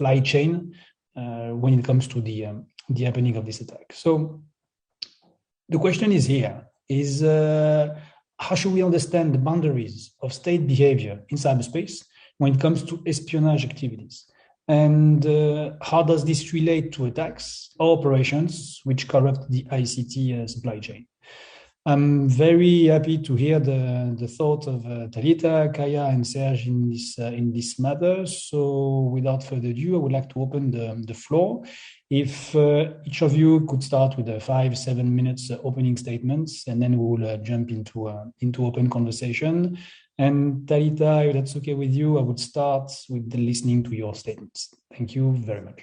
supply chain when it comes to the happening of this attack. So the question is here, is how should we understand the boundaries of state behavior in cyberspace when it comes to espionage activities? And how does this relate to attacks or operations which corrupt the ICT supply chain? I'm very happy to hear the thought of Talita, Kaya, and Serge in this matter. So without further ado, I would like to open the floor. If each of you could start with a 5-7 minutes opening statements, and then we will jump into open conversation. And Talita, if that's okay with you, I would start with listening to your statements. Thank you very much.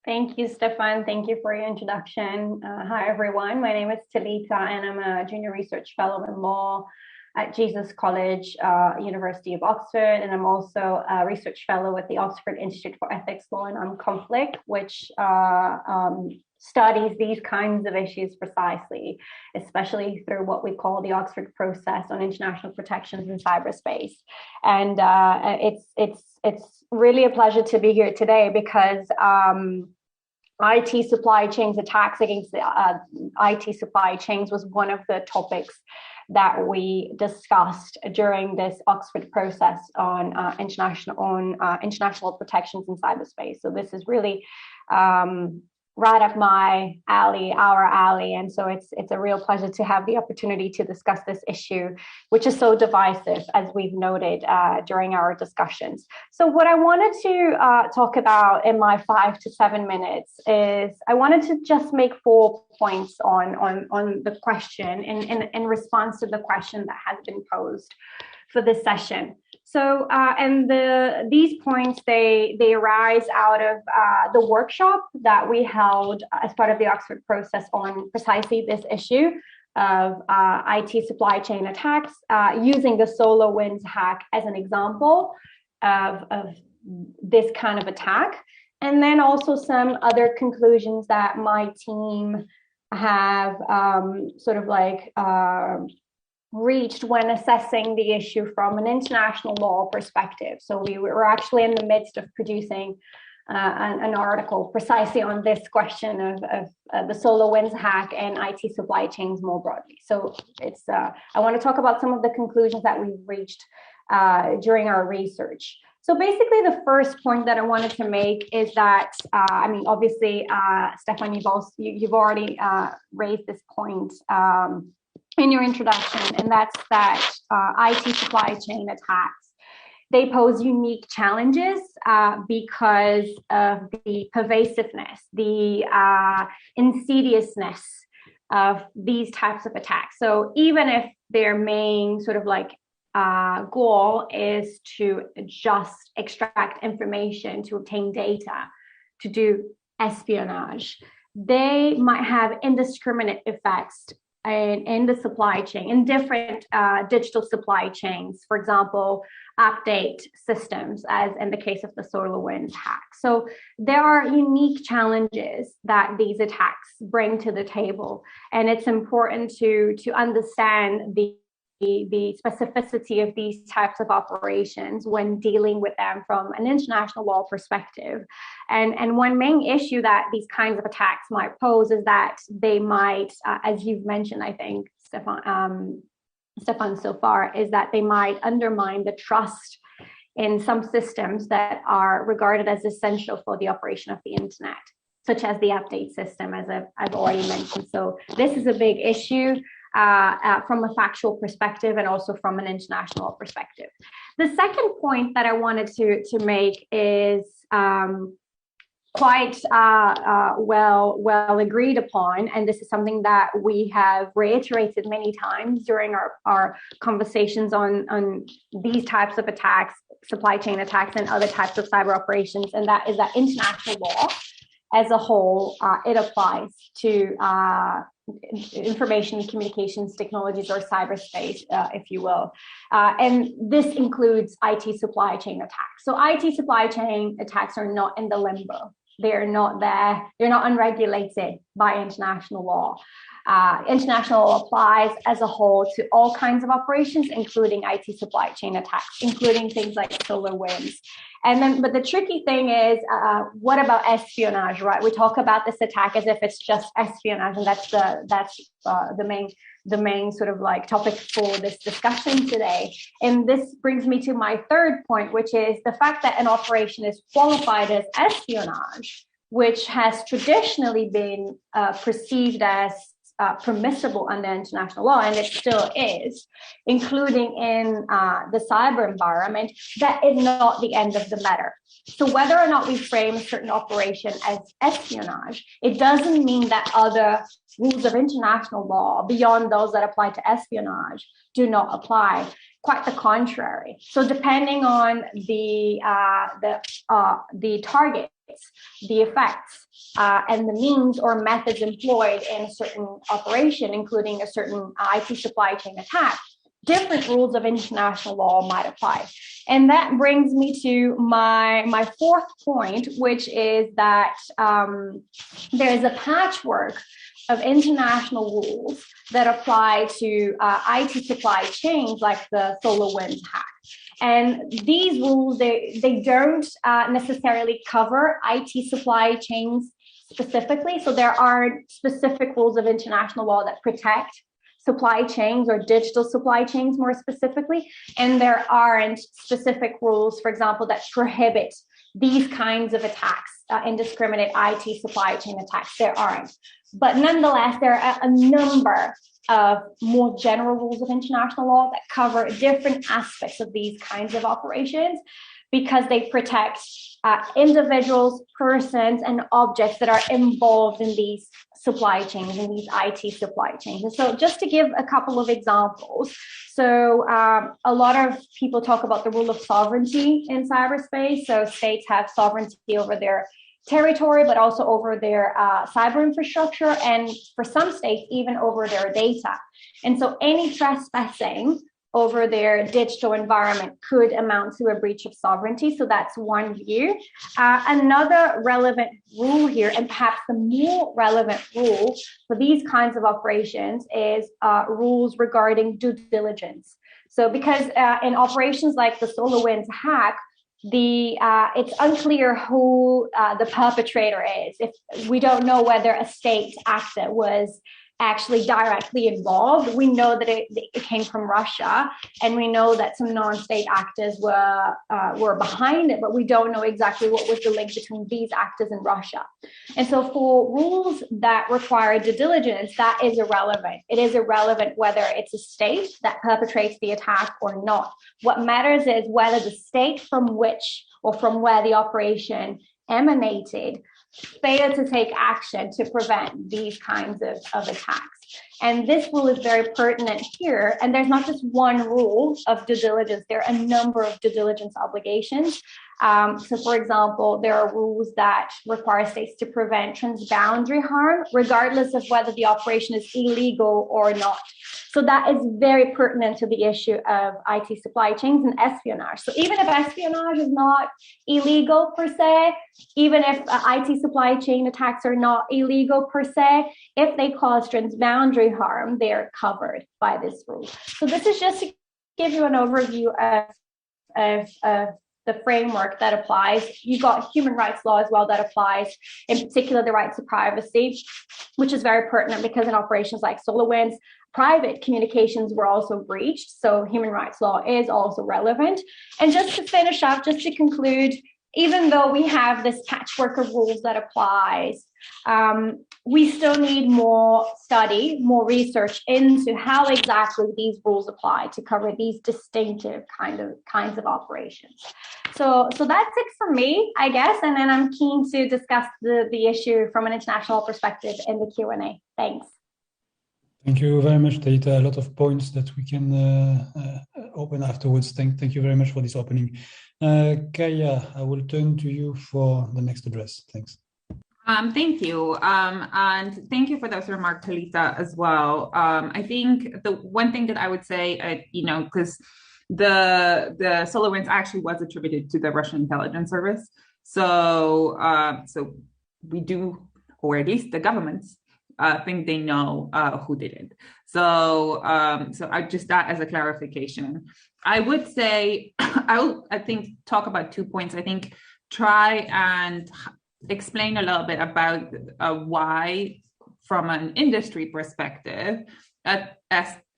Thank you, Stefan. Thank you for your introduction. Hi, everyone. My name is Talita, and I'm a junior research fellow in law at Jesus College, University of Oxford, and I'm also a research fellow at the Oxford Institute for Ethics, Law and Armed Conflict, which studies these kinds of issues precisely, especially through what we call the Oxford process on international protections in cyberspace. And it's really a pleasure to be here today because IT supply chains, attacks against the IT supply chains was one of the topics that we discussed during this Oxford process on international protections in cyberspace. So this is really right up my alley, our alley, and so it's a real pleasure to have the opportunity to discuss this issue, which is so divisive, as we've noted during our discussions. So what I wanted to talk about in my 5 to 7 minutes is I wanted to just make 4 points on the question in response to the question that has been posed for this session. So, and these points, they arise out of the workshop that we held as part of the Oxford process on precisely this issue of IT supply chain attacks, using the SolarWinds hack as an example of this kind of attack. And then also some other conclusions that my team have reached when assessing the issue from an international law perspective. So we were actually in the midst of producing an article precisely on this question of the SolarWinds hack and IT supply chains more broadly. So it's I want to talk about some of the conclusions that we've reached during our research. So basically, the first point that I wanted to make is that, obviously, Stefan, you've already raised this point in your introduction, and that's that IT supply chain attacks, they pose unique challenges because of the pervasiveness, the insidiousness of these types of attacks. So even if their main goal is to just extract information, to obtain data, to do espionage, they might have indiscriminate effects in the supply chain, in different digital supply chains, for example, update systems, as in the case of the SolarWinds hack. So there are unique challenges that these attacks bring to the table, and it's important to understand the specificity of these types of operations when dealing with them from an international law perspective. And one main issue that these kinds of attacks might pose is that they might, as you've mentioned, I think, Stefan, so far, is that they might undermine the trust in some systems that are regarded as essential for the operation of the internet, such as the update system, as I've already mentioned. So this is a big issue from a factual perspective and also from an international perspective. The second point that I wanted to make is quite well agreed upon, and this is something that we have reiterated many times during our conversations on these types of attacks, supply chain attacks, and other types of cyber operations, and that is that international law as a whole, it applies to information and communications technologies, or cyberspace, if you will. And this includes IT supply chain attacks. So IT supply chain attacks are not in the limbo They're not there. They're not unregulated by international law. International law applies as a whole to all kinds of operations, including IT supply chain attacks, including things like solar winds. And then, but the tricky thing is, what about espionage, right? We talk about this attack as if it's just espionage, and that's the main sort of like topic for this discussion today. And this brings me to my third point, which is the fact that an operation is qualified as espionage, which has traditionally been perceived as permissible under international law, and it still is, including in the cyber environment. That is not the end of the matter. So whether or not we frame a certain operation as espionage, it doesn't mean that other rules of international law beyond those that apply to espionage do not apply. Quite the contrary. So depending on the targets, the effects, and the means or methods employed in a certain operation, including a certain IT supply chain attack, different rules of international law might apply. And that brings me to my fourth point, which is that there is a patchwork of international rules that apply to IT supply chains, like the SolarWinds hack. And these rules, they don't necessarily cover IT supply chains specifically. So there aren't specific rules of international law that protect supply chains or digital supply chains more specifically. And there aren't specific rules, for example, that prohibit these kinds of attacks, indiscriminate IT supply chain attacks. There aren't. But nonetheless, there are a number of more general rules of international law that cover different aspects of these kinds of operations, because they protect individuals, persons, and objects that are involved in these supply chains, in these IT supply chains. And so just to give a couple of examples, so a lot of people talk about the rule of sovereignty in cyberspace. So states have sovereignty over their territory, but also over their cyber infrastructure, and for some states, even over their data. And so any trespassing over their digital environment could amount to a breach of sovereignty. So that's one view. Another relevant rule here, and perhaps the more relevant rule for these kinds of operations, is rules regarding due diligence. So because in operations like the SolarWinds hack, it's unclear who the perpetrator is. If we don't know whether a state actor was actually directly involved. We know that it came from Russia, and we know that some non-state actors were behind it, but we don't know exactly what was the link between these actors and Russia. And so for rules that require due diligence, that is irrelevant. It is irrelevant whether it's a state that perpetrates the attack or not. What matters is whether the state from which or from where the operation emanated failed to take action to prevent these kinds of attacks. And this rule is very pertinent here. And there's not just one rule of due diligence, there are a number of due diligence obligations. So for example, there are rules that require states to prevent transboundary harm, regardless of whether the operation is illegal or not. So that is very pertinent to the issue of IT supply chains and espionage. So even if espionage is not illegal per se, even if IT supply chain attacks are not illegal per se, if they cause transboundary harm, they are covered by this rule. So this is just to give you an overview of the framework that applies. You've got human rights law as well that applies, in particular the right to privacy, which is very pertinent because in operations like SolarWinds, private communications were also breached. So human rights law is also relevant. And just to finish up, just to conclude, even though we have this patchwork of rules that applies, we still need more study, more research into how exactly these rules apply to cover these distinctive kinds of operations. So that's it for me, I guess. And then I'm keen to discuss the issue from an international perspective in the Q&A. Thanks. Thank you very much, Talita. A lot of points that we can open afterwards. Thank you very much for this opening. Kaya, I will turn to you for the next address. Thanks. Thank you. And thank you for those remarks, Talita, as well. I think the one thing that I would say, because the SolarWinds actually was attributed to the Russian intelligence service. So we do, or at least the governments think they know who did it. So I just that as a clarification. I would say I think talk about 2 points. I think try and explain a little bit about why, from an industry perspective,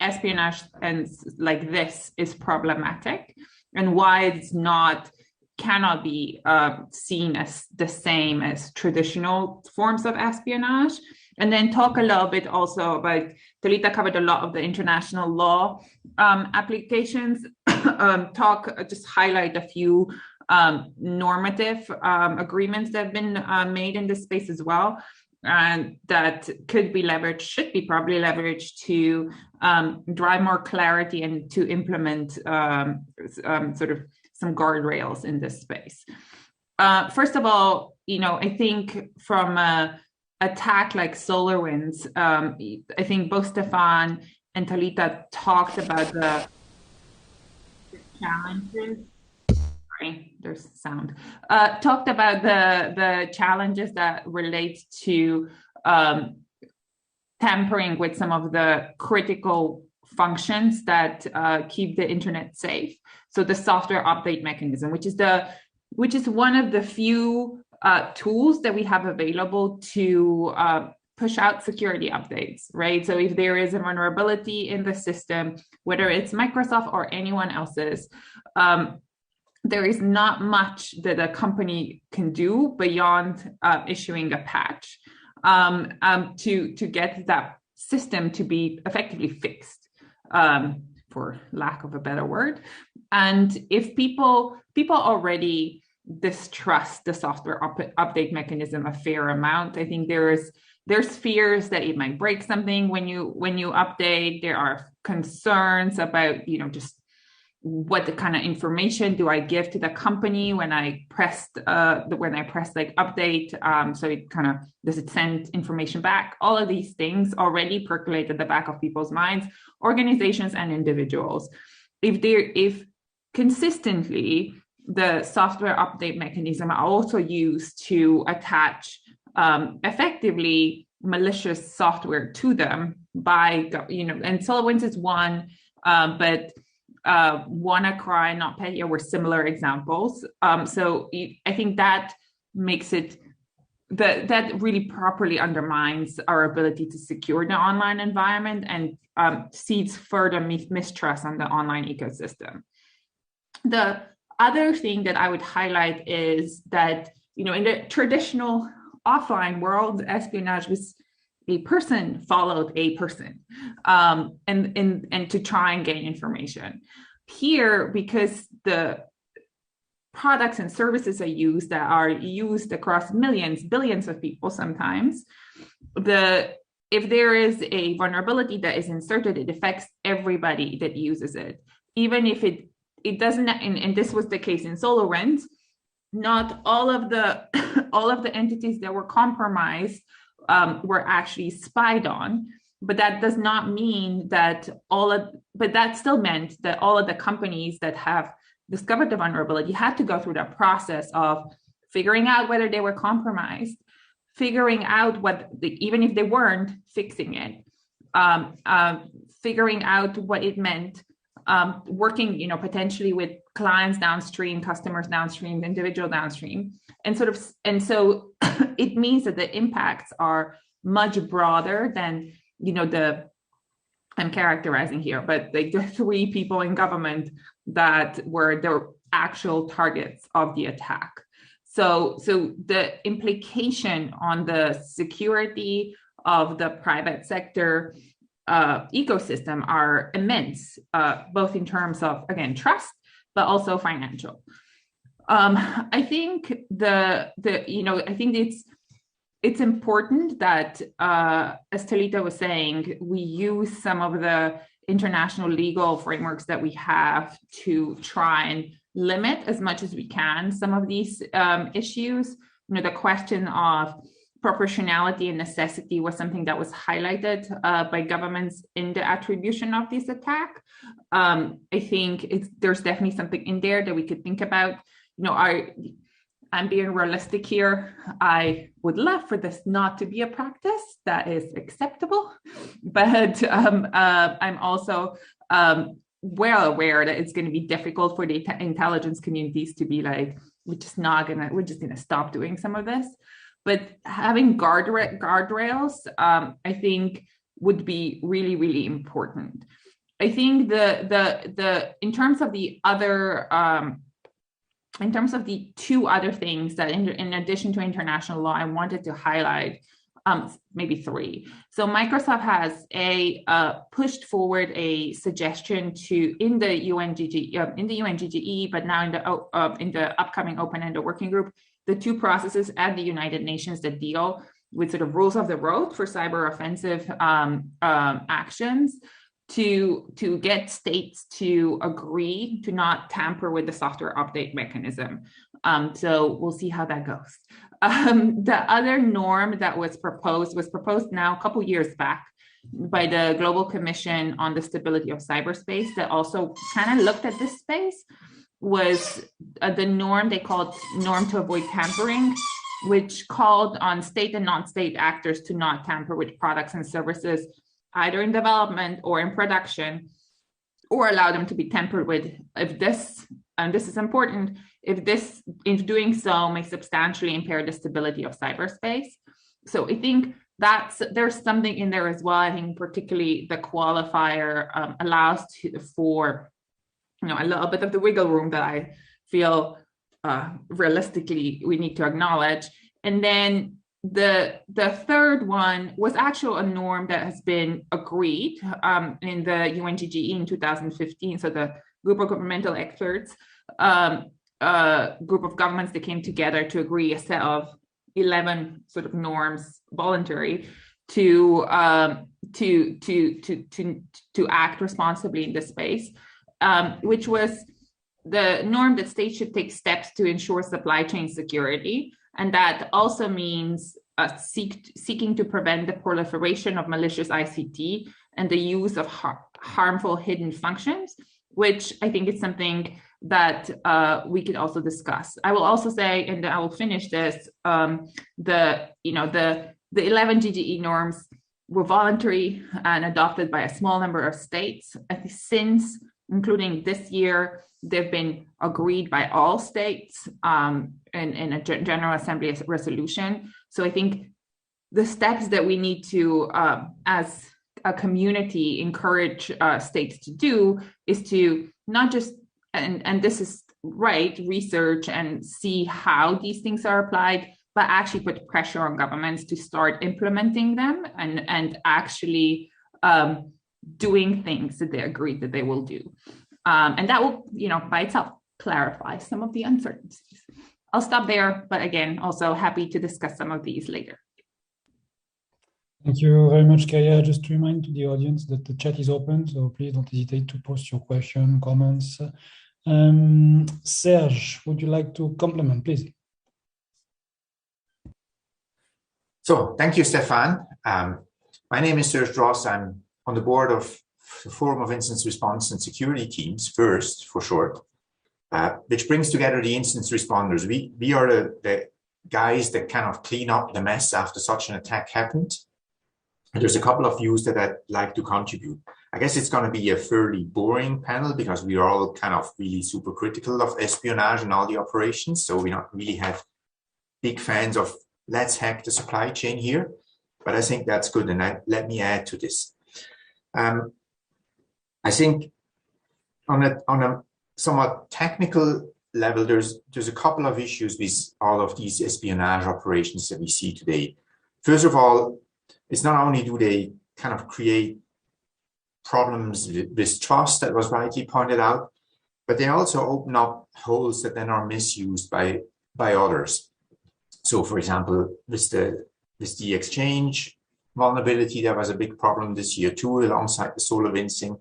espionage and like this is problematic, and why it's cannot be seen as the same as traditional forms of espionage. And then talk a little bit also about, Talita covered a lot of the international law applications, just highlight a few normative agreements that have been made in this space as well, and that could be leveraged, should be probably leveraged to drive more clarity and to implement sort of some guardrails in this space. First of all, I think from a attack like SolarWinds, I think both Stefan and Talita talked about the challenges. Sorry, there's sound. Talked about the challenges that relate to tampering with some of the critical functions that keep the internet safe. So the software update mechanism, which is one of the few tools that we have available to push out security updates, right? So if there is a vulnerability in the system, whether it's Microsoft or anyone else's, there is not much that a company can do beyond issuing a patch to get that system to be effectively fixed, for lack of a better word. And if people already distrust the software update mechanism a fair amount, I think there's fears that it might break something when you update. There are concerns about just what the kind of information do I give to the company when I press like update, so it kind of does it send information back. All of these things already percolate at the back of people's minds, organizations and individuals. If consistently the software update mechanism are also used to attach effectively malicious software to them by and SolarWinds is one, but WannaCry, NotPetya were similar examples. So I think that makes it that really properly undermines our ability to secure the online environment and seeds further mistrust on the online ecosystem. The other thing that I would highlight is that in the traditional offline world, espionage was a person followed a person, and to try and gain information. Here, because the products and services are used across millions, billions of people sometimes, if there is a vulnerability that is inserted, it affects everybody that uses it, even if it doesn't. And this was the case in SolarWinds. Not all of the entities that were compromised were actually spied on, but that does not mean that but that still meant that all of the companies that have discovered the vulnerability had to go through the process of figuring out whether they were compromised, figuring out even if they weren't, fixing it, figuring out what it meant, working, potentially with clients downstream, customers downstream, individual downstream, and so it means that the impacts are much broader than I'm characterizing here, but like the 3 people in government that were the actual targets of the attack. So the implication on the security of the private sector ecosystem are immense, both in terms of, again, trust, but also financial. I think I think it's important that, as Talita was saying, we use some of the international legal frameworks that we have to try and limit as much as we can some of these issues. The question of proportionality and necessity was something that was highlighted by governments in the attribution of this attack. I think there's definitely something in there that we could think about. I'm being realistic here. I would love for this not to be a practice that is acceptable, but I'm also well aware that it's going to be difficult for the intelligence communities to be like, we're just gonna stop doing some of this. But having guardrails, I think, would be really, really important. I think in terms of the other. In terms of the two other things that, in addition to international law, I wanted to highlight, maybe three. So Microsoft has pushed forward a suggestion in the UNGGE, but now in the upcoming open-ended working group, the two processes at the United Nations that deal with sort of rules of the road for cyber offensive actions. To get states to agree to not tamper with the software update mechanism. So we'll see how that goes. The other norm that was proposed now a couple years back by the Global Commission on the Stability of Cyberspace that also kind of looked at this space, was the norm they called Norm to Avoid Tampering, which called on state and non-state actors to not tamper with products and services either in development or in production, or allow them to be tampered with if this, and this is important, if doing so may substantially impair the stability of cyberspace. So I think there's something in there as well. I think particularly the qualifier allows for a little bit of the wiggle room that I feel realistically we need to acknowledge. And then the third one was actually a norm that has been agreed in the UNGGE in 2015. So the group of governmental experts, group of governments that came together to agree a set of 11 sort of norms, voluntary, to act responsibly in this space, which was the norm that states should take steps to ensure supply chain security. And that also means seeking to prevent the proliferation of malicious ICT and the use of harmful hidden functions, which I think is something that we could also discuss. I will also say, and I will finish this, the 11 GGE norms were voluntary and adopted by a small number of states. I think since, including this year, they've been agreed by all states in a General Assembly resolution. So I think the steps that we need to, as a community, encourage states to do is to not just, and this is right, research and see how these things are applied, but actually put pressure on governments to start implementing them and actually doing things that they agreed that they will do. And that will, by itself, clarify some of the uncertainties. I'll stop there, but again, also happy to discuss some of these later. Thank you very much, Kaya. Just to remind the audience that the chat is open, so please don't hesitate to post your question, comments. Serge, would you like to complement, please? So, thank you, Stefan. My name is Serge Dross. I'm on the board of the Forum of Incident Response and Security Teams, FIRST for short, which brings together the incident responders. We are the guys that kind of clean up the mess after such an attack happened. And there's a couple of views that I'd like to contribute. I guess it's going to be a fairly boring panel because we are all kind of really super critical of espionage and all the operations. So we don't really have big fans of let's hack the supply chain here. But I think that's good. And let me add to this. I think on a somewhat technical level, there's a couple of issues with all of these espionage operations that we see today. First of all, it's not only do they kind of create problems with trust that was rightly pointed out, but they also open up holes that then are misused by others. So, for example, with the exchange vulnerability, that was a big problem this year too, alongside the SolarWinds.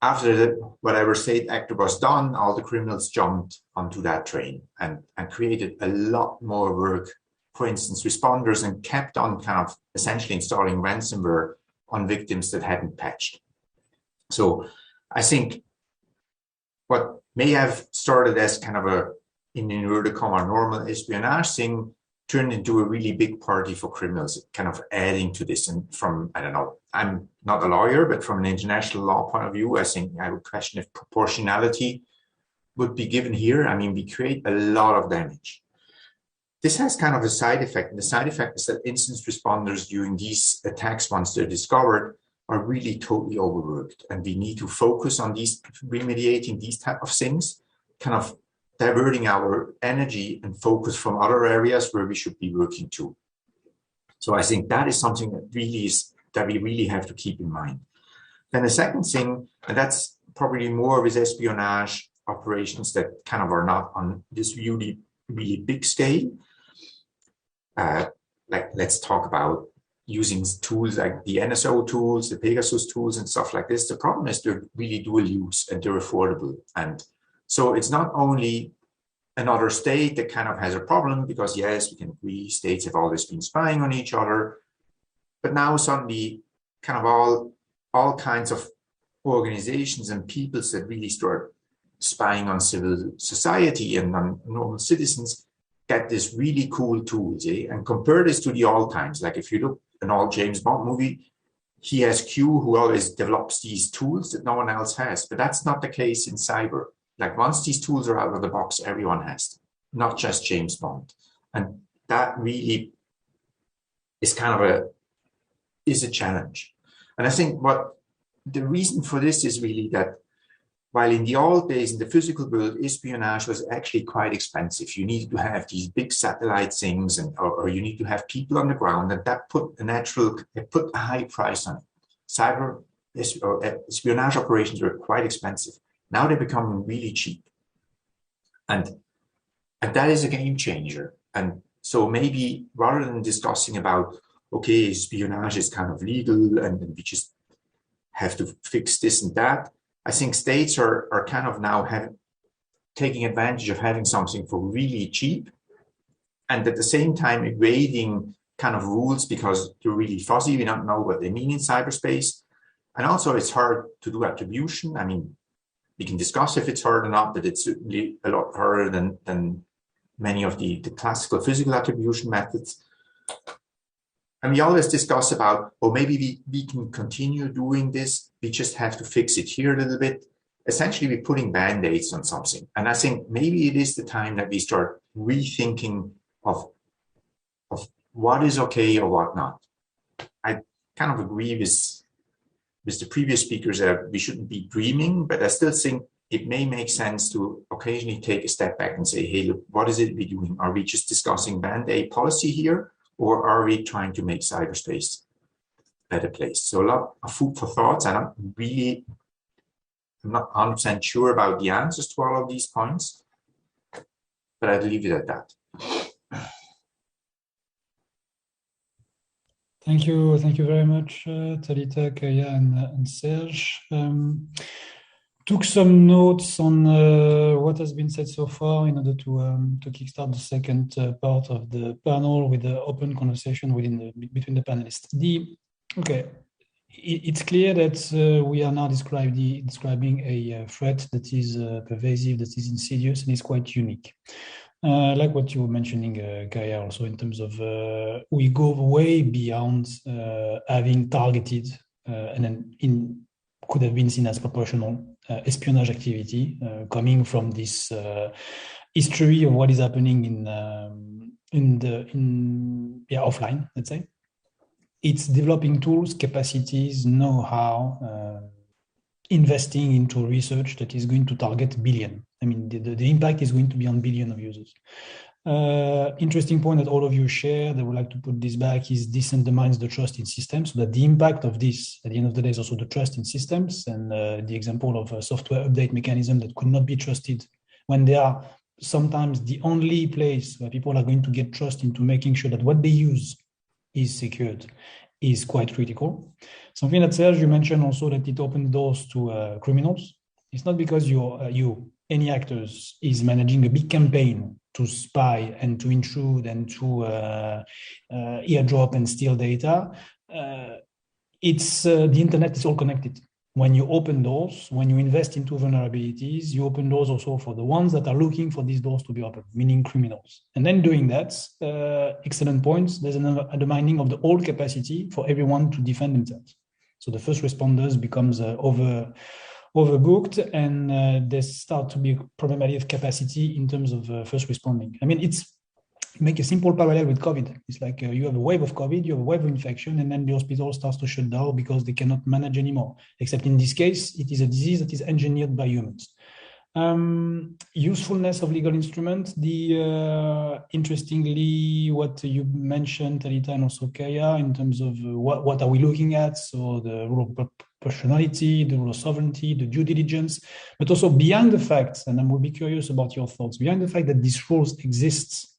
After whatever state actor was done, all the criminals jumped onto that train and created a lot more work, for instance, responders, and kept on kind of essentially installing ransomware on victims that hadn't patched. So I think what may have started as kind of in inverted comma normal espionage thing turned into a really big party for criminals, kind of adding to this. And from, I don't know, I'm not a lawyer, but from an international law point of view, I think I would question if proportionality would be given here. I mean, we create a lot of damage. This has kind of a side effect. And the side effect is that incident responders during these attacks, once they're discovered, are really totally overworked. And we need to focus on these, remediating these type of things, kind of diverting our energy and focus from other areas where we should be working to. So I think that is something that really is, that we really have to keep in mind. Then the second thing, and that's probably more with espionage operations that kind of are not on this really, really big scale. Like, let's talk about using tools like the NSO tools, the Pegasus tools and stuff like this. The problem is they're really dual use and they're affordable. And so it's not only another state that kind of has a problem, because yes, we can agree states have always been spying on each other, but now suddenly kind of all kinds of organizations and peoples that really start spying on civil society and on normal citizens get this really cool tools, and compare this to the old times. Like if you look at an old James Bond movie, he has Q who always develops these tools that no one else has, but that's not the case in cyber. Like once these tools are out of the box, everyone has them, not just James Bond. And that really is kind of a challenge. And I think what the reason for this is really that while in the old days, in the physical world, espionage was actually quite expensive. You needed to have these big satellite things, or you need to have people on the ground, and that put a high price on it. Cyber espionage operations were quite expensive. Now they're becoming really cheap. And that is a game changer. And so maybe rather than discussing about, okay, espionage is kind of legal and we just have to fix this and that, I think states are kind of now taking advantage of having something for really cheap, and at the same time evading kind of rules because they're really fuzzy. We don't know what they mean in cyberspace. And also it's hard to do attribution. I mean, we can discuss if it's hard or not, but it's certainly a lot harder than many of the classical physical attribution methods. And we always discuss about, oh, maybe we can continue doing this. We just have to fix it here a little bit. Essentially, we're putting band-aids on something. And I think maybe it is the time that we start rethinking of what is okay or what not. I kind of agree with the previous speakers that we shouldn't be dreaming, but I still think it may make sense to occasionally take a step back and say, hey, look, what is it we're doing? Are we just discussing band-aid policy here? Or are we trying to make cyberspace a better place? So a lot of food for thoughts. I'm not 100% sure about the answers to all of these points, but I'd leave it at that. Thank you very much, Talita, Kaya, and Serge. Took some notes on what has been said so far in order to kickstart the second part of the panel with the open conversation between the panelists. It's clear that we are now describing a threat that is pervasive, that is insidious, and is quite unique. Like what you were mentioning, Kaya, also in terms of we go way beyond having targeted and then could have been seen as proportional espionage activity coming from this history of what is happening offline, let's say. It's developing tools, capacities, know-how, investing into research that is going to target billion. I mean, the impact is going to be on billion of users. Interesting point that all of you share, that would like to put this back, is this undermines the trust in systems, so that the impact of this at the end of the day is also the trust in systems, and the example of a software update mechanism that could not be trusted when they are sometimes the only place where people are going to get trust into making sure that what they use is secured is quite critical. Something that Serge, you mentioned also that it opens doors to criminals. It's not because any actors is managing a big campaign to spy and to intrude and to airdrop and steal data. The internet is all connected. when you open doors, when you invest into vulnerabilities, you open doors also for the ones that are looking for these doors to be open, meaning criminals. And then doing that, excellent points, there's an undermining of the old capacity for everyone to defend themselves. So the first responders becomes overbooked, and there start to be problematic capacity in terms of first responding. I mean, make a simple parallel with COVID. It's like you have a wave of COVID, you have a wave of infection, and then the hospital starts to shut down because they cannot manage anymore. Except in this case, it is a disease that is engineered by humans. Usefulness of legal instruments. Interestingly, what you mentioned, Talita, and also Kaya, in terms of what are we looking at? So the rule of proportionality, the rule of sovereignty, the due diligence, but also beyond the facts, and I will be curious about your thoughts, beyond the fact that these rules exist,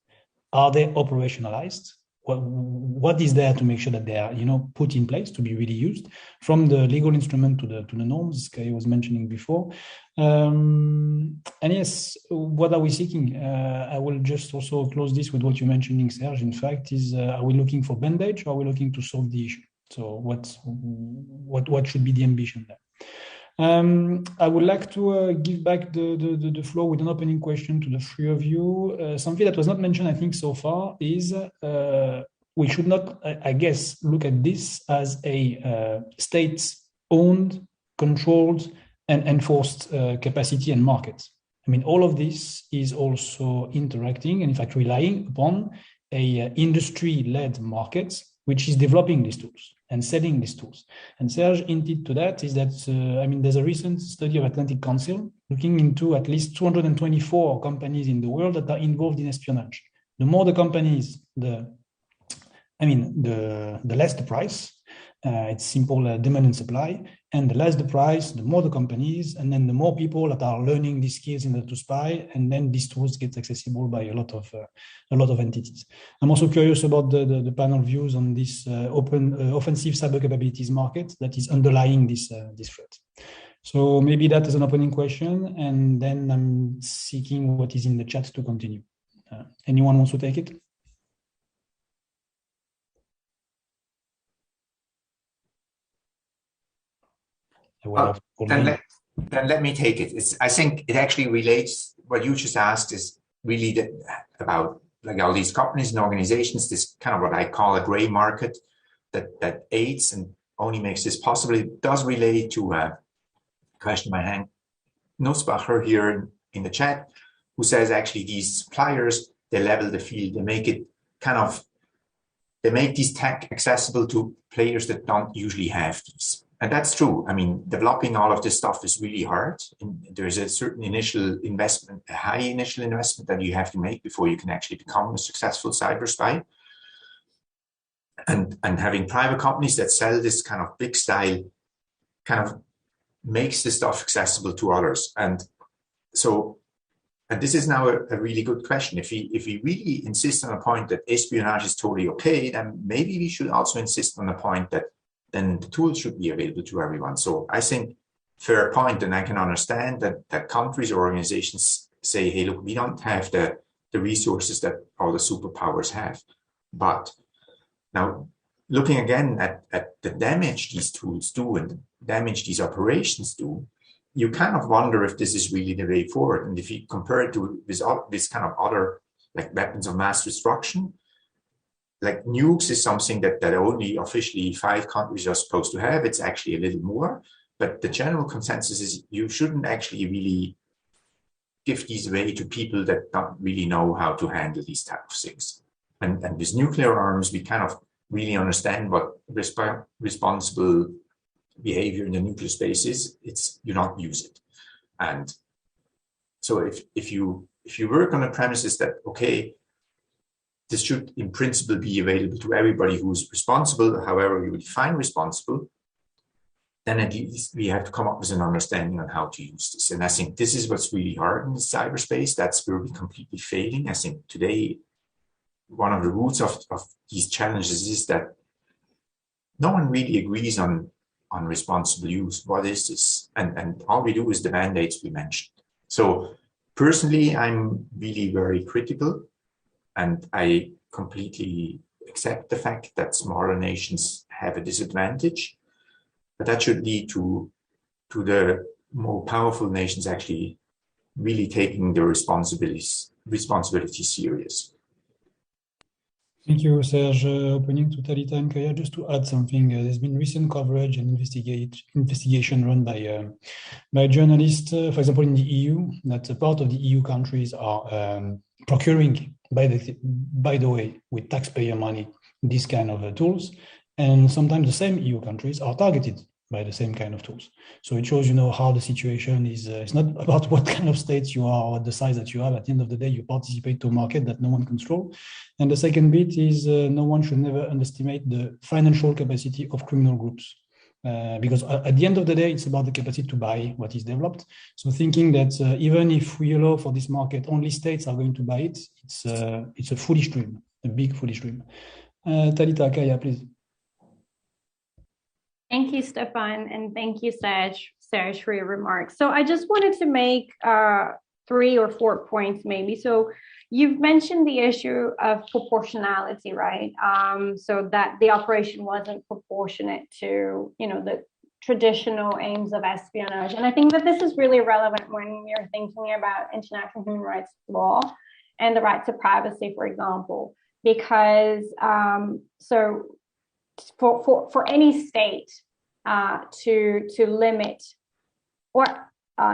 are they operationalized? What is there to make sure that they are, put in place to be really used, from the legal instrument to the norms Kaya was mentioning before? And yes, what are we seeking? I will just also close this with what you're mentioning, Serge. In fact, are we looking for bandage, or are we looking to solve the issue? So what should be the ambition there? I would like to give back the floor with an opening question to the three of you. Something that was not mentioned, I think, so far is we should not, I guess, look at this as a state-owned, controlled, and enforced capacity and market. I mean, all of this is also interacting and, in fact, relying upon a industry-led market which is developing these tools and selling these tools. And Serge hinted to that, is that, there's a recent study of Atlantic Council looking into at least 224 companies in the world that are involved in espionage. The more the companies, the less the price. It's simple demand and supply, and the less the price, the more the companies, and then the more people that are learning these skills in order to spy, and then these tools get accessible by a lot of entities. I'm also curious about the panel views on this offensive cyber capabilities market that is underlying this threat. So maybe that is an opening question, and then I'm seeking what is in the chat to continue. Anyone wants to take it? Then let me take it. I think it actually relates. What you just asked is really about like all these companies and organizations, this kind of what I call a gray market that aids and only makes this possible. It does relate to a question by Hank Nussbacher here in the chat, who says actually these suppliers, they level the field, they make it they make these tech accessible to players that don't usually have these. And that's true. I mean, developing all of this stuff is really hard. There's a certain initial investment, a high initial investment that you have to make before you can actually become a successful cyber spy. And having private companies that sell this kind of big style kind of makes the stuff accessible to others. And this is now a really good question. If we really insist on a point that espionage is totally okay, then maybe we should also insist on the point that then the tools should be available to everyone. So I think fair point, and I can understand that countries or organizations say, hey, look, we don't have the resources that all the superpowers have. But now looking again at the damage these tools do and the damage these operations do, you kind of wonder if this is really the way forward. And if you compare it to this kind of other like weapons of mass destruction, like nukes is something that only officially 5 countries are supposed to have. It's actually a little more, but the general consensus is you shouldn't actually really give these away to people that don't really know how to handle these type of things. And with nuclear arms, we kind of really understand what responsible behavior in the nuclear space is. It's you don't use it. And so if you work on the premises that, okay, this should in principle be available to everybody who's responsible, however you define responsible, then at least we have to come up with an understanding on how to use this. And I think this is what's really hard in the cyberspace. That's where we're completely failing. I think today, one of the roots of these challenges is that no one really agrees on responsible use. What is this? And all we do is the mandates we mentioned. So personally, I'm really very critical. And I completely accept the fact that smaller nations have a disadvantage, but that should lead to to the more powerful nations actually really taking their responsibility serious. Thank you, Serge. Opening to Talita and Kaya, just to add something, there's been recent coverage and investigation run by journalists, for example, in the EU, that a part of the EU countries are procuring, by the way, with taxpayer money, these kind of tools. And sometimes the same EU countries are targeted by the same kind of tools. So it shows, how the situation is. It's not about what kind of states you are or the size that you have. At the end of the day, you participate to a market that no one controls. And the second bit is no one should never underestimate the financial capacity of criminal groups. Because at the end of the day, it's about the capacity to buy what is developed. So thinking that even if we allow for this market, only states are going to buy it, it's a foolish dream, a big foolish dream. Talita, Kaya, please. Thank you, Stefan, and thank you, Serge, for your remarks. So I just wanted to make 3 or 4 points maybe. So you've mentioned the issue of proportionality, right? So that the operation wasn't proportionate to, the traditional aims of espionage. And I think that this is really relevant when you're thinking about international human rights law and the right to privacy, for example, because so for any state to limit, or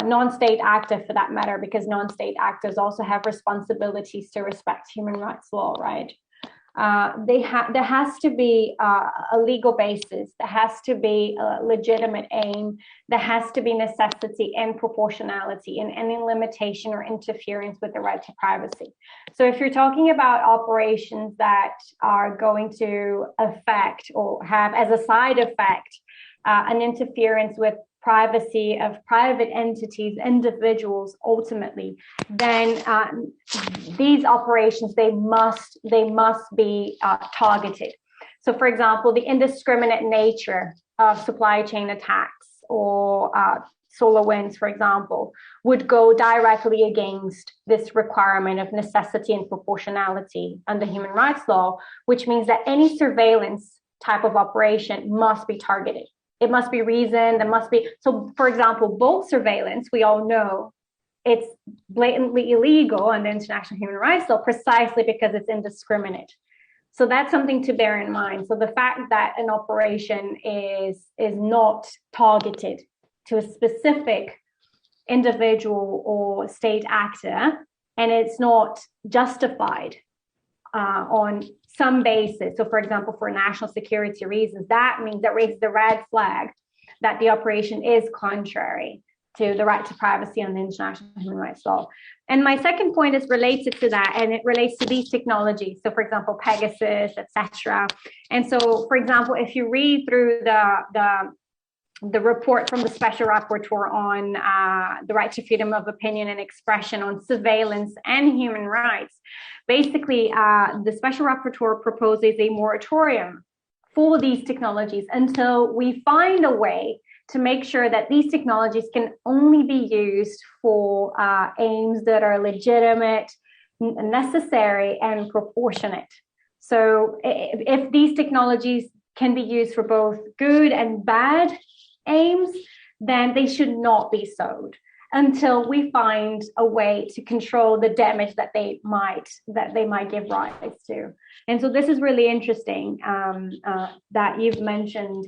non-state actor for that matter, because non-state actors also have responsibilities to respect human rights law, right? There has to be a legal basis, there has to be a legitimate aim, there has to be necessity and proportionality and any limitation or interference with the right to privacy. So if you're talking about operations that are going to affect or have as a side effect an interference with privacy of private entities, individuals, ultimately, then these operations, they must be targeted. So, for example, the indiscriminate nature of supply chain attacks or solar winds, for example, would go directly against this requirement of necessity and proportionality under human rights law, which means that any surveillance type of operation must be targeted. It must be reasoned, there must be, so for example, bulk surveillance, we all know it's blatantly illegal under international human rights law precisely because it's indiscriminate. So that's something to bear in mind. So the fact that an operation is not targeted to a specific individual or state actor, and it's not justified on some basis. So for example, for national security reasons, that means that raises the red flag that the operation is contrary to the right to privacy under international human rights law. And my second point is related to that, and it relates to these technologies. So for example, Pegasus, etc. And so, for example, if you read through the report from the special rapporteur on the right to freedom of opinion and expression on surveillance and human rights, basically the special rapporteur proposes a moratorium for these technologies until we find a way to make sure that these technologies can only be used for aims that are legitimate, necessary, and proportionate. So if these technologies can be used for both good and bad aims, then they should not be sold until we find a way to control the damage that they might give rise to. And so this is really interesting that you've mentioned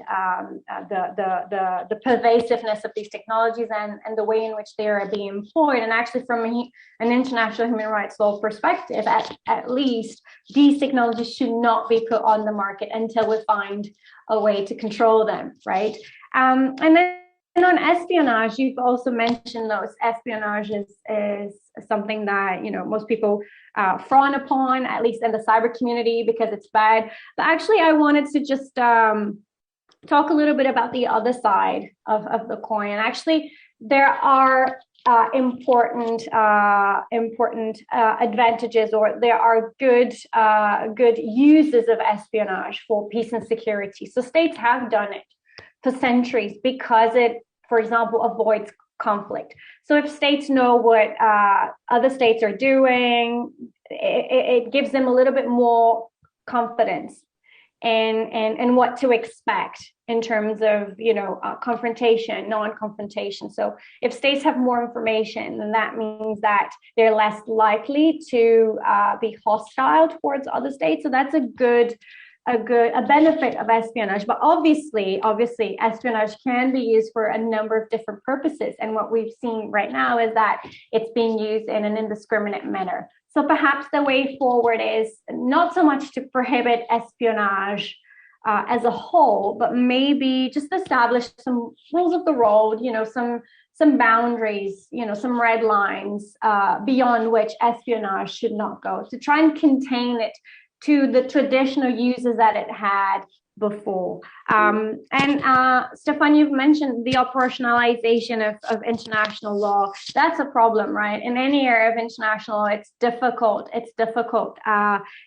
the pervasiveness of these technologies and the way in which they are being employed. And actually, from an international human rights law perspective, at least these technologies should not be put on the market until we find a way to control them, right? And then on espionage, you've also mentioned those. Espionage is something that most people frown upon, at least in the cyber community, because it's bad. But actually, I wanted to just talk a little bit about the other side of the coin. And actually, there are important advantages, or there are good uses of espionage for peace and security. So states have done it for centuries because it, for example, avoids conflict. So if states know what other states are doing, it gives them a little bit more confidence and what to expect in terms of, confrontation, non-confrontation. So if states have more information, then that means that they're less likely to be hostile towards other states. So that's a benefit of espionage. But obviously, espionage can be used for a number of different purposes. And what we've seen right now is that it's being used in an indiscriminate manner. So perhaps the way forward is not so much to prohibit espionage as a whole, but maybe just establish some rules of the road, some boundaries, some red lines beyond which espionage should not go, to try and contain it to the traditional uses that it had before. Stefan, you've mentioned the operationalization of international law. That's a problem, right? In any area of international law, it's difficult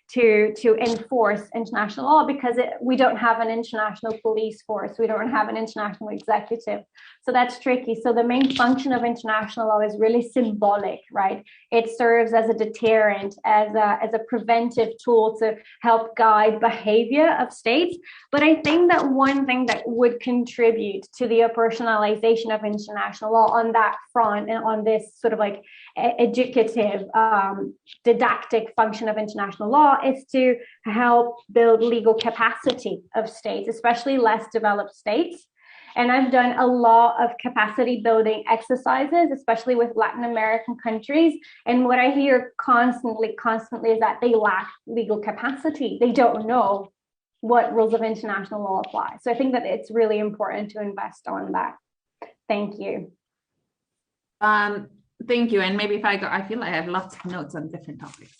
to enforce international law because we don't have an international police force. We don't have an international executive. So that's tricky. So the main function of international law is really symbolic, right? It serves as a deterrent, as a preventive tool to help guide behavior of states. But I think that one thing that would contribute to the operationalization of international law on that front and on this sort of like educative, didactic function of international law is to help build legal capacity of states, especially less developed states. And I've done a lot of capacity building exercises, especially with Latin American countries. And what I hear constantly is that they lack legal capacity. They don't know what rules of international law apply. So I think that it's really important to invest on that. Thank you. Thank you. And maybe if I feel like I have lots of notes on different topics.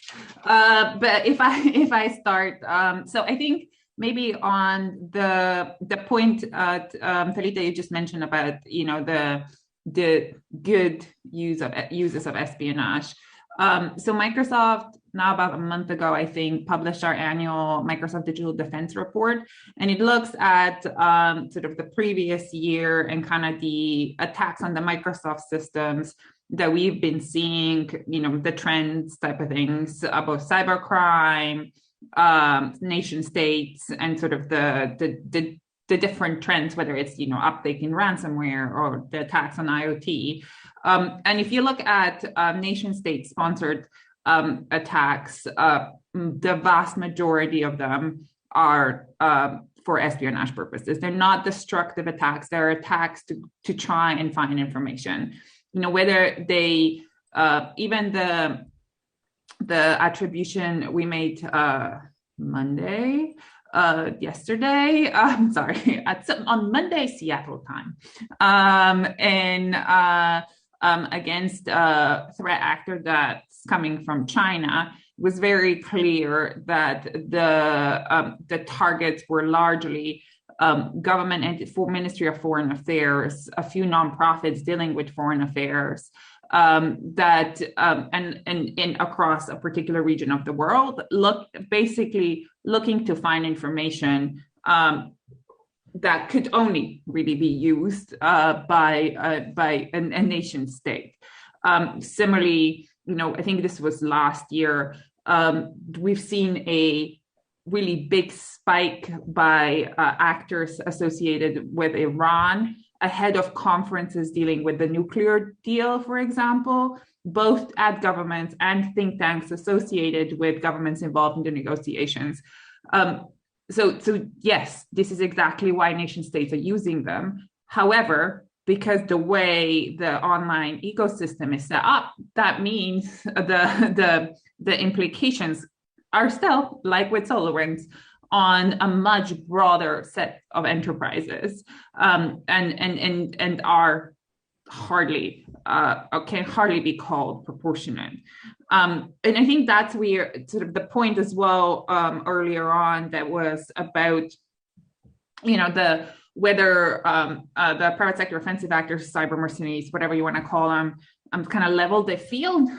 But if I start, so I think maybe on the point, Talita, you just mentioned about, the good uses of espionage. So Microsoft, now about a month ago, I think, published our annual Microsoft Digital Defense Report, and it looks at sort of the previous year and kind of the attacks on the Microsoft systems that we've been seeing, the trends type of things about cybercrime, nation states, and sort of the different trends, whether it's, uptake in ransomware or the attacks on IoT. And if you look at nation state sponsored attacks, the vast majority of them are for espionage purposes. They're not destructive attacks. They're attacks to try and find information. Whether they, even the attribution we made yesterday, on Monday, Seattle time, against a threat actor that's coming from China, it was very clear that the targets were largely government and Ministry of Foreign Affairs, a few nonprofits dealing with foreign affairs, that and across a particular region of the world, basically looking to find information that could only really be used by a nation state. Similarly, I think this was last year, we've seen a really big spike by actors associated with Iran ahead of conferences dealing with the nuclear deal, for example, both at governments and think tanks associated with governments involved in the negotiations. So yes, this is exactly why nation states are using them. However, because the way the online ecosystem is set up, that means the implications are still, like with SolarWinds, on a much broader set of enterprises, and are can hardly be called proportionate. And I think that's where sort of the point as well earlier on that was about, whether the private sector offensive actors, cyber mercenaries, whatever you want to call them, kind of level the field.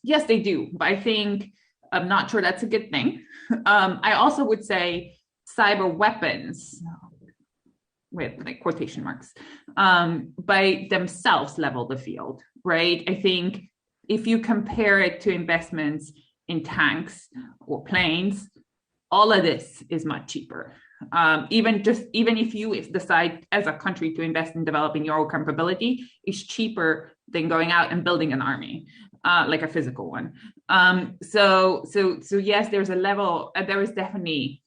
Yes, they do, but I think I'm not sure that's a good thing. I also would say cyber weapons, with like quotation marks, by themselves level the field, right? I think if you compare it to investments in tanks or planes, all of this is much cheaper. Even if you decide as a country to invest in developing your own capability, it's cheaper than going out and building an army, like a physical one. So yes, there's a level. There is definitely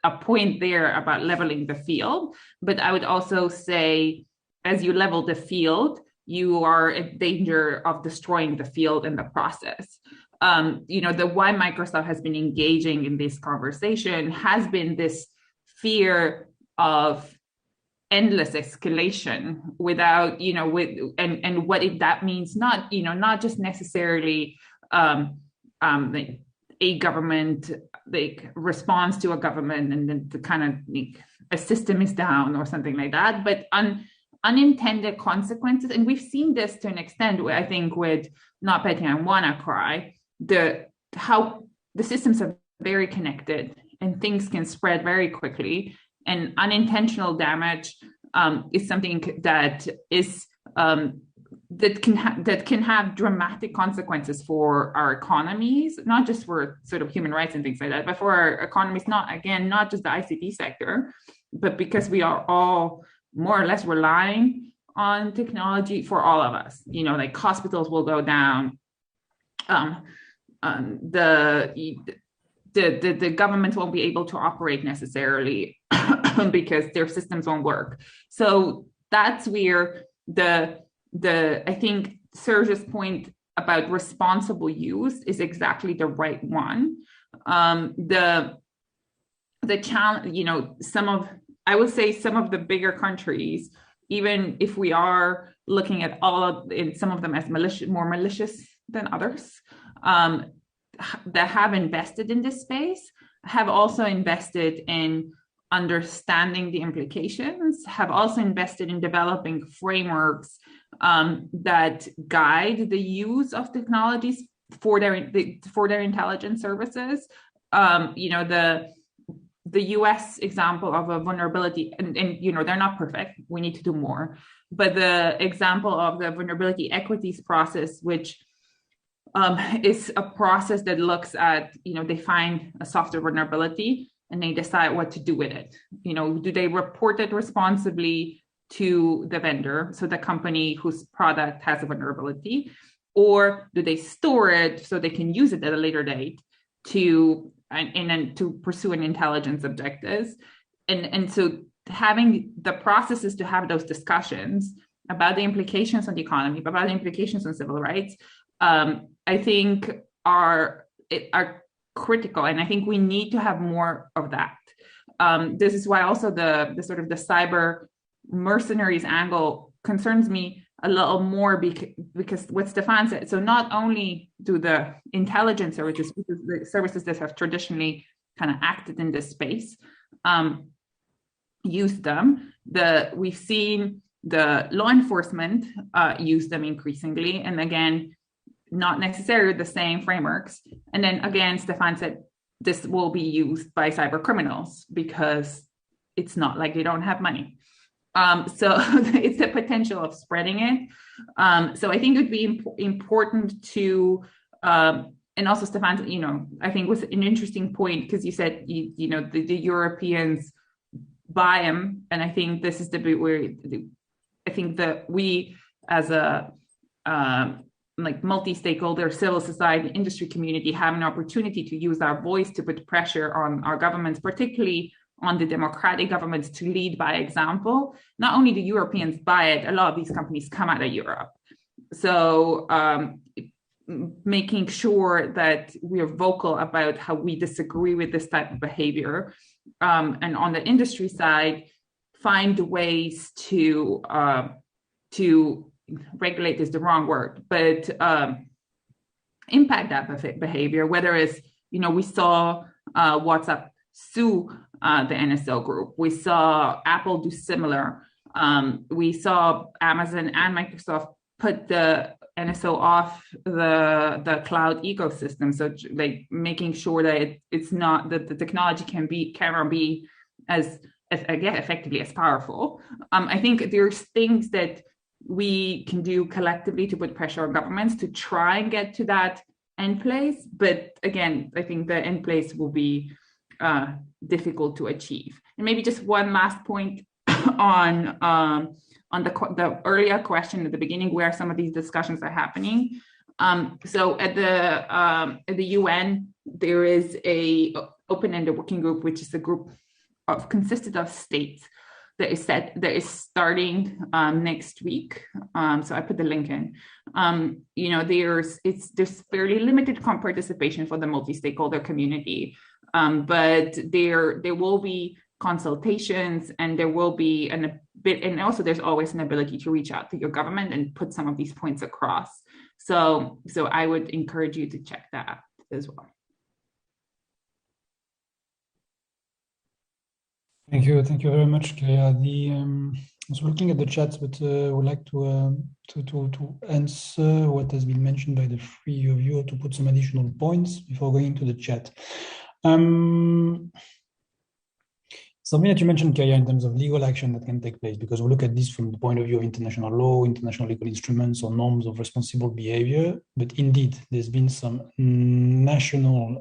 a point there about leveling the field, but I would also say, as you level the field, you are in danger of destroying the field in the process. The why Microsoft has been engaging in this conversation has been this fear of endless escalation without, and what that means, not just necessarily like a government like response to a government and then the kind of like a system is down or something like that, but unintended consequences. And we've seen this to an extent, I think, with Not Petty and WannaCry, how the systems are very connected and things can spread very quickly, and unintentional damage is something that is that can have dramatic consequences for our economies, not just for sort of human rights and things like that, but for our economies, not just the ICT sector, but because we are all more or less relying on technology for all of us. Like hospitals will go down. The government won't be able to operate necessarily because their systems won't work. So that's where I think Serge's point about responsible use is exactly the right one. The challenge, I would say some of the bigger countries, even if we are looking at some of them as more malicious than others, that have invested in this space, have also invested in understanding the implications, have also invested in developing frameworks that guide the use of technologies for their intelligence services. The US example of a vulnerability, and they're not perfect, we need to do more, but the example of the vulnerability equities process, which is a process that looks at, they find a software vulnerability and they decide what to do with it. Do they report it responsibly to the vendor, so the company whose product has a vulnerability, or do they store it so they can use it at a later date to pursue an intelligence objectives? And so having the processes to have those discussions about the implications on the economy, about the implications on civil rights, I think are critical, and I think we need to have more of that. This is why also the sort of the cyber mercenaries angle concerns me a little more, because what Stefan said. So not only do the intelligence services, the services that have traditionally kind of acted in this space, use them. We've seen the law enforcement use them increasingly, and again, not necessarily the same frameworks. And then again, Stefan said this will be used by cyber criminals because it's not like they don't have money. So it's the potential of spreading it. So I think it would be important to, and also Stefan, I think was an interesting point, because you said, the Europeans buy them. And I think this is the bit where I think that we as a, like multi-stakeholder civil society industry community have an opportunity to use our voice to put pressure on our governments, particularly on the democratic governments, to lead by example. Not only do Europeans buy it, a lot of these companies come out of Europe. So making sure that we are vocal about how we disagree with this type of behavior, and on the industry side, find ways to regulate is the wrong word, but impact that behavior, whether it's, we saw WhatsApp sue the NSO group. We saw Apple do similar. We saw Amazon and Microsoft put the NSO off the cloud ecosystem. So like making sure that it's not, that the technology cannot be as again, effectively as powerful. I think there's things that we can do collectively to put pressure on governments to try and get to that end place. But again, I think the end place will be difficult to achieve. And maybe just one last point on the earlier question at the beginning, where some of these discussions are happening. So at the UN, there is a open-ended working group, which is a group consisted of states that is starting next week. So I put the link in. There's fairly limited participation for the multi-stakeholder community, but there will be consultations, and there will be and also there's always an ability to reach out to your government and put some of these points across. So I would encourage you to check that as well. Thank you very much, Kaya. I was looking at the chat, but would like to answer what has been mentioned by the three of you, to put some additional points before going into the chat. Something that you mentioned, Kaya, in terms of legal action that can take place, because we look at this from the point of view of international law, international legal instruments, or norms of responsible behavior. But indeed, there's been some national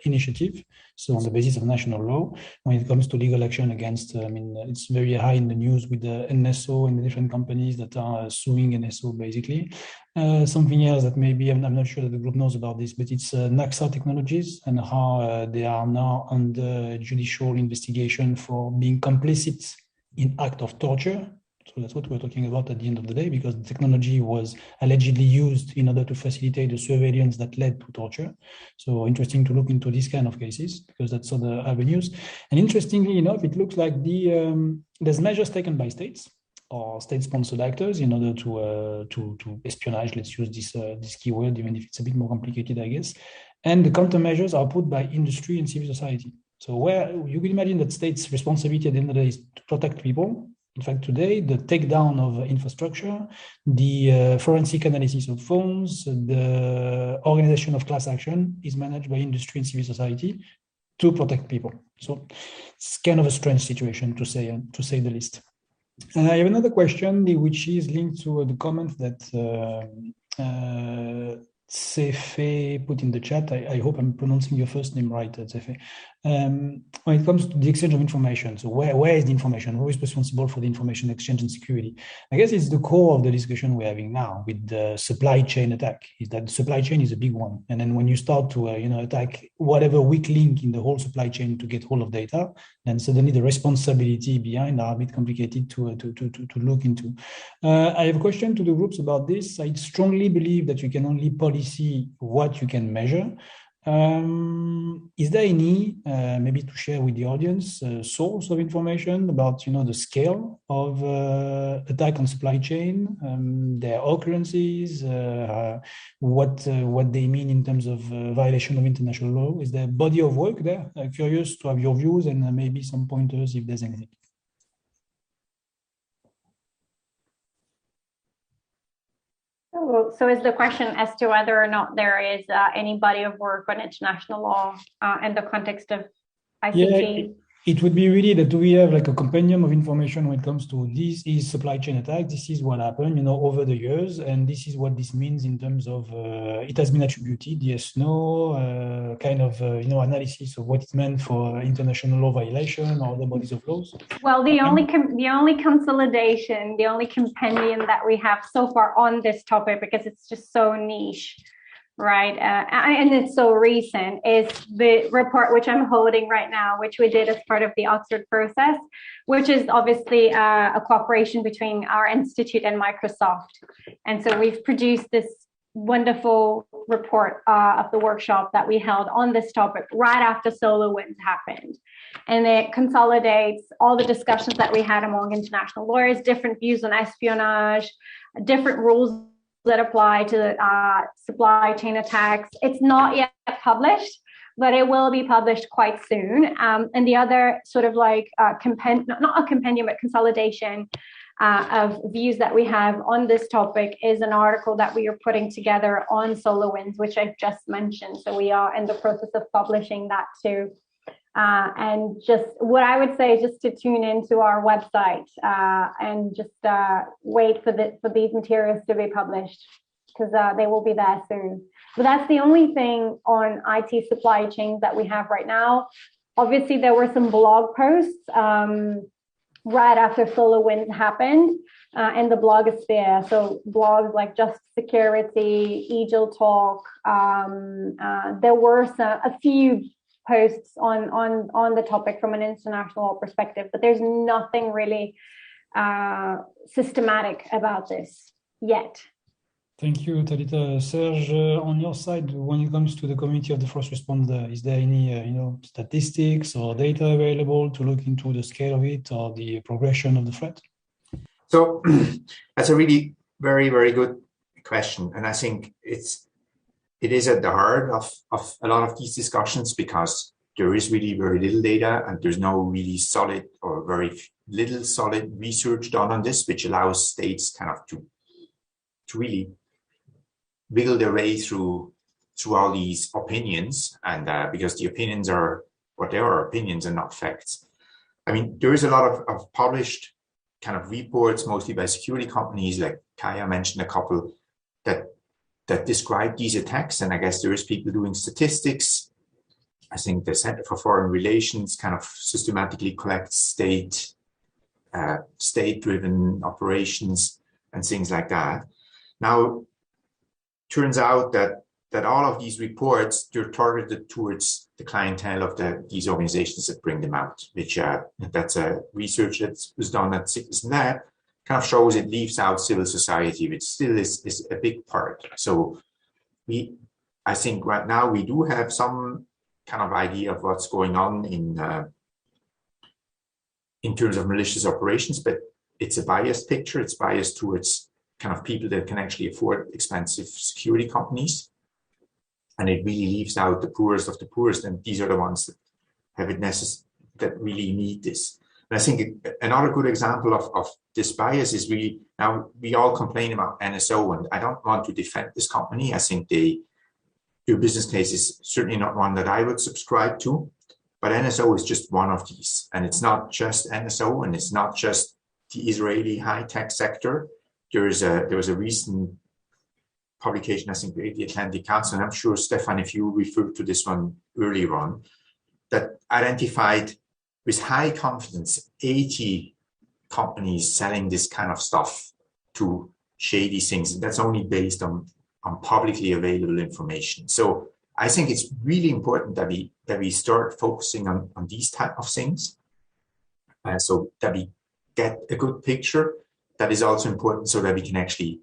initiative. So on the basis of national law, when it comes to legal action against, it's very high in the news with the NSO and the different companies that are suing NSO, basically. Something else that maybe I'm not sure that the group knows about this, but it's Naxa Technologies, and how they are now under judicial investigation for being complicit in act of torture. So that's what we're talking about at the end of the day, because the technology was allegedly used in order to facilitate the surveillance that led to torture. So interesting to look into these kind of cases, because that's other avenues. And interestingly enough, it looks like there's measures taken by states or state-sponsored actors in order to espionage. Let's use this keyword, even if it's a bit more complicated, I guess. And the countermeasures are put by industry and civil society. So where you can imagine that states' responsibility at the end of the day is to protect people. In fact, today, the takedown of infrastructure, the forensic analysis of phones, the organization of class action is managed by industry and civil society to protect people. So it's kind of a strange situation, to say the least. I have another question, which is linked to the comment that Tsefe put in the chat. I hope I'm pronouncing your first name right, Tsefe. When it comes to the exchange of information, so where is the information? Who is responsible for the information exchange and security? I guess it's the core of the discussion we're having now with the supply chain attack, is that the supply chain is a big one. And then when you start to attack whatever weak link in the whole supply chain to get hold of data, then suddenly the responsibility behind are a bit complicated to look into. I have a question to the groups about this. I strongly believe that you can only policy what you can measure. Is there any, maybe to share with the audience, source of information about the scale of attack on supply chain, their occurrences, what they mean in terms of violation of international law? Is there a body of work there? Curious to have your views and maybe some pointers if there's anything. So is the question as to whether or not there is any body of work on international law in the context of ICT? Yeah, it would be really that we have like a compendium of information when it comes to this is supply chain attack. This is what happened, over the years, and this is what this means in terms of it has been attributed, yes, no, kind of analysis of what it meant for international law violation or other bodies of laws. Well, the only consolidation, the only compendium that we have so far on this topic, because it's just so niche, right? And it's so recent, is the report which I'm holding right now, which we did as part of the Oxford process, which is obviously a cooperation between our institute and Microsoft. And so we've produced this wonderful report of the workshop that we held on this topic right after SolarWinds happened. And it consolidates all the discussions that we had among international lawyers, different views on espionage, different rules that apply to supply chain attacks. It's not yet published, but it will be published quite soon. And the other sort of like not a compendium, but consolidation of views that we have on this topic is an article that we are putting together on SolarWinds, which I've just mentioned. So we are in the process of publishing that too. And just what I would say, just to tune into our website and just wait for these materials to be published. because they will be there soon. But that's the only thing on IT supply chains that we have right now. Obviously, there were some blog posts right after SolarWinds happened in the blogosphere. So blogs like Just Security, Eagle Talk. There were a few posts on the topic from an international perspective, but there's nothing really systematic about this yet. Thank you, Talita. Serge, on your side, when it comes to the community of the first responder, is there any statistics or data available to look into the scale of it or the progression of the threat? So that's a really very, very good question. And I think it is at the heart of a lot of these discussions, because there is really very little data and there's no really solid or very little solid research done on this, which allows states kind of to really wiggle their way through all these opinions, and because the opinions are what they are, opinions and not facts. I mean, there is a lot of published kind of reports, mostly by security companies, like Kaya mentioned a couple, that describe these attacks, and I guess there is people doing statistics. I think the Center for Foreign Relations kind of systematically collects state-driven operations and things like that. Now, turns out that all of these reports, they're targeted towards the clientele of these organizations that bring them out, which that's a research that was done at Citizen.net, kind of shows it leaves out civil society, which still is a big part. So I think right now we do have some kind of idea of what's going on in terms of malicious operations, but it's a biased picture. It's biased towards kind of people that can actually afford expensive security companies. And it really leaves out the poorest of the poorest. And these are the ones that have it that really need this. And I think another good example of this bias is really, now we all complain about NSO, and I don't want to defend this company. I think their business case is certainly not one that I would subscribe to, but NSO is just one of these. And it's not just NSO, and it's not just the Israeli high-tech sector. There was a recent publication, I think, by the Atlantic Council, and I'm sure, Stefan, if you referred to this one earlier on, that identified with high confidence 80 companies selling this kind of stuff to shady things. And that's only based on publicly available information. So I think it's really important that we start focusing on these type of things, so that we get a good picture. That is also important so that we can actually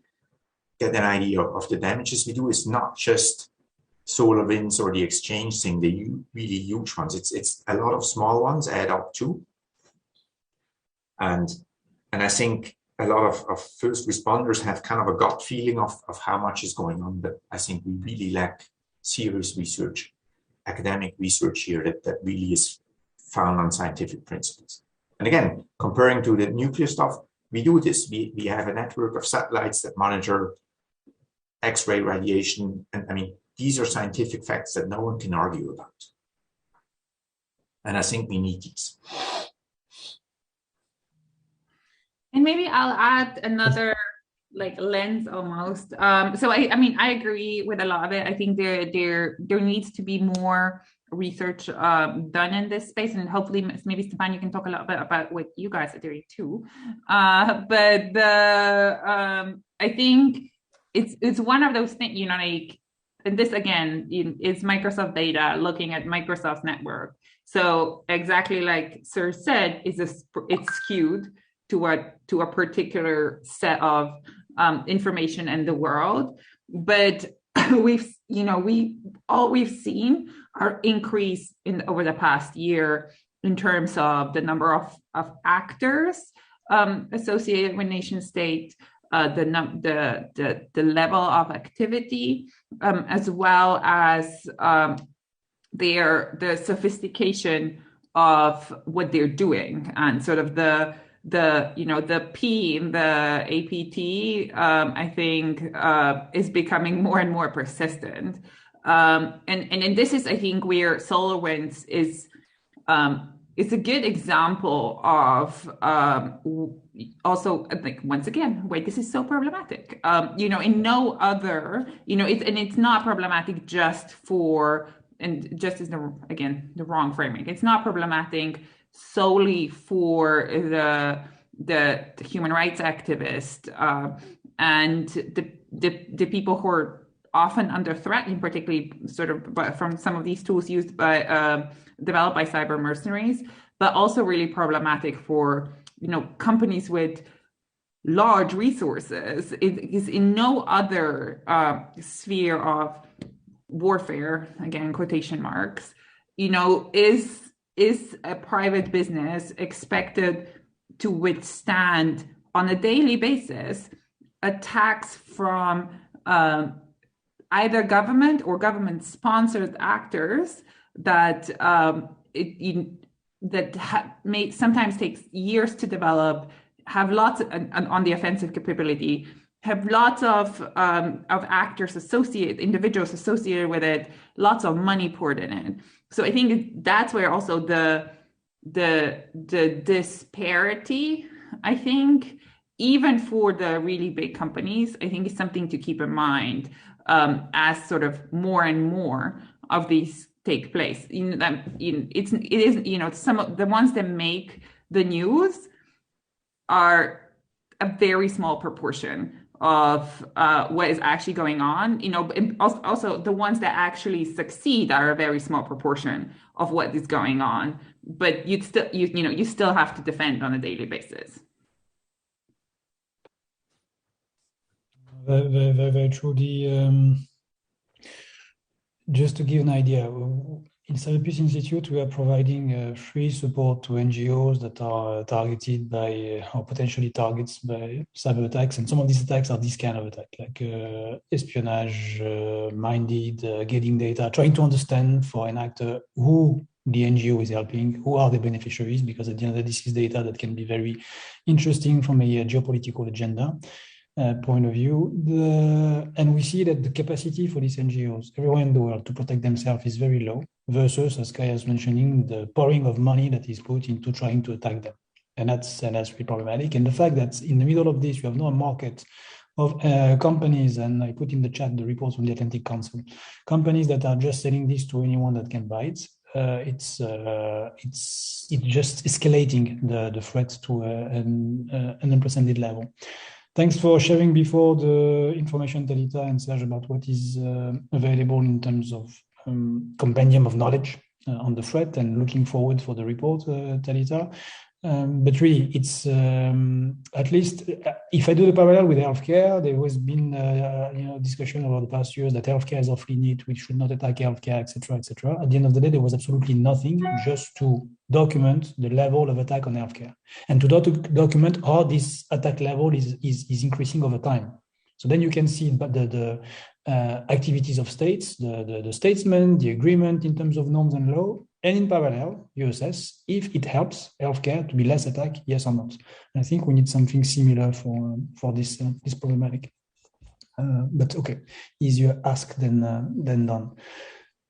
get an idea of the damages we do. It's not just SolarWinds or the exchange thing, the really huge ones. It's a lot of small ones add up too. And I think a lot of first responders have kind of a gut feeling of how much is going on, but I think we really lack serious research, academic research here that really is found on scientific principles. And again, comparing to the nuclear stuff, we do this. We have a network of satellites that monitor X-ray radiation. And I mean, these are scientific facts that no one can argue about. And I think we need these. And maybe I'll add another lens almost. So I mean, I agree with a lot of it. I think there needs to be more research done in this space, and hopefully maybe Stefan, you can talk a little bit about what you guys are doing too. But I think it's one of those things, and this again is Microsoft data looking at Microsoft's network. So exactly like Sir said, it's skewed to a particular set of information in the world, but we've seen our increase over the past year in terms of the number of actors associated with nation state, the level of activity, as well as the sophistication of what they're doing, and sort of the P in the APT, I think, is becoming more and more persistent. And this is, I think, where SolarWinds is a good example of also, like, once again, wait, this is so problematic. In no other, it's not problematic just for, and just is the wrong framing. It's not problematic solely for the human rights activist and the people who are often under threat, in particularly sort of from some of these tools used by developed by cyber mercenaries, but also really problematic for companies with large resources. It is in no other sphere of warfare, again, quotation marks, is a private business expected to withstand on a daily basis attacks from either government or government-sponsored actors that sometimes takes years to develop, have lots on the offensive capability, have lots of actors individuals associated with it, lots of money poured in it. So I think that's where also the disparity, I think, even for the really big companies, I think is something to keep in mind as sort of more and more of these take place. Some of the ones that make the news are a very small proportion of what is actually going on. Also the ones that actually succeed are a very small proportion of what is going on. But you still have to defend on a daily basis. Very, very, very true. Just to give an idea, in Cyber Peace Institute, we are providing free support to NGOs that are targeted by or potentially targets by cyber attacks. And some of these attacks are this kind of attack, like espionage, minded, getting data, trying to understand for an actor who the NGO is helping, who are the beneficiaries, because at the end of the day, this is data that can be very interesting from a geopolitical agenda point of view. And we see that the capacity for these NGOs everywhere in the world to protect themselves is very low versus, as Kaya was mentioning, the pouring of money that is put into trying to attack them. And that's really problematic. And the fact that in the middle of this, you have no market of companies, and I put in the chat the reports from the Atlantic Council, companies that are just selling this to anyone that can buy it. It's just escalating the threat to an unprecedented level. Thanks for sharing before the information, Talita and Serge, about what is available in terms of compendium of knowledge on the threat, and looking forward for the report, Talita. But really, it's at least if I do the parallel with healthcare, there has been discussion over the past years that healthcare is off limit, we should not attack healthcare, etc., etc. At the end of the day, there was absolutely nothing, just to document the level of attack on healthcare and to document how this attack level is increasing over time. So then you can see the activities of states, the statesmen, the agreement in terms of norms and law, and in parallel, you assess if it helps healthcare to be less attacked, yes or not. And I think we need something similar for this problematic. But okay, easier asked than done.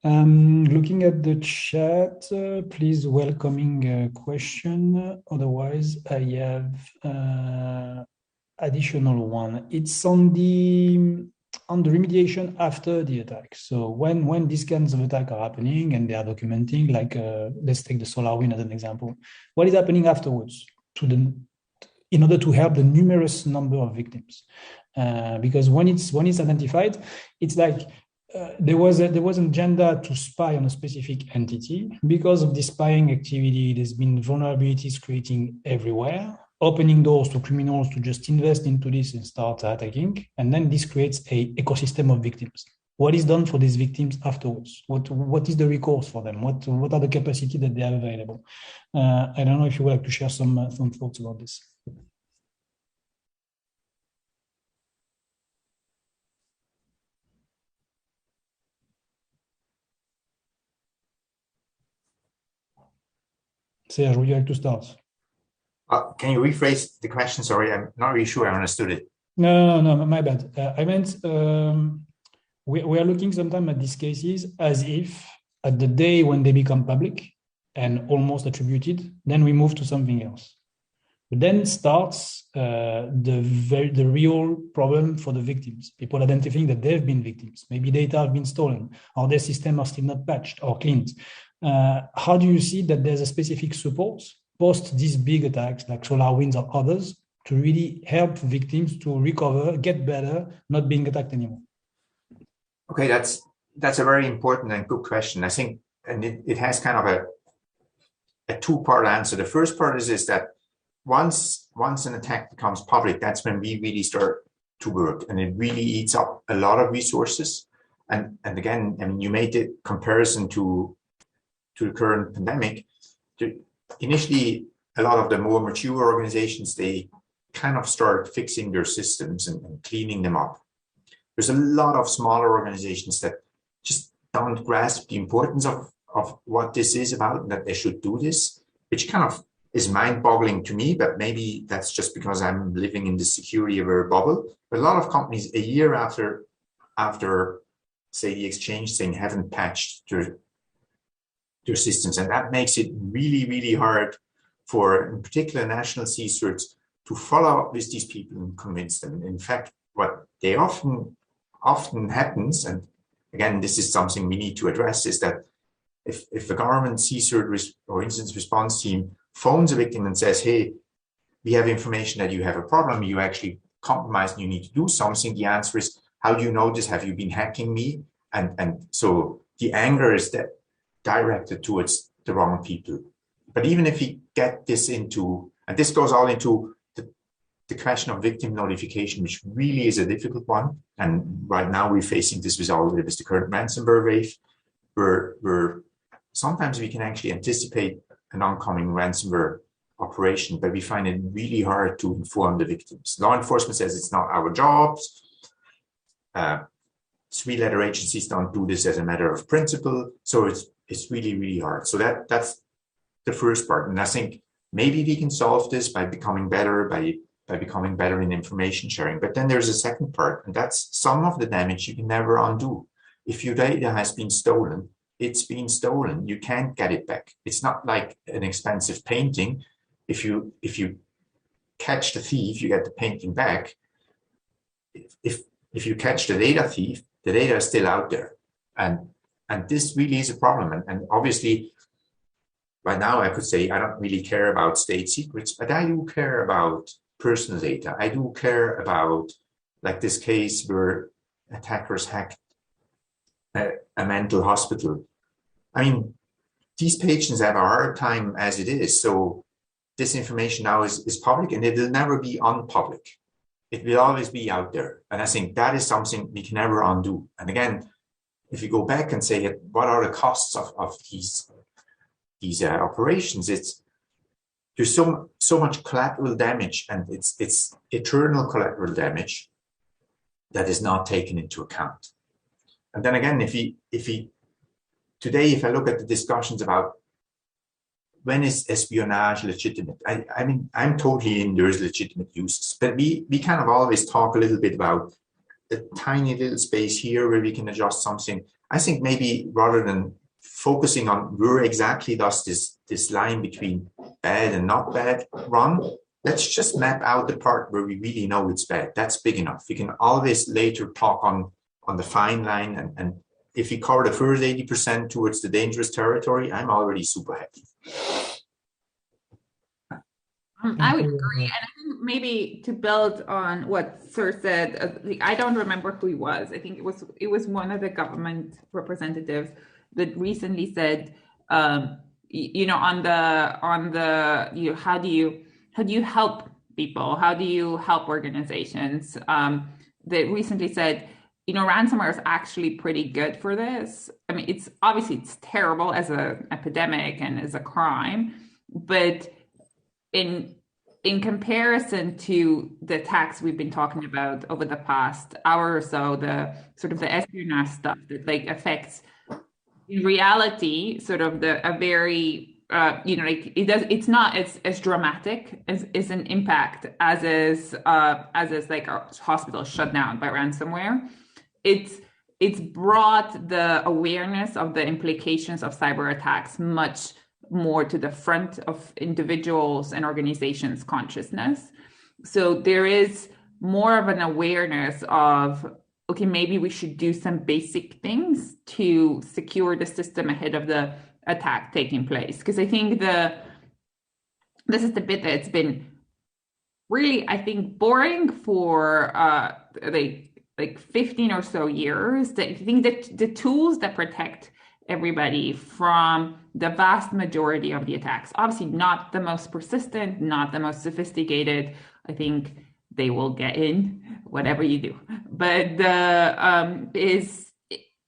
Looking at the chat, please welcoming a question. Otherwise, I have additional one. It's on the remediation after the attack. So when these kinds of attacks are happening and they are documenting, like let's take the SolarWinds as an example, what is happening afterwards in order to help the numerous number of victims? Because when it's identified, it's like there was an agenda to spy on a specific entity. Because of this spying activity, there's been vulnerabilities creating everywhere, opening doors to criminals to just invest into this and start attacking. And then this creates an ecosystem of victims. What is done for these victims afterwards? What is the recourse for them? What are the capacity that they have available? I don't know if you would like to share some thoughts about this. Serge, would you like to start? Can you rephrase the question? Sorry, I'm not really sure I understood it. No, my bad. I meant we are looking sometimes at these cases as if at the day when they become public and almost attributed, then we move to something else. But then starts the real problem for the victims. People identifying that they've been victims. Maybe data have been stolen, or their system are still not patched or cleaned. How do you see that there's a specific support post these big attacks like SolarWinds or others to really help victims to recover, get better, not being attacked anymore? Okay, that's a very important and good question. I think, and it has kind of a two-part answer. The first part is that once an attack becomes public, that's when we really start to work, and it really eats up a lot of resources. And again, I mean, you made the comparison to the current pandemic. Initially, a lot of the more mature organizations, they kind of start fixing their systems and cleaning them up. There's a lot of smaller organizations that just don't grasp the importance of what this is about, and that they should do this, which kind of is mind-boggling to me, but maybe that's just because I'm living in the security of a bubble. But a lot of companies, a year after say the exchange thing, haven't patched their systems, and that makes it really, really hard for, in particular, national C-certs to follow up with these people and convince them. In fact, what they often happens, and again, this is something we need to address, is that if a government C-cert or incident response team phones a victim and says, hey, we have information that you have a problem, you actually compromised and you need to do something, the answer is, how do you know this? Have you been hacking me? And so the anger is directed towards the wrong people. But even if we get this into, and this goes all into the question of victim notification, which really is a difficult one. And right now we're facing this with the current ransomware wave, where sometimes we can actually anticipate an oncoming ransomware operation, but we find it really hard to inform the victims. Law enforcement says it's not our jobs. Three-letter agencies don't do this as a matter of principle. So it's really, really hard. So that's the first part. And I think maybe we can solve this by becoming better, by becoming better in information sharing. But then there's a second part, and that's some of the damage you can never undo. If your data has been stolen, it's been stolen. You can't get it back. It's not like an expensive painting. If you catch the thief, you get the painting back. If you catch the data thief, the data is still out there. And this really is a problem. And obviously, right now I could say I don't really care about state secrets, but I do care about personal data. I do care about, like this case where attackers hacked a mental hospital. I mean, these patients have a hard time as it is. So this information now is public, and it will never be unpublic. It will always be out there. And I think that is something we can never undo. And again, if you go back and say, what are the costs of these operations? There's so much collateral damage, and it's eternal collateral damage that is not taken into account. And then again, today, if I look at the discussions about when is espionage legitimate, I mean, I'm totally in there's legitimate uses, but we kind of always talk a little bit about the tiny little space here where we can adjust something. I think maybe rather than focusing on where exactly does this line between bad and not bad run, let's just map out the part where we really know it's bad. That's big enough. We can always later talk on the fine line, and if we cover the first 80% towards the dangerous territory, I'm already super happy. I would agree. And I think maybe to build on what Sir said, I don't remember who he was. I think it was one of the government representatives that recently said, how do you help people? How do you help organizations? They recently said, ransomware is actually pretty good for this. I mean, it's terrible as an epidemic and as a crime, but in comparison to the attacks we've been talking about over the past hour or so, the sort of the espionage stuff that affects in reality sort of a very it's not as dramatic as an impact as is like a hospital shut down by ransomware. It's brought the awareness of the implications of cyber attacks much more to the front of individuals and organizations' consciousness. So there is more of an awareness of, okay, maybe we should do some basic things to secure the system ahead of the attack taking place. Because I think this is the bit that's been really, I think, boring for like 15 or so years. That I think that the tools that protect everybody from the vast majority of the attacks, obviously not the most persistent, not the most sophisticated, I think they will get in whatever you do, but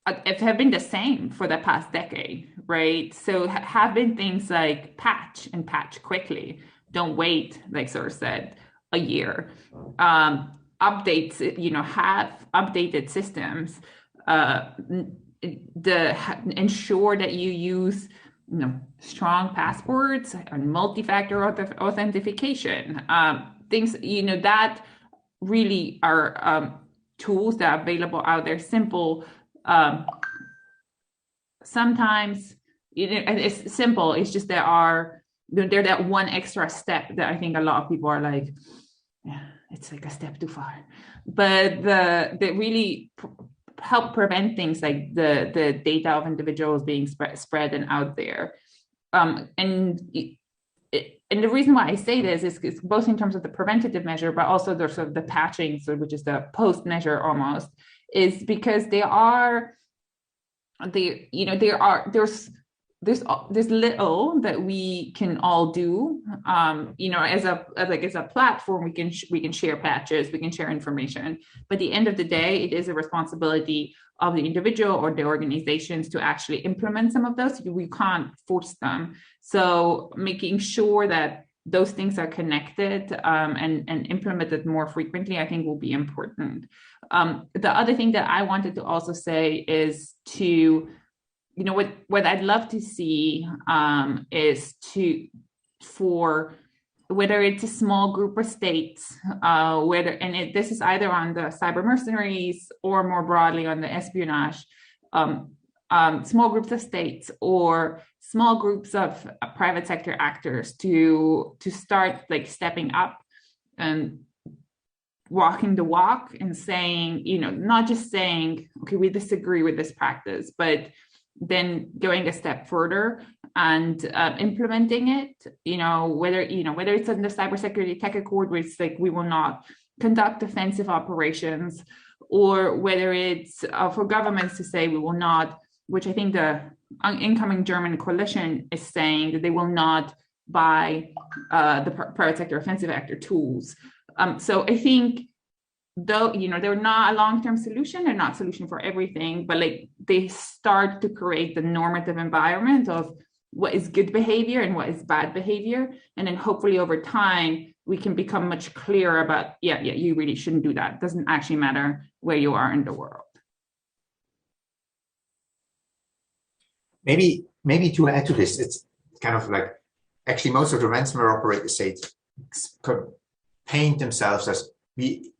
it have been the same for the past decade, right? So have been things like patch and patch quickly. Don't wait, like Sir said, a year. Updates, have updated systems. Ensure that you use strong passwords and multi-factor authentication. Things that really are tools that are available out there, simple. Sometimes it's simple, it's just they're that one extra step that I think a lot of people are like, yeah, it's like a step too far, but they really help prevent things like the data of individuals being spread and out there. And the reason why I say this is both in terms of the preventative measure, but also the sort of the patching, so which is the post measure almost, is because there's little that we can all do. As a platform, we can share patches, we can share information. But at the end of the day, it is a responsibility of the individual or the organizations to actually implement some of those. We can't force them. So making sure that those things are connected and implemented more frequently, I think will be important. The other thing that I wanted to also say is what I'd love to see is for whether it's a small group of states, this is either on the cyber mercenaries or more broadly on the espionage, small groups of states or small groups of private sector actors to start like stepping up and walking the walk and saying, not just saying, okay, we disagree with this practice, but then going a step further and implementing it, whether it's in the cybersecurity tech accord, where it's like we will not conduct offensive operations, or whether it's for governments to say we will not, which I think the incoming German coalition is saying that they will not buy the private sector offensive actor tools. So I think, though, they're not a long-term solution, they're not a solution for everything, but like they start to create the normative environment of what is good behavior and what is bad behavior. And then hopefully over time, we can become much clearer about, you really shouldn't do that. It doesn't actually matter where you are in the world. Maybe to add to this, it's kind of like, actually most of the ransomware operators say could paint themselves as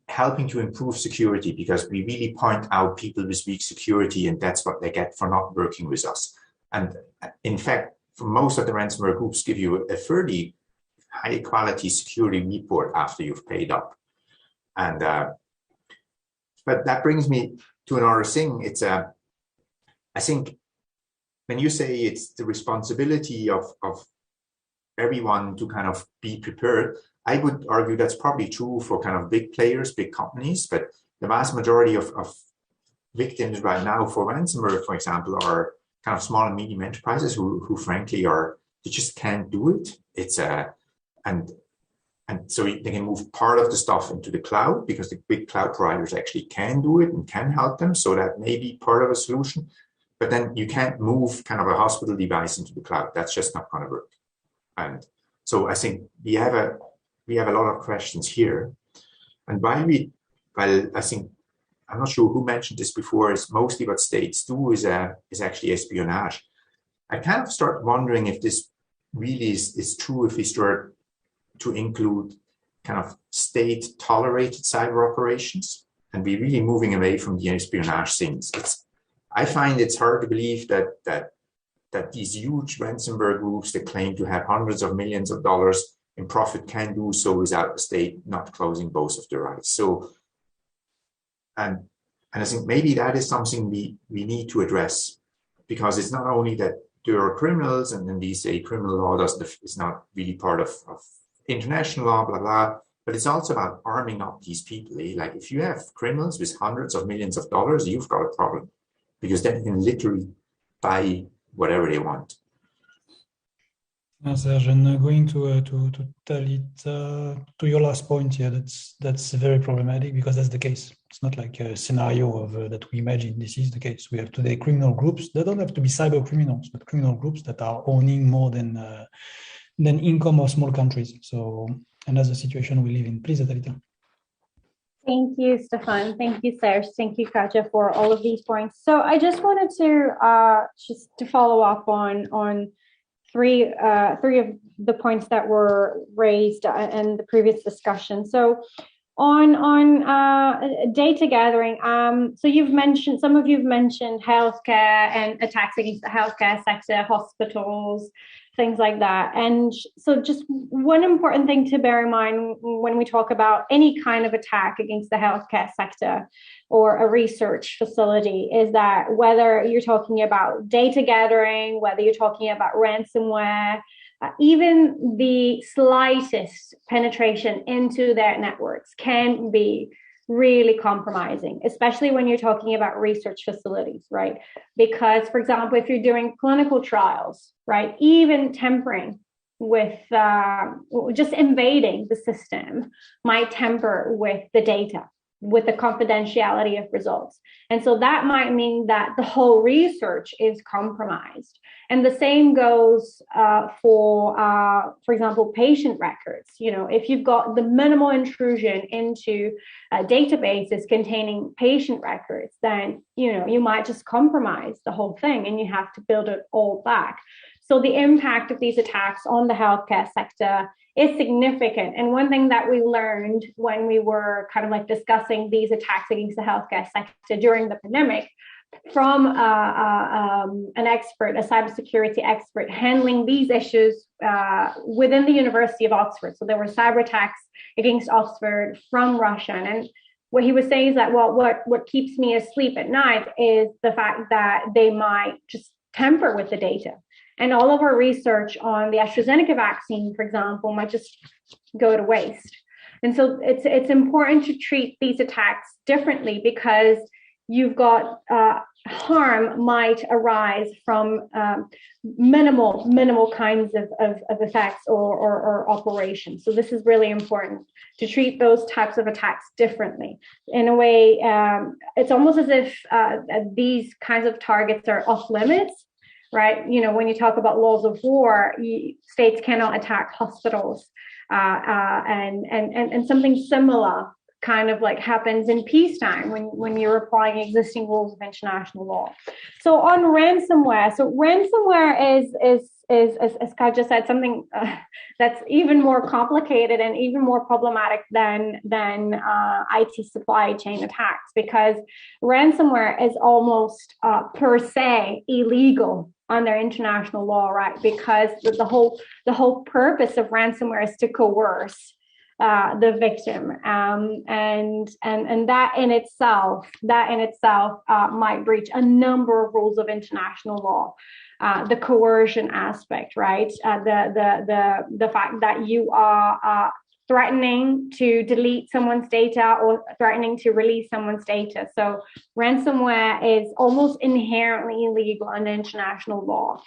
helping to improve security because we really point out people with weak security and that's what they get for not working with us. And in fact, for most of the ransomware groups give you a fairly high quality security report after you've paid up. And but that brings me to another thing. It's I think when you say it's the responsibility of everyone to kind of be prepared, I would argue that's probably true for kind of big players, big companies, but the vast majority of victims right now for ransomware, for example, are kind of small and medium enterprises who frankly they just can't do it. It's and so they can move part of the stuff into the cloud because the big cloud providers actually can do it and can help them. So that may be part of a solution, but then you can't move kind of a hospital device into the cloud. That's just not going to work. And so I think we have a lot of questions here. And I think, I'm not sure who mentioned this before, is mostly what states do is actually espionage. I kind of start wondering if this really is true if we start to include kind of state-tolerated cyber operations, and we're really moving away from the espionage things. I find it's hard to believe that that these huge ransomware groups that claim to have hundreds of millions of dollars in profit can do so without the state not closing both of their eyes. So, and I think maybe that is something we need to address, because it's not only that there are criminals, and then they say criminal law is not really part of international law, blah, blah, but it's also about arming up these people. Like if you have criminals with hundreds of millions of dollars, you've got a problem, because then you can literally buy whatever they want. Serge, and going to tell it to your last point here, that's very problematic, because that's the case. It's not like a scenario of that we imagine. This is the case. We have today criminal groups. They don't have to be cyber criminals, but criminal groups that are owning more than income of small countries. So, and that's the situation we live in. Please, Atalita. Thank you, Stefan. Thank you, Serge. Thank you, Katja, for all of these points. So I just wanted to follow up on three of the points that were raised in the previous discussion. So on data gathering, so some of you've mentioned healthcare and attacks against the healthcare sector, hospitals, things like that. And so just one important thing to bear in mind when we talk about any kind of attack against the healthcare sector or a research facility is that whether you're talking about data gathering, whether you're talking about ransomware, even the slightest penetration into their networks can be really compromising, especially when you're talking about research facilities, right? Because, for example, if you're doing clinical trials, right, even tampering with just invading the system might tamper with the data, with the confidentiality of results. And so that might mean that the whole research is compromised. And the same goes for example, patient records. You know, if you've got the minimal intrusion into databases containing patient records, then, you know, you might just compromise the whole thing and you have to build it all back. So the impact of these attacks on the healthcare sector is significant. And one thing that we learned when we were kind of like discussing these attacks against the healthcare sector during the pandemic from an expert, a cybersecurity expert handling these issues within the University of Oxford. So there were cyber attacks against Oxford from Russia. And what he was saying is that, well, what keeps me asleep at night is the fact that they might just tamper with the data. And all of our research on the AstraZeneca vaccine, for example, might just go to waste. And so it's important to treat these attacks differently, because you've got harm might arise from minimal kinds of effects or operations. So this is really important to treat those types of attacks differently. In a way, it's almost as if these kinds of targets are off limits. Right, you know, when you talk about laws of war, states cannot attack hospitals, and something similar kind of like happens in peacetime when you're applying existing rules of international law. So on ransomware, ransomware is as Katja said, something that's even more complicated and even more problematic than IT supply chain attacks, because ransomware is almost per se illegal under international law, right? Because the whole purpose of ransomware is to coerce the victim, and that in itself might breach a number of rules of international law. The coercion aspect, right? The fact that you are threatening to delete someone's data or threatening to release someone's data. So ransomware is almost inherently illegal under international law.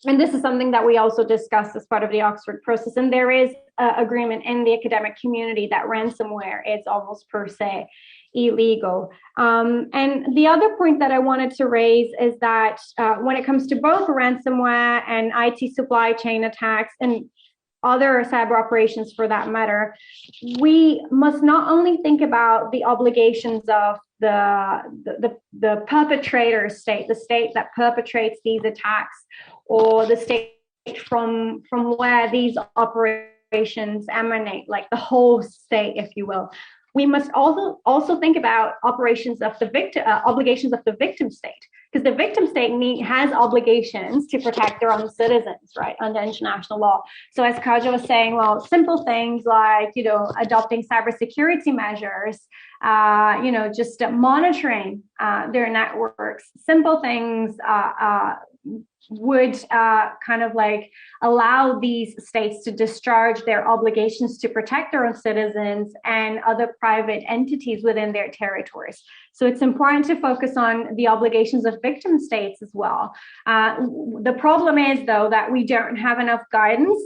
And this is something that we also discussed as part of the Oxford process. And there is agreement in the academic community that ransomware is almost per se illegal. And the other point that I wanted to raise is that when it comes to both ransomware and IT supply chain attacks and other cyber operations for that matter, we must not only think about the obligations of the perpetrator state, the state that perpetrates these attacks, or the state from where these operations emanate, like the whole state, if you will. We must also think about obligations of the victim state. because the victim state has obligations to protect their own citizens, right, under international law. So as Kaja was saying, well, simple things like, adopting cybersecurity measures, just monitoring their networks, simple things would kind of like allow these states to discharge their obligations to protect their own citizens and other private entities within their territories. So it's important to focus on the obligations of victim states as well. The problem is, though, that we don't have enough guidance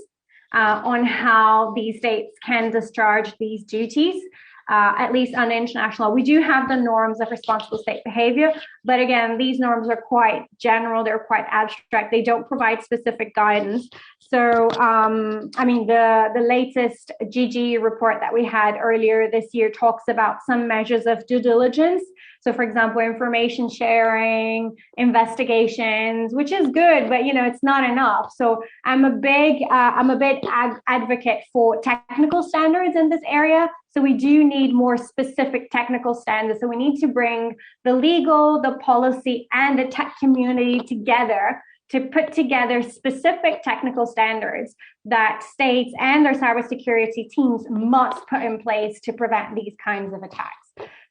on how these states can discharge these duties. At least under international law. We do have the norms of responsible state behavior, but again, these norms are quite general, they're quite abstract, they don't provide specific guidance. So, the latest GG report that we had earlier this year talks about some measures of due diligence. So, for example, information sharing, investigations, which is good, but it's not enough. So, I'm a big advocate for technical standards in this area. So we do need more specific technical standards. So we need to bring the legal, the policy, and the tech community together to put together specific technical standards that states and their cybersecurity teams must put in place to prevent these kinds of attacks.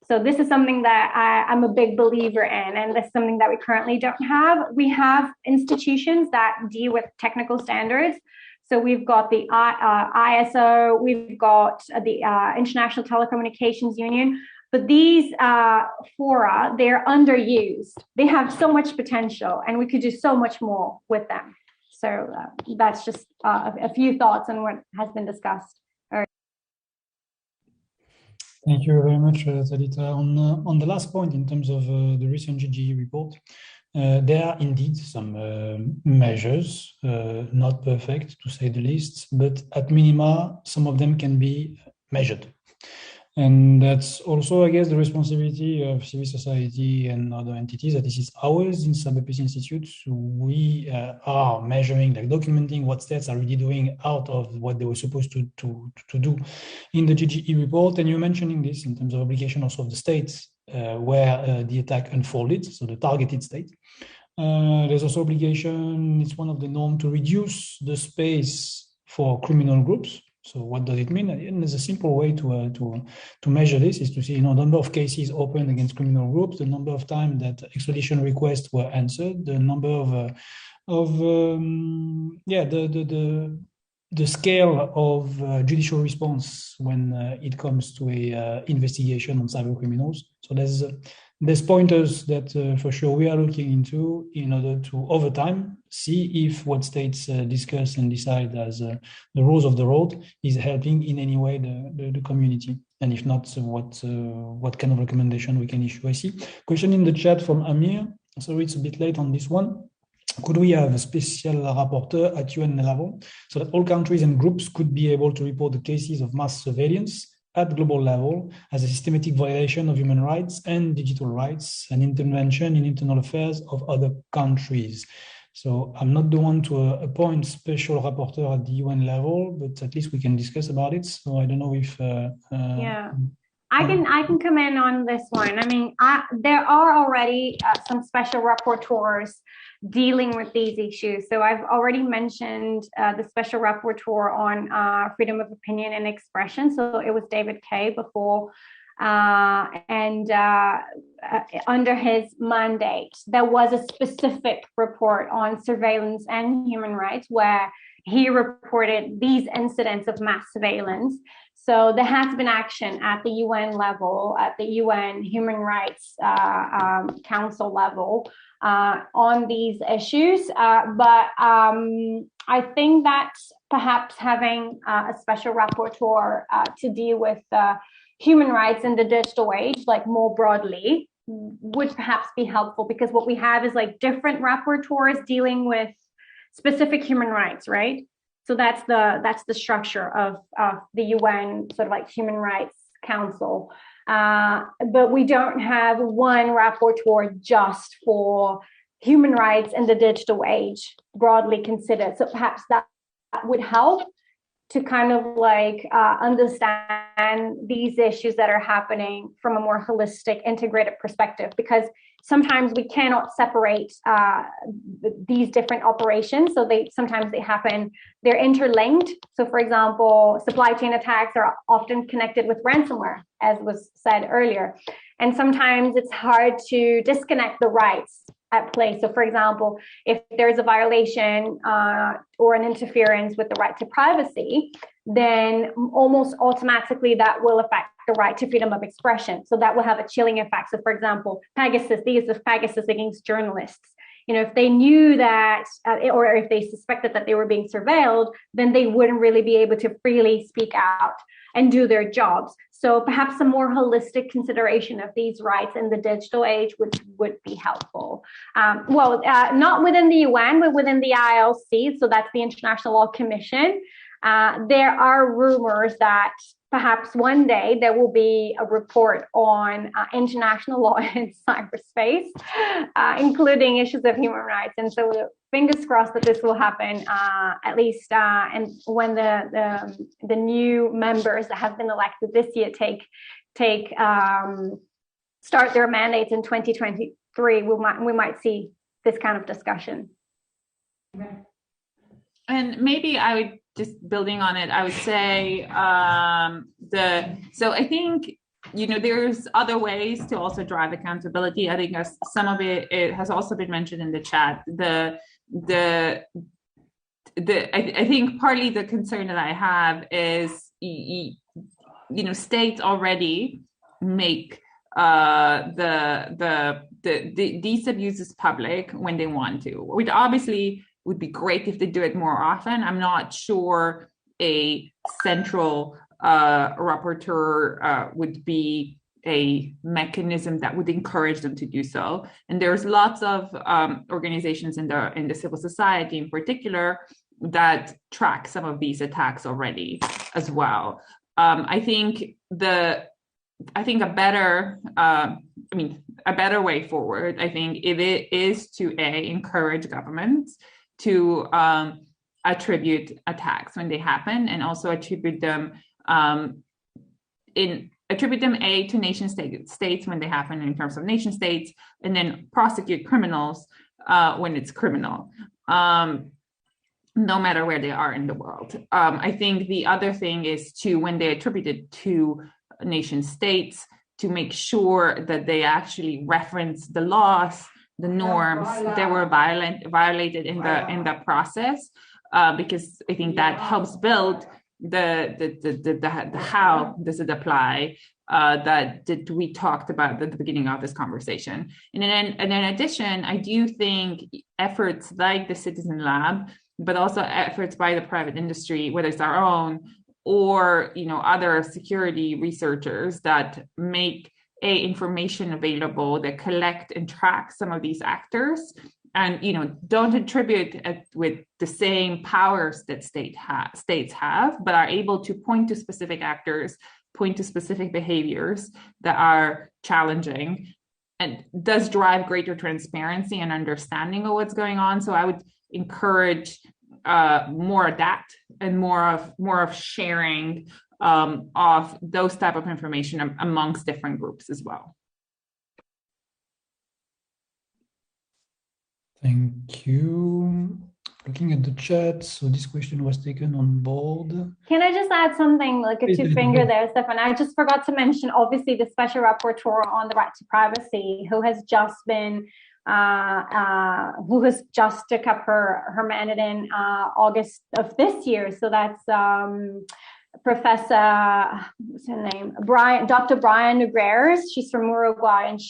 So this is something that I'm a big believer in, and this is something that we currently don't have. We have institutions that deal with technical standards. So we've got the ISO, we've got the International Telecommunications Union, but these fora, they're underused. They have so much potential, and we could do so much more with them. So that's just a few thoughts on what has been discussed. Thank you very much, Talita. On the last point, in terms of the recent GGE report, there are indeed some measures, not perfect to say the least, but at minima, some of them can be measured. And that's also, I guess, the responsibility of civil society and other entities. That this is ours in Cyber Peace Institute. We are measuring, like documenting what states are really doing out of what they were supposed to do in the GGE report. And you're mentioning this in terms of obligation also of the states where the attack unfolded, so the targeted state. There's also obligation, it's one of the norms, to reduce the space for criminal groups. So what does it mean? And there's a simple way to measure this is to see, the number of cases opened against criminal groups, the number of times that extradition requests were answered, the number the scale of judicial response when it comes to a investigation on cyber criminals. So there's pointers that for sure we are looking into in order to, over time, see if what states discuss and decide as the rules of the road is helping in any way the community. And if not, what kind of recommendation we can issue. I see question in the chat from Amir. Sorry, it's a bit late on this one. Could we have a special rapporteur at UN level so that all countries and groups could be able to report the cases of mass surveillance at global level as a systematic violation of human rights and digital rights and intervention in internal affairs of other countries? So I'm not the one to appoint special rapporteur at the UN level, but at least we can discuss about it. So I don't know if... I can come in on this one. I mean, there are already some special rapporteurs dealing with these issues. So I've already mentioned the special rapporteur on freedom of opinion and expression. So it was David Kay before. And under his mandate, there was a specific report on surveillance and human rights where he reported these incidents of mass surveillance. So there has been action at the UN level, at the UN Human Rights Council level on these issues. But I think that perhaps having a special rapporteur to deal with human rights in the digital age, like more broadly, would perhaps be helpful, because what we have is like different rapporteurs dealing with specific human rights, right? So that's the structure of the UN sort of like Human Rights Council. But we don't have one rapporteur just for human rights in the digital age, broadly considered. So perhaps that would help. to kind of like understand these issues that are happening from a more holistic, integrated perspective, because sometimes we cannot separate these different operations. So sometimes they happen, they're interlinked. So for example, supply chain attacks are often connected with ransomware, as was said earlier. And sometimes it's hard to disconnect the rights at play. So for example, if there's a violation or an interference with the right to privacy, then almost automatically that will affect the right to freedom of expression. So that will have a chilling effect. So for example, Pegasus, the use of Pegasus against journalists. You know, if they knew that, or if they suspected that they were being surveilled, then they wouldn't really be able to freely speak out and do their jobs. So perhaps a more holistic consideration of these rights in the digital age would be helpful. Not within the UN, but within the ILC. So that's the International Law Commission. There are rumors that perhaps one day there will be a report on international law in cyberspace, including issues of human rights. And so fingers crossed that this will happen, at least and when the new members that have been elected this year start their mandates in 2023, we might see this kind of discussion. And maybe I would, just building on it, I would say so I think, you know, there's other ways to also drive accountability. I think some of it has also been mentioned in the chat. I think partly the concern that I have is, you know, states already make these abuses public when they want to. Which obviously would be great if they do it more often. I'm not sure a central rapporteur would be a mechanism that would encourage them to do so. And there's lots of organizations in the civil society in particular that track some of these attacks already as well. I think a better way forward, I think, it is to encourage governments to attribute attacks when they happen, and also attribute them to nation states when they happen in terms of nation states, and then prosecute criminals when it's criminal, no matter where they are in the world. I think the other thing is when they attribute it to nation states, to make sure that they actually reference the laws, the norms that were violated in the process, because I think that helps build the how does it apply that we talked about at the beginning of this conversation. And in addition, I do think efforts like the Citizen Lab, but also efforts by the private industry, whether it's our own or, you know, other security researchers that make information available, that collect and track some of these actors, and, you know, don't attribute it with the same powers that states have, but are able to point to specific actors, point to specific behaviors that are challenging, and does drive greater transparency and understanding of what's going on. So I would encourage more of that, and more of sharing of those type of information amongst different groups as well. Thank you. Looking at the chat, so this question was taken on board. Can I just add something, like a two-finger there, Stefan? I just forgot to mention, obviously, the Special Rapporteur on the right to privacy, who has just been, who has just took up her mandate in August of this year. So that's Professor, what's her name? Dr. Brian Negreiros. She's from Uruguay, and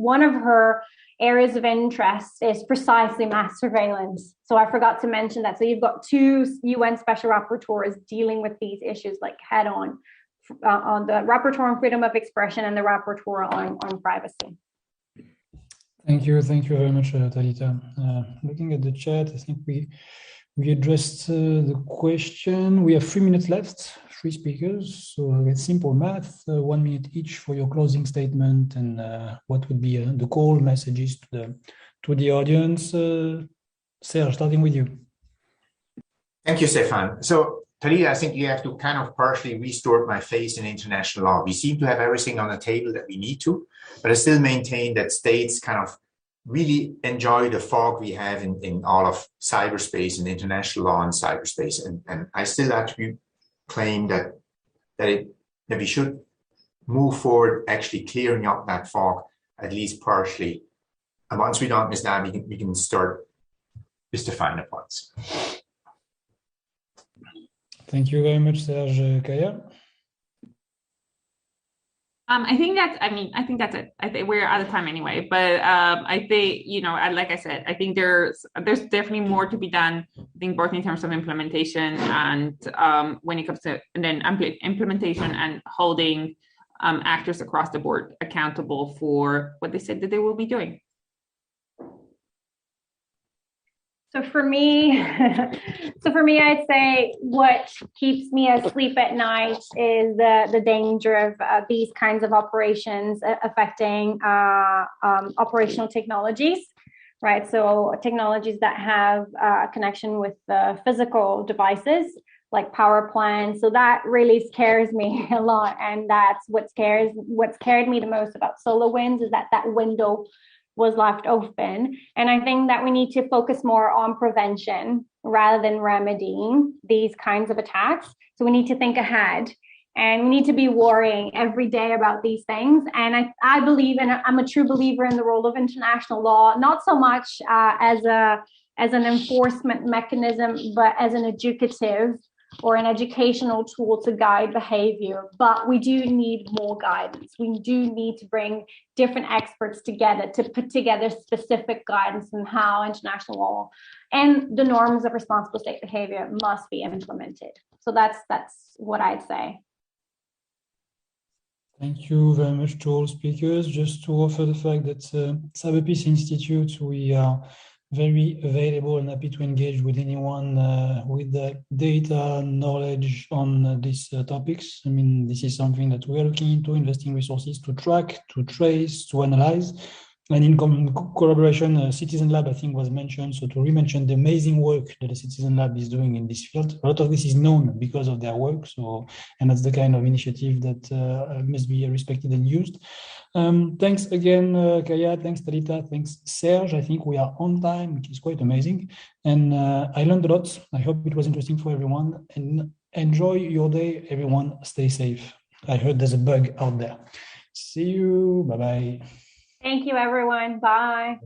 one of her areas of interest is precisely mass surveillance. So I forgot to mention that. So you've got two UN special rapporteurs dealing with these issues like head on the rapporteur on freedom of expression and the rapporteur on privacy. Thank you very much, Talita. Looking at the chat, I think we addressed the question. We have 3 minutes left, 3 speakers. So it's simple math, 1 minute each for your closing statement, and what would be the call messages to the audience. Serge, starting with you. Thank you, Stefan. So Talita, I think you have to kind of partially restore my faith in international law. We seem to have everything on the table that we need to, but I still maintain that states kind of really enjoy the fog we have in all of cyberspace and international law and cyberspace. And I still actually claim that we should move forward, actually clearing up that fog, at least partially. And once we don't miss that, we can start just to find the points. Thank you very much, Serge. Kaya? I think that's it. I think we're out of time anyway, but I think, like I said, I think there's definitely more to be done. I think both in terms of implementation and when it comes to implementation and holding actors across the board accountable for what they said that they will be doing. So for me, I'd say what keeps me asleep at night is the danger of these kinds of operations affecting operational technologies, right? So technologies that have a connection with physical devices like power plants. So that really scares me a lot, and that's what scared me the most about SolarWinds is that window was left open. And I think that we need to focus more on prevention rather than remedying these kinds of attacks. So we need to think ahead, and we need to be worrying every day about these things. And I believe, and I'm a true believer in the role of international law, not so much as an enforcement mechanism, but as an educative or an educational tool to guide behavior. But we do need more guidance. We do need to bring different experts together to put together specific guidance on how international law and the norms of responsible state behavior must be implemented. So that's what I'd say. Thank you very much to all speakers. Just to offer the fact that Cyber Peace Institute, we are very available and happy to engage with anyone with the data knowledge on these topics. I mean, this is something that we are looking into, investing resources to track, to trace, to analyze. And in collaboration, Citizen Lab, I think, was mentioned. So to re-mention the amazing work that the Citizen Lab is doing in this field. A lot of this is known because of their work. So, and that's the kind of initiative that must be respected and used. Thanks again, Kaya. Thanks, Talita. Thanks, Serge. I think we are on time, which is quite amazing. And I learned a lot. I hope it was interesting for everyone. And enjoy your day, everyone. Stay safe. I heard there's a bug out there. See you. Bye-bye. Thank you, everyone. Bye.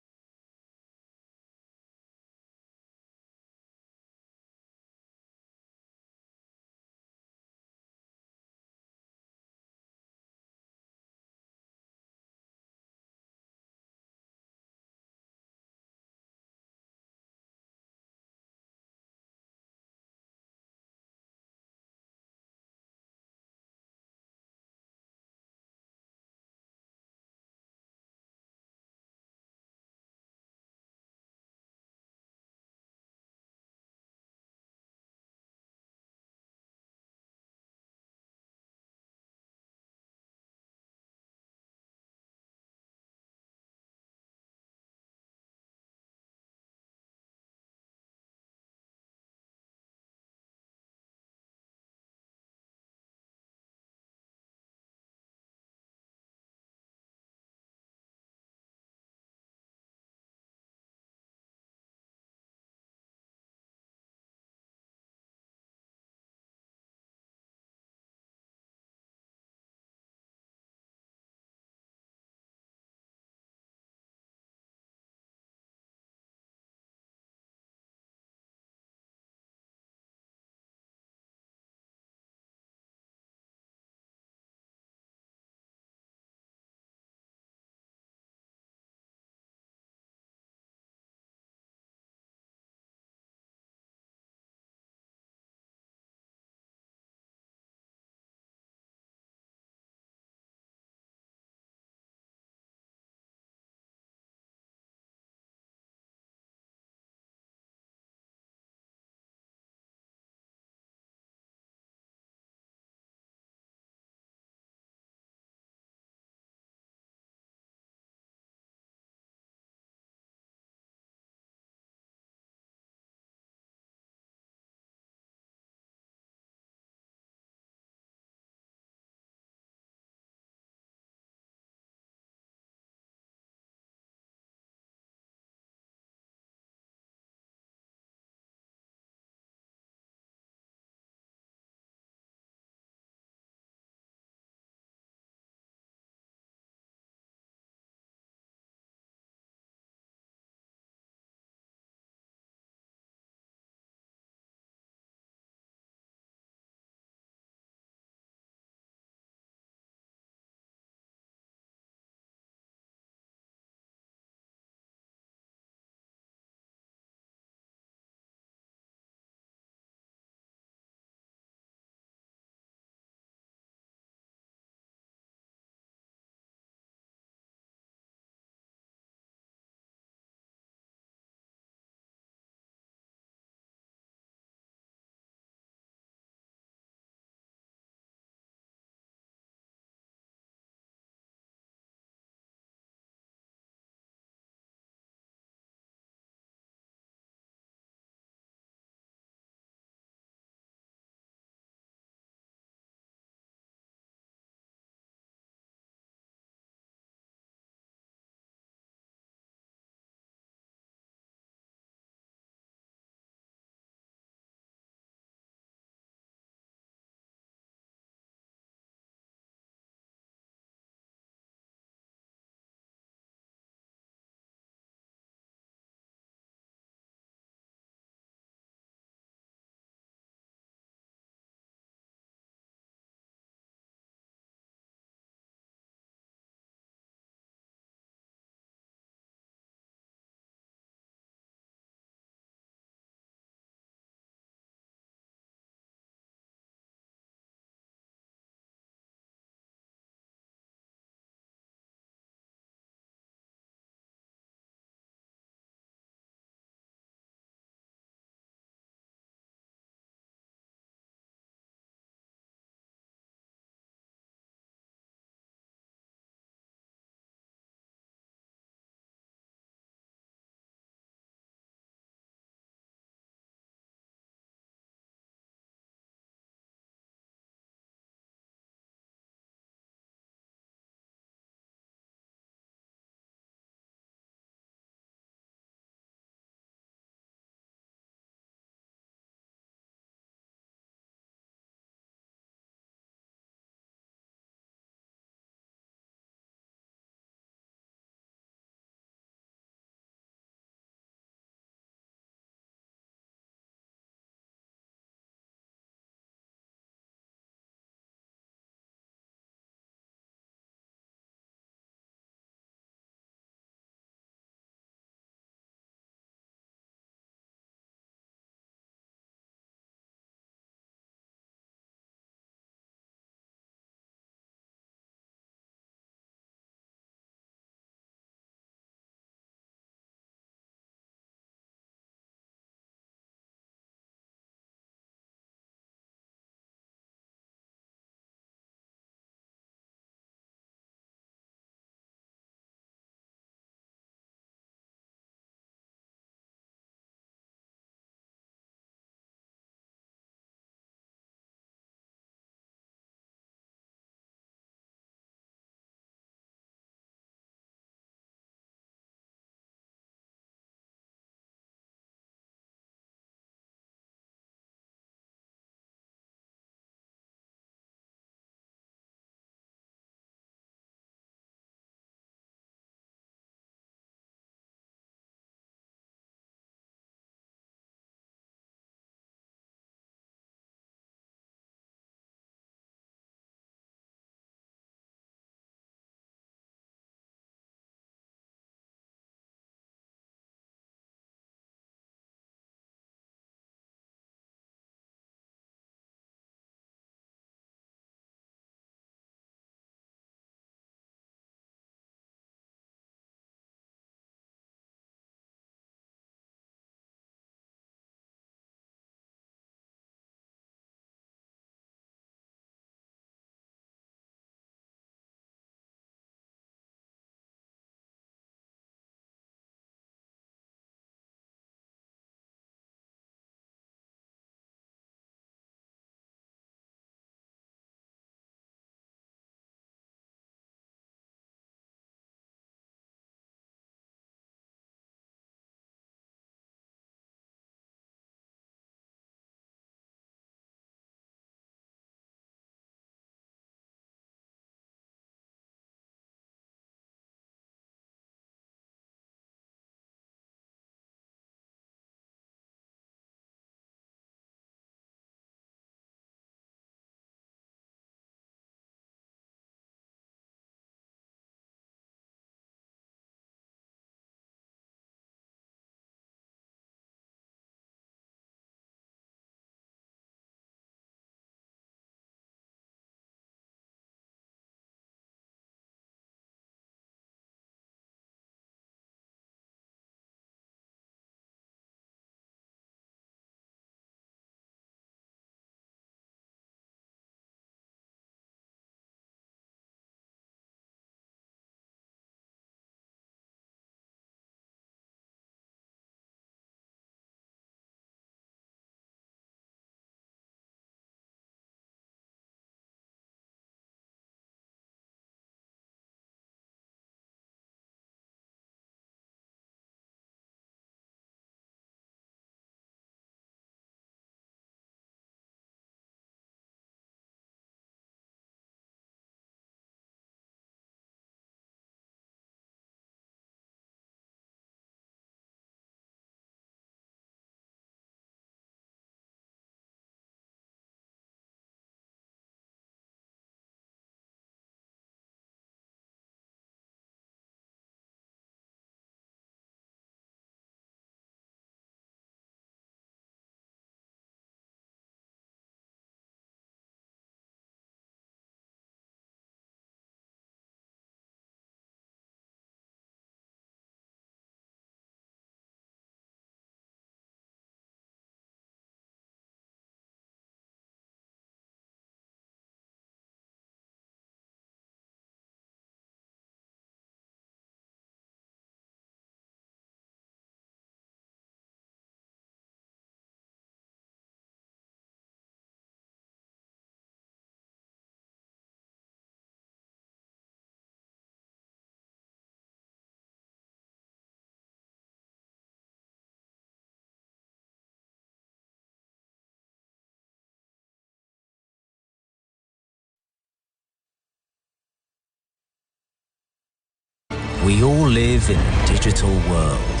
We all live in a digital world.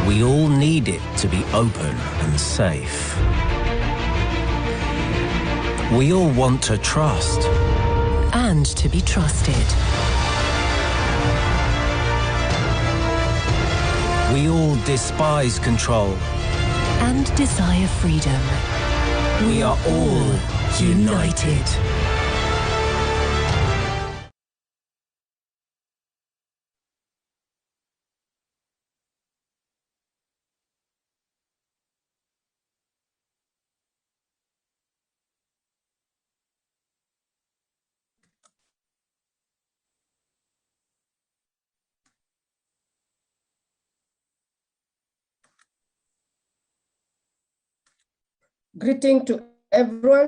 We all need it to be open and safe. We all want to trust. And to be trusted. We all despise control. And desire freedom. We are all united. Greeting to everyone.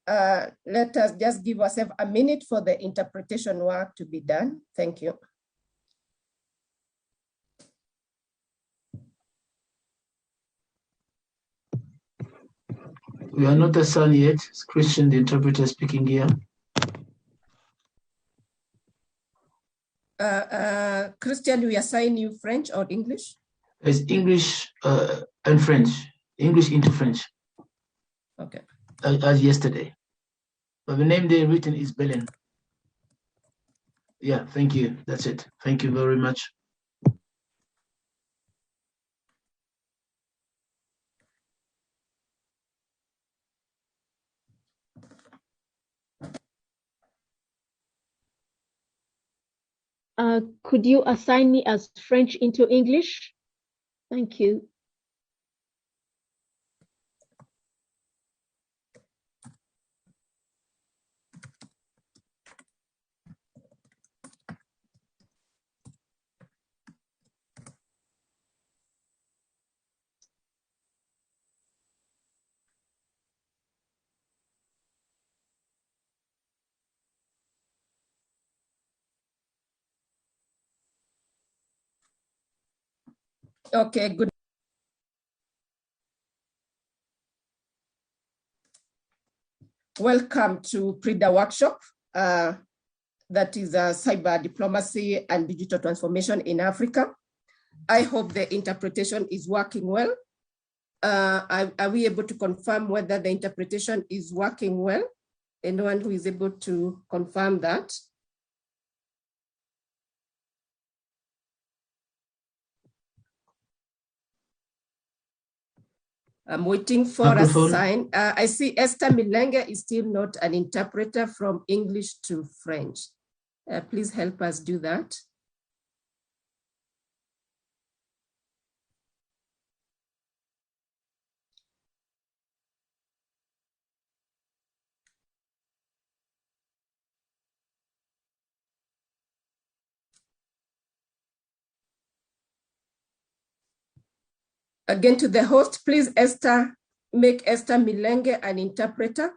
Let us just give ourselves a minute for the interpretation work to be done. Thank you. We are not assigned yet. It's Christian, the interpreter, speaking here. Christian, we assign you French or English? It's English and French. English into French. Okay. As yesterday. But the name they written is Belen. Yeah, thank you. That's it. Thank you very much. Could you assign me as French into English? Thank you. Okay, good. Welcome to PRIDA workshop. That is cyber diplomacy and digital transformation in Africa. I hope the interpretation is working well. Are we able to confirm whether the interpretation is working well? Anyone who is able to confirm that? I'm waiting for a sign. I see Esther Milenge is still not an interpreter from English to French. Please help us do that. Again, to the host, please, Esther, make Esther Milenge an interpreter.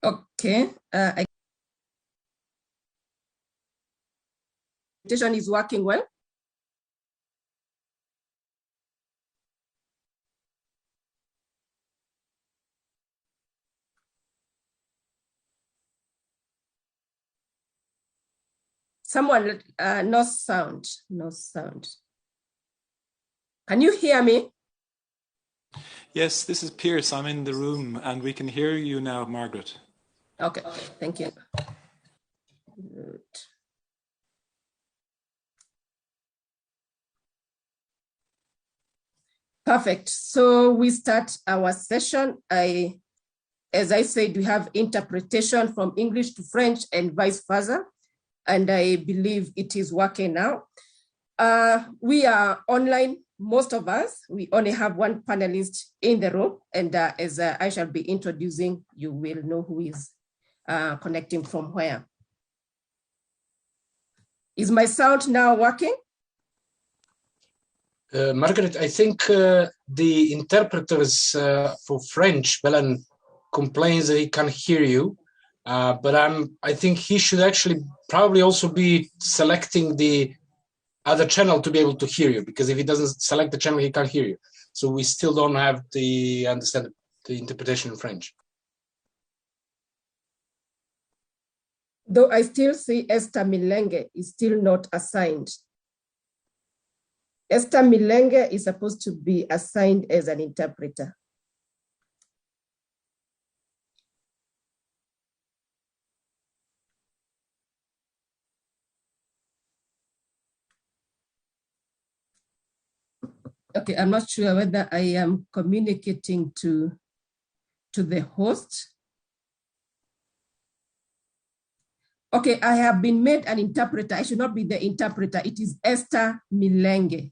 Okay, interpretation is working well. Someone, no sound, no sound. Can you hear me? Yes, this is Pierce. I'm in the room and we can hear you now, Margaret. Okay, thank you. Good. Perfect. So we start our session. As I said, we have interpretation from English to French and vice versa. And I believe it is working now. We are online, most of us. We only have one panelist in the room. And as I shall be introducing, you will know who is connecting from where. Is my sound now working? Margaret, I think the interpreters for French, Belen, complains that he can't hear you, but I think he should actually probably also be selecting the other channel to be able to hear you, because if he doesn't select the channel, he can't hear you. So we still don't have the interpretation in French. Though I still see Esther Milenge is still not assigned. Esther Milenge is supposed to be assigned as an interpreter. Okay, I'm not sure whether I am communicating to the host. Okay, I have been made an interpreter. I should not be the interpreter. It is Esther Milenge.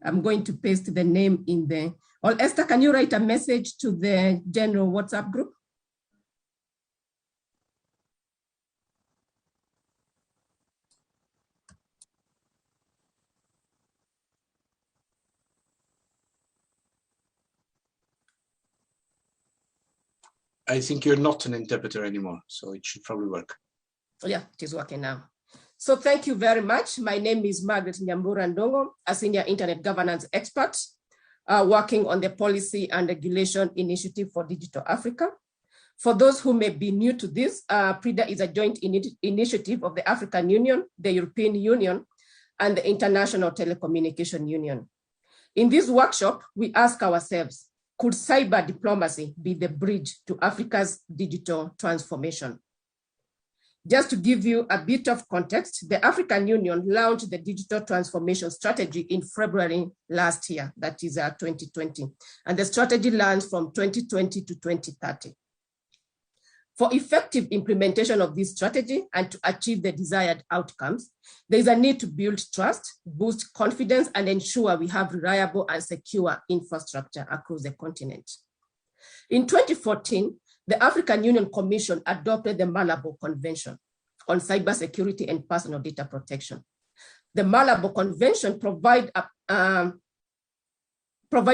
I'm going to paste the name in there. Or Esther, can you write a message to the general WhatsApp group? I think you're not an interpreter anymore, so it should probably work. Yeah, it is working now. So thank you very much. My name is Margaret Nyambura Ndongo, a senior internet governance expert working on the Policy and Regulation Initiative for Digital Africa. For those who may be new to this, PRIDA is a joint initiative of the African Union, the European Union, and the International Telecommunication Union. In this workshop, we ask ourselves, could cyber diplomacy be the bridge to Africa's digital transformation? Just to give you a bit of context, the African Union launched the Digital Transformation Strategy in February last year, that is 2020, and the strategy runs from 2020 to 2030. For effective implementation of this strategy and to achieve the desired outcomes, there is a need to build trust, boost confidence, and ensure we have reliable and secure infrastructure across the continent. In 2014, the African Union Commission adopted the Malabo Convention on Cybersecurity and Personal Data Protection. The Malabo Convention provide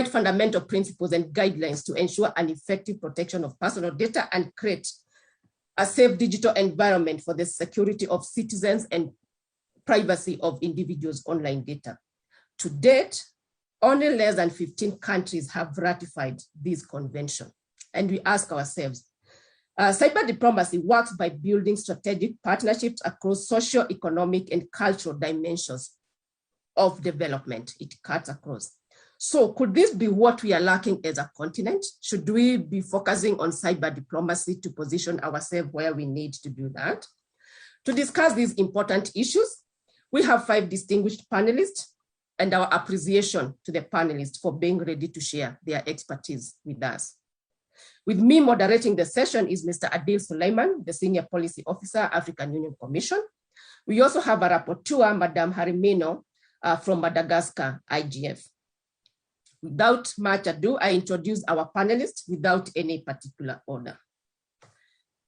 fundamental principles and guidelines to ensure an effective protection of personal data and create a safe digital environment for the security of citizens and privacy of individuals' online data. To date, only less than 15 countries have ratified this convention. And we ask ourselves, cyber diplomacy works by building strategic partnerships across social, economic, and cultural dimensions of development. It cuts across. So could this be what we are lacking as a continent? Should we be focusing on cyber diplomacy to position ourselves where we need to do that? To discuss these important issues, we have 5 distinguished panelists and our appreciation to the panelists for being ready to share their expertise with us. With me moderating the session is Mr. Adil Suleiman, the Senior Policy Officer, African Union Commission. We also have a rapporteur, Madame Harimeno from Madagascar, IGF. Without much ado, I introduce our panelists without any particular order.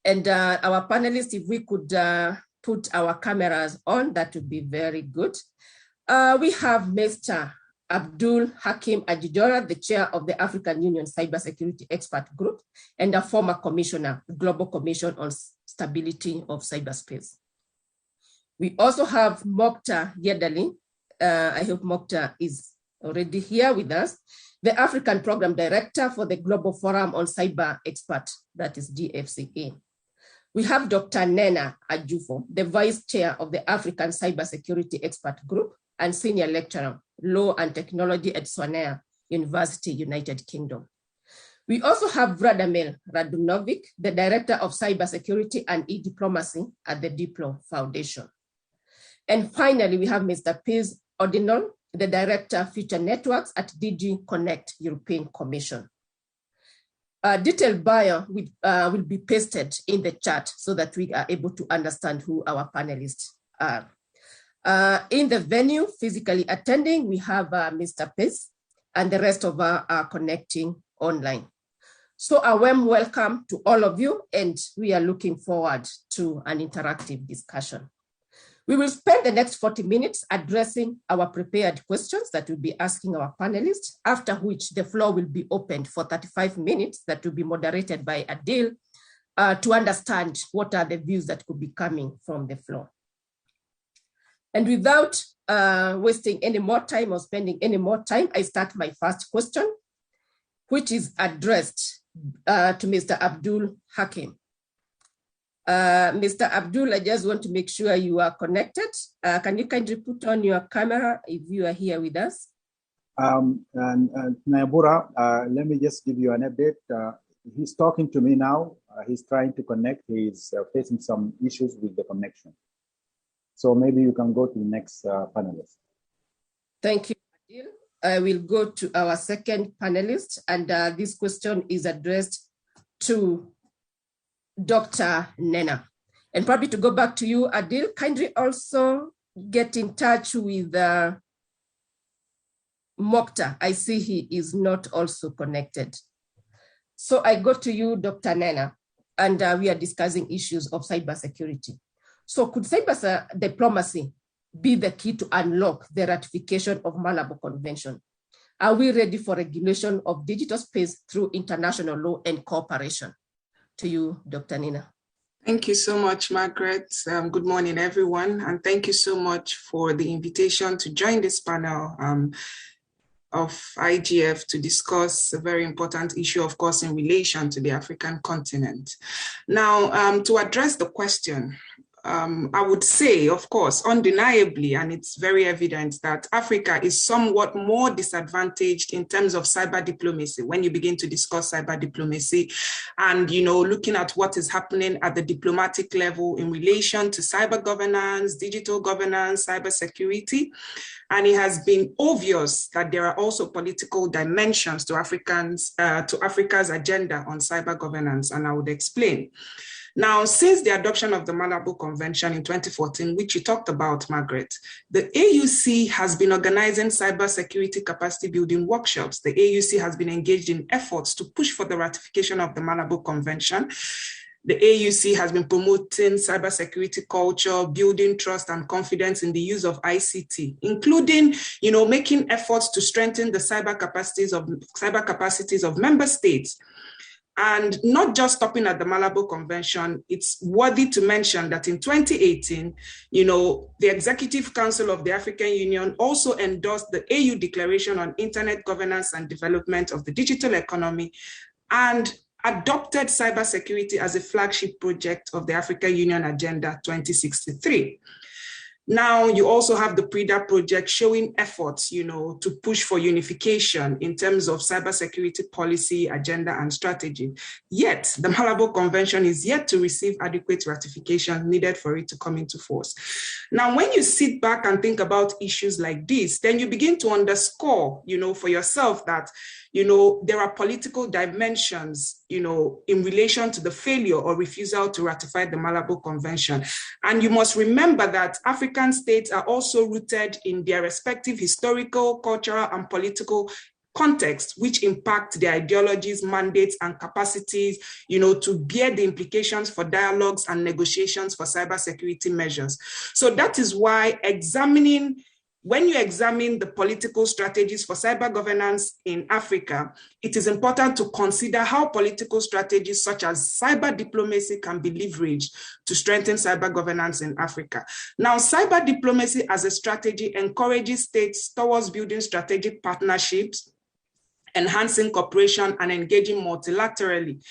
And our panelists, if we could put our cameras on, that would be very good. We have Mr. Abdul Hakim Ajijora, the chair of the African Union Cybersecurity Expert Group and a former commissioner, Global Commission on Stability of Cyberspace. We also have Mokhtar Yedali. I hope Mokhtar is already here with us, the African Program Director for the Global Forum on Cyber Expert, that is GFCA. We have Dr. Nena Ajufo, the Vice Chair of the African Cybersecurity Expert Group and Senior Lecturer, Law and Technology at Swanea University, United Kingdom. We also have Vladimir Radunovic, the Director of Cybersecurity and E-Diplomacy at the Diplo Foundation. And finally, we have Mr. Piers Odinon, the Director of Future Networks at DG Connect European Commission. A detailed bio will be pasted in the chat so that we are able to understand who our panelists are. In the venue, physically attending, we have Mr. Piers and the rest of our are connecting online. So a warm welcome to all of you, and we are looking forward to an interactive discussion. We will spend the next 40 minutes addressing our prepared questions that we'll be asking our panelists, after which the floor will be opened for 35 minutes that will be moderated by Adil to understand what are the views that could be coming from the floor. And without wasting any more time or spending any more time, I start my first question, which is addressed to Mr. Abdul Hakim. Mr. Abdul, I just want to make sure you are connected. Can you kindly put on your camera if you are here with us? Nayabura, let me just give you an update. He's talking to me now. He's trying to connect. He's facing some issues with the connection. So maybe you can go to the next panelist. Thank you, Adil. I will go to our second panelist, and this question is addressed to Dr. Nena. And probably to go back to you, Adil, kindly also get in touch with Mokhtar. I see he is not also connected. So I go to you, Dr. Nena, and we are discussing issues of cybersecurity. So could cyber diplomacy be the key to unlock the ratification of Malabo Convention? Are we ready for regulation of digital space through international law and cooperation? To you, Dr. Nena. Thank you so much, Margaret. Good morning, everyone. And thank you so much for the invitation to join this panel of IGF to discuss a very important issue, of course, in relation to the African continent. Now, to address the question, I would say, of course, undeniably, and it's very evident that Africa is somewhat more disadvantaged in terms of cyber diplomacy when you begin to discuss cyber diplomacy and, you know, looking at what is happening at the diplomatic level in relation to cyber governance, digital governance, cyber security. And it has been obvious that there are also political dimensions to Africa's agenda on cyber governance, and I would explain. Now, since the adoption of the Malabo Convention in 2014, which you talked about, Margaret, the AUC has been organizing cybersecurity capacity building workshops. The AUC has been engaged in efforts to push for the ratification of the Malabo Convention. The AUC has been promoting cybersecurity culture, building trust and confidence in the use of ICT, including, you know, making efforts to strengthen the cyber capacities of member states. And not just stopping at the Malabo Convention, it's worthy to mention that in 2018, you know, the Executive Council of the African Union also endorsed the AU Declaration on Internet Governance and Development of the Digital Economy and adopted cybersecurity as a flagship project of the African Union Agenda 2063. Now, you also have the PRIDA project showing efforts, you know, to push for unification in terms of cybersecurity policy, agenda, and strategy. Yet, the Malabo Convention is yet to receive adequate ratification needed for it to come into force. Now, when you sit back and think about issues like this, then you begin to underscore, you know, for yourself that, you know, there are political dimensions, you know, in relation to the failure or refusal to ratify the Malabo Convention. And you must remember that African states are also rooted in their respective historical, cultural, and political context, which impact their ideologies, mandates, and capacities, you know, to bear the implications for dialogues and negotiations for cybersecurity measures. So that is why when you examine the political strategies for cyber governance in Africa, it is important to consider how political strategies such as cyber diplomacy can be leveraged to strengthen cyber governance in Africa. Now, cyber diplomacy as a strategy encourages states towards building strategic partnerships, enhancing cooperation, and engaging multilaterally.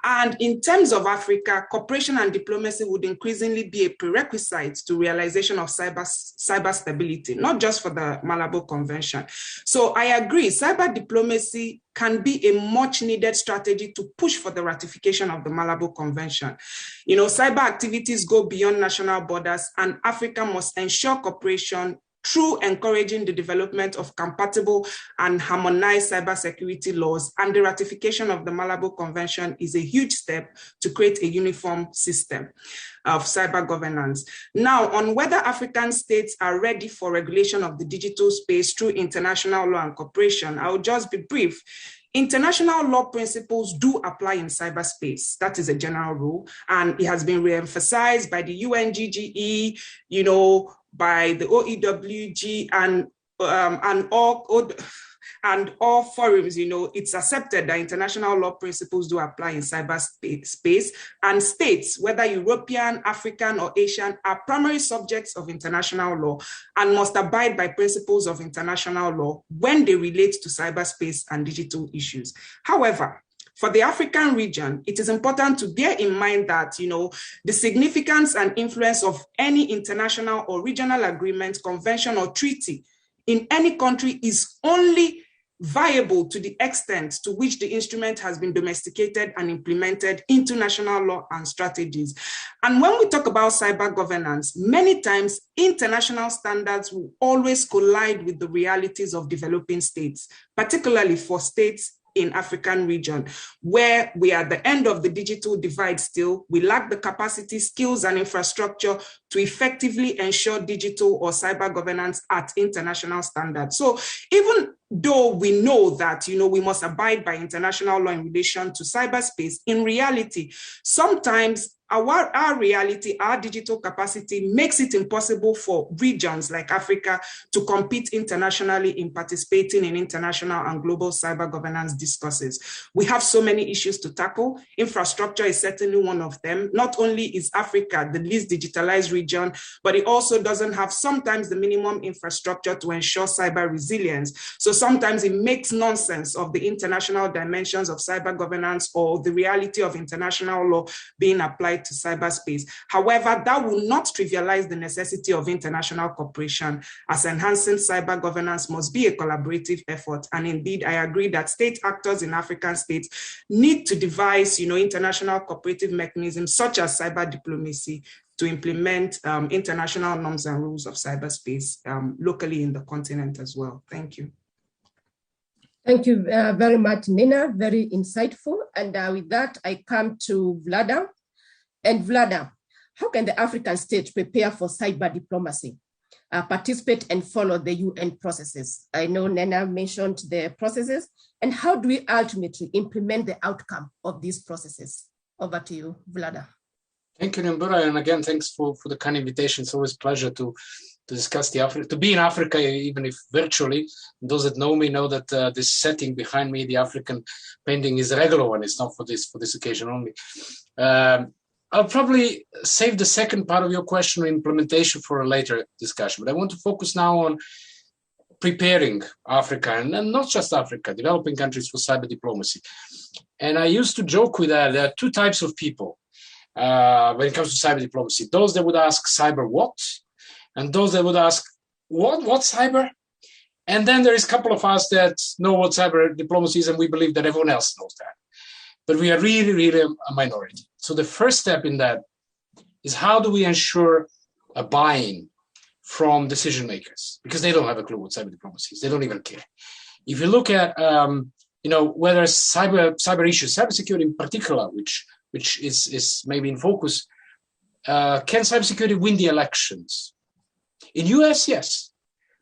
And in terms of Africa, cooperation and diplomacy would increasingly be a prerequisite to realization of cyber stability, not just for the Malabo Convention. So I agree, cyber diplomacy can be a much needed strategy to push for the ratification of the Malabo Convention. You know, cyber activities go beyond national borders, and Africa must ensure cooperation through encouraging the development of compatible and harmonized cybersecurity laws, and the ratification of the Malabo Convention is a huge step to create a uniform system of cyber governance. Now, on whether African states are ready for regulation of the digital space through international law and cooperation, I will just be brief. international law principles do apply in cyberspace. That is a general rule, and it has been re-emphasized by the UNGGE, you know, by the OEWG and all forums. You know, it's accepted that international law principles do apply in cyberspace, and states, whether European, African, or Asian, are primary subjects of international law and must abide by principles of international law when they relate to cyberspace and digital issues. However, for the African region, it is important to bear in mind that, you know, the significance and influence of any international or regional agreement, convention, or treaty in any country is only viable to the extent to which the instrument has been domesticated and implemented into national law and strategies. And when we talk about cyber governance, many times international standards will always collide with the realities of developing states, particularly for states in African region, where we are at the end of the digital divide still. We lack the capacity, skills, and infrastructure to effectively ensure digital or cyber governance at international standards. So even though we know that, you know, we must abide by international law in relation to cyberspace, in reality, sometimes our reality, our digital capacity makes it impossible for regions like Africa to compete internationally in participating in international and global cyber governance discourses. We have so many issues to tackle. Infrastructure is certainly one of them. Not only is Africa the least digitalized region, but it also doesn't have sometimes the minimum infrastructure to ensure cyber resilience. So sometimes it makes nonsense of the international dimensions of cyber governance or the reality of international law being applied to cyberspace. However, that will not trivialize the necessity of international cooperation, as enhancing cyber governance must be a collaborative effort. And indeed, I agree that state actors in African states need to devise, you know, international cooperative mechanisms such as cyber diplomacy to implement international norms and rules of cyberspace locally in the continent as well. Thank you. Thank you very much, Nina. Very insightful. And with that, I come to Vlada. And Vlada, how can the African states prepare for cyber diplomacy, participate and follow the UN processes? I know Nina mentioned the processes. And how do we ultimately implement the outcome of these processes? Over to you, Vlada. Thank you, Nimbura. And again, thanks for the kind invitation. It's always a pleasure to discuss to be in Africa, even if virtually. Those that know me know that this setting behind me, the African painting, is a regular one. It's not for this occasion only. I'll probably save the second part of your question on implementation for a later discussion, but I want to focus now on preparing Africa, and not just Africa, developing countries for cyber diplomacy. And I used to joke with that. There are two types of people when it comes to cyber diplomacy. Those that would ask cyber what, and those that would ask what cyber? And then there is a couple of us that know what cyber diplomacy is, and we believe that everyone else knows that. But we are really, really a minority. So the first step in that is, how do we ensure a buy-in from decision makers? Because they don't have a clue what cyber diplomacy is. They don't even care. If you look at, whether cyber issues, cybersecurity in particular, which is maybe in focus, can cybersecurity win the elections? In US, yes.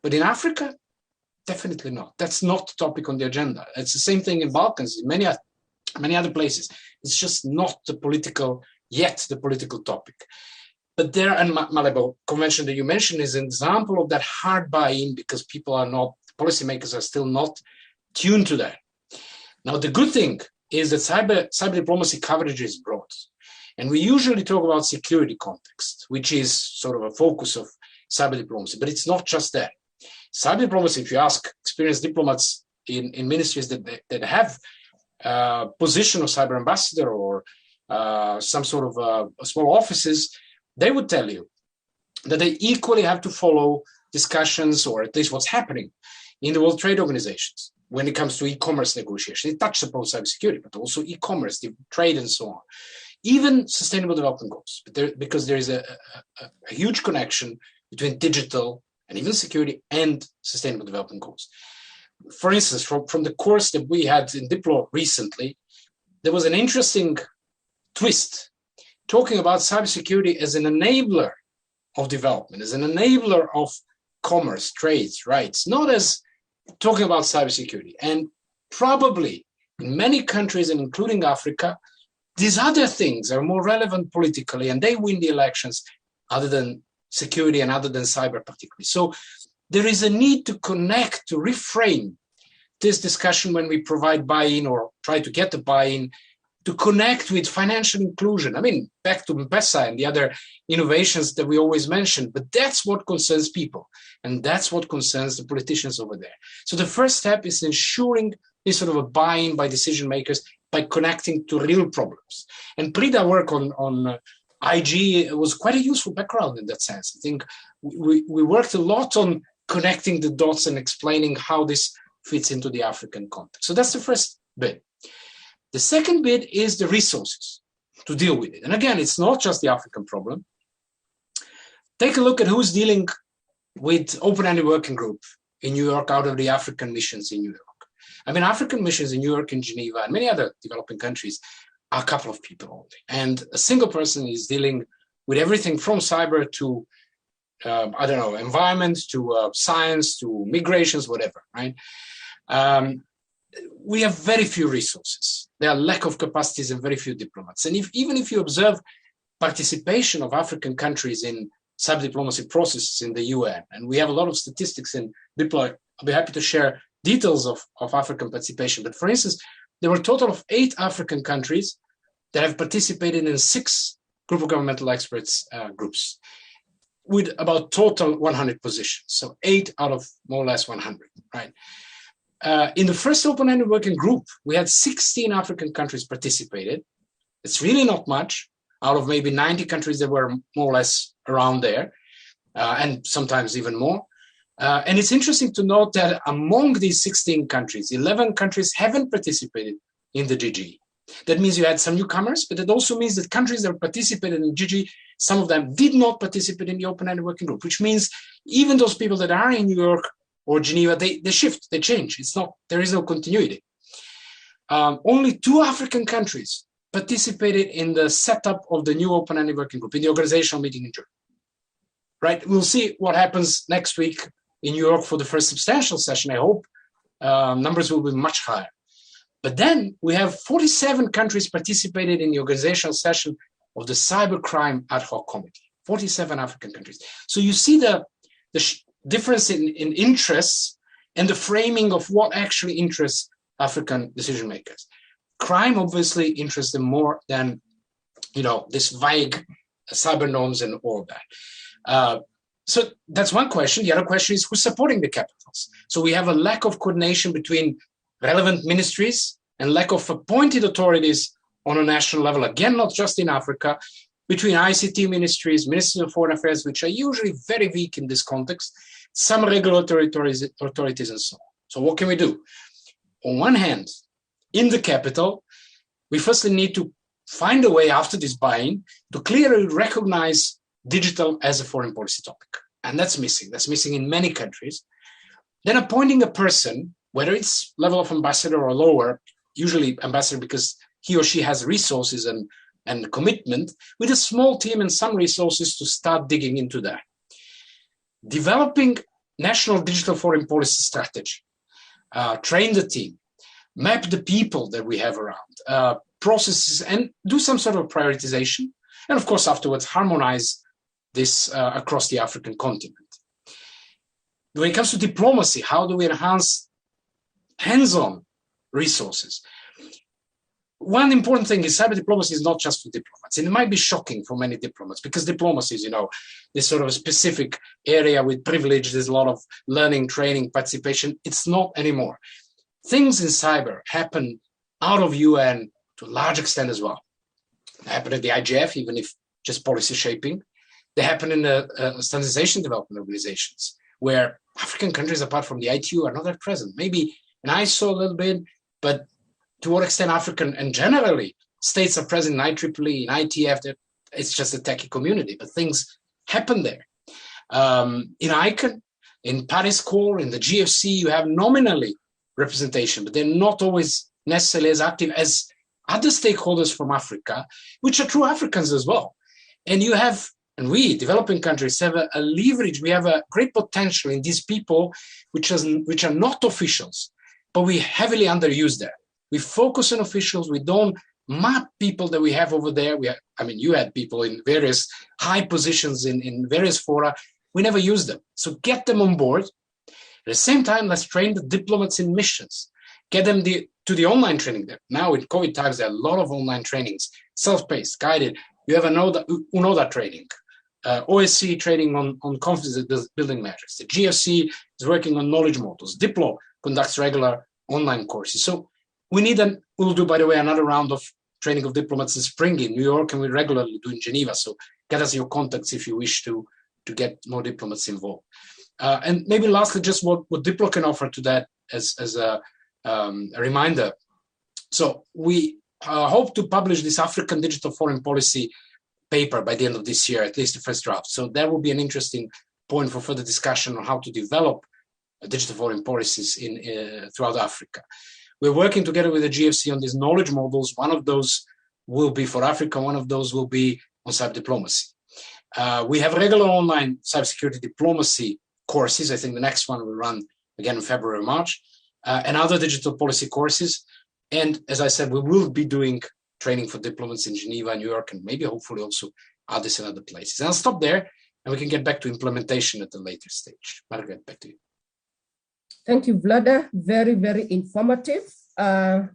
But in Africa, definitely not. That's not the topic on the agenda. It's the same thing in Balkans, in many other places. It's just not the political topic. But there, and Malabo Convention that you mentioned is an example of that hard buy-in, because policymakers are still not tuned to that. Now, the good thing is that cyber diplomacy coverage is broad. And we usually talk about security context, which is sort of a focus of cyber diplomacy, but it's not just that. Cyber diplomacy, if you ask experienced diplomats in ministries that have position of cyber ambassador or some sort of small offices, they would tell you that they equally have to follow discussions, or at least what's happening in the World Trade Organizations when it comes to e-commerce negotiations. It touches upon cybersecurity, but also e-commerce, the trade, and so on. Even sustainable development goals, because there is a huge connection between digital and even security and sustainable development goals. For instance, from the course that we had in Diplo recently, there was an interesting twist talking about cybersecurity as an enabler of development, as an enabler of commerce, trades, rights, not as talking about cybersecurity. And probably in many countries, and including Africa, these other things are more relevant politically, and they win the elections other than security and other than cyber particularly. So there is a need to connect, to reframe this discussion when we provide buy-in or try to get the buy-in, to connect with financial inclusion. I mean, back to M-Pesa and the other innovations that we always mention, but that's what concerns people. And that's what concerns the politicians over there. So the first step is ensuring this sort of a buy-in by decision makers by connecting to real problems. And Prida work on IG was quite a useful background in that sense. I think we worked a lot on connecting the dots and explaining how this fits into the African context. So that's the first bit. The second bit is the resources to deal with it. And again, it's not just the African problem. Take a look at who's dealing with open-ended working group in New York out of the African missions in New York. I mean, African missions in New York and Geneva and many other developing countries are a couple of people only. And a single person is dealing with everything from cyber to, I don't know, environment to science to migrations, whatever, right? We have very few resources. There are lack of capacities and very few diplomats. And even if you observe participation of African countries in cyber diplomacy processes in the UN, and we have a lot of statistics in deploy, I'll be happy to share details of African participation. But for instance, there were a total of 8 African countries that have participated in 6 group of governmental experts groups with about total 100 positions. So 8 out of more or less 100, right? In the first open-ended working group, we had 16 African countries participated. It's really not much out of maybe 90 countries that were more or less around there, and sometimes even more. And it's interesting to note that among these 16 countries, 11 countries haven't participated in the GG. That means you had some newcomers, but it also means that countries that participated in GG, some of them did not participate in the open-ended working group, which means even those people that are in New York or Geneva, they shift, they change. There is no continuity. Only 2 African countries participated in the setup of the new open-ended working group, in the organizational meeting in June. Right? We'll see what happens next week in New York for the first substantial session. I hope numbers will be much higher. But then we have 47 countries participated in the organizational session of the Cybercrime Ad Hoc Committee, 47 African countries. So you see the difference in interests and the framing of what actually interests African decision makers. Crime obviously interests them more than, this vague cyber norms and all that. So that's one question. The other question is who's supporting the capitals? So we have a lack of coordination between relevant ministries and lack of appointed authorities on a national level. Again, not just in Africa, between ICT ministries, ministries of foreign affairs, which are usually very weak in this context, some regulatory authorities and so on. So what can we do? On one hand, in the capital, we firstly need to find a way after this buy-in to clearly recognize digital as a foreign policy topic. And that's missing. That's missing in many countries. Then appointing a person, whether it's level of ambassador or lower, usually ambassador because he or she has resources and commitment, with a small team and some resources to start digging into that. Developing national digital foreign policy strategy, train the team, map the people that we have around, processes, and do some sort of prioritization. And of course, afterwards, harmonize this across the African continent. When it comes to diplomacy, how do we enhance hands-on resources? One important thing is cyber diplomacy is not just for diplomats. And it might be shocking for many diplomats because diplomacy is, this sort of a specific area with privilege. There's a lot of learning, training, participation. It's not anymore. Things in cyber happen out of UN to a large extent as well. They happen at the IGF, even if just policy shaping. They happen in the standardization development organizations, where African countries, apart from the ITU, are not that present. Maybe in ISO a little bit, but to what extent African and generally states are present in IEEE, in ITF, it's just a techie community, but things happen there. In ICANN, in Paris Core, in the GFC, you have nominally representation, but they're not always necessarily as active as other stakeholders from Africa, which are true Africans as well. And you have, and we, developing countries, have a leverage. We have a great potential in these people, which are not officials, but we heavily underuse that. We focus on officials. We don't map people that we have over there. You had people in various high positions in various fora. We never use them. So get them on board. At the same time, let's train the diplomats in missions. Get them to the online training there. Now in COVID times, there are a lot of online trainings, self-paced, guided. You have UNODA training, OSCE training on confidence building measures. The GFC is working on knowledge models. Diplo conducts regular online courses. So we'll do, by the way, another round of training of diplomats in spring in New York, and we regularly do in Geneva. So get us your contacts if you wish to get more diplomats involved. And maybe lastly, just what Diplo can offer to that as a reminder. So we hope to publish this African digital foreign policy paper by the end of this year, at least the first draft. So that will be an interesting point for further discussion on how to develop digital foreign policies throughout Africa. We're working together with the GFC on these knowledge models. One of those will be for Africa. One of those will be on cyber diplomacy. We have regular online cybersecurity diplomacy courses. I think the next one will run again in February or March, and other digital policy courses. And as I said, we will be doing training for diplomats in Geneva, New York, and maybe hopefully also others in other places. And I'll stop there, and we can get back to implementation at a later stage. Margaret, back to you. Thank you, Vlada. Very, very informative. Our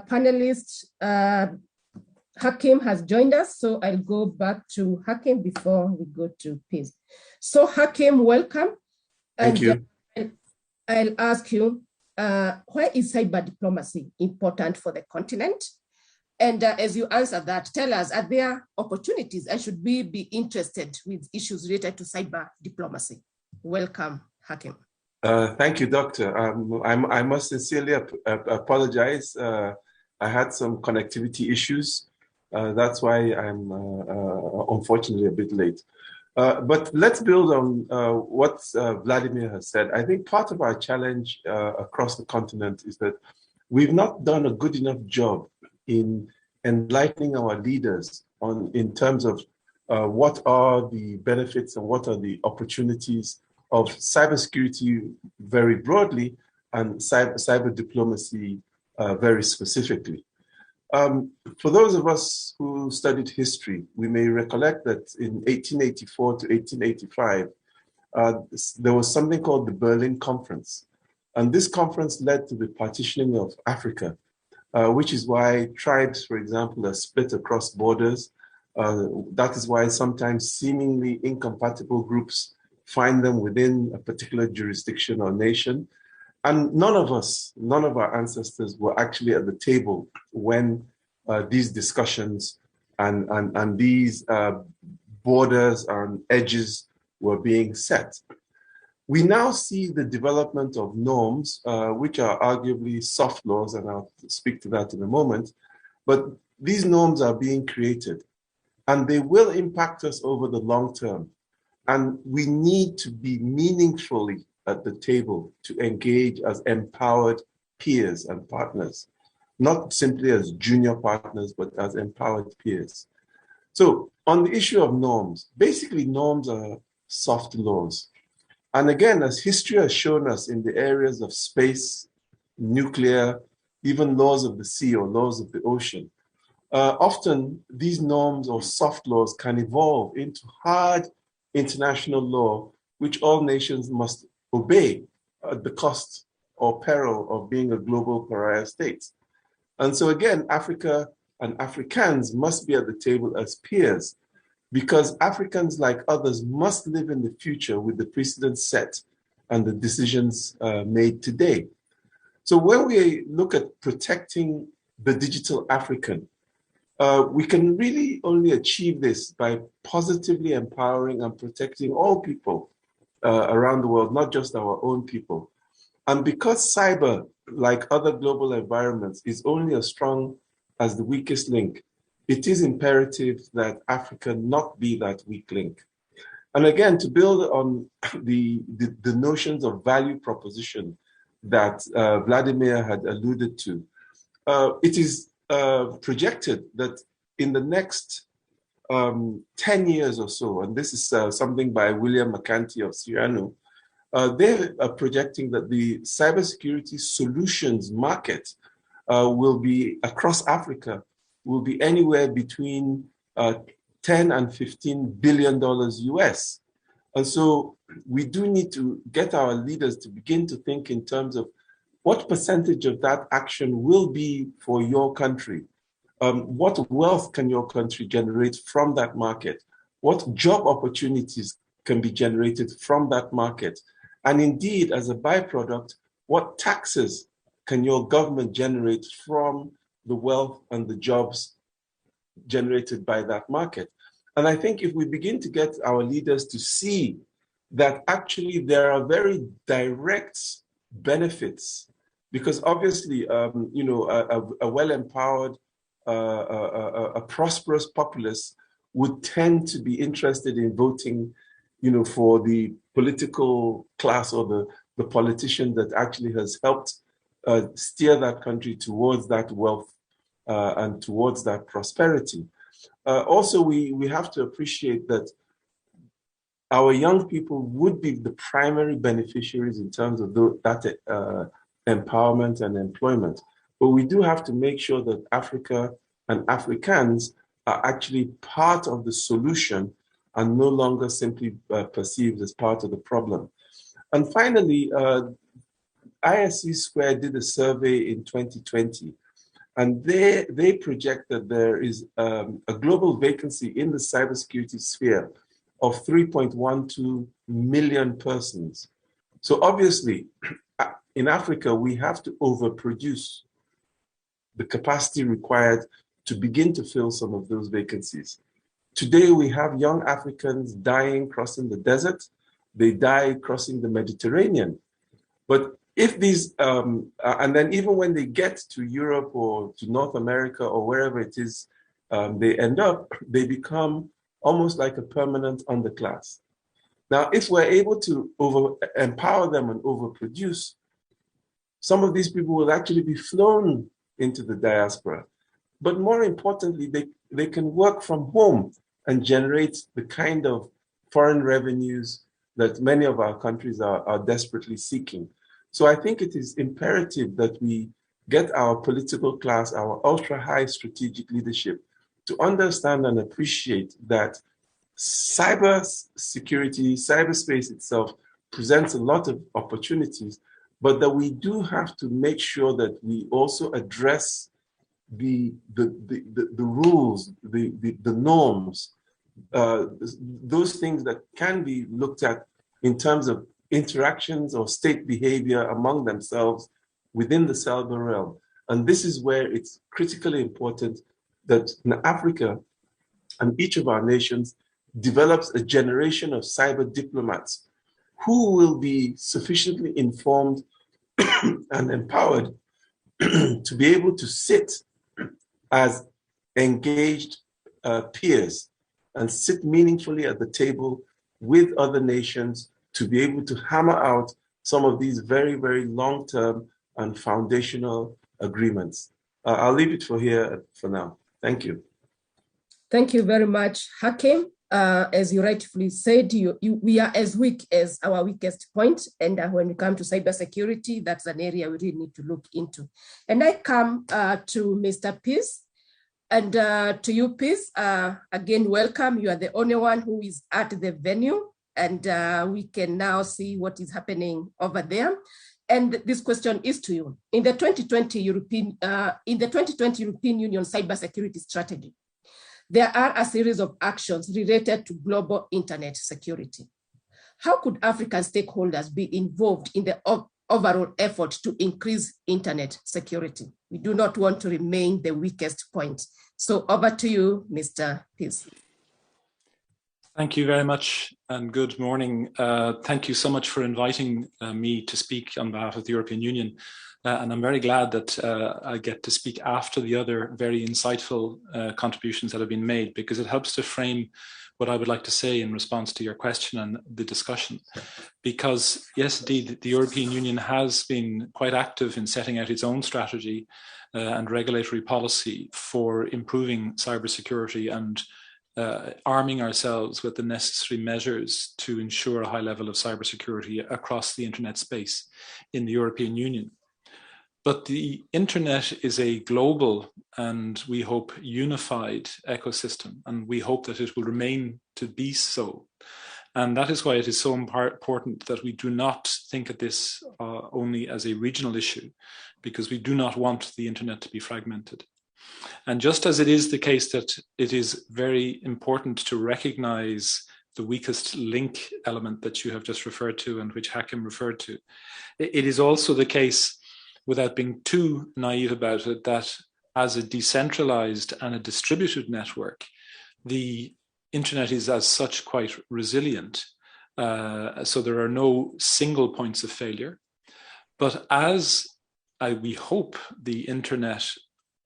panelist, Hakim, has joined us, so I'll go back to Hakim before we go to Piers. So Hakim, welcome. Thank you. I'll ask you, why is cyber diplomacy important for the continent? And as you answer that, tell us, are there opportunities and should we be interested with issues related to cyber diplomacy? Welcome, Hakim. Thank you, Doctor. I must sincerely apologize. I had some connectivity issues. That's why I'm unfortunately a bit late. But let's build on what Vladimir has said. I think part of our challenge across the continent is that we've not done a good enough job in enlightening our leaders in terms of what are the benefits and what are the opportunities of cybersecurity very broadly and cyber diplomacy very specifically. For those of us who studied history, we may recollect that in 1884 to 1885, there was something called the Berlin Conference. And this conference led to the partitioning of Africa, which is why tribes, for example, are split across borders. That is why sometimes seemingly incompatible groups find them within a particular jurisdiction or nation. And none of our ancestors were actually at the table when these discussions and these borders and edges were being set. We now see the development of norms, which are arguably soft laws, and I'll speak to that in a moment, but these norms are being created and they will impact us over the long term. And we need to be meaningfully at the table to engage as empowered peers and partners, not simply as junior partners, but as empowered peers. So on the issue of norms, basically norms are soft laws. And again, as history has shown us in the areas of space, nuclear, even laws of the sea or laws of the ocean, often these norms or soft laws can evolve into hard international law, which all nations must obey at the cost or peril of being a global pariah state. And so again, Africa and Africans must be at the table as peers, because Africans, like others, must live in the future with the precedents set and the decisions made today. So when we look at protecting the digital African, we can really only achieve this by positively empowering and protecting all people around the world, not just our own people. And because cyber, like other global environments, is only as strong as the weakest link, it is imperative that Africa not be that weak link. And again, to build on the notions of value proposition that Vladimir had alluded to, it is projected that in the next 10 years or so, and this is something by William McCanty of Siriano, they are projecting that the cybersecurity solutions market will be across Africa, will be anywhere between 10 and $15 billion US. And so we do need to get our leaders to begin to think in terms of what percentage of that action will be for your country. What wealth can your country generate from that market? What job opportunities can be generated from that market? And indeed, as a byproduct, what taxes can your government generate from the wealth and the jobs generated by that market? And I think if we begin to get our leaders to see that actually there are very direct benefits, because obviously, a well-empowered, a prosperous populace would tend to be interested in voting, for the political class or the politician that actually has helped steer that country towards that wealth and towards that prosperity. Also, we have to appreciate that our young people would be the primary beneficiaries in terms of that empowerment and employment. But we do have to make sure that Africa and Africans are actually part of the solution and no longer simply perceived as part of the problem. And finally, ISC Square did a survey in 2020, and they project that there is a global vacancy in the cybersecurity sphere of 3.12 million persons. So obviously, in Africa, we have to overproduce the capacity required to begin to fill some of those vacancies. Today, we have young Africans dying crossing the desert. They die crossing the Mediterranean. But if these, and then even when they get to Europe or to North America or wherever it is they end up, they become almost like a permanent underclass. Now, if we're able to empower them and overproduce, some of these people will actually be flown into the diaspora. But more importantly, they can work from home and generate the kind of foreign revenues that many of our countries are desperately seeking. So I think it is imperative that we get our political class, our ultra-high strategic leadership, to understand and appreciate that cyber security, cyberspace itself presents a lot of opportunities, but that we do have to make sure that we also address the rules, the norms, those things that can be looked at in terms of interactions or state behavior among themselves within the cyber realm. And this is where it's critically important that in Africa and each of our nations develops a generation of cyber diplomats who will be sufficiently informed and empowered to be able to sit as engaged peers and sit meaningfully at the table with other nations to be able to hammer out some of these very, very long-term and foundational agreements. I'll leave it here for now. Thank you. Thank you very much, Hakim. As you rightfully said, we are as weak as our weakest point. And when we come to cybersecurity, that's an area we really need to look into. And I come to Mr. Peace. And to you, Peace, again, welcome. You are the only one who is at the venue. And we can now see what is happening over there. And this question is to you. In the 2020 European Union cybersecurity strategy, there are a series of actions related to global internet security. How could African stakeholders be involved in the overall effort to increase internet security? We do not want to remain the weakest point. So over to you, Mr. Peace. Thank you very much and good morning. Thank you so much for inviting me to speak on behalf of the European Union. And I'm very glad that I get to speak after the other very insightful contributions that have been made, because it helps to frame what I would like to say in response to your question and the discussion. Because yes, indeed, the European Union has been quite active in setting out its own strategy and regulatory policy for improving cybersecurity and arming ourselves with the necessary measures to ensure a high level of cybersecurity across the internet space in the European Union. But the internet is a global and we hope unified ecosystem, and we hope that it will remain to be so. And that is why it is so important that we do not think of this only as a regional issue, because we do not want the internet to be fragmented. And just as it is the case that it is very important to recognize the weakest link element that you have just referred to and which Hakim referred to, it is also the case, without being too naive about it, that as a decentralized and a distributed network, the internet is as such quite resilient. So there are no single points of failure. But as we hope the internet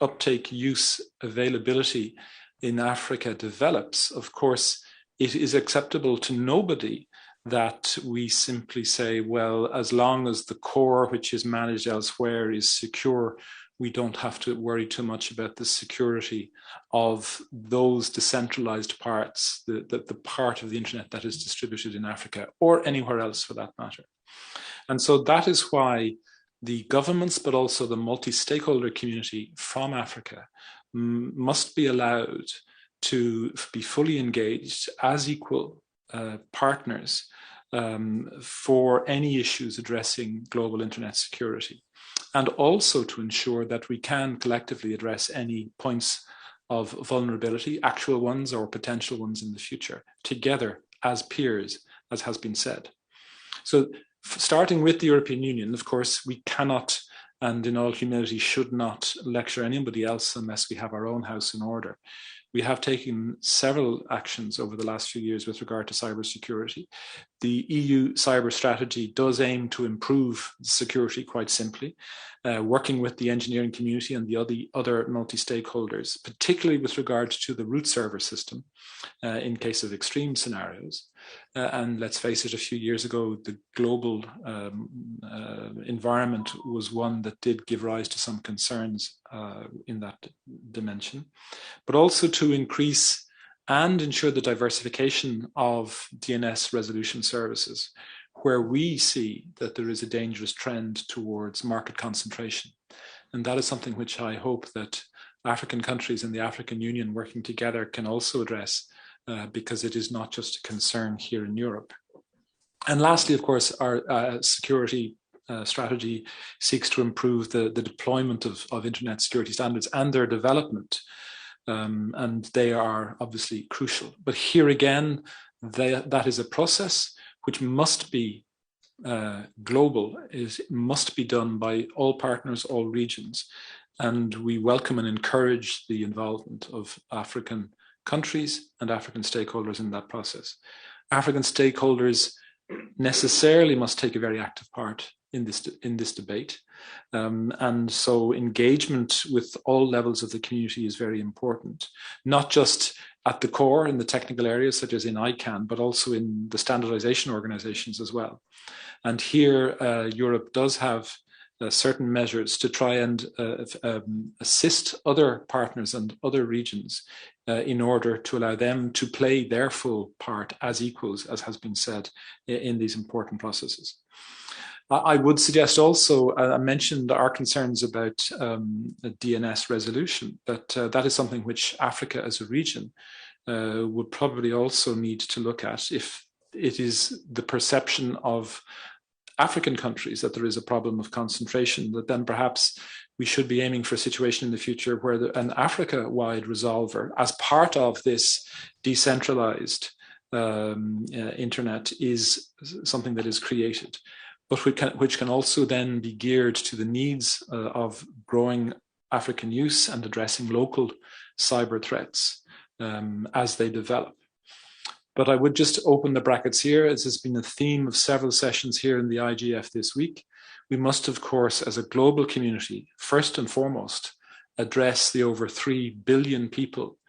uptake, use, availability in Africa develops, of course, it is acceptable to nobody that we simply say, well, as long as the core which is managed elsewhere is secure, we don't have to worry too much about the security of those decentralized parts, the part of the internet that is distributed in Africa or anywhere else for that matter. And so that is why the governments, but also the multi-stakeholder community from Africa must be allowed to be fully engaged as equal partners for any issues addressing global internet security, and also to ensure that we can collectively address any points of vulnerability, actual ones or potential ones in the future, together as peers, as has been said. So starting with the European Union, of course, we cannot, and in all humility should not, lecture anybody else unless we have our own house in order. We have taken several actions over the last few years with regard to cybersecurity. The EU cyber strategy does aim to improve security quite simply, working with the engineering community and the other multi-stakeholders, particularly with regard to the root server system in case of extreme scenarios. And let's face it, a few years ago, the global environment was one that did give rise to some concerns in that dimension, but also to increase and ensure the diversification of DNS resolution services, where we see that there is a dangerous trend towards market concentration. And that is something which I hope that African countries and the African Union working together can also address, because it is not just a concern here in Europe. And lastly, of course, our security strategy seeks to improve the deployment of internet security standards and their development. And they are obviously crucial. But here again, that is a process which must be global. It must be done by all partners, all regions. And we welcome and encourage the involvement of African countries and African stakeholders in that process. African stakeholders necessarily must take a very active part in this debate. And so engagement with all levels of the community is very important, not just at the core in the technical areas such as in ICANN, but also in the standardization organizations as well. And here Europe does have certain measures to try and assist other partners and other regions in order to allow them to play their full part as equals, as has been said, in these important processes. I would suggest also, I mentioned our concerns about DNS resolution, but that is something which Africa as a region would probably also need to look at if it is the perception of African countries that there is a problem of concentration, that then perhaps we should be aiming for a situation in the future where an Africa-wide resolver, as part of this decentralized internet, is something that is created, but which can also then be geared to the needs of growing African use and addressing local cyber threats as they develop. But I would just open the brackets here, as has been a theme of several sessions here in the IGF this week. We must, of course, as a global community, first and foremost, address the over 3 billion people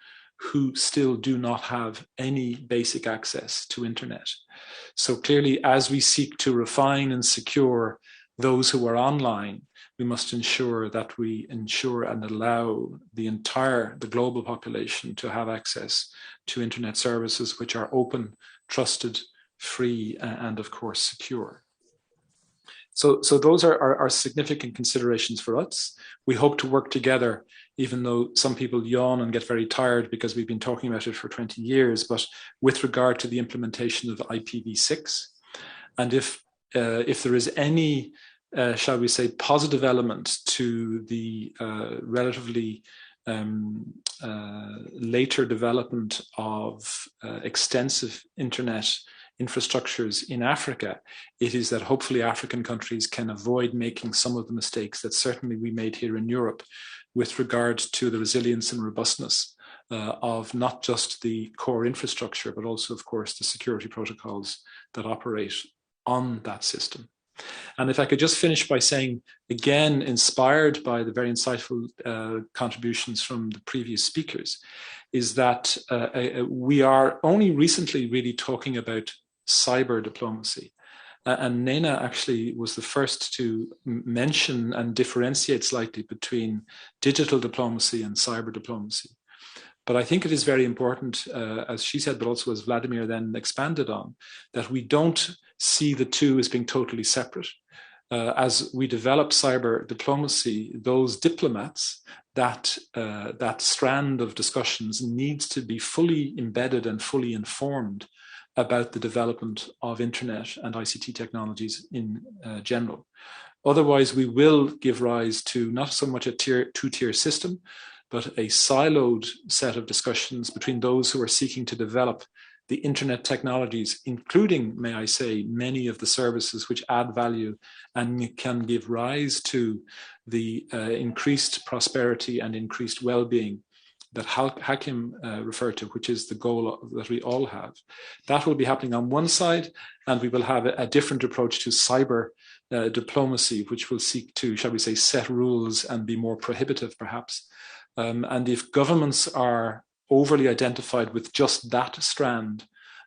who still do not have any basic access to internet. So clearly, as we seek to refine and secure those who are online, we must ensure that we ensure and allow the global population to have access to internet services which are open, trusted, free, and of course secure. So those are significant considerations for us. We hope to work together, even though some people yawn and get very tired because we've been talking about it for 20 years, but with regard to the implementation of IPv6. And if there is any, shall we say, positive element to the relatively later development of extensive internet infrastructures in Africa, it is that hopefully African countries can avoid making some of the mistakes that certainly we made here in Europe with regard to the resilience and robustness of not just the core infrastructure, but also, of course, the security protocols that operate on that system. And if I could just finish by saying, again, inspired by the very insightful contributions from the previous speakers, is that we are only recently really talking about cyber diplomacy. And Nena actually was the first to mention and differentiate slightly between digital diplomacy and cyber diplomacy. But I think it is very important, as she said, but also as Vladimir then expanded on, that we don't see the two as being totally separate. As we develop cyber diplomacy, those diplomats, that strand of discussions needs to be fully embedded and fully informed about the development of internet and ICT technologies in general. Otherwise, we will give rise to not so much a two-tier system, but a siloed set of discussions between those who are seeking to develop the internet technologies, including, may I say, many of the services which add value and can give rise to the increased prosperity and increased well-being that Hakim referred to, which is the goal that we all have. That will be happening on one side, and we will have a different approach to cyber diplomacy, which will seek to, shall we say, set rules and be more prohibitive, perhaps. And if governments are overly identified with just that strand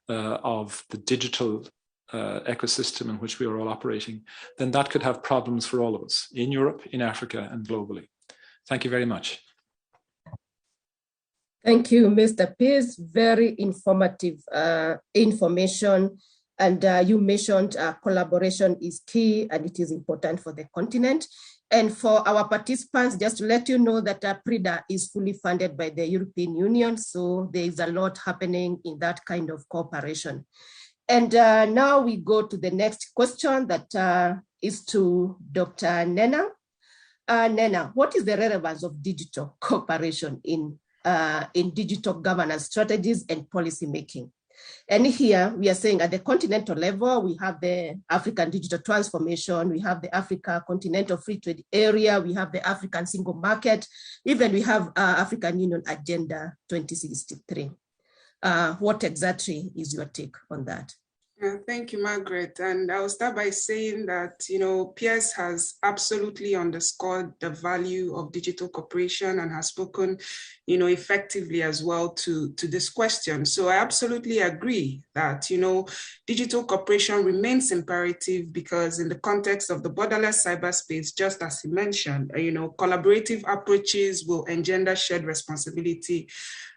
of the digital ecosystem in which we are all operating, then that could have problems for all of us in Europe, in Africa, and globally. Thank you very much. Thank you, Mr. Pearce. Very informative information. And you mentioned collaboration is key and it is important for the continent. And for our participants, just to let you know that PRIDA is fully funded by the European Union. So there is a lot happening in that kind of cooperation. And now we go to the next question that is to Dr. Nena. Nena, what is the relevance of digital cooperation in digital governance strategies and policy making? And here we are saying at the continental level, we have the African digital transformation, we have the Africa Continental Free Trade Area, we have the African Single Market, even we have African Union Agenda 2063. What exactly is your take on that? Thank you, Margaret. And I'll start by saying that, Pearce has absolutely underscored the value of digital cooperation and has spoken, effectively as well to this question. So I absolutely agree that, digital cooperation remains imperative because in the context of the borderless cyberspace, just as he mentioned, collaborative approaches will engender shared responsibility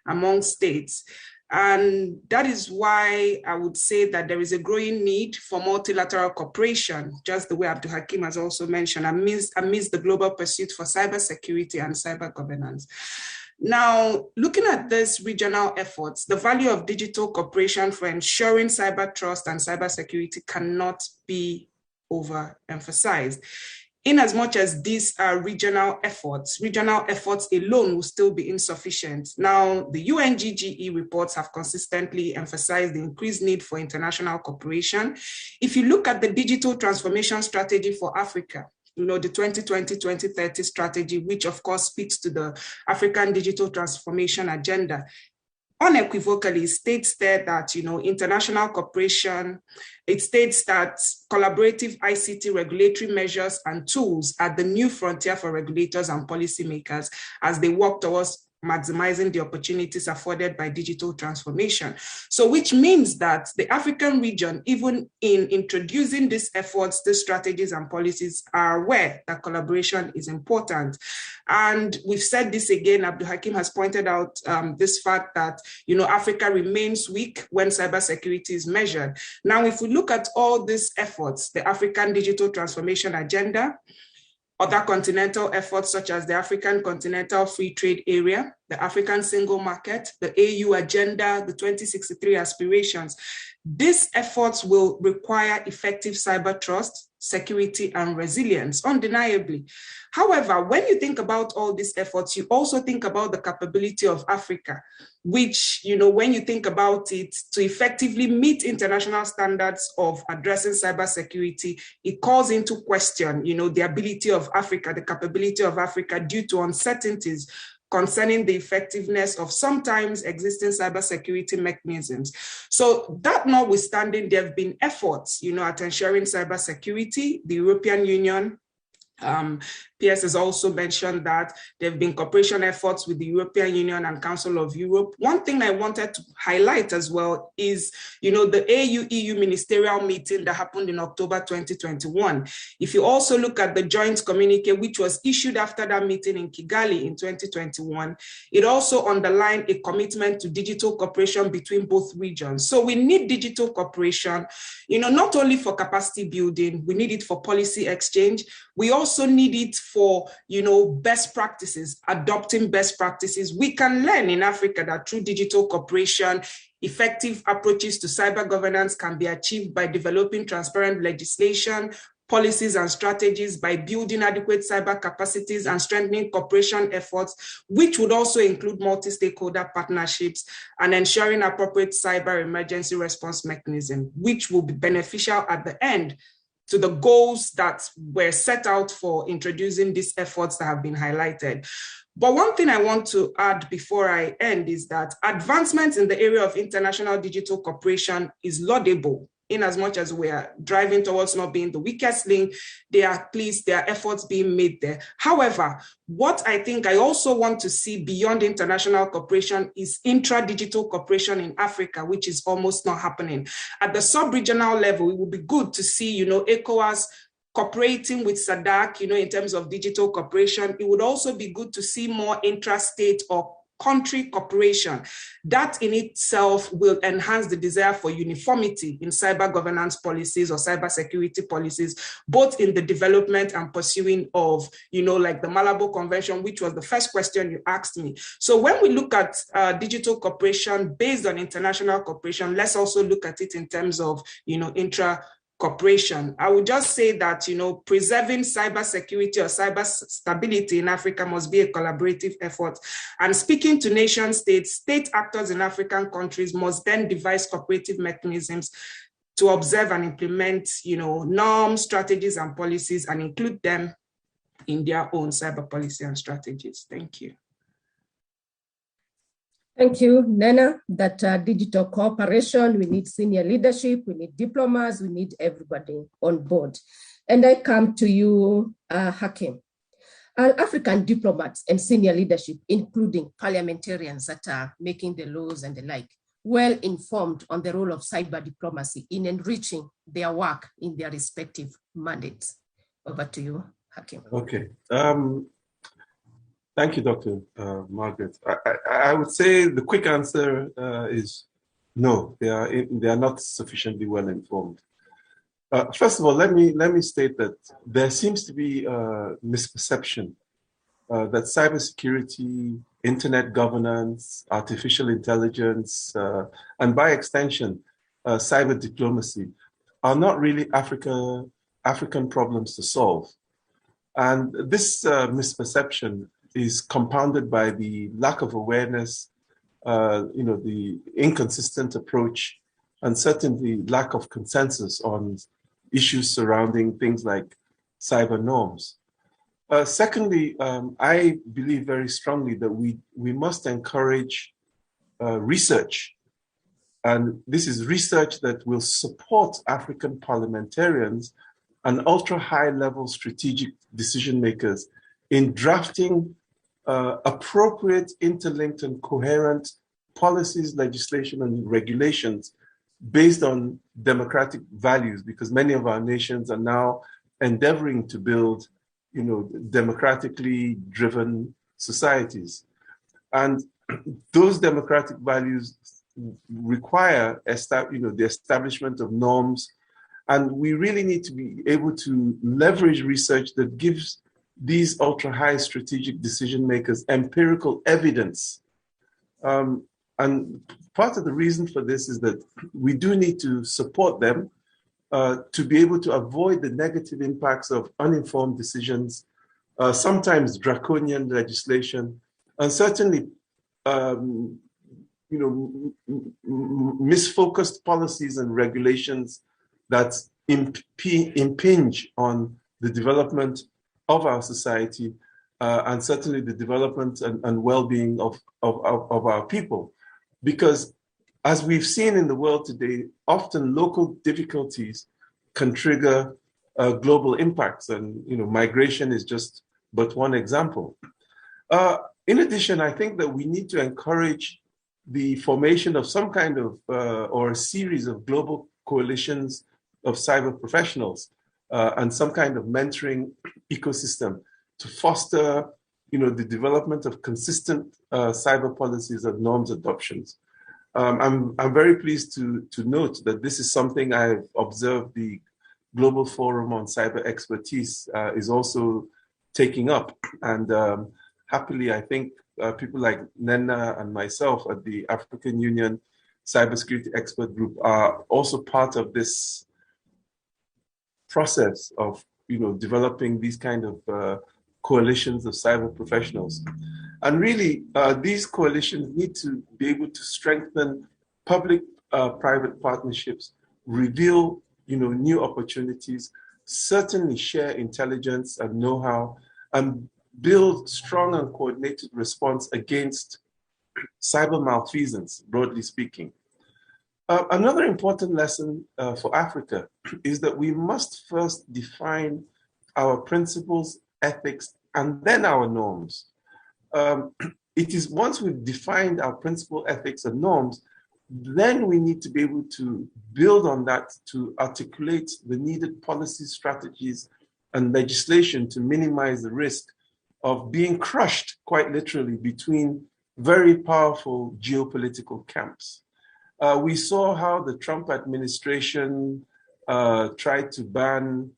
among states. And that is why I would say that there is a growing need for multilateral cooperation, just the way Abdul Hakim has also mentioned, amidst the global pursuit for cybersecurity and cyber governance. Now, looking at these regional efforts, the value of digital cooperation for ensuring cyber trust and cybersecurity cannot be overemphasized. In as much as these are regional efforts alone will still be insufficient. Now, the UNGGE reports have consistently emphasized the increased need for international cooperation. If you look at the digital transformation strategy for Africa, the 2020-2030 strategy, which of course speaks to the African digital transformation agenda, unequivocally states there that, international cooperation, it states that collaborative ICT regulatory measures and tools are the new frontier for regulators and policymakers as they work towards maximizing the opportunities afforded by digital transformation. So which means that the African region, even in introducing these efforts, these strategies and policies, are aware that collaboration is important. And we've said this again, Abdul Hakim has pointed out this fact that, Africa remains weak when cybersecurity is measured. Now, if we look at all these efforts, the African Digital Transformation Agenda, other continental efforts such as the African Continental Free Trade Area, the African Single Market, the AU Agenda, the 2063 aspirations, these efforts will require effective cyber trust, security, and resilience, undeniably. However, when you think about all these efforts, you also think about the capability of Africa, which, when you think about it, to effectively meet international standards of addressing cybersecurity, it calls into question, the ability of Africa, the capability of Africa due to uncertainties concerning the effectiveness of sometimes existing cybersecurity mechanisms. So that notwithstanding, there have been efforts, at ensuring cybersecurity. The European Union, PS has also mentioned that there have been cooperation efforts with the European Union and Council of Europe. One thing I wanted to highlight as well is, the AU-EU ministerial meeting that happened in October 2021. If you also look at the joint communique, which was issued after that meeting in Kigali in 2021, it also underlined a commitment to digital cooperation between both regions. So we need digital cooperation, not only for capacity building, we need it for policy exchange. We also need it for, best practices, adopting best practices. We can learn in Africa that through digital cooperation, effective approaches to cyber governance can be achieved by developing transparent legislation, policies and strategies, by building adequate cyber capacities and strengthening cooperation efforts, which would also include multi-stakeholder partnerships and ensuring appropriate cyber emergency response mechanism, which will be beneficial at the end to the goals that were set out for introducing these efforts that have been highlighted. But one thing I want to add before I end is that advancements in the area of international digital cooperation is laudable. In as much as we are driving towards not being the weakest link, there are efforts being made there. However, what I think I also want to see beyond international cooperation is intra-digital cooperation in Africa, which is almost not happening. At the sub-regional level, it would be good to see, ECOWAS cooperating with SADC, in terms of digital cooperation. It would also be good to see more intra-state or country cooperation. That in itself will enhance the desire for uniformity in cyber governance policies or cyber security policies, both in the development and pursuing of, like the Malabo Convention, which was the first question you asked me. So when we look at digital cooperation based on international cooperation, let's also look at it in terms of, intra cooperation. I would just say that, preserving cyber security or cyber stability in Africa must be a collaborative effort. And speaking to nation states, state actors in African countries must then devise cooperative mechanisms to observe and implement, norms, strategies, and policies, and include them in their own cyber policy and strategies. Thank you. Thank you, Nena. That digital cooperation, we need senior leadership, we need diplomats, we need everybody on board. And I come to you, Hakim. African diplomats and senior leadership, including parliamentarians that are making the laws and the like, well informed on the role of cyber diplomacy in enriching their work in their respective mandates. Over to you, Hakim. Okay. Thank you, Dr. Margaret. I would say the quick answer is no, they are not sufficiently well informed. First of all, let me state that there seems to be a misperception that cybersecurity, internet governance, artificial intelligence, and by extension, cyber diplomacy are not really African problems to solve. And this misperception is compounded by the lack of awareness, the inconsistent approach, and certainly lack of consensus on issues surrounding things like cyber norms. Secondly, I believe very strongly that we must encourage research. And this is research that will support African parliamentarians and ultra-high level strategic decision makers in drafting appropriate, interlinked, and coherent policies, legislation, and regulations based on democratic values, because many of our nations are now endeavoring to build democratically driven societies. And those democratic values require the establishment of norms. And we really need to be able to leverage research that gives these ultra-high strategic decision makers empirical evidence. And part of the reason for this is that we do need to support them to be able to avoid the negative impacts of uninformed decisions, sometimes draconian legislation, and certainly misfocused policies and regulations that impinge on the development of our society and certainly the development and well-being of our people. Because as we've seen in the world today, often local difficulties can trigger global impacts, and migration is just but one example. In addition, I think that we need to encourage the formation of some kind of or a series of global coalitions of cyber professionals and some kind of mentoring ecosystem to foster the development of consistent cyber policies and norms adoptions. I'm very pleased to note that this is something I've observed the Global Forum on Cyber Expertise is also taking up. And happily, I think people like Nenna and myself at the African Union Cybersecurity Expert Group are also part of this process of developing these kind of coalitions of cyber professionals. And really, these coalitions need to be able to strengthen public-private partnerships, reveal new opportunities, certainly share intelligence and know-how, and build strong and coordinated response against cyber malfeasance, broadly speaking. Another important lesson for Africa is that we must first define our principles, ethics, and then our norms. It is once we've defined our principle, ethics, and norms, then we need to be able to build on that to articulate the needed policy strategies and legislation to minimize the risk of being crushed, quite literally, between very powerful geopolitical camps. We saw how the Trump administration tried to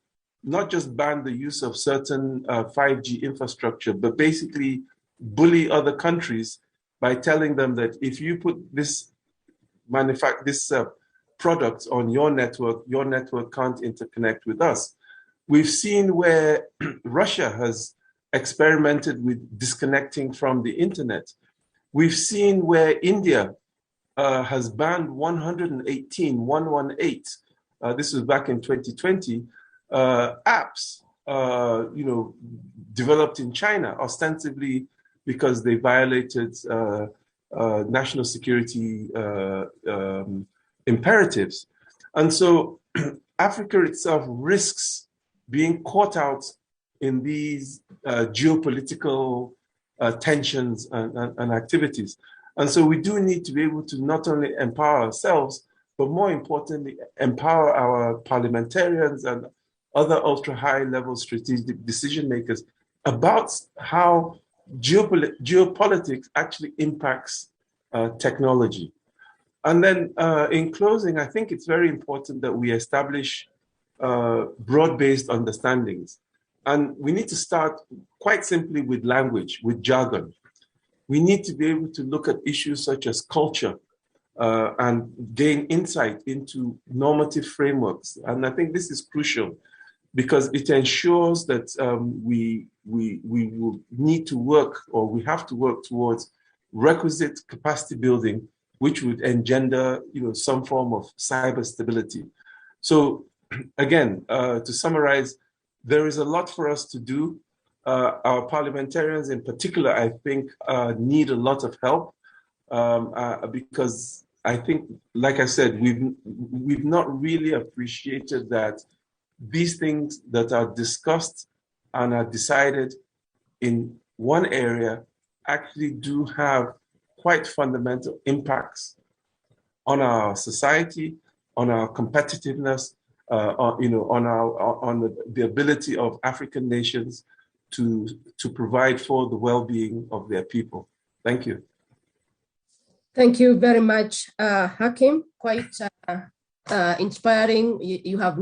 not just ban the use of certain 5G infrastructure, but basically bully other countries by telling them that if you put this product on your network can't interconnect with us. We've seen where Russia has experimented with disconnecting from the internet. We've seen where India has banned 118, this was back in 2020, apps, developed in China, ostensibly because they violated national security imperatives. And so Africa itself risks being caught out in these geopolitical tensions and activities. And so we do need to be able to not only empower ourselves, but more importantly, empower our parliamentarians and other ultra-high level strategic decision makers about how geopolitics actually impacts technology. And then in closing, I think it's very important that we establish broad-based understandings. And we need to start quite simply with language, with jargon. We need to be able to look at issues such as culture and gain insight into normative frameworks. And I think this is crucial because it ensures that we will need to work, or we have to work towards requisite capacity building, which would engender some form of cyber stability. So again, to summarize, there is a lot for us to do. Our parliamentarians in particular, I think, need a lot of help because I think, like I said, we've not really appreciated that these things that are discussed and are decided in one area actually do have quite fundamental impacts on our society, on our competitiveness, on the ability of African nations to provide for the well-being of their people. Thank you. Thank you very much, Hakim. Quite inspiring. You have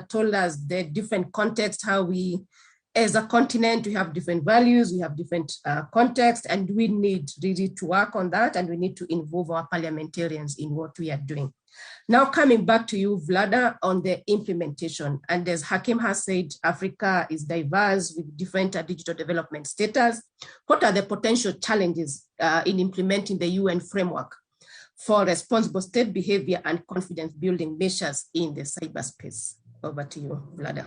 told us the different context, how we, as a continent, we have different values, we have different contexts, and we need really to work on that, and we need to involve our parliamentarians in what we are doing. Now coming back to you, Vlada, on the implementation. And as Hakim has said, Africa is diverse with different digital development status. What are the potential challenges in implementing the UN framework for responsible state behavior and confidence building measures in the cyberspace? Over to you, Vlada.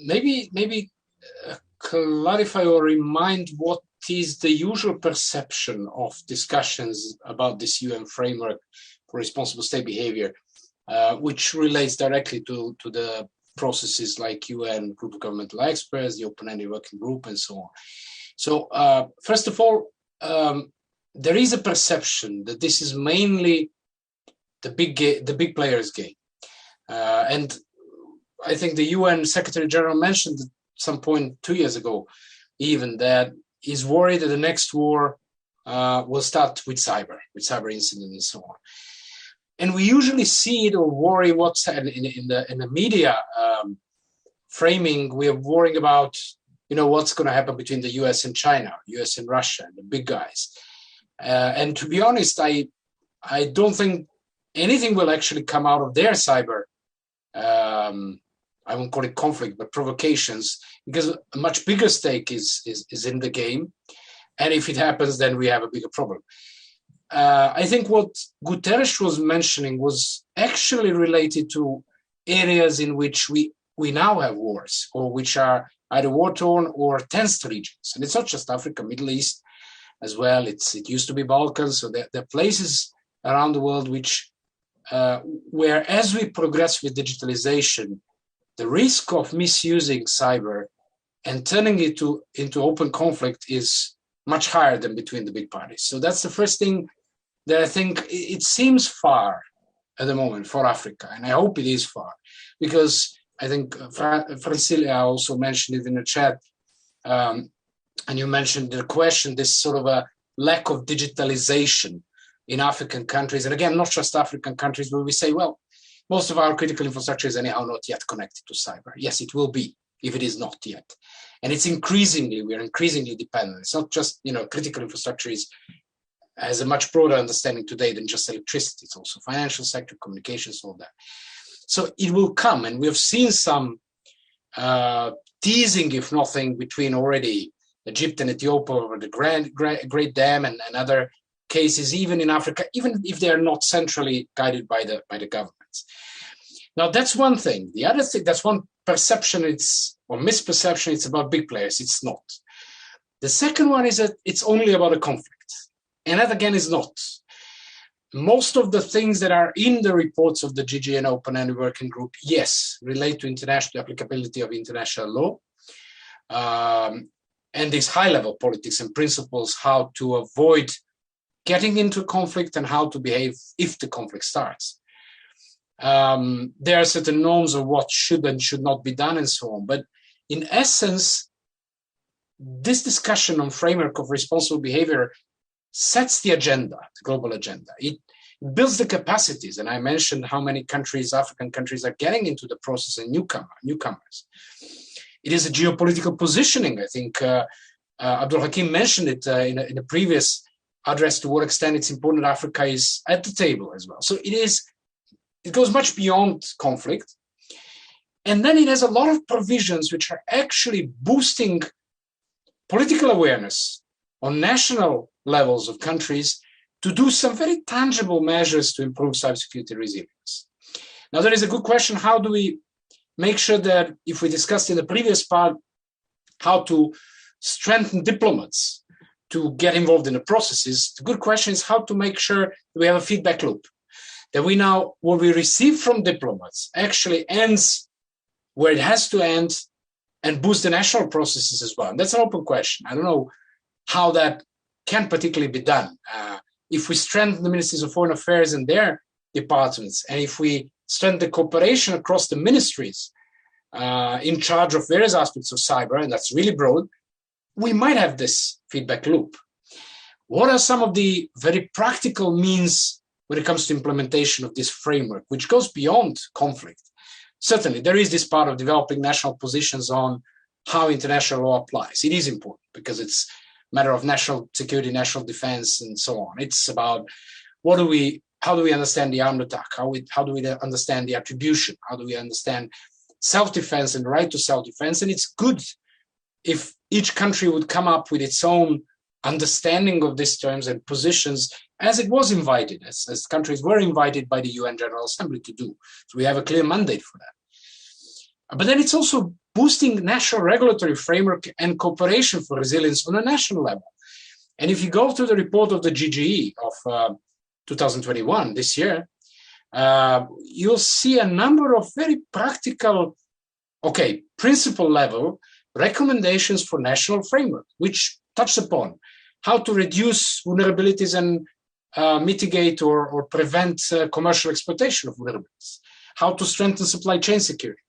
Maybe clarify or remind what is the usual perception of discussions about this UN framework for responsible state behavior, which relates directly to the processes like UN Group of Governmental Experts, the Open-Ended Working Group, and so on. So first of all, there is a perception that this is mainly the big players' game, and I think the UN Secretary General mentioned at some point 2 years ago, even that he's worried that the next war will start with cyber incidents and so on. And we usually see it or worry what's in the media framing. We are worrying about, what's going to happen between the US and China, US and Russia, the big guys. And to be honest, I don't think anything will actually come out of their cyber. I won't call it conflict, but provocations, because a much bigger stake is in the game. And if it happens, then we have a bigger problem. I think what Guterres was mentioning was actually related to areas in which we now have wars, or which are either war-torn or tense regions. And it's not just Africa, Middle East as well. It used to be Balkans. So there are places around the world which, where as we progress with digitalization, the risk of misusing cyber and turning it into open conflict is much higher than between the big parties. So that's the first thing that I think it seems far at the moment for Africa, and I hope it is far, because I think Francilia also mentioned it in the chat, and you mentioned the question, this sort of a lack of digitalization in African countries, and again, not just African countries, where we say, well, most of our critical infrastructure is anyhow not yet connected to cyber. Yes, it will be if it is not yet. And it's we are increasingly dependent. It's not just, critical infrastructure has a much broader understanding today than just electricity. It's also financial sector, communications, all that. So it will come. And we have seen some teasing, if nothing, between already Egypt and Ethiopia over the Great Dam and other cases, even in Africa, even if they are not centrally guided by the governments. Now, that's one thing. The other thing, that's one perception, or misperception, it's about big players. It's not. The second one is that it's only about a conflict. And that, again, is not. Most of the things that are in the reports of the GGN Open-Ended Working Group, yes, relate to international applicability of international law, and these high-level politics and principles, how to avoid getting into conflict and how to behave if the conflict starts. There are certain norms of what should and should not be done and so on. But in essence, this discussion on framework of responsible behavior sets the agenda, the global agenda. It builds the capacities. And I mentioned how many countries, African countries, are getting into the process and newcomers. It is a geopolitical positioning. I think Abdul Hakim mentioned it in a previous address, to what extent it's important that Africa is at the table as well. So it goes much beyond conflict. And then it has a lot of provisions which are actually boosting political awareness on national levels of countries to do some very tangible measures to improve cybersecurity resilience. Now, there is a good question, how do we make sure that, if we discussed in the previous part, how to strengthen diplomats to get involved in the processes, the good question is how to make sure we have a feedback loop, that we now, what we receive from diplomats actually ends where it has to end and boost the national processes as well. And that's an open question. I don't know how that can particularly be done. If we strengthen the ministries of foreign affairs and their departments, and if we strengthen the cooperation across the ministries, in charge of various aspects of cyber, and that's really broad, we might have this feedback loop. What are some of the very practical means when it comes to implementation of this framework, which goes beyond conflict? Certainly, there is this part of developing national positions on how international law applies. It is important because it's a matter of national security, national defense, and so on. It's about how do we understand the armed attack? How do we understand the attribution? How do we understand self-defense and the right to self-defense? And it's good if each country would come up with its own understanding of these terms and positions, as it was invited, as countries were invited by the UN General Assembly to do. So we have a clear mandate for that. But then it's also boosting national regulatory framework and cooperation for resilience on a national level. And if you go to the report of the GGE of 2021, this year, you'll see a number of very practical, principle level recommendations for national framework, which touch upon how to reduce vulnerabilities and mitigate or prevent commercial exploitation of vulnerabilities, how to strengthen supply chain security,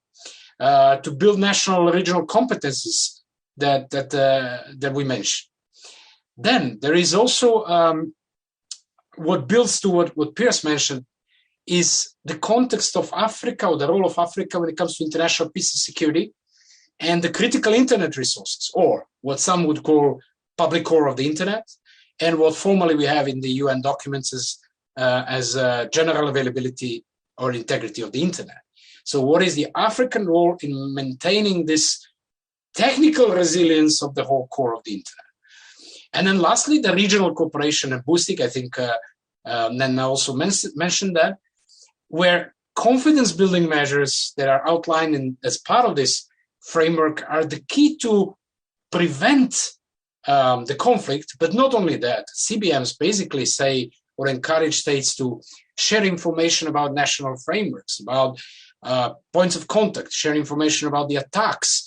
to build national regional competencies that we mentioned. Then there is also what builds to what Piers mentioned is the context of Africa, or the role of Africa when it comes to international peace and security, and the critical internet resources, or what some would call public core of the internet, and what formally we have in the UN documents as general availability or integrity of the internet. So what is the African role in maintaining this technical resilience of the whole core of the internet? And then lastly, the regional cooperation and boosting, I think Nenna also mentioned that, where confidence building measures that are outlined as part of this framework are the key to prevent the conflict. But not only that, CBMs basically say or encourage states to share information about national frameworks, about points of contact, share information about the attacks,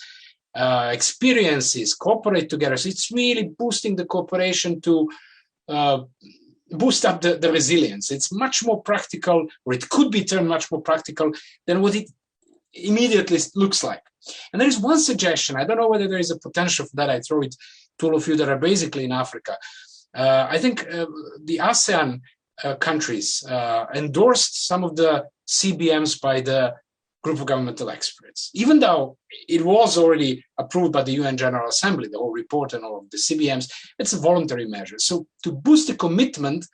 experiences, cooperate together. So it's really boosting the cooperation to boost up the resilience. It's much more practical, or it could be termed much more practical than what it immediately looks like. And there is one suggestion. I don't know whether there is a potential for that. I throw it to all of you that are basically in Africa. I think the ASEAN countries endorsed some of the CBMs by the group of governmental experts, even though it was already approved by the UN General Assembly, the whole report and all of the CBMs. It's a voluntary measure. So to boost the commitment,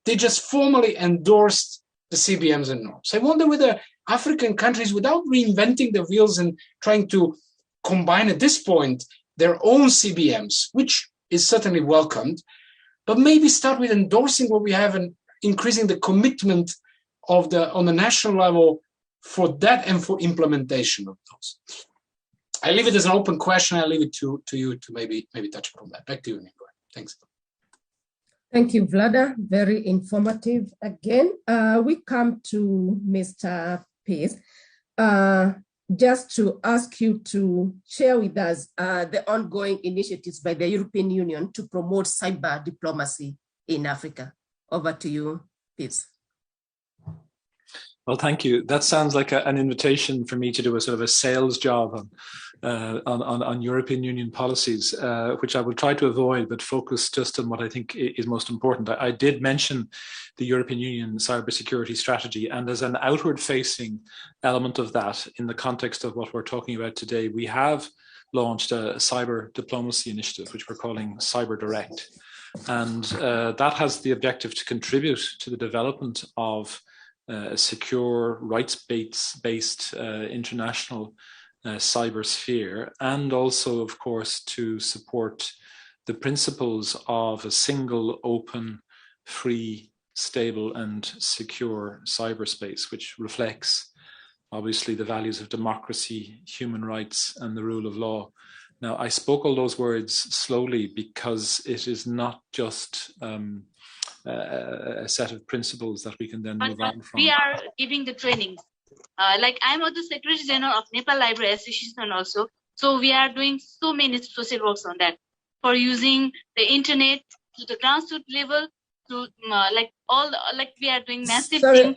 they just formally endorsed the CBMs and norms. I wonder whether African countries, without reinventing the wheels and trying to combine at this point their own CBMs, which is certainly welcomed, but maybe start with endorsing what we have and increasing the commitment of on the national level for that and for implementation of those. I leave it as an open question. I leave it to you to maybe touch upon that. Back to you, Nico. Thanks. Thank you, Vlada. Very informative again. We come to Mr. Peace. Just to ask you to share with us the ongoing initiatives by the European Union to promote cyber diplomacy in Africa. Over to you, Peace. Well, thank you. That sounds like an invitation for me to do a sort of a sales job on European Union policies, which I will try to avoid, but focus just on what I think is most important. I did mention the European Union cybersecurity strategy, and as an outward-facing element of that, in the context of what we're talking about today, we have launched a cyber diplomacy initiative, which we're calling Cyber Direct. And that has the objective to contribute to the development of a secure, rights-based international cyber sphere, and also, of course, to support the principles of a single, open, free, stable, and secure cyberspace, which reflects, obviously, the values of democracy, human rights, and the rule of law. Now, I spoke all those words slowly because it is not just a set of principles that we can then move on from. We are giving the trainings. Like I'm also Secretary General of Nepal Library Association also. So we are doing so many social works on that for using the internet to the grassroots level to we are doing massive things,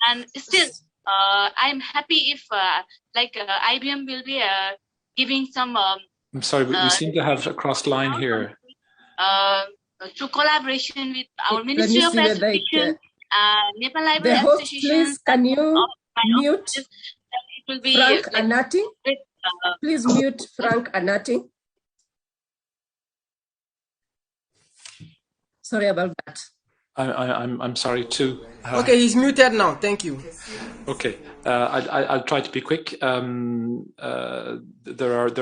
and still I'm happy if IBM will be giving some. I'm sorry, we seem to have a crossed line here. Through collaboration with our Let me Ministry of see whether Education, Nepal the Library host, Association. please, can you mute it will be Frank Anati? Please mute Frank Anati. Sorry about that. I'm sorry too. Okay, he's muted now. Thank you. Okay, I'll try to be quick. There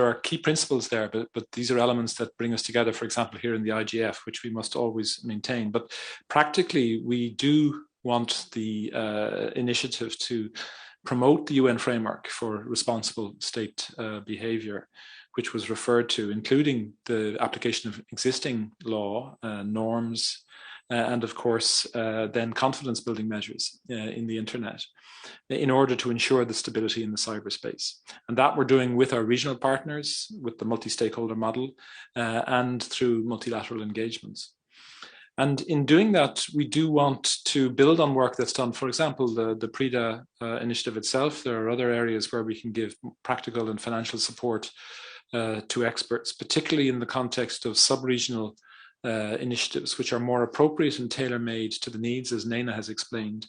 are key principles there, but these are elements that bring us together. For example, here in the IGF, which we must always maintain. But practically, we do want the initiative to promote the UN framework for responsible state behavior, which was referred to, including the application of existing law, norms, and of course, then confidence building measures in the internet in order to ensure the stability in the cyberspace. And that we're doing with our regional partners, with the multi-stakeholder model, and through multilateral engagements. And in doing that, we do want to build on work that's done. For example, the PRIDA initiative itself. There are other areas where we can give practical and financial support to experts, particularly in the context of sub-regional initiatives, which are more appropriate and tailor-made to the needs, as Naina has explained,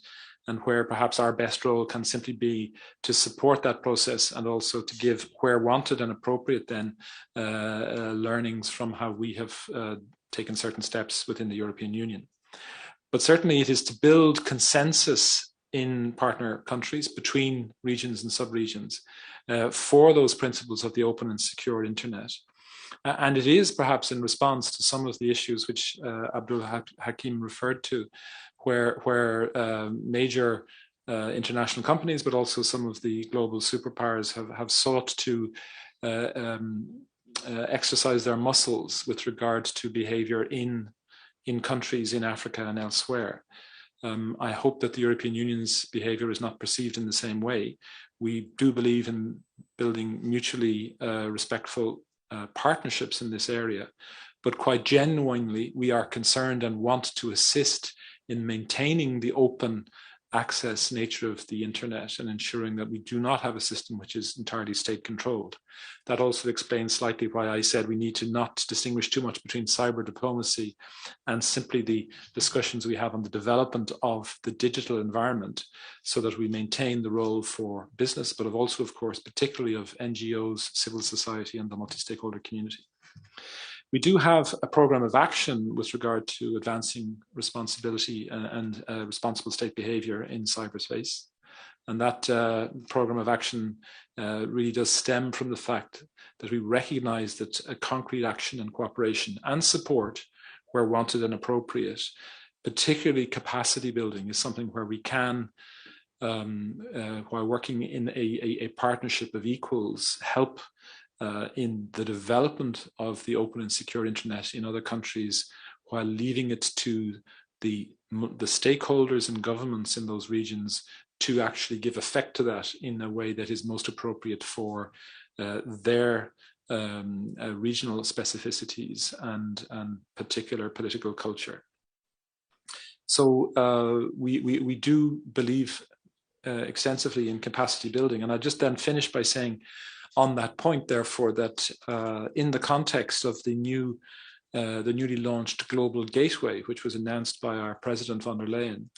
and where perhaps our best role can simply be to support that process and also to give, where wanted and appropriate, then learnings from how we have taken certain steps within the European Union. But certainly it is to build consensus in partner countries between regions and sub-regions for those principles of the open and secure internet. And it is perhaps in response to some of the issues which Abdul Hakim referred to, where major international companies, but also some of the global superpowers have sought to exercise their muscles with regard to behavior in countries in Africa and elsewhere. I hope that the European Union's behavior is not perceived in the same way. We do believe in building mutually respectful partnerships in this area, but quite genuinely, we are concerned and want to assist in maintaining the open access nature of the internet and ensuring that we do not have a system which is entirely state controlled. That also explains slightly why I said we need to not distinguish too much between cyber diplomacy and simply the discussions we have on the development of the digital environment, so that we maintain the role for business, but also, of course, particularly of NGOs, civil society, and the multi-stakeholder community. We do have a program of action with regard to advancing responsibility and responsible state behavior in cyberspace. And that program of action really does stem from the fact that we recognize that a concrete action and cooperation and support where wanted and appropriate, particularly capacity building, is something where we can, while working in a partnership of equals, help in the development of the open and secure internet in other countries, while leaving it to the stakeholders and governments in those regions to actually give effect to that in a way that is most appropriate for their regional specificities and particular political culture. So we do believe extensively in capacity building. And I just then finish by saying on that point, therefore, that in the context of the newly launched Global Gateway, which was announced by our President von der Leyen,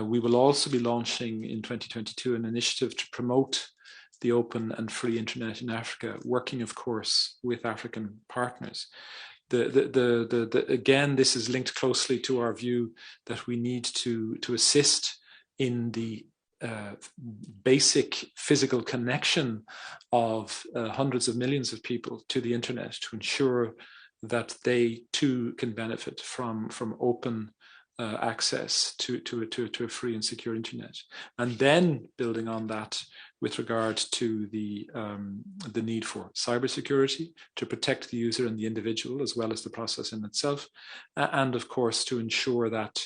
we will also be launching in 2022 an initiative to promote the open and free internet in Africa, working, of course, with African partners. Again, this is linked closely to our view that we need to assist in the basic physical connection of hundreds of millions of people to the internet, to ensure that they too can benefit from open access to a free and secure internet. And then building on that with regard to the need for cybersecurity to protect the user and the individual, as well as the process in itself, and of course to ensure that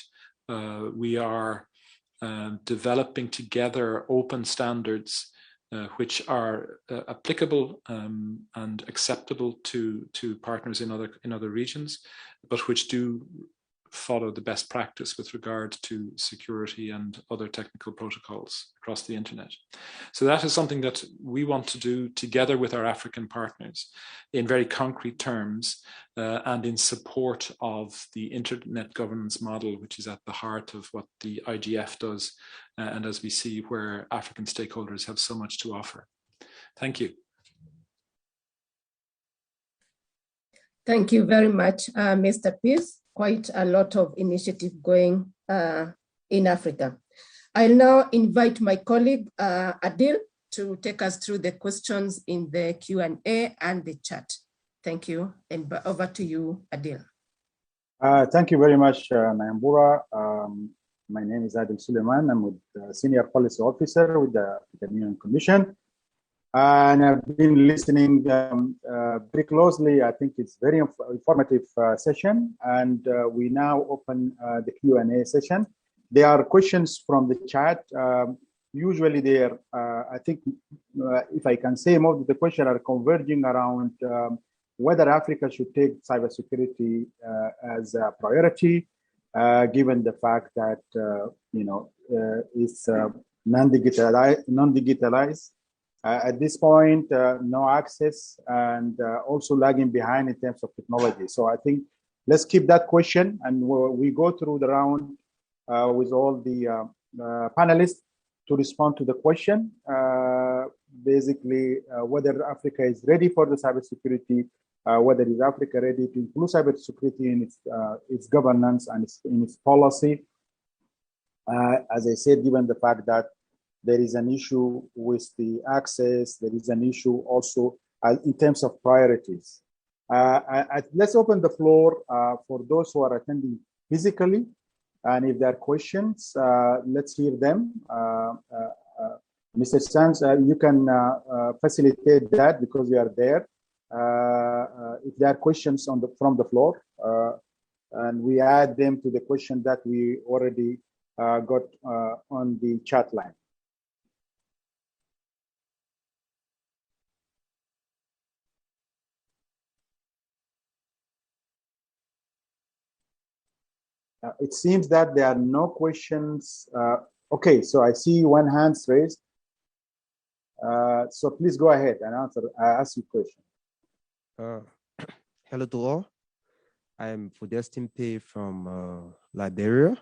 we are developing together open standards which are applicable and acceptable to partners in other regions, but which do follow the best practice with regard to security and other technical protocols across the internet. So that is something that we want to do together with our African partners in very concrete terms and in support of the internet governance model, which is at the heart of what the IGF does, and as we see where African stakeholders have so much to offer. Thank you. Thank you very much, Mr. Pearce. Quite a lot of initiative going in Africa. I'll now invite my colleague, Adil, to take us through the questions in the Q&A and the chat. Thank you, and over to you, Adil. Thank you very much, Nyambura. My name is Adil Suleiman. I'm with Senior Policy Officer with the Union Commission. And I've been listening very closely. I think it's very informative session. And we now open the Q&A session. There are questions from the chat. Usually there, I think, if I can say, most of the questions are converging around whether Africa should take cybersecurity as a priority, given the fact that, it's non-digitalized. At this point, no access and also lagging behind in terms of technology. So I think let's keep that question and we go through the round with all the panelists to respond to the question. Basically, whether Africa is ready for the cybersecurity, whether is Africa ready to include cybersecurity in its governance and in its policy. As I said, given the fact that there is an issue with the access. There is an issue also in terms of priorities. Let's open the floor for those who are attending physically. And if there are questions, let's hear them. Mr. Sands, you can facilitate that because you are there. If there are questions from the floor, and we add them to the question that we already got on the chat line. It seems that there are no questions. Okay, so I see one hand raised. So please go ahead and ask your question. Hello to all. I'm Fudestin Pei from Liberia.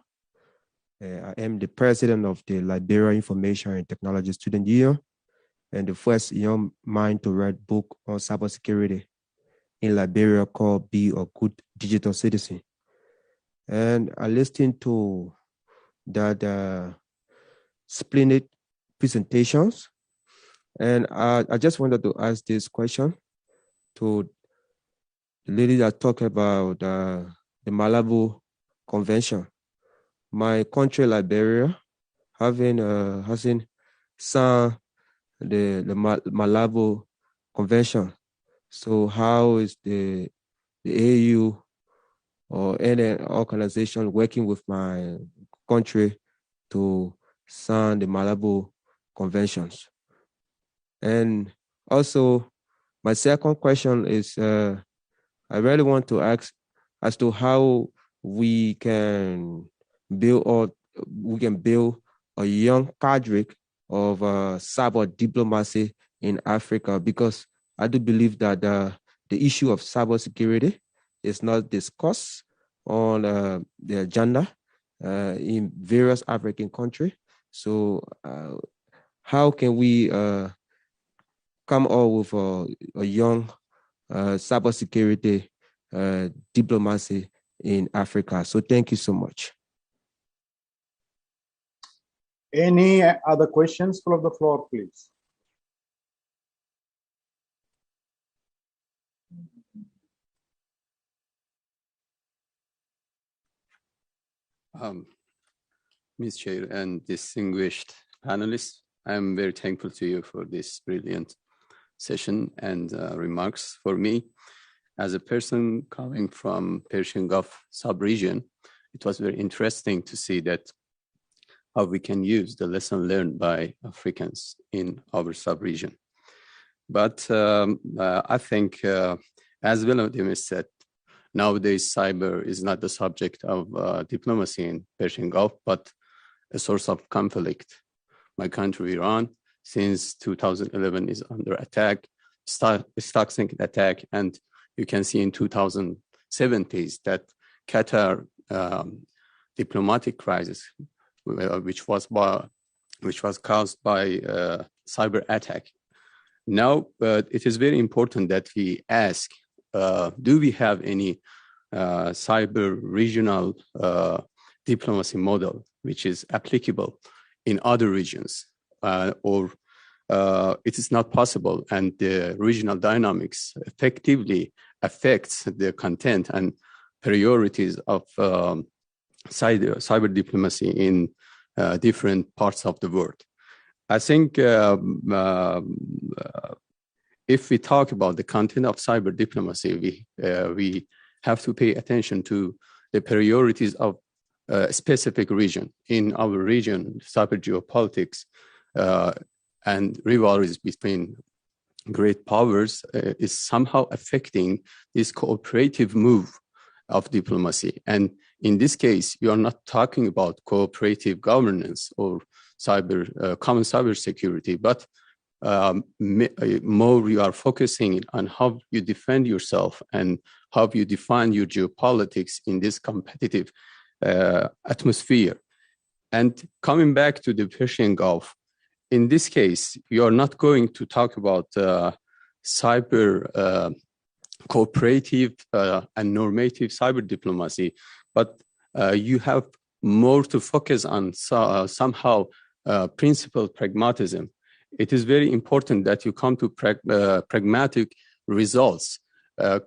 I am the president of the Liberia Information and Technology Student Union and the first young mind to write a book on cybersecurity in Liberia called Be a Good Digital Citizen. And I listened to that splendid presentations. And I just wanted to ask this question to the lady that talked about the Malabo Convention. My country, Liberia, hasn't signed the Malabo Convention. So how is the AU or any organization working with my country to sign the Malabo Conventions? And also, my second question is, I really want to ask as to how we can build a young cadre of cyber diplomacy in Africa, because I do believe that the issue of cybersecurity is not discussed on the agenda in various African countries. So how can we come up with a young cybersecurity diplomacy in Africa? So thank you so much. Any other questions from the floor, please? Ms. Chair and distinguished panelists, I'm very thankful to you for this brilliant session and remarks. For me, as a person coming from Persian Gulf sub-region, it was very interesting to see that how we can use the lesson learned by Africans in our sub-region. But I think, as one of them has said, nowadays cyber is not the subject of diplomacy in Persian Gulf, but a source of conflict. My country, Iran, since 2011 is under attack, Stuxnet attack, and you can see in 2070s that Qatar diplomatic crisis, which was caused by cyber attack. Now, it is very important that we ask, do we have any cyber regional diplomacy model which is applicable in other regions, or it is not possible, and the regional dynamics effectively affects the content and priorities of cyber diplomacy in different parts of the world. I think if we talk about the content of cyber diplomacy, we have to pay attention to the priorities of a specific region. In our region, cyber geopolitics and rivalries between great powers is somehow affecting this cooperative move of diplomacy. And in this case, you are not talking about cooperative governance or common cyber security, but more you are focusing on how you defend yourself and how you define your geopolitics in this competitive atmosphere. And coming back to the Persian Gulf, in this case, you are not going to talk about cyber cooperative and normative cyber diplomacy, but you have more to focus on somehow principled pragmatism. It is very important that you come to pragmatic results.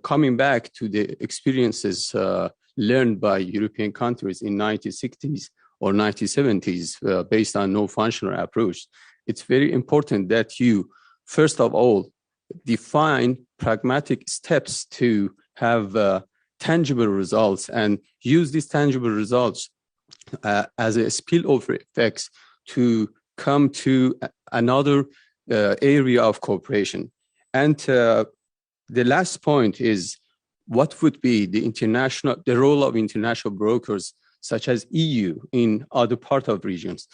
Coming back to the experiences learned by European countries in 1960s or 1970s based on no functional approach, it's very important that you, first of all, define pragmatic steps to have tangible results and use these tangible results as a spillover effects to come to another area of cooperation. And the last point is, what would be the role of international brokers such as EU in other part of regions?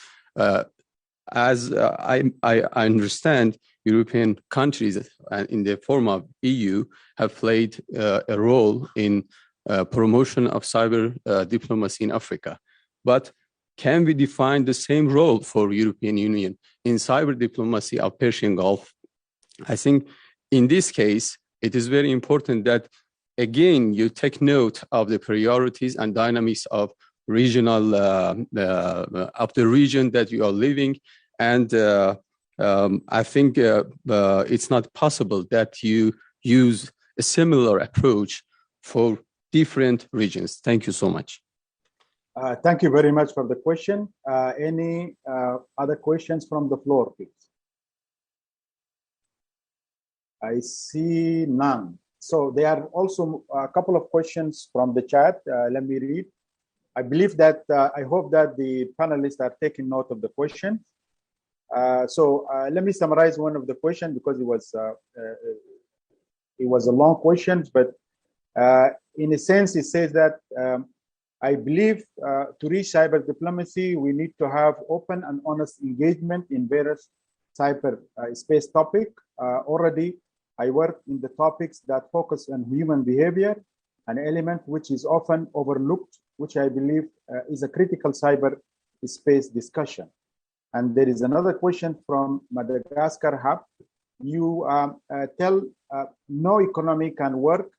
As I understand, European countries in the form of EU have played a role in promotion of cyber diplomacy in Africa. But can we define the same role for European Union in cyber diplomacy of Persian Gulf? I think in this case, it is very important that, again, you take note of the priorities and dynamics of regional, of the region that you are living. And I think it's not possible that you use a similar approach for different regions. Thank you so much. Thank you very much for the question. Any other questions from the floor, please? I see none. So there are also a couple of questions from the chat. Let me read. I believe that, I hope that the panelists are taking note of the question. So let me summarize one of the questions because it was a long question, but in a sense, it says that I believe to reach cyber diplomacy, we need to have open and honest engagement in various cyber space topics. Already, I work in the topics that focus on human behavior, an element which is often overlooked, which I believe is a critical cyber space discussion. And there is another question from Madagascar Hub. You tell no economy can work.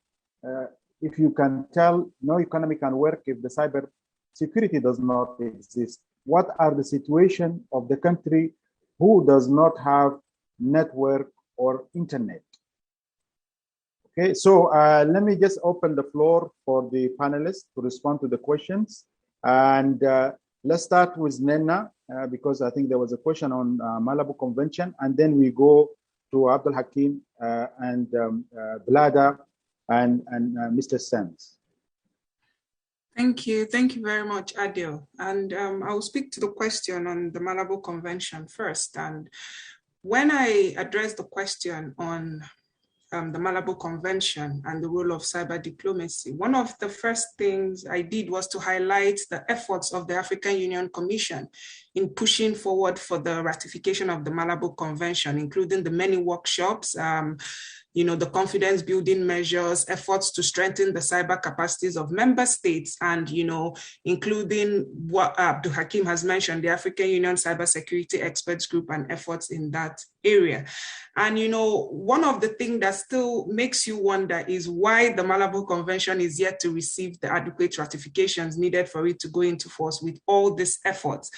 If you can tell no economy can work if the cyber security does not exist. What are the situation of the country who does not have network or internet? Okay, so let me just open the floor for the panelists to respond to the questions. And let's start with Nena, because I think there was a question on Malabo Convention, and then we go to Abdul Hakim and Blada and Mr. Sands. Thank you. Thank you very much, Adil. And I will speak to the question on the Malabo Convention first. And when I address the question on the Malabo Convention and the role of cyber diplomacy, one of the first things I did was to highlight the efforts of the African Union Commission in pushing forward for the ratification of the Malabo Convention, including the many workshops, the confidence building measures, efforts to strengthen the cyber capacities of member states, and, including what Abdul Hakim has mentioned, the African Union Cybersecurity Experts Group and efforts in that area. And, one of the things that still makes you wonder is why the Malabo Convention is yet to receive the adequate ratifications needed for it to go into force with all these efforts.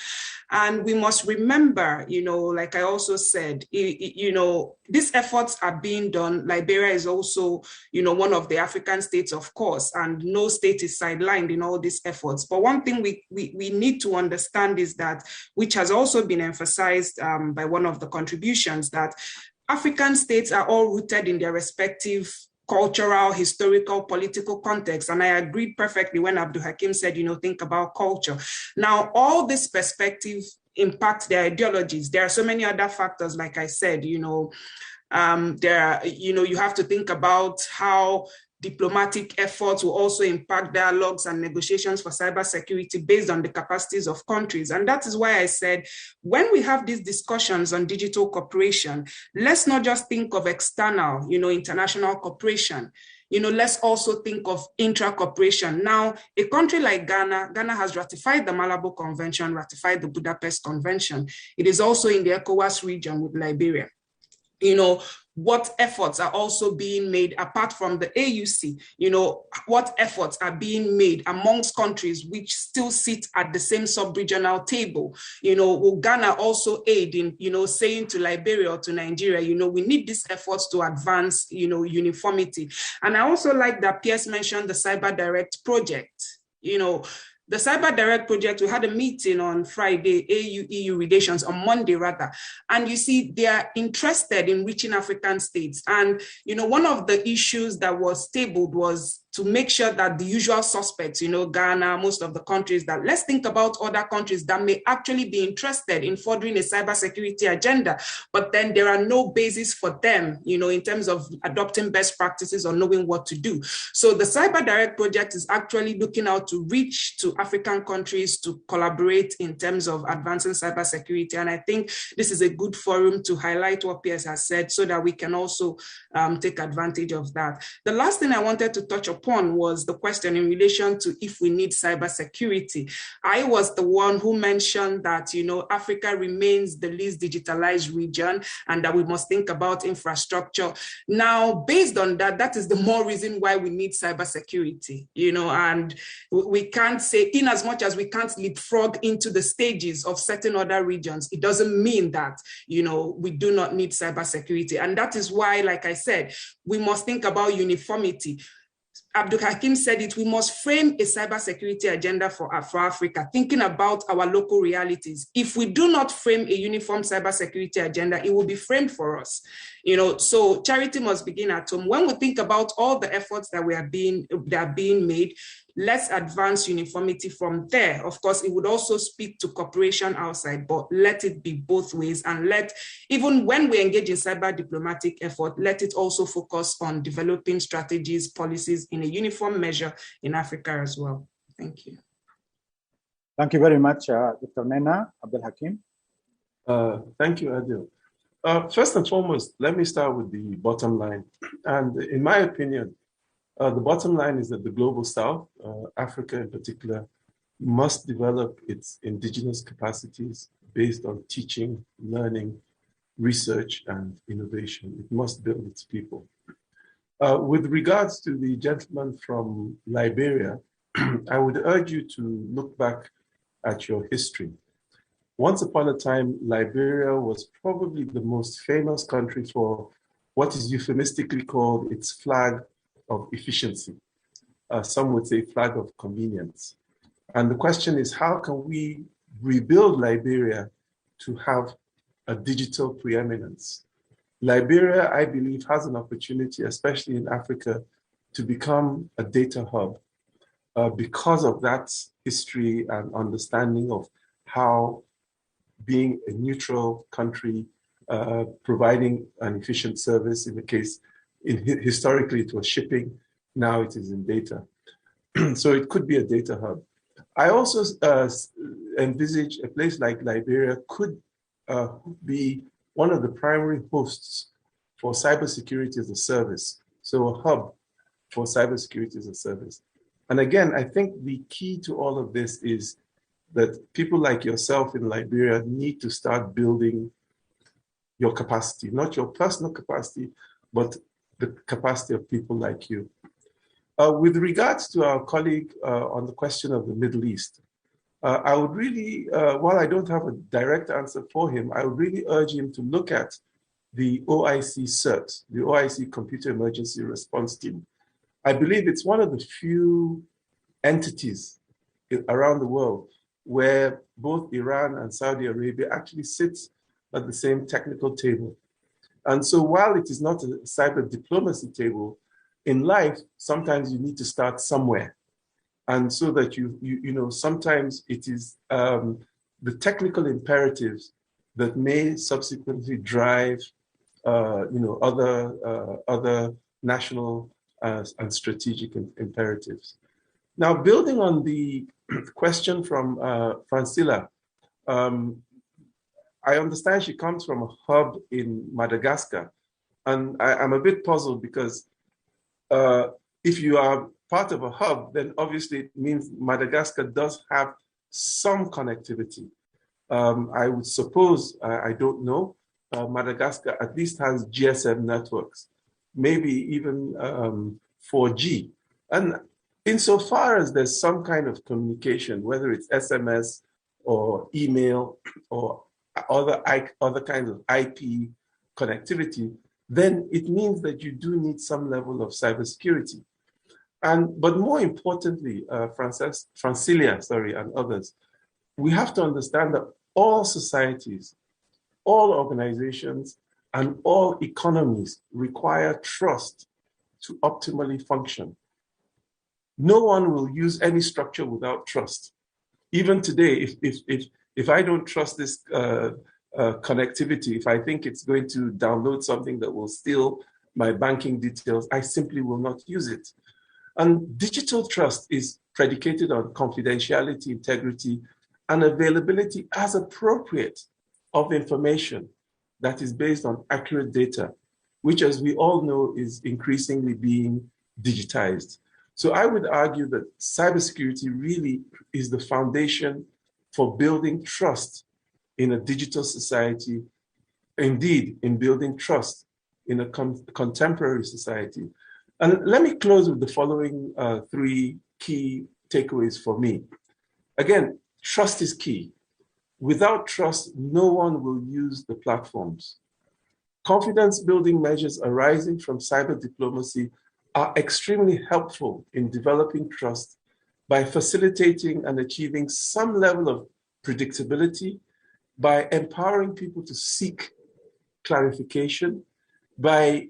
And we must remember, like I also said, these efforts are being done. Liberia is also, one of the African states, of course, and no state is sidelined in all these efforts. But one thing we need to understand is that, which has also been emphasized by one of the contributions, that African states are all rooted in their respective cultural, historical, political context. And I agreed perfectly when Abdul Hakim said, think about culture. Now, all this perspective impact their ideologies. There are so many other factors, like I said, you have to think about how diplomatic efforts will also impact dialogues and negotiations for cybersecurity based on the capacities of countries. And that is why I said, when we have these discussions on digital cooperation, let's not just think of external, international cooperation. Let's also think of intra-cooperation. Now, a country like Ghana has ratified the Malabo Convention, ratified the Budapest Convention. It is also in the ECOWAS region with Liberia. What efforts are also being made apart from the AUC? What efforts are being made amongst countries which still sit at the same sub-regional table? Will Ghana also aid in, saying to Liberia or to Nigeria, we need these efforts to advance, uniformity. And I also like that Pierce mentioned the Cyber Direct project. The Cyber Direct project, we had a meeting on Friday, AU-EU relations, on Monday rather. And you see, they are interested in reaching African states. And, one of the issues that was tabled was to make sure that the usual suspects, Ghana, most of the countries, that let's think about other countries that may actually be interested in furthering a cybersecurity agenda, but then there are no basis for them, in terms of adopting best practices or knowing what to do. So the Cyber Direct project is actually looking out to reach to African countries to collaborate in terms of advancing cybersecurity. And I think this is a good forum to highlight what Pierce has said so that we can also take advantage of that. The last thing I wanted to touch upon was the question in relation to if we need cybersecurity. I was the one who mentioned that, Africa remains the least digitalized region and that we must think about infrastructure. Now, based on that, that is the more reason why we need cybersecurity, and we can't say, in as much as we can't leapfrog into the stages of certain other regions, it doesn't mean that, we do not need cybersecurity. And that is why, like I said, we must think about uniformity. Abdul Hakim said it, we must frame a cybersecurity agenda for Africa, thinking about our local realities. If we do not frame a uniform cybersecurity agenda, it will be framed for us. So charity must begin at home. When we think about all the efforts that are being made, let's advance uniformity from there. Of course, it would also speak to cooperation outside, but let it be both ways. And even when we engage in cyber diplomatic effort, let it also focus on developing strategies, policies in a uniform measure in Africa as well. Thank you. Thank you very much, Dr. Nena Abdul Hakim. Thank you, Adil. First and foremost, let me start with the bottom line. And in my opinion, the bottom line is that the global South, Africa in particular, must develop its indigenous capacities based on teaching, learning, research, and innovation. It must build its people. With regards to the gentleman from Liberia, I would urge you to look back at your history. Once upon a time, Liberia was probably the most famous country for what is euphemistically called its flag of efficiency. Some would say flag of convenience. And the question is, how can we rebuild Liberia to have a digital preeminence? Liberia, I believe, has an opportunity, especially in Africa, to become a data hub because of that history and understanding of how being a neutral country, providing an efficient service in the case Historically, it was shipping. Now it is in data. So it could be a data hub. I also envisage a place like Liberia could be one of the primary hosts for cybersecurity as a service. So a hub for cybersecurity as a service. And again, I think the key to all of this is that people like yourself in Liberia need to start building your capacity, not your personal capacity, but the capacity of people like you. With regards to our colleague on the question of the Middle East, I would really, while I don't have a direct answer for him, I would really urge him to look at the OIC CERT, the OIC Computer Emergency Response Team. I believe it's one of the few entities around the world where both Iran and Saudi Arabia actually sit at the same technical table. And so while it is not a cyber diplomacy table, in life, sometimes you need to start somewhere. And so that you know, sometimes it is the technical imperatives that may subsequently drive, other national and strategic imperatives. Now, building on the question from Francilla, I understand she comes from a hub in Madagascar. And I'm a bit puzzled because if you are part of a hub, then obviously it means Madagascar does have some connectivity. I would suppose, I don't know, Madagascar at least has GSM networks, maybe even 4G. And insofar as there's some kind of communication, whether it's SMS or email or other kinds of IP connectivity, then it means that you do need some level of cybersecurity. But more importantly, Francilia, and others, we have to understand that all societies, all organizations, and all economies require trust to optimally function. No one will use any structure without trust. Even today, if I don't trust this connectivity, if I think it's going to download something that will steal my banking details, I simply will not use it. And digital trust is predicated on confidentiality, integrity, and availability as appropriate of information that is based on accurate data, which, as we all know, is increasingly being digitized. So I would argue that cybersecurity really is the foundation for building trust in a digital society, indeed, in building trust in a contemporary society. And let me close with the following three key takeaways for me. Again, trust is key. Without trust, no one will use the platforms. Confidence building measures arising from cyber diplomacy are extremely helpful in developing trust by facilitating and achieving some level of predictability, by empowering people to seek clarification, by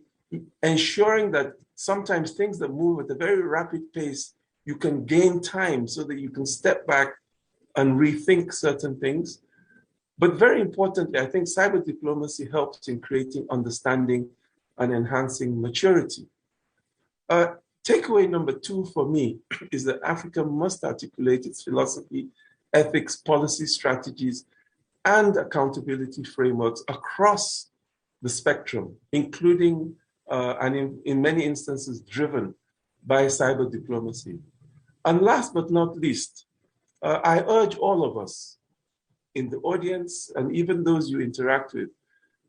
ensuring that sometimes things that move at a very rapid pace, you can gain time so that you can step back and rethink certain things. But very importantly, I think cyber diplomacy helps in creating understanding and enhancing maturity. Takeaway number 2 for me is that Africa must articulate its philosophy, ethics, policy strategies, and accountability frameworks across the spectrum, including and in many instances driven by cyber diplomacy. And last but not least, I urge all of us in the audience and even those you interact with,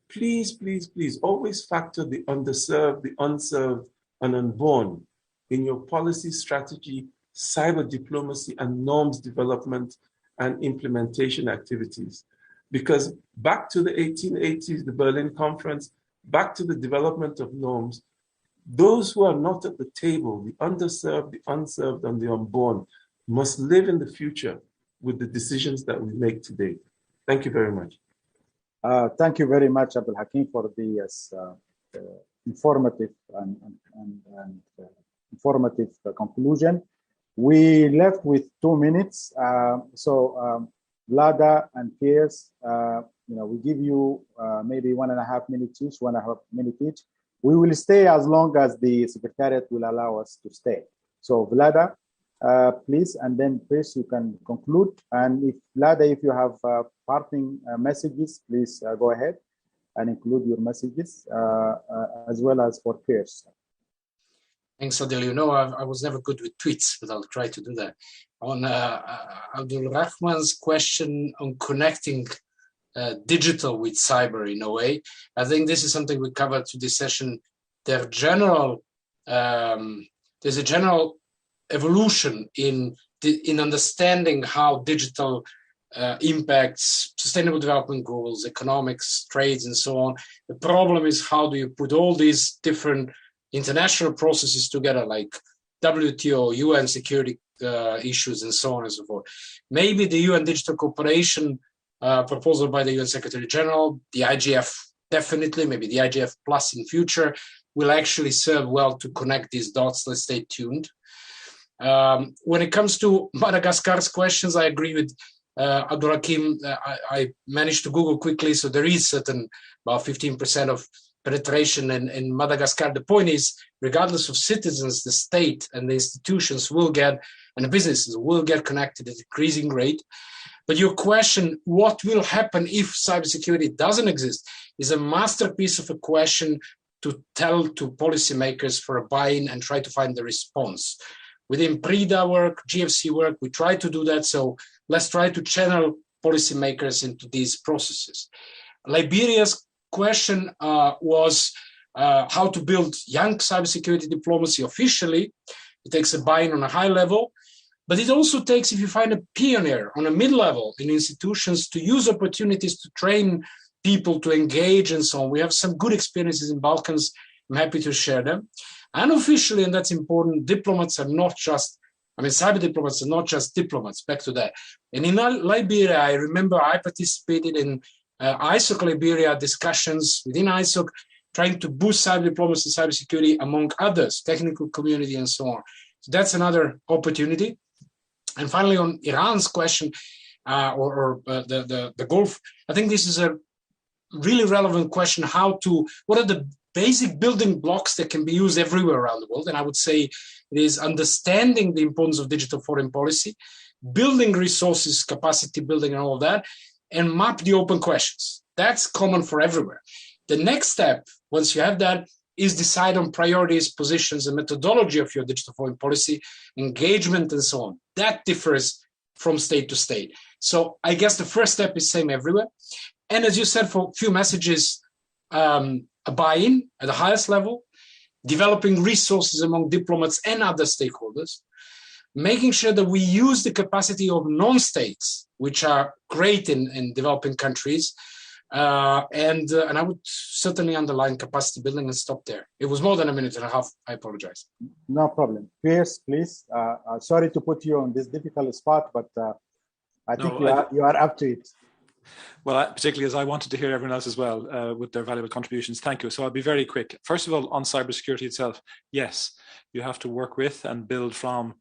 please, please, please always factor the underserved, the unserved, and unborn in your policy strategy, cyber diplomacy, and norms development and implementation activities. Because back to the 1880s, the Berlin Conference, back to the development of norms, those who are not at the table, the underserved, the unserved, and the unborn, must live in the future with the decisions that we make today. Thank you very much. Thank you very much, Abdul Hakim, for the informative and informative conclusion. We left with 2 minutes. Vlada and Piers, we give you maybe 1.5 minutes each, 1.5 minutes each. We will stay as long as the Secretariat will allow us to stay. So Vlada, please, and then Chris, you can conclude. And if Vlada, if you have parting messages, please go ahead and include your messages as well as for Chris. Thanks, Adil. You know, I was never good with tweets, but I'll try to do that. On Abdul Rahman's question on connecting digital with cyber in a way, I think this is something we covered through this session. There's a general evolution in understanding how digital impacts sustainable development goals, economics, trades, and so on. The problem is, how do you put all these different international processes together, like WTO, UN security issues, and so on and so forth. Maybe the UN digital cooperation proposal by the UN Secretary General, the IGF definitely, maybe the IGF plus in future, will actually serve well to connect these dots. Let's stay tuned. When it comes to Madagascar's questions, I agree with Abdul Hakim. I managed to Google quickly, so there is certain about 15% of penetration in Madagascar. The point is, regardless of citizens, the state and the institutions will get, and the businesses will get connected at an increasing rate. But your question, what will happen if cybersecurity doesn't exist, is a masterpiece of a question to tell to policymakers for a buy-in and try to find the response. Within PRIDA work, GFC work, we try to do that. So let's try to channel policymakers into these processes. Liberia's question was how to build young cybersecurity diplomacy officially. It takes a buy-in on a high level, but it also takes, if you find a pioneer on a mid-level in institutions, to use opportunities to train people to engage and so on. We have some good experiences in Balkans. I'm happy to share them. Unofficially, and that's important, diplomats are not just, cyber diplomats are not just diplomats, back to that. And in Liberia, I remember I participated in ISOC Liberia discussions within ISOC, trying to boost cyber diplomacy, cybersecurity, among others, technical community and so on. So that's another opportunity. And finally, on Iran's question, the Gulf, I think this is a really relevant question, what are the basic building blocks that can be used everywhere around the world? And I would say it is understanding the importance of digital foreign policy, building resources, capacity building and all of that, and map the open questions. That's common for everywhere. The next step, once you have that, is decide on priorities, positions, and methodology of your digital foreign policy, engagement, and so on. That differs from state to state. So I guess the first step is same everywhere. And as you said, for a few messages, a buy-in at the highest level, developing resources among diplomats and other stakeholders, making sure that we use the capacity of non-states, which are great in developing countries, and I would certainly underline capacity building and stop there. It was more than a minute and a half. I apologize. No problem. Pierce, please. Sorry to put you on this difficult spot, but I think you are up to it. Well, particularly as I wanted to hear everyone else as well with their valuable contributions. Thank you. So I'll be very quick. First of all, on cybersecurity itself, yes, you have to work with and build from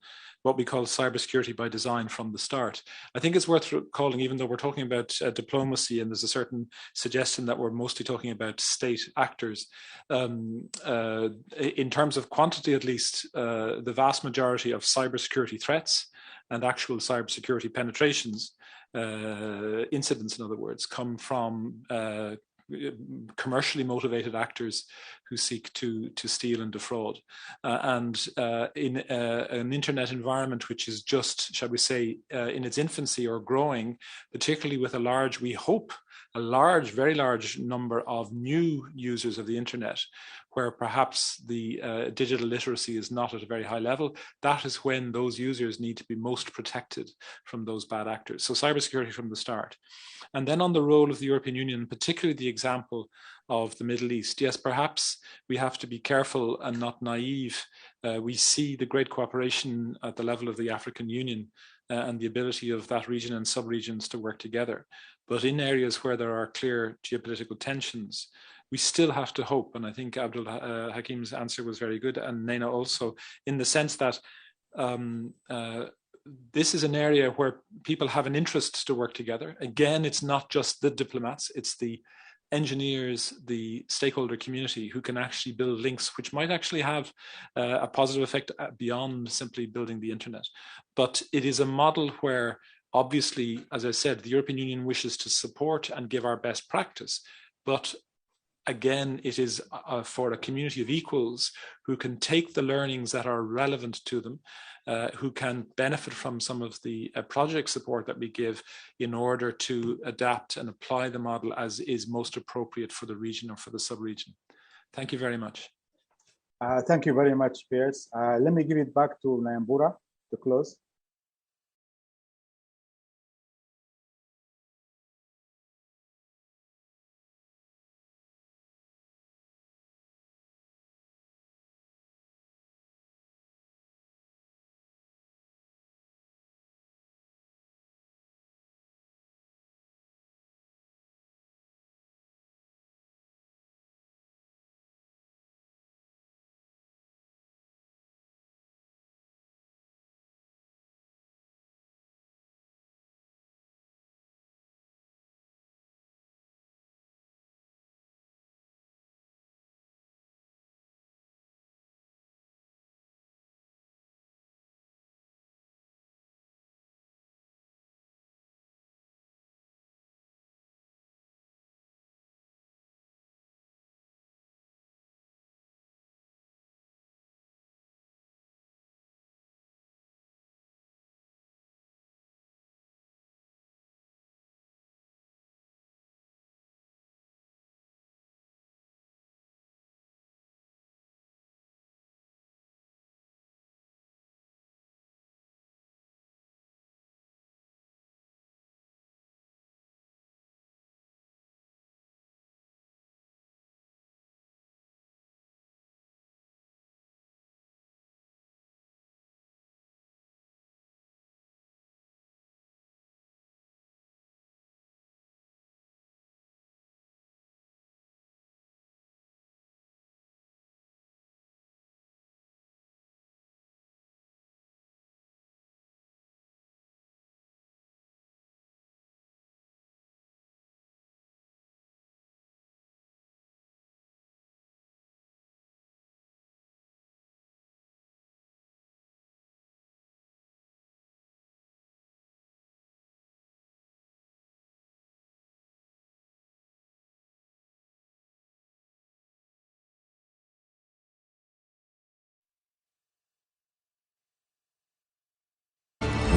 what we call cybersecurity by design from the start. I think it's worth recalling, even though we're talking about diplomacy and there's a certain suggestion that we're mostly talking about state actors, in terms of quantity at least, the vast majority of cybersecurity threats and actual cybersecurity penetrations, incidents in other words, come from commercially motivated actors who seek to steal and defraud. And in an internet environment which is just, shall we say, in its infancy or growing, particularly with we hope, very large number of new users of the internet, where perhaps the digital literacy is not at a very high level, that is when those users need to be most protected from those bad actors. So cybersecurity from the start. And then on the role of the European Union, particularly the example of the Middle East, yes, perhaps we have to be careful and not naive. We see the great cooperation at the level of the African Union and the ability of that region and sub-regions to work together. But in areas where there are clear geopolitical tensions, we still have to hope, and I think Abdul Hakim's answer was very good, and Nena also, in the sense that this is an area where people have an interest to work together. Again, it's not just the diplomats, it's the engineers, the stakeholder community who can actually build links which might actually have a positive effect beyond simply building the internet. But it is a model where obviously, as I said, the European Union wishes to support and give our best practice, but again, it is for a community of equals who can take the learnings that are relevant to them, who can benefit from some of the project support that we give in order to adapt and apply the model as is most appropriate for the region or for the sub-region. Thank you very much. Thank you very much, Piers. Let me give it back to Nyambura to close.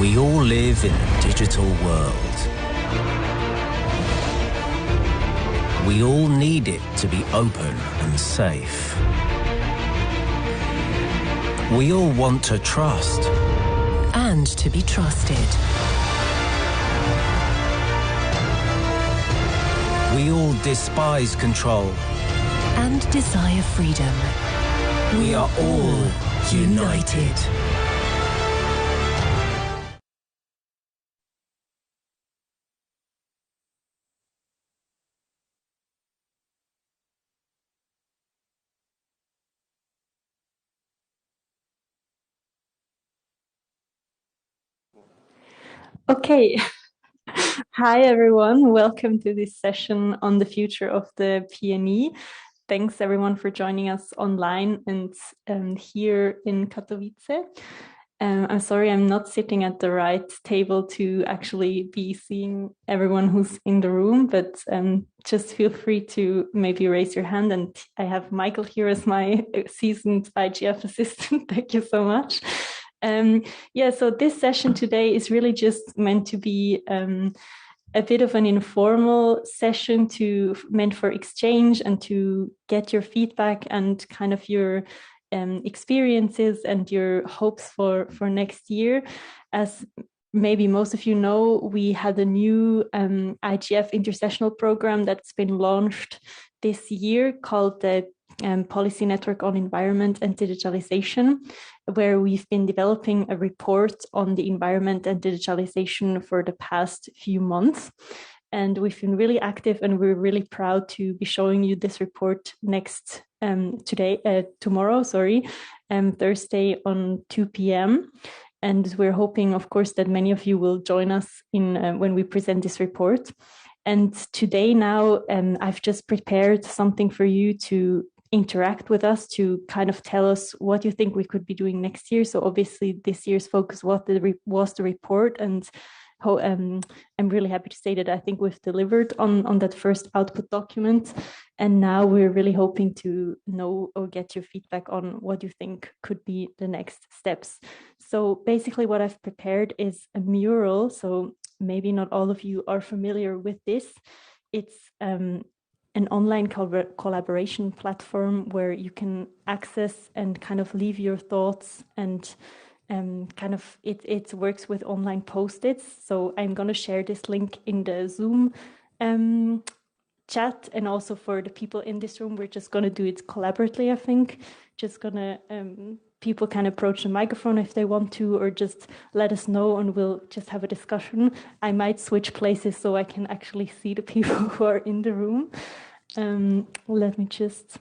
We all live in a digital world. We all need it to be open and safe. We all want to trust. And to be trusted. We all despise control. And desire freedom. We are all united. Okay. Hi, everyone. Welcome to this session on the future of the PNE. Thanks, everyone, for joining us online and here in Katowice. I'm sorry I'm not sitting at the right table to actually be seeing everyone who's in the room, but just feel free to maybe raise your hand. And I have Michael here as my seasoned IGF assistant. Thank you so much. Yeah, so this session today is really just meant to be a bit of an informal session meant for exchange and to get your feedback and kind of your experiences and your hopes for next year. As maybe most of you know, we had a new IGF intersessional program that's been launched this year called the Policy Network on Environment and Digitalization, where we've been developing a report on the environment and digitalization for the past few months. And we've been really active, and we're really proud to be showing you this report tomorrow, Thursday on 2 p.m. And we're hoping, of course, that many of you will join us in when we present this report. And today now, I've just prepared something for you to interact with us, to kind of tell us what you think we could be doing next year. So obviously this year's focus was the report, and I'm really happy to say that I think we've delivered on that first output document. And now we're really hoping to know or get your feedback on what you think could be the next steps. So basically what I've prepared is a mural. So maybe not all of you are familiar with this. It's an online collaboration platform where you can access and kind of leave your thoughts, and kind of it works with online post-its. So I'm going to share this link in the Zoom chat, and also for the people in this room, we're just going to do it collaboratively, I think. Just going to, people can approach the microphone if they want to, or just let us know and we'll just have a discussion. I might switch places so I can actually see the people who are in the room. Let me just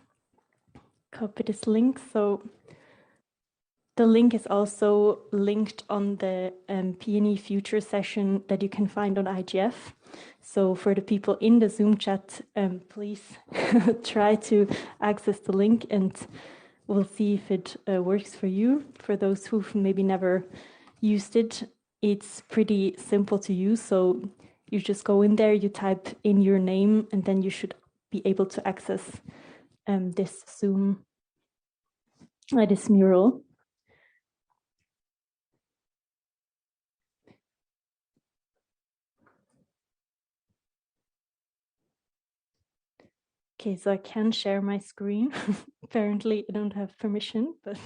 copy this link. So the link is also linked on the PNE Future session that you can find on IGF. So for the people in the Zoom chat, please try to access the link, and we'll see if it works for you. For those who've maybe never used it, it's pretty simple to use. So you just go in there, you type in your name, and then you should be able to access this Zoom, this mural. Okay, so I can share my screen. Apparently, I don't have permission, but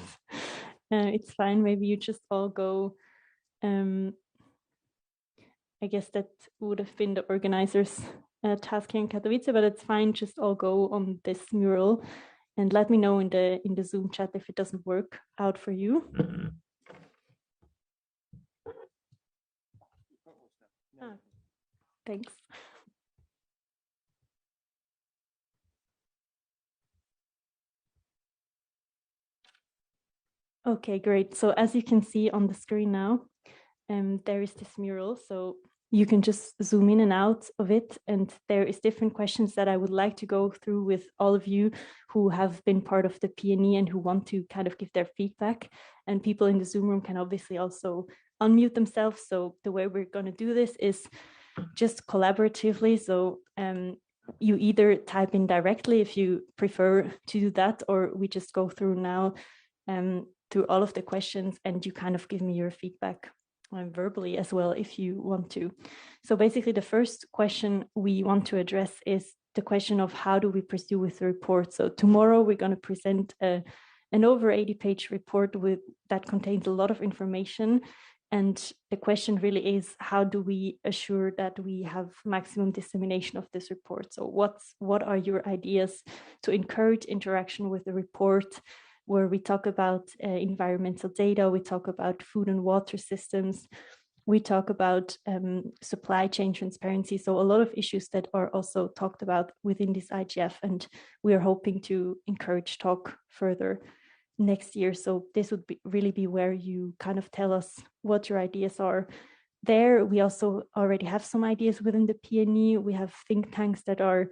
it's fine. Maybe you just all go. I guess that would have been the organizers' task here in Katowice, but it's fine. Just all go on this mural, and let me know in the Zoom chat if it doesn't work out for you. Ah, thanks. Okay, great. So as you can see on the screen now, there is this mural. So you can just zoom in and out of it. And there is different questions that I would like to go through with all of you who have been part of the PNE and who want to kind of give their feedback. And people in the Zoom room can obviously also unmute themselves. So the way we're going to do this is just collaboratively. So you either type in directly if you prefer to do that, or we just go through now through all of the questions, and you kind of give me your feedback verbally as well if you want to. So basically the first question we want to address is the question of how do we pursue with the report. So tomorrow we're going to present an over 80-page report that contains a lot of information. And the question really is, how do we assure that we have maximum dissemination of this report? So what are your ideas to encourage interaction with the report, where we talk about environmental data, we talk about food and water systems, we talk about supply chain transparency. So a lot of issues that are also talked about within this IGF, and we are hoping to encourage talk further next year. So this would really be where you kind of tell us what your ideas are. There, we also already have some ideas within the PNE. We have think tanks that are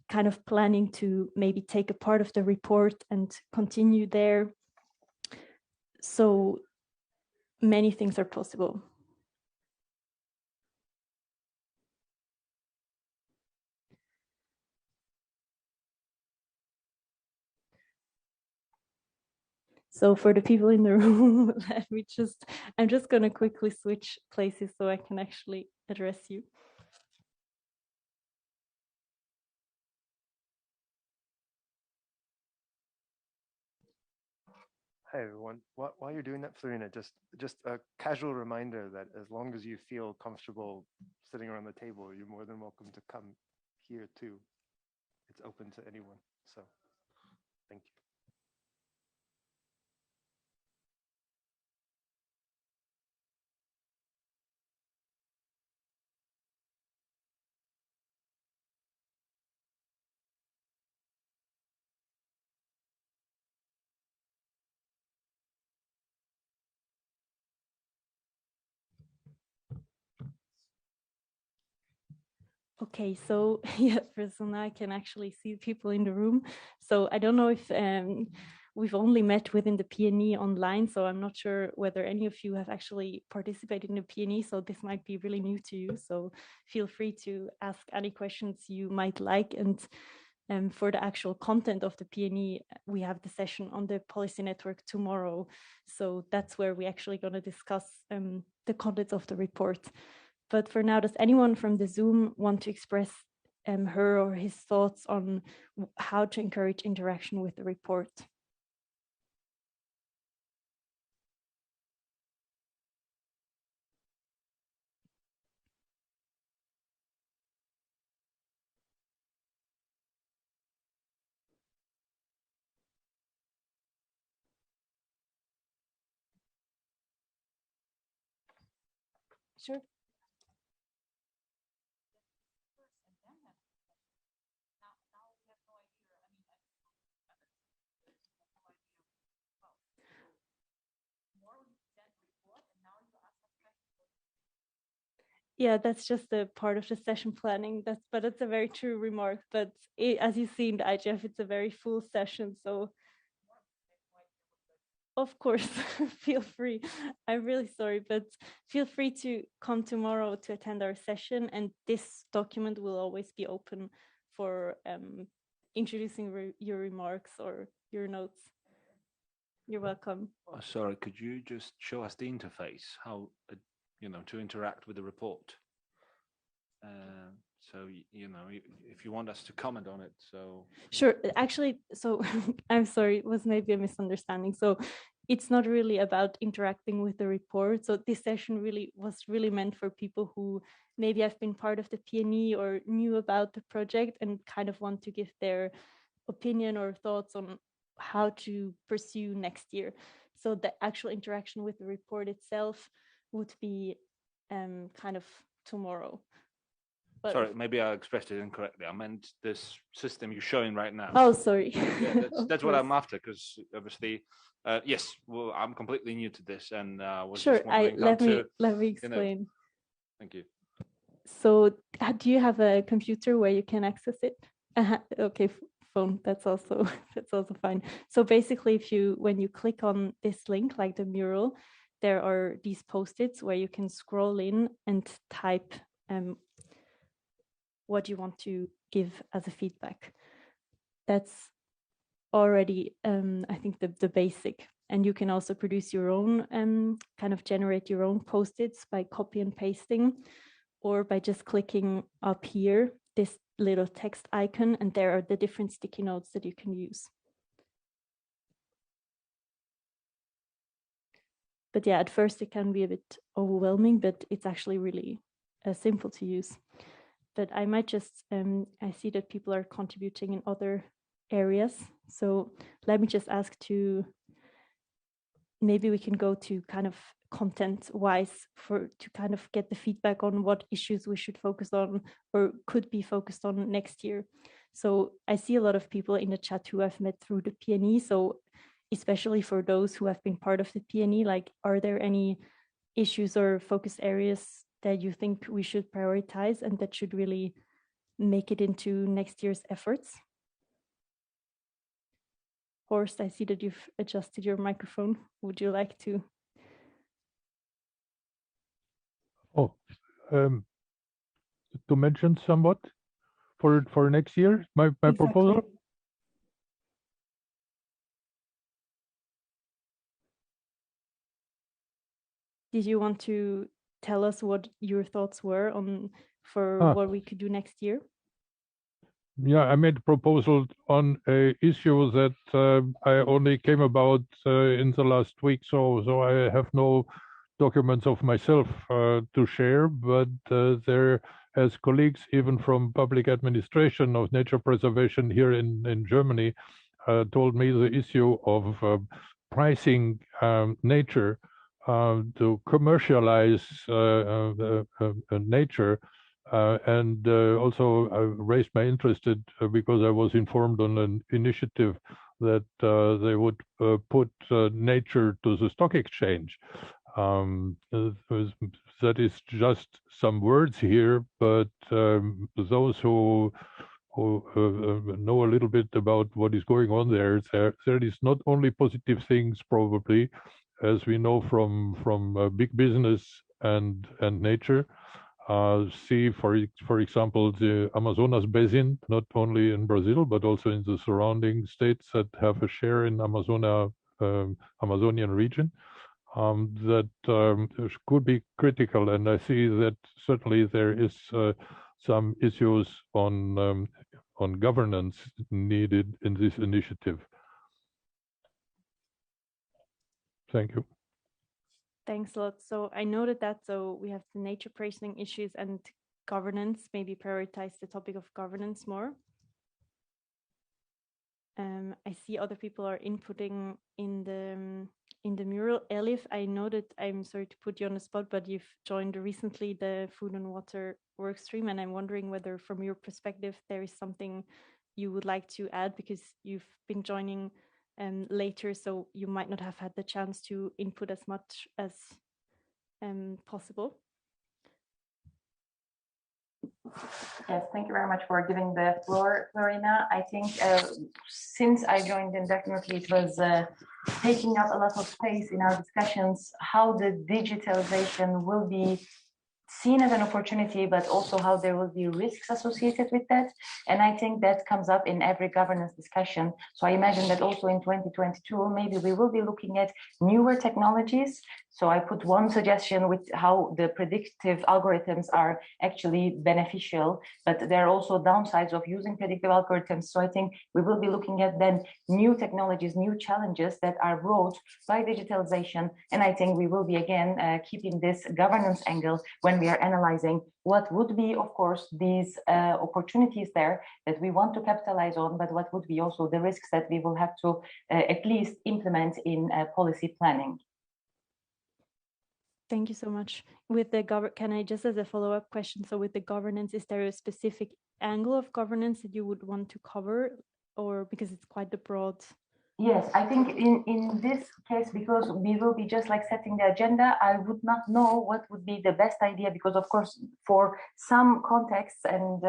kind of planning to maybe take a part of the report and continue there. So many things are possible. So for the people in the room, I'm just going to quickly switch places so I can actually address you. Hi everyone. While you're doing that, Florina, just a casual reminder that as long as you feel comfortable sitting around the table, you're more than welcome to come here too. It's open to anyone. So thank you. Okay, so yeah, first now I can actually see people in the room. So I don't know if we've only met within the PNE online, so I'm not sure whether any of you have actually participated in the PNE, so this might be really new to you. So feel free to ask any questions you might like. And for the actual content of the PNE, we have the session on the policy network tomorrow. So that's where we're actually going to discuss the contents of the report. But for now, does anyone from the Zoom want to express her or his thoughts on how to encourage interaction with the report? Sure. Yeah, that's just a part of the session planning. But it's a very true remark. But as you see in the IGF, it's a very full session. So of course, feel free. I'm really sorry, but feel free to come tomorrow to attend our session. And this document will always be open for introducing your remarks or your notes. You're welcome. Oh, sorry, could you just show us the interface, how, to interact with the report? So, if you want us to comment on it, so. Sure, actually, so I'm sorry, it was maybe a misunderstanding. So it's not really about interacting with the report. So this session was really meant for people who maybe have been part of the PNE or knew about the project and kind of want to give their opinion or thoughts on how to pursue next year. So the actual interaction with the report itself would be kind of tomorrow. But sorry, maybe I expressed it incorrectly. I meant this system you're showing right now. Oh, sorry. Yeah, that's what I'm after, because obviously, yes, well, I'm completely new to this, and was sure. just wondering Let me explain. Thank you. So, do you have a computer where you can access it? Okay, phone. That's also fine. So basically, when you click on this link, like the mural, there are these post-its where you can scroll in and type what you want to give as a feedback. That's already, I think, the basic. And you can also produce your own, kind of generate your own post-its by copy and pasting, or by just clicking up here, this little text icon, and there are the different sticky notes that you can use. But yeah, at first it can be a bit overwhelming, but it's actually really simple to use. But I might just, I see that people are contributing in other areas. So let me just ask maybe we can go to kind of content-wise to kind of get the feedback on what issues we should focus on or could be focused on next year. So I see a lot of people in the chat who I've met through the PNE. So especially for those who have been part of the PNE, like, are there any issues or focus areas that you think we should prioritize and that should really make it into next year's efforts? Horst, I see that you've adjusted your microphone. Would you like to? Oh, to mention somewhat for next year, my exactly. Proposal. Did you want to tell us what your thoughts were on what we could do next year? Yeah, I made a proposal on an issue that I only came about in the last week, so I have no documents of myself to share, but there, as colleagues even from public administration of nature preservation here in Germany told me the issue of pricing nature to commercialize nature. And also I raised my interest because I was informed on an initiative that they would put nature to the stock exchange. That is just some words here, but those who know a little bit about what is going on there is not only positive things probably, as we know from big business and nature. See, for example, the Amazonas basin, not only in Brazil, but also in the surrounding states that have a share in Amazonian region, that could be critical. And I see that certainly there is some issues on governance needed in this initiative. Thank you. Thanks a lot. So I noted that, so we have the nature pricing issues and governance, maybe prioritize the topic of governance more. I see other people are inputting in the mural. Elif, I noted, I'm sorry to put you on the spot, but you've joined recently the Food and Water workstream, and I'm wondering whether from your perspective there is something you would like to add, because you've been joining later, so you might not have had the chance to input as much as possible. Yes, thank you very much for giving the floor, Florina. I think since I joined in, definitely it was taking up a lot of space in our discussions, how the digitalization will be seen as an opportunity, but also how there will be risks associated with that. And I think that comes up in every governance discussion. So I imagine that also in 2022, maybe we will be looking at newer technologies. So I put one suggestion with how the predictive algorithms are actually beneficial, but there are also downsides of using predictive algorithms. So I think we will be looking at then new technologies, new challenges that are brought by digitalization. And I think we will be again keeping this governance angle when we are analyzing what would be, of course, these opportunities there that we want to capitalize on, but what would be also the risks that we will have to at least implement in policy planning. Thank you so much. With the can I just as a follow-up question, so with the governance, is there a specific angle of governance that you would want to cover, or because it's quite the broad? Yes, I think in this case, because we will be just like setting the agenda, I would not know what would be the best idea, because of course, for some contexts and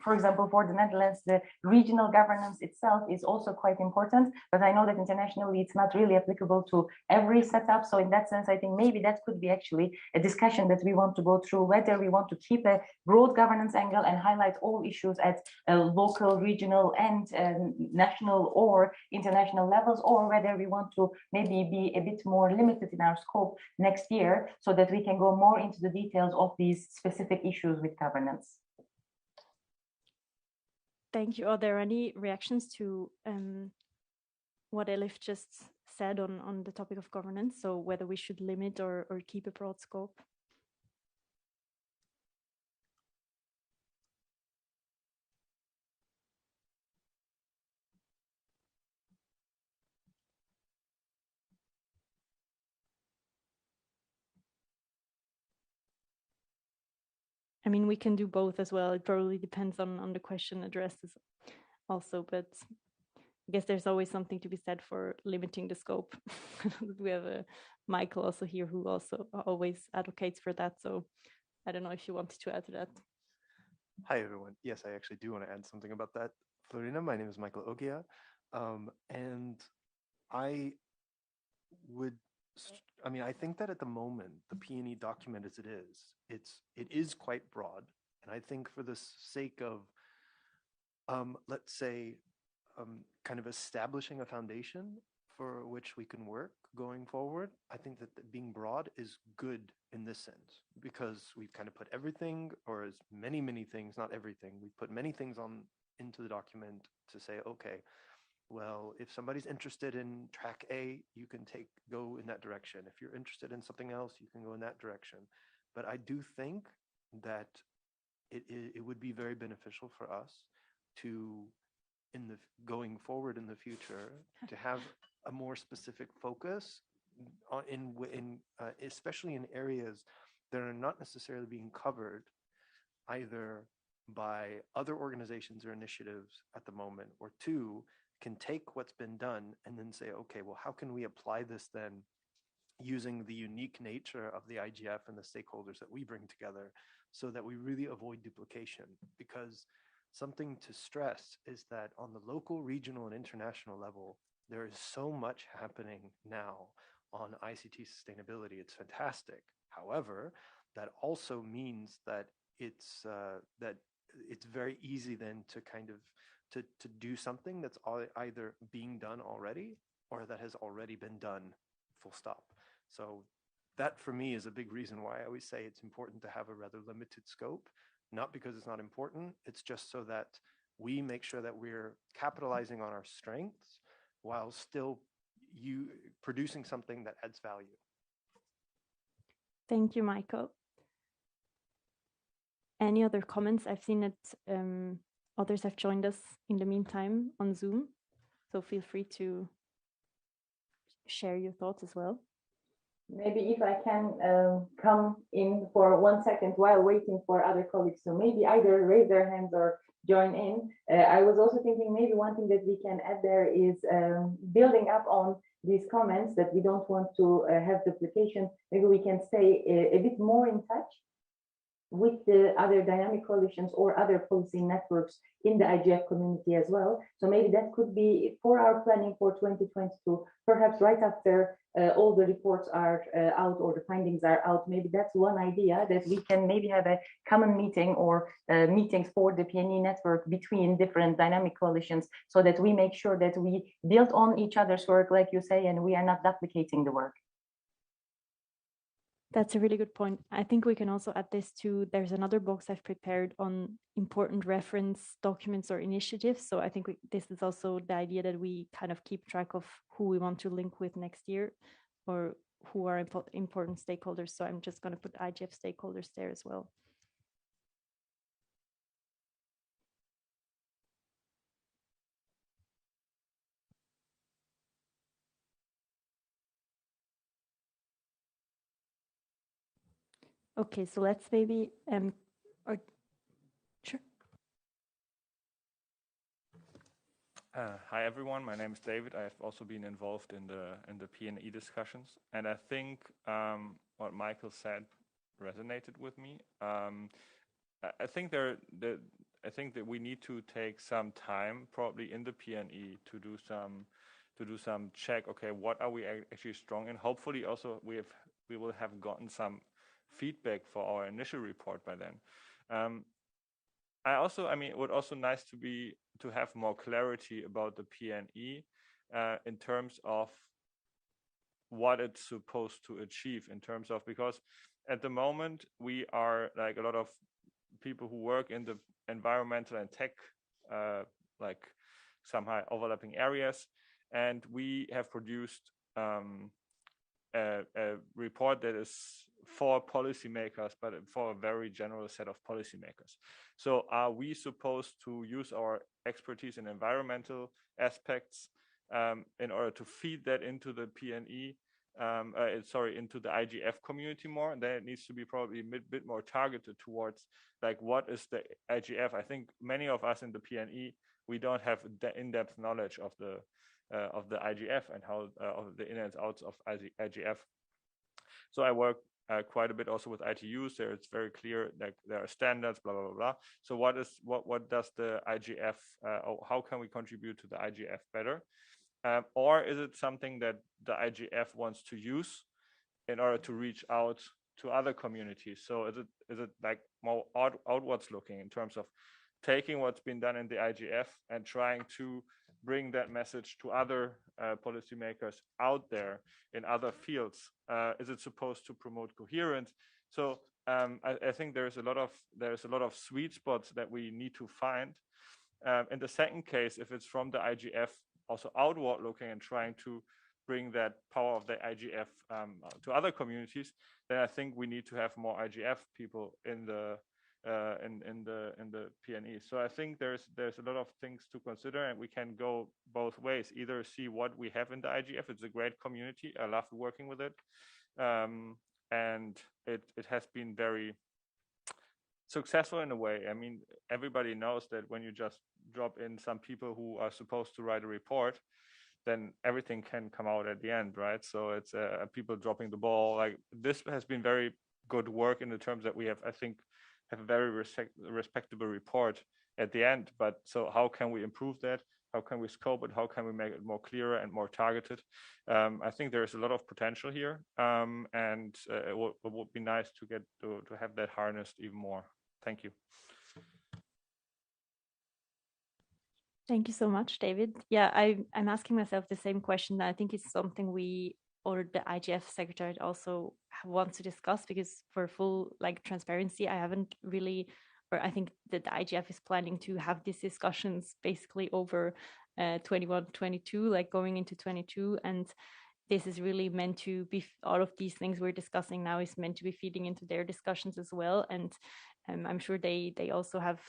for example, for the Netherlands, the regional governance itself is also quite important, but I know that internationally it's not really applicable to every setup. So in that sense, I think maybe that could be actually a discussion that we want to go through, whether we want to keep a broad governance angle and highlight all issues at local, regional and national or international levels, or whether we want to maybe be a bit more limited in our scope next year so that we can go more into the details of these specific issues with governance. Thank you. Are there any reactions to what Elif just said on the topic of governance? So whether we should limit or keep a broad scope? I mean, we can do both as well. It probably depends on the question addressed also, but I guess there's always something to be said for limiting the scope. We have Michael also here who also always advocates for that. So I don't know if you wanted to add to that. Hi, everyone. Yes, I actually do want to add something about that. Florina, my name is Michael Ogia, and I think that at the moment, the P&E document as it is quite broad. And I think for the sake of, let's say, kind of establishing a foundation for which we can work going forward, I think that being broad is good in this sense, because we've kind of put everything, or as many things, not everything, we've put many things into the document to say, okay, well, if somebody's interested in track A, you can go in that direction. If you're interested in something else, you can go in that direction. But I do think that it would be very beneficial for us to, going forward in the future, to have a more specific focus especially in areas that are not necessarily being covered either by other organizations or initiatives at the moment, or two, can take what's been done and then say, okay, well, how can we apply this then using the unique nature of the IGF and the stakeholders that we bring together so that we really avoid duplication. Because something to stress is that on the local, regional, and international level, there is so much happening now on ICT sustainability. It's fantastic. However, that also means that it's very easy then to kind of to do something that's either being done already or that has already been done, full stop. So that for me is a big reason why I always say it's important to have a rather limited scope, not because it's not important, it's just so that we make sure that we're capitalizing on our strengths while still producing something that adds value. Thank you, Michael. Any other comments? I've seen that others have joined us in the meantime on Zoom, so feel free to share your thoughts as well. Maybe if I can come in for 1 second while waiting for other colleagues to maybe either raise their hands or join in. I was also thinking maybe one thing that we can add there is building up on these comments that we don't want to have duplication. Maybe we can stay a bit more in touch with the other dynamic coalitions or other policy networks in the IGF community as well. So maybe that could be for our planning for 2022, perhaps right after all the reports are out or the findings are out. Maybe that's one idea, that we can maybe have a common meeting or meetings for the PNE network between different dynamic coalitions so that we make sure that we build on each other's work, like you say, and we are not duplicating the work. That's a really good point. I think we can also add this to, there's another box I've prepared on important reference documents or initiatives. So I think this is also the idea that we kind of keep track of who we want to link with next year or who are important stakeholders. So I'm just going to put IGF stakeholders there as well. Okay, so let's maybe sure. Hi everyone, my name is David. I have also been involved in the PNE discussions, and I think what Michael said resonated with me. I think that we need to take some time, probably in the PNE, to do some check. Okay, what are we actually strong in? Hopefully, also we will have gotten some feedback for our initial report by then. It would also nice to have more clarity about the PNE in terms of what it's supposed to achieve, in terms of, because at the moment we are like a lot of people who work in the environmental and tech like somehow overlapping areas, and we have produced a report that is for policymakers, but for a very general set of policymakers. So are we supposed to use our expertise in environmental aspects in order to feed that into the PNE, into the IGF community more? And then it needs to be probably a bit more targeted towards like, what is the IGF? I think many of us in the PNE, we don't have the in-depth knowledge of the IGF and how of the in and outs of IGF. So I work quite a bit also with ITUs. There it's very clear that there are standards, blah blah blah. So what does the IGF? How can we contribute to the IGF better? Or is it something that the IGF wants to use in order to reach out to other communities? So is it like more outwards looking in terms of taking what's been done in the IGF and trying to bring that message to other policymakers out there in other fields? Is it supposed to promote coherence? So I think there's a lot of sweet spots that we need to find. In the second case, if it's from the IGF, also outward looking and trying to bring that power of the IGF to other communities, then I think we need to have more IGF people in the PNE. So I think there's a lot of things to consider, and we can go both ways. Either see what we have in the IGF. It's a great community. I love working with it, and it has been very successful in a way. I mean, everybody knows that when you just drop in some people who are supposed to write a report, then everything can come out at the end, right? So it's people dropping the ball. Like this has been very good work in the terms that we have, I think, have a very respectable report at the end. But so how can we improve that? How can we scope it? How can we make it more clearer and more targeted? I think there is a lot of potential here, and it would be nice to get to have that harnessed even more. Thank you. Thank you so much, David. Yeah, I'm asking myself the same question. I think it's something we, or the IGF Secretariat also wants to discuss, because for full transparency, I haven't really, or I think that the IGF is planning to have these discussions basically over 21, 22, like going into 22. And this is really meant to be, all of these things we're discussing now is meant to be feeding into their discussions as well. And I'm sure they also have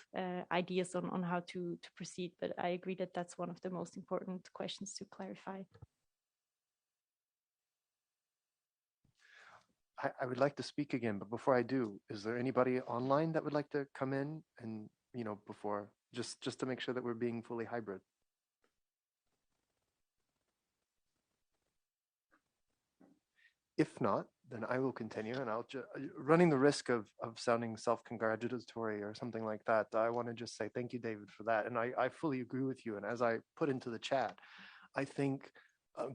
ideas on how to proceed, but I agree that that's one of the most important questions to clarify. I would like to speak again, but before I do, is there anybody online that would like to come in and, before, just to make sure that we're being fully hybrid? If not, then I will continue, and I'll running the risk of sounding self-congratulatory or something like that. I want to just say thank you, David, for that. And I fully agree with you. And as I put into the chat, I think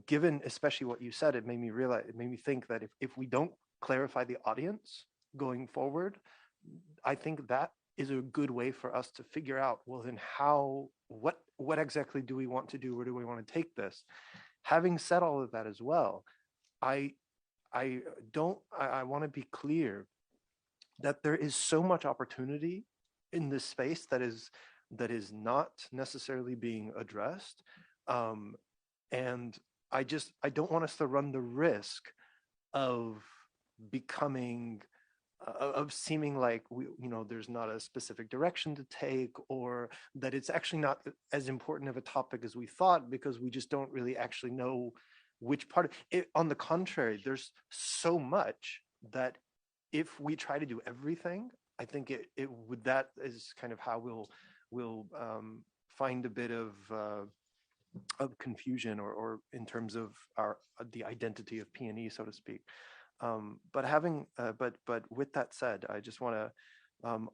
given especially what you said, it made me think that if we don't clarify the audience going forward, I think that is a good way for us to figure out, well, then what exactly do we want to do? Where do we want to take this? Having said all of that as well, I want to be clear that there is so much opportunity in this space that is not necessarily being addressed. And I don't want us to run the risk of becoming, of seeming like there's not a specific direction to take, or that it's actually not as important of a topic as we thought, because we just don't really actually know which part of it. On the contrary, there's so much that if we try to do everything, I think that is kind of how we'll find a bit of confusion, or in terms of the identity of PNE, so to speak. But with that said, I just want to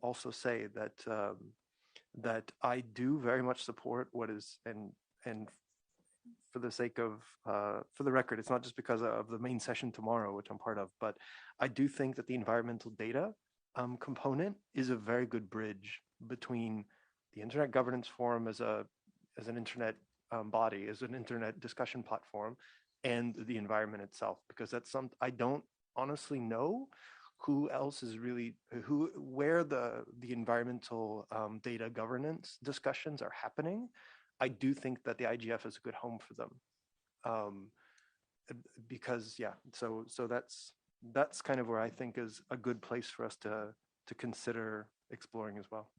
also say that I do very much support what is, and for the sake of, for the record, it's not just because of the main session tomorrow, which I'm part of, but I do think that the environmental data component is a very good bridge between the Internet Governance Forum as an internet body, as an internet discussion platform, and the environment itself, because I don't honestly know who else is really, where the environmental data governance discussions are happening. I do think that the IGF is a good home for them, because so that's kind of where I think is a good place for us to consider exploring as well.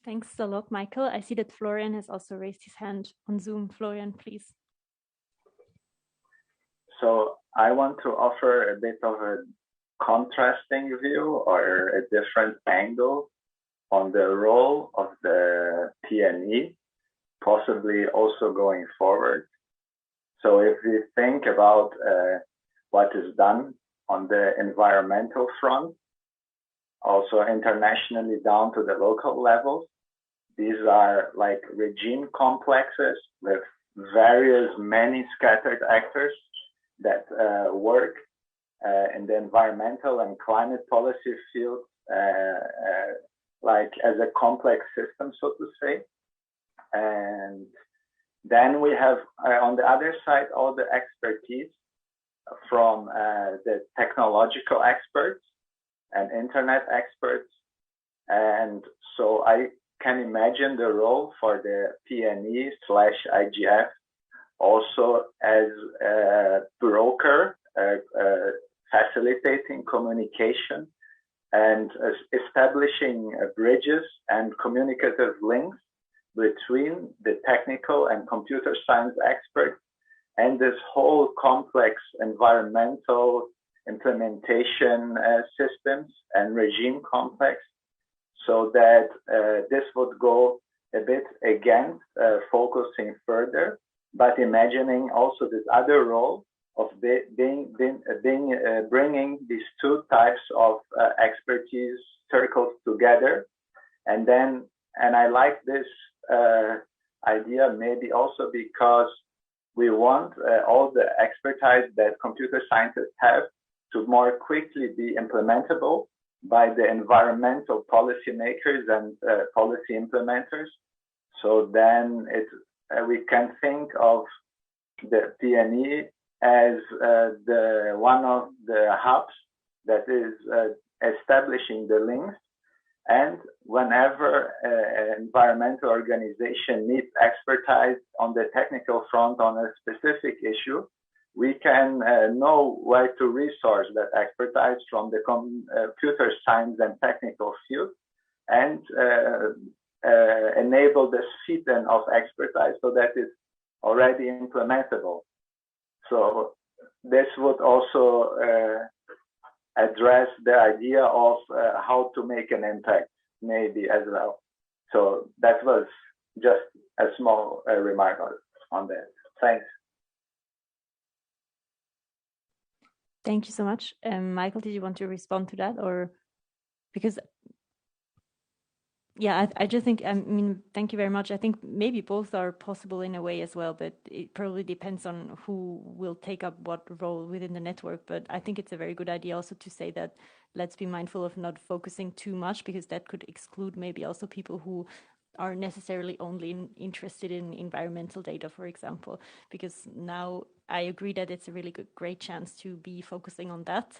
Thanks a lot, Michael. I see that Florian has also raised his hand on Zoom. Florian, please. So I want to offer a bit of a contrasting view, or a different angle on the role of the PNE, possibly also going forward. So if we think about what is done on the environmental front, also internationally down to the local levels, these are like regime complexes with many scattered actors that work in the environmental and climate policy field, like as a complex system, so to say. And then we have on the other side all the expertise from the technological experts and internet experts. And so I can imagine the role for the PNE/IGF also as a broker, facilitating communication and establishing bridges and communicative links between the technical and computer science experts and this whole complex environmental implementation systems and regime complex, so that this would go a bit against focusing further but imagining also this other role of bringing these two types of expertise circles together. And I like this idea maybe also because we want all the expertise that computer scientists have to more quickly be implementable by the environmental policymakers and policy implementers. So then we can think of the PNE as the one of the hubs that is establishing the links. And whenever an environmental organization needs expertise on the technical front on a specific issue, we can know where to resource that expertise from the computer science and technical field, and enable this fit-in of expertise so that it's already implementable. So this would also address the idea of how to make an impact, maybe as well. So that was just a small remark on that. Thanks. Thank you so much. Michael, did you want to respond to that? Or because, yeah, I just think, I mean, thank you very much. I think maybe both are possible in a way as well, but it probably depends on who will take up what role within the network. But I think it's a very good idea also to say that let's be mindful of not focusing too much, because that could exclude maybe also people who are necessarily only interested in environmental data, for example, because now I agree that it's a really great chance to be focusing on that,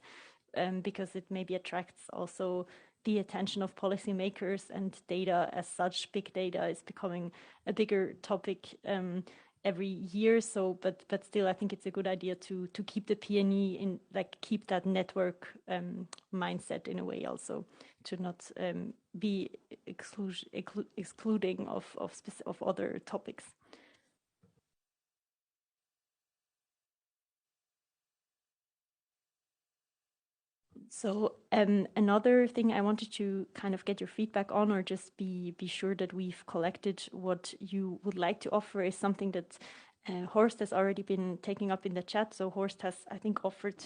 because it maybe attracts also the attention of policymakers, and data as such, big data, is becoming a bigger topic every year. So, but still, I think it's a good idea to keep the PNE in, like, keep that network mindset in a way, also to not be excluding of other topics. So another thing I wanted to kind of get your feedback on, or just be sure that we've collected what you would like to offer, is something that Horst has already been taking up in the chat. So Horst has, I think, offered,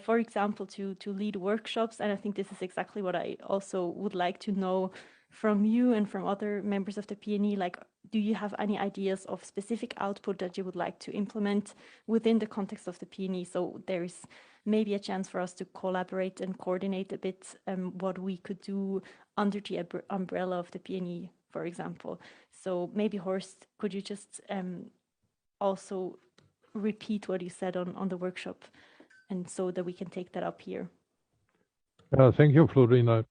for example, to lead workshops. And I think this is exactly what I also would like to know from you and from other members of the PNE. Like, do you have any ideas of specific output that you would like to implement within the context of the PNE? So there is maybe a chance for us to collaborate and coordinate a bit what we could do under the umbrella of the PNE, for example. So maybe, Horst, could you just also repeat what you said on the workshop, and so that we can take that up here? Thank you, Florina.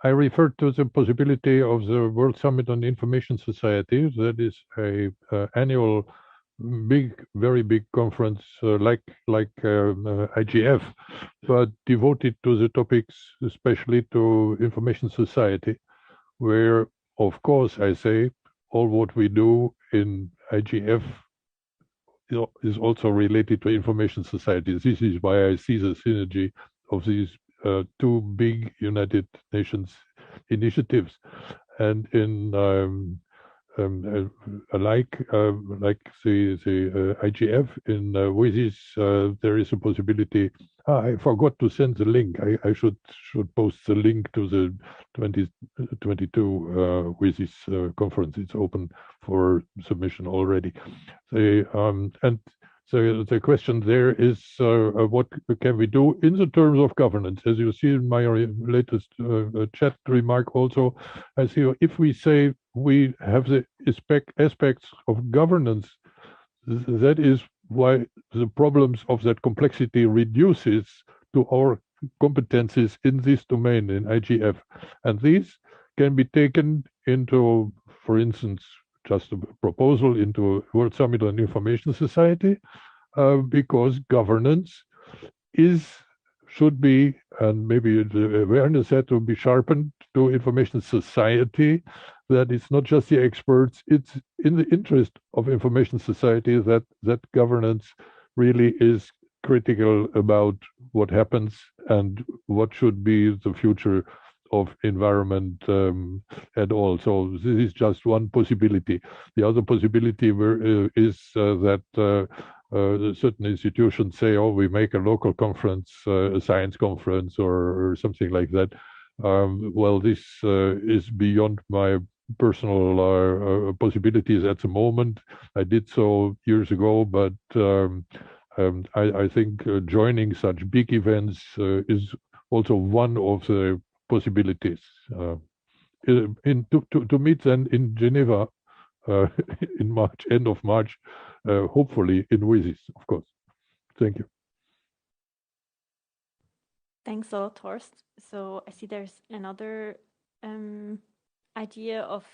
I referred to the possibility of the World Summit on Information Society. That is a annual very big conference like IGF, but devoted to the topics, especially to information society, where, of course, I say all what we do in IGF is also related to information society. This is why I see the synergy of these two big United Nations initiatives. And in like the IGF in WSIS, there is a possibility. I forgot to send the link. I should post the link to the 2022 WSIS conference. It's open for submission already. And so the question there is, what can we do in the terms of governance? As you see in my latest chat remark also, I see if we say we have the aspects of governance, that is why the problems of that complexity reduces to our competencies in this domain in IGF. And these can be taken into, for instance, just a proposal into World Summit on Information Society, because governance should be, and maybe the awareness had to be sharpened to information society, that it's not just the experts, it's in the interest of information society that governance really is critical about what happens and what should be the future of environment at all. So this is just one possibility. The other possibility is that certain institutions say, oh, we make a local conference, a science conference or something like that. Well, this is beyond my personal possibilities at the moment. I did so years ago, but I think joining such big events is also one of the possibilities. To meet then in Geneva in March, end of March, hopefully in WISIS, of course. Thank you. Thanks a lot, Horst. So I see there's another idea of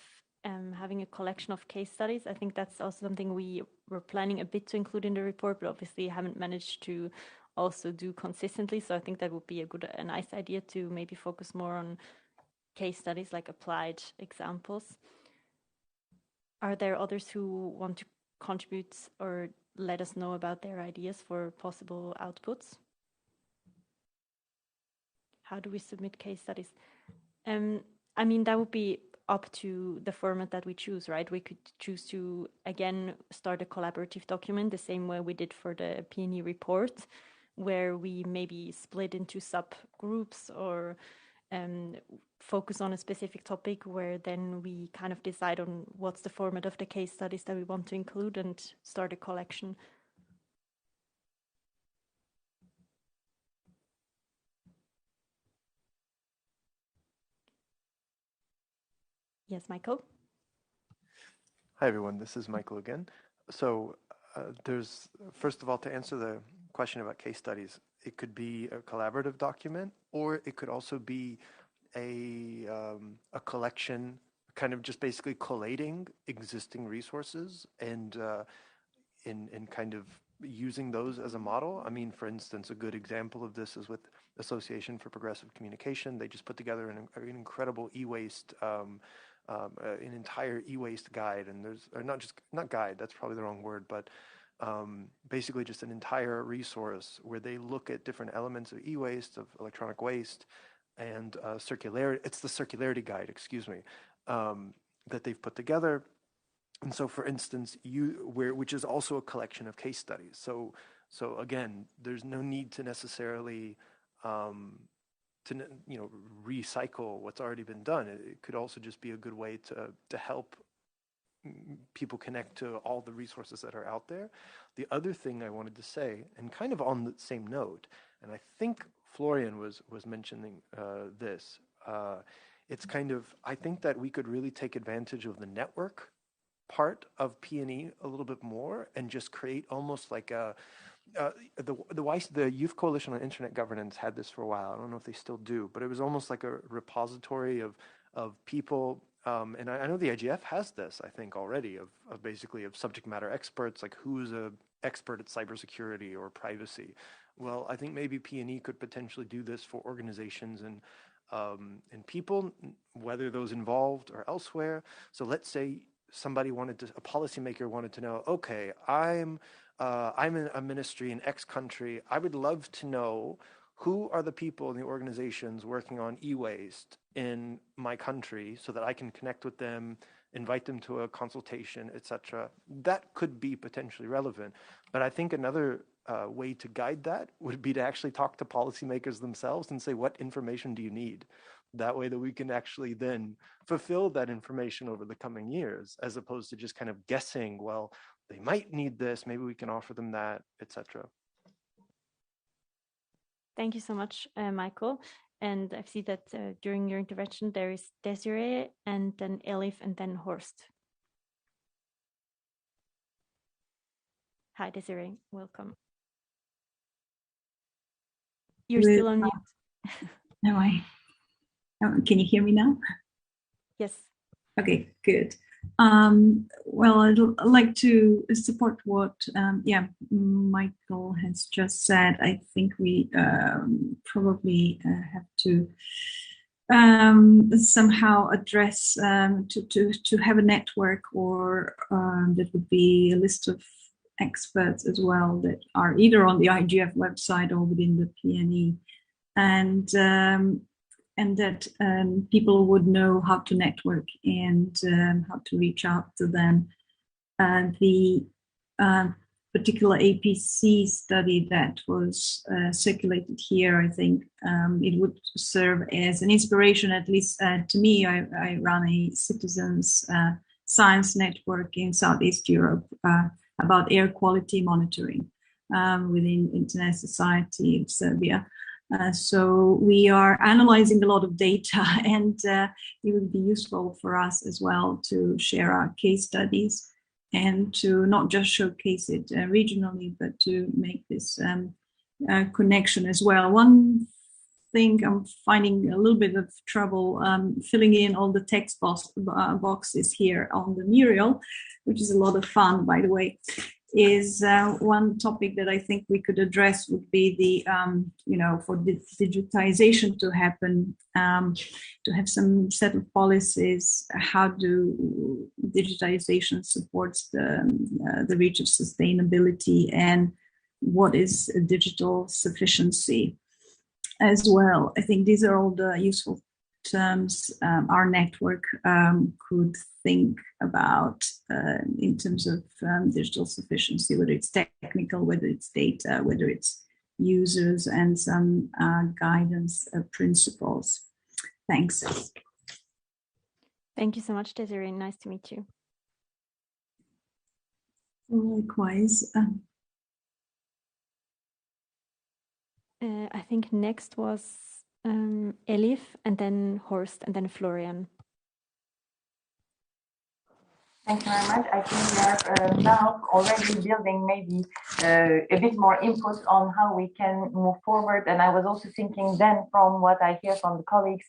having a collection of case studies. I think that's also something we were planning a bit to include in the report, but obviously haven't managed to also do consistently. So I think that would be a nice idea to maybe focus more on case studies, like applied examples. Are there others who want to contribute or let us know about their ideas for possible outputs? How do we submit case studies? I mean, that would be up to the format that we choose, right? We could choose to, again, start a collaborative document the same way we did for the PNE report, where we maybe split into subgroups or focus on a specific topic, where then we kind of decide on what's the format of the case studies that we want to include and start a collection. Yes, Michael. Hi, everyone. This is Michael again. So there's, first of all, to answer the question about case studies, it could be a collaborative document, or it could also be a collection, kind of just basically collating existing resources and in kind of using those as a model. I mean, for instance, a good example of this is with Association for Progressive Communication. They just put together an incredible e-waste, an entire e-waste guide, and there's, or not guide, that's probably the wrong word, but basically just an entire resource where they look at different elements of e-waste, of electronic waste, and circularity. It's the circularity guide, excuse me, that they've put together. And so, for instance, which is also a collection of case studies. So again, there's no need to necessarily recycle what's already been done. It could also just be a good way to help people connect to all the resources that are out there. The other thing I wanted to say, and kind of on the same note, and I think Florian was mentioning this, it's kind of, I think that we could really take advantage of the network part of PNE a little bit more and just create almost like a, the Youth Coalition on Internet Governance had this for a while. I don't know if they still do, but it was almost like a repository of people. And I know the IGF has this, I think, already, of basically of subject matter experts, like who's a expert at cybersecurity or privacy. Well, I think maybe PNE could potentially do this for organizations and people, whether those involved or elsewhere. So let's say somebody a policymaker wanted to know, okay, I'm in a ministry in X country. I would love to know who are the people in the organizations working on e-waste in my country so that I can connect with them, invite them to a consultation, etc. That could be potentially relevant. But I think another way to guide that would be to actually talk to policymakers themselves and say, what information do you need? That way that we can actually then fulfill that information over the coming years, as opposed to just kind of guessing, well, they might need this, maybe we can offer them that, etc. Thank you so much, Michael. And I see that during your intervention, there is Desiree and then Elif and then Horst. Hi, Desiree, welcome. You're still on mute. Am I? Can you hear me now? Yes. Okay, good. Well, I'd like to support what Michael has just said. I think we probably have to somehow address to have a network, or that would be a list of experts as well that are either on the IGF website or within the PNE. And and that people would know how to network and how to reach out to them. The particular APC study that was circulated here, I think it would serve as an inspiration, at least to me. I run a citizens science network in Southeast Europe about air quality monitoring within Internet Society of Serbia. So we are analyzing a lot of data, and it would be useful for us as well to share our case studies and to not just showcase it regionally, but to make this connection as well. One thing I'm finding a little bit of trouble filling in all the text boxes here on the mural, which is a lot of fun, by the way, is one topic that I think we could address would be the, for the digitization to happen, to have some set of policies. How do digitization supports the reach of sustainability, and what is digital sufficiency as well? I think these are all the useful terms our network could think about in terms of digital sufficiency, whether it's technical, whether it's data, whether it's users, and some guidance principles. Thanks. Thank you so much, Desiree. Nice to meet you. Likewise. I think next was Elif, and then Horst, and then Florian. Thank you very much. I think we are now already building maybe a bit more input on how we can move forward. And I was also thinking then, from what I hear from the colleagues,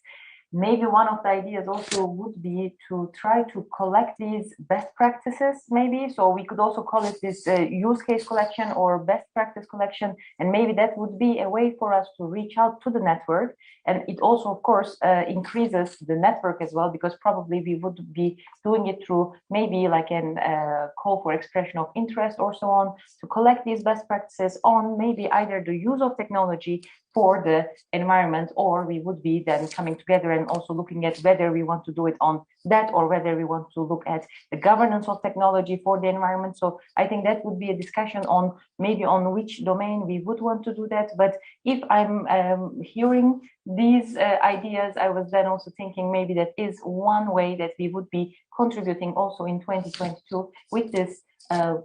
maybe one of the ideas also would be to try to collect these best practices, maybe. So we could also call it this use case collection or best practice collection. And maybe that would be a way for us to reach out to the network. And it also, of course, increases the network as well, because probably we would be doing it through maybe like a call for expression of interest or so on, to collect these best practices on maybe either the use of technology for the environment, or we would be then coming together and also looking at whether we want to do it on that, or whether we want to look at the governance of technology for the environment. So I think that would be a discussion on maybe on which domain we would want to do that. But if I'm hearing these ideas, I was then also thinking maybe that is one way that we would be contributing also in 2022 with this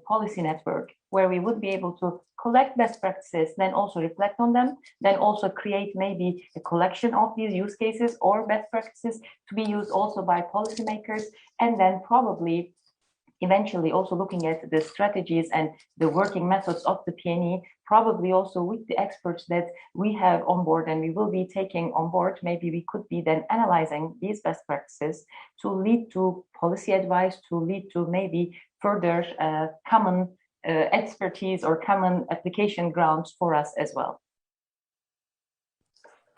policy network, where we would be able to collect best practices, then also reflect on them, then also create maybe a collection of these use cases or best practices to be used also by policymakers, and then probably eventually also looking at the strategies and the working methods of the PNE, probably also with the experts that we have on board and we will be taking on board. Maybe we could be then analyzing these best practices to lead to policy advice, to lead to maybe further common expertise or common application grounds for us as well.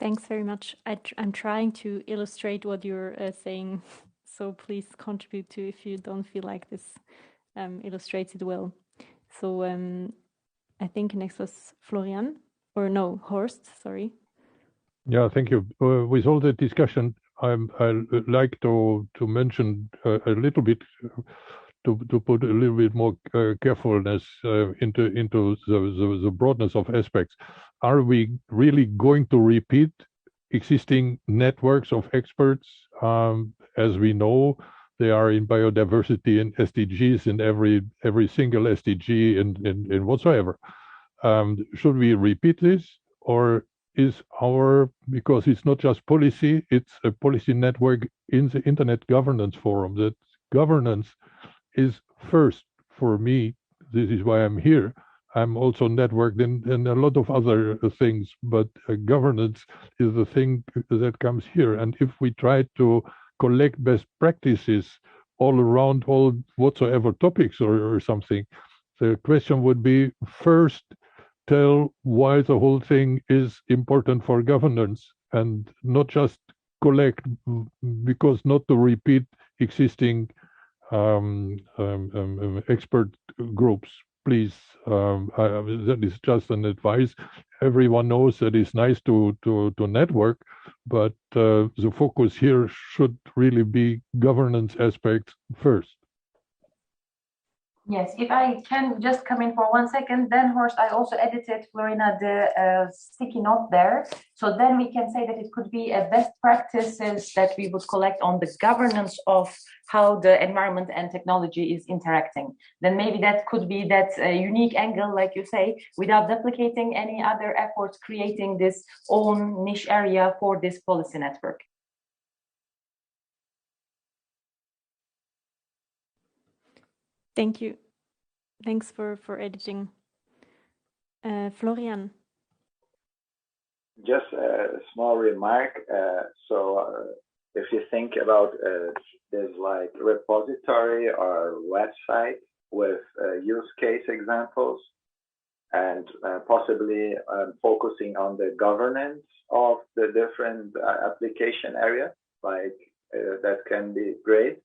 Thanks very much. I'm trying to illustrate what you're saying, so please contribute to if you don't feel like this illustrates it well. So I think next was Florian, or no, Horst, sorry. Yeah, thank you. With all the discussion, I'd like to mention a little bit, to put a little bit more carefulness into the broadness of aspects. Are we really going to repeat existing networks of experts? As we know, they are in biodiversity and SDGs in every single SDG in whatsoever. Should we repeat this, or is because it's not just policy, it's a policy network in the Internet Governance Forum, that governance is first for me. This is why I'm here. I'm also networked in a lot of other things, but governance is the thing that comes here. And if we try to collect best practices all around all whatsoever topics or something, the question would be, first, tell why the whole thing is important for governance, and not just collect, because not to repeat existing expert groups. Please, that is just an advice. Everyone knows that it's nice to network, but the focus here should really be governance aspects first. Yes, if I can just come in for 1 second, then Horst, I also edited, Florina, the sticky note there. So then we can say that it could be a best practices that we would collect on the governance of how the environment and technology is interacting. Then maybe that could be that unique angle, like you say, without duplicating any other efforts, creating this own niche area for this policy network. Thank you. Thanks for editing. Florian. Just a small remark. If you think about this like repository or website with use case examples and possibly focusing on the governance of the different application area, like that can be great.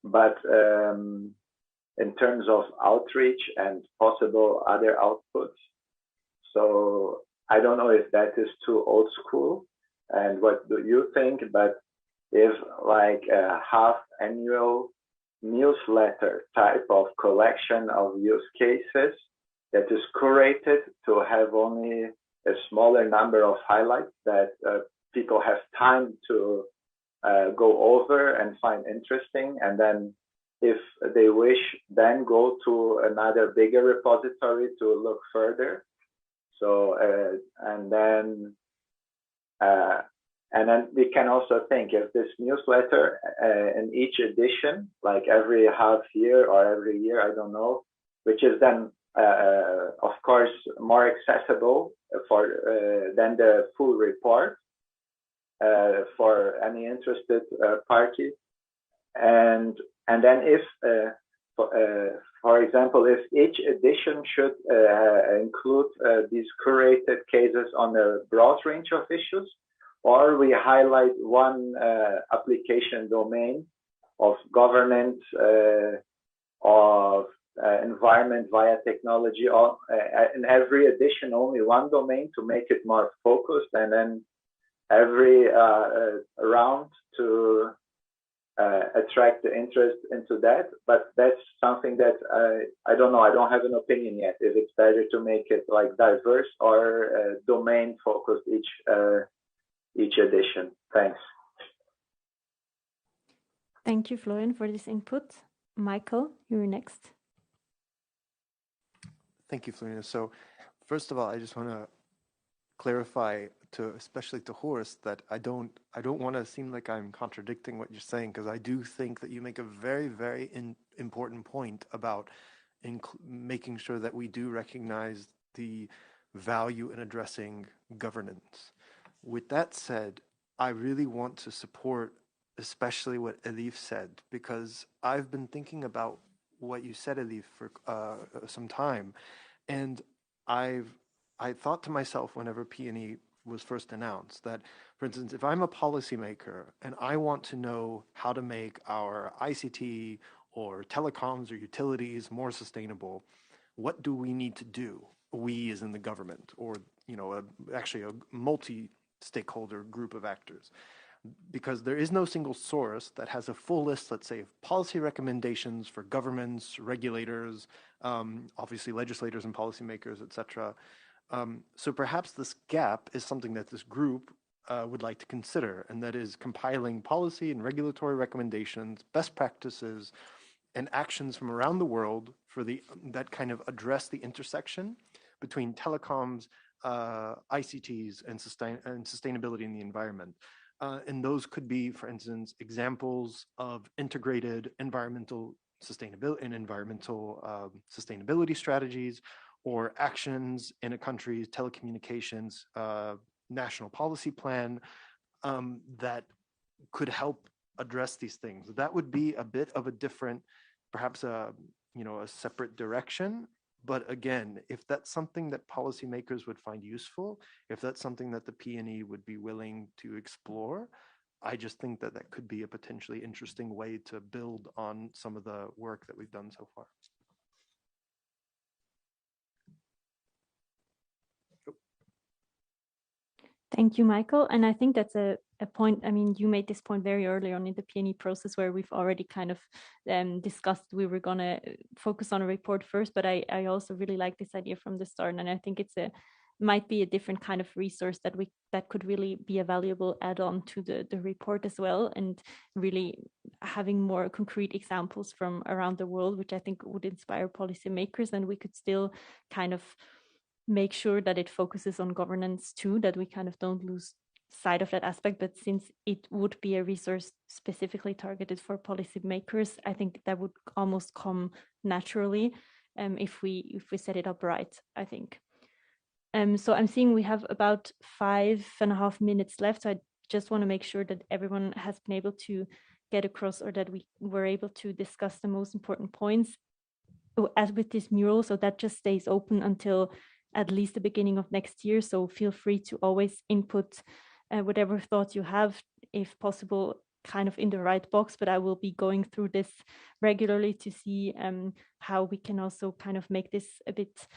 But in terms of outreach and possible other outputs, so I don't know if that is too old school and what do you think, but if like a half annual newsletter type of collection of use cases that is curated to have only a smaller number of highlights that people have time to go over and find interesting, and then if they wish, then go to another bigger repository to look further. So and then we can also think if this newsletter in each edition, like every half year or every year, I don't know, which is then of course more accessible for than the full report for any interested party, and then if for example, if each edition should include these curated cases on a broad range of issues, or we highlight one application domain of governance, of environment via technology, or in every edition only one domain to make it more focused, and then every round to attract the interest into that. But that's something that I don't know. I don't have an opinion yet. If it's better to make it like diverse or domain focused each edition. Thanks. Thank you, Florian, for this input. Michael, you're next. Thank you, Florina. So first of all, I just want to clarify especially to Horst, that I don't want to seem like I'm contradicting what you're saying, because I do think that you make a very, very important point about making sure that we do recognize the value in addressing governance. With that said, I really want to support especially what Elif said, because I've been thinking about what you said, Elif, for some time, and I thought to myself whenever P&E was first announced that, for instance, if I'm a policymaker and I want to know how to make our ICT or telecoms or utilities more sustainable, what do we need to do? We as in the government, or actually a multi-stakeholder group of actors. Because there is no single source that has a full list, let's say, of policy recommendations for governments, regulators, obviously legislators and policymakers, etc. So perhaps this gap is something that this group would like to consider, and that is compiling policy and regulatory recommendations, best practices, and actions from around the world for that kind of address the intersection between telecoms, ICTs, and sustainability in the environment. And those could be, for instance, examples of integrated environmental sustainability strategies, or actions in a country's telecommunications national policy plan that could help address these things. That would be a bit of a different, perhaps a separate direction. But again, if that's something that policymakers would find useful, if that's something that the P&E would be willing to explore, I just think that that could be a potentially interesting way to build on some of the work that we've done so far. Thank you, Michael. And I think that's a point. I mean, you made this point very early on in the PNE process where we've already kind of discussed we were going to focus on a report first, but I also really like this idea from the start. And I think might be a different kind of resource that could really be a valuable add-on to the report as well, and really having more concrete examples from around the world, which I think would inspire policymakers, and we could still kind of make sure that it focuses on governance too, that we kind of don't lose sight of that aspect. But since it would be a resource specifically targeted for policymakers, I think that would almost come naturally if we set it up right, I think. So I'm seeing we have about 5.5 minutes left. So I just want to make sure that everyone has been able to get across, or that we were able to discuss the most important points as with this mural. So that just stays open until at least the beginning of next year. So feel free to always input whatever thoughts you have, if possible, kind of in the right box. But I will be going through this regularly to see how we can also kind of make this a bit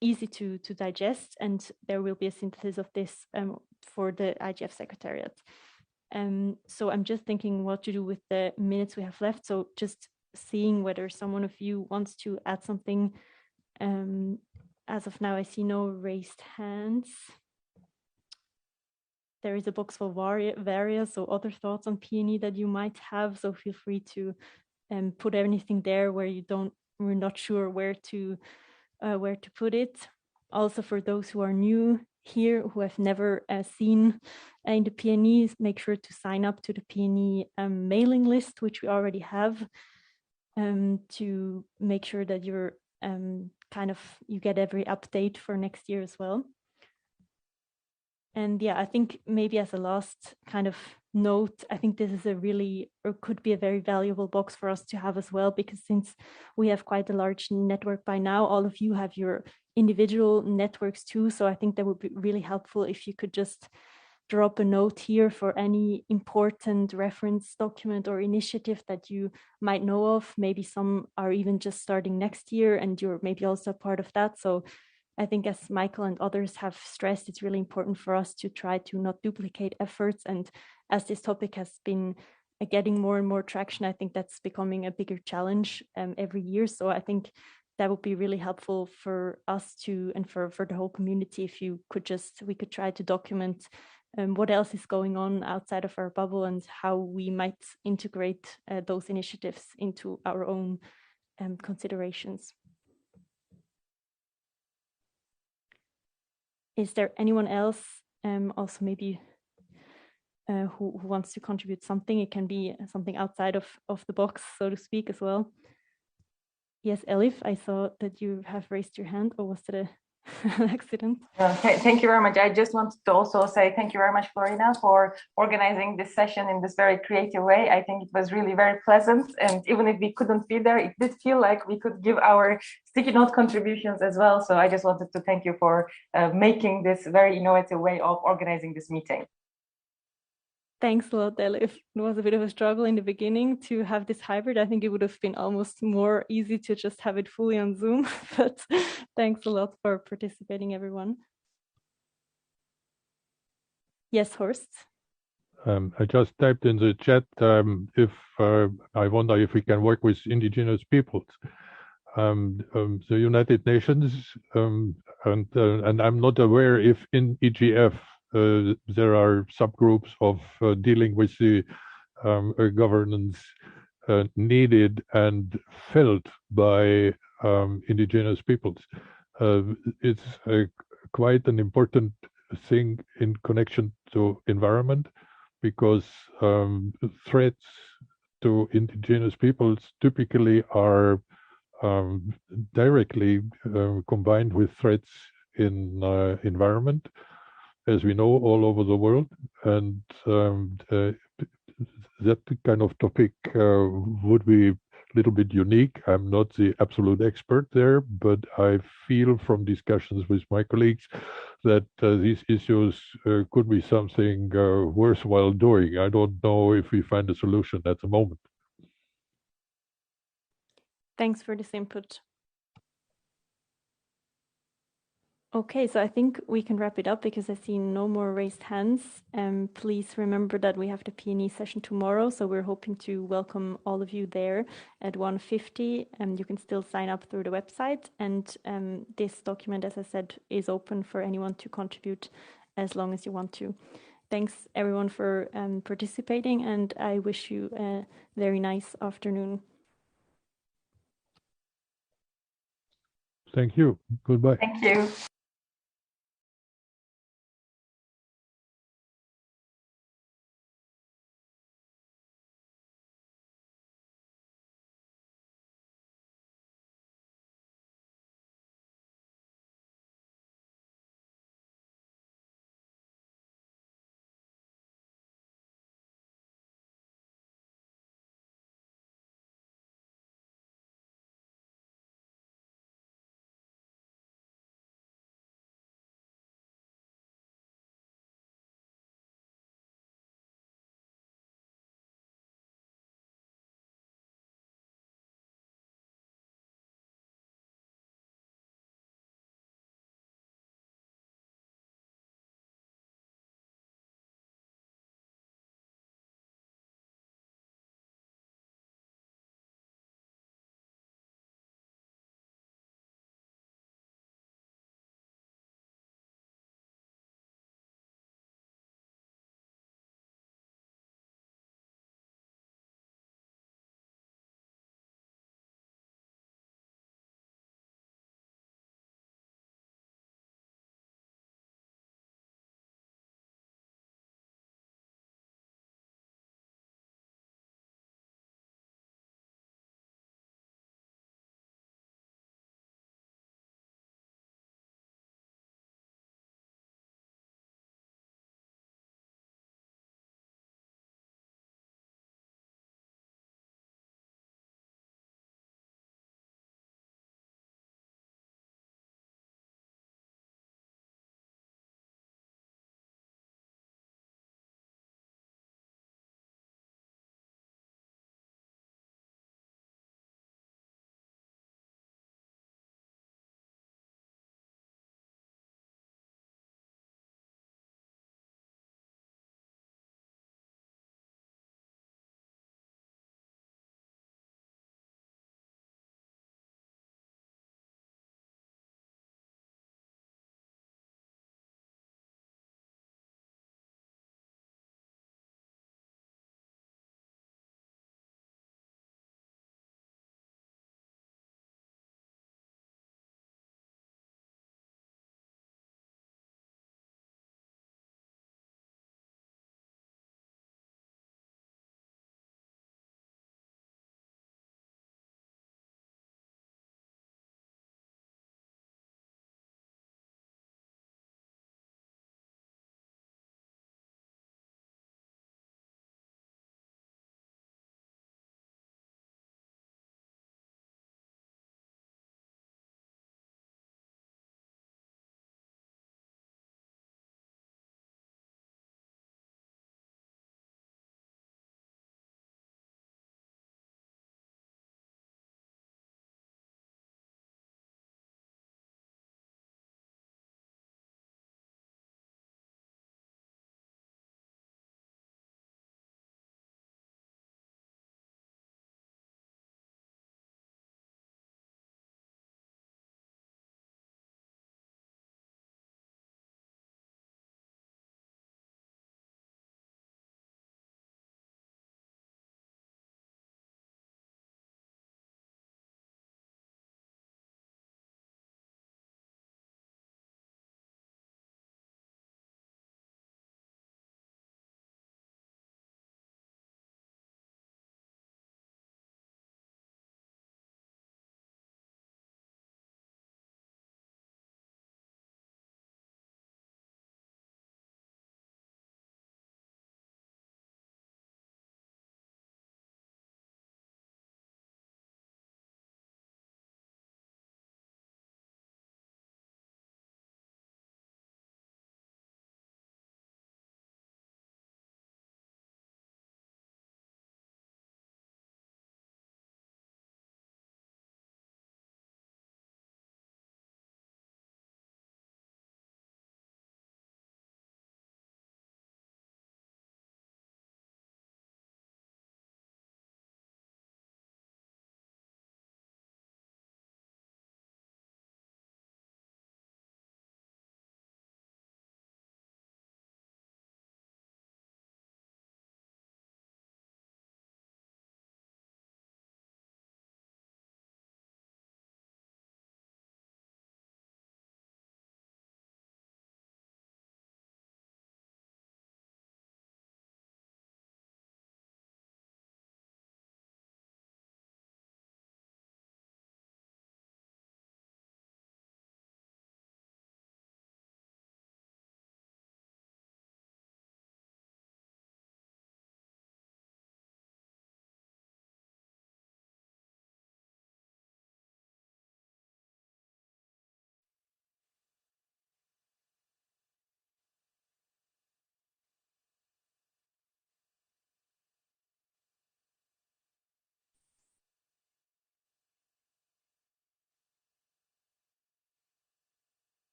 easy to digest. And there will be a synthesis of this for the IGF Secretariat. So I'm just thinking what to do with the minutes we have left. So just seeing whether someone of you wants to add something. As of now, I see no raised hands. There is a box for various or other thoughts on PNE that you might have. So feel free to put anything there where we're not sure where to put it. Also, for those who are new here, who have never seen in the PNE, make sure to sign up to the PNE mailing list, which we already have, to make sure that you're you get every update for next year as well. And yeah, I think maybe as a last kind of note, I think this is could be a very valuable box for us to have as well, because since we have quite a large network by now, all of you have your individual networks too. So I think that would be really helpful if you could just drop a note here for any important reference document or initiative that you might know of. Maybe some are even just starting next year and you're maybe also a part of that. So I think, as Michael and others have stressed, it's really important for us to try to not duplicate efforts. And as this topic has been getting more and more traction, I think that's becoming a bigger challenge every year. So I think that would be really helpful for us and for the whole community if we could try to document what else is going on outside of our bubble and how we might integrate those initiatives into our own considerations. Is there anyone else also maybe who wants to contribute something? It can be something outside of the box, so to speak, as well. Yes, Elif, I saw that you have raised your hand, or was it an accident? Thank you very much. I just wanted to also say thank you very much, Florina, for organizing this session in this very creative way. I think it was really very pleasant, and even if we couldn't be there, it did feel like we could give our sticky note contributions as well. So I just wanted to thank you for making this very innovative way of organizing this meeting. Thanks a lot, Elif. It was a bit of a struggle in the beginning to have this hybrid. I think it would have been almost more easy to just have it fully on Zoom, but thanks a lot for participating, everyone. Yes, Horst? I just typed in the chat if I wonder if we can work with indigenous peoples. The United Nations, and I'm not aware if in IGF there are subgroups of dealing with the governance needed and felt by indigenous peoples. It's quite an important thing in connection to environment, because threats to indigenous peoples typically are directly combined with threats in environment, as we know, all over the world. And that kind of topic would be a little bit unique. I'm not the absolute expert there, but I feel from discussions with my colleagues that these issues could be something worthwhile doing. I don't know if we find a solution at the moment. Thanks for this input. Okay, so I think we can wrap it up because I see no more raised hands. Please remember that we have the P&E session tomorrow, so we're hoping to welcome all of you there at 1:50. You can still sign up through the website, and this document, as I said, is open for anyone to contribute as long as you want to. Thanks everyone for participating, and I wish you a very nice afternoon. Thank you. Goodbye. Thank you.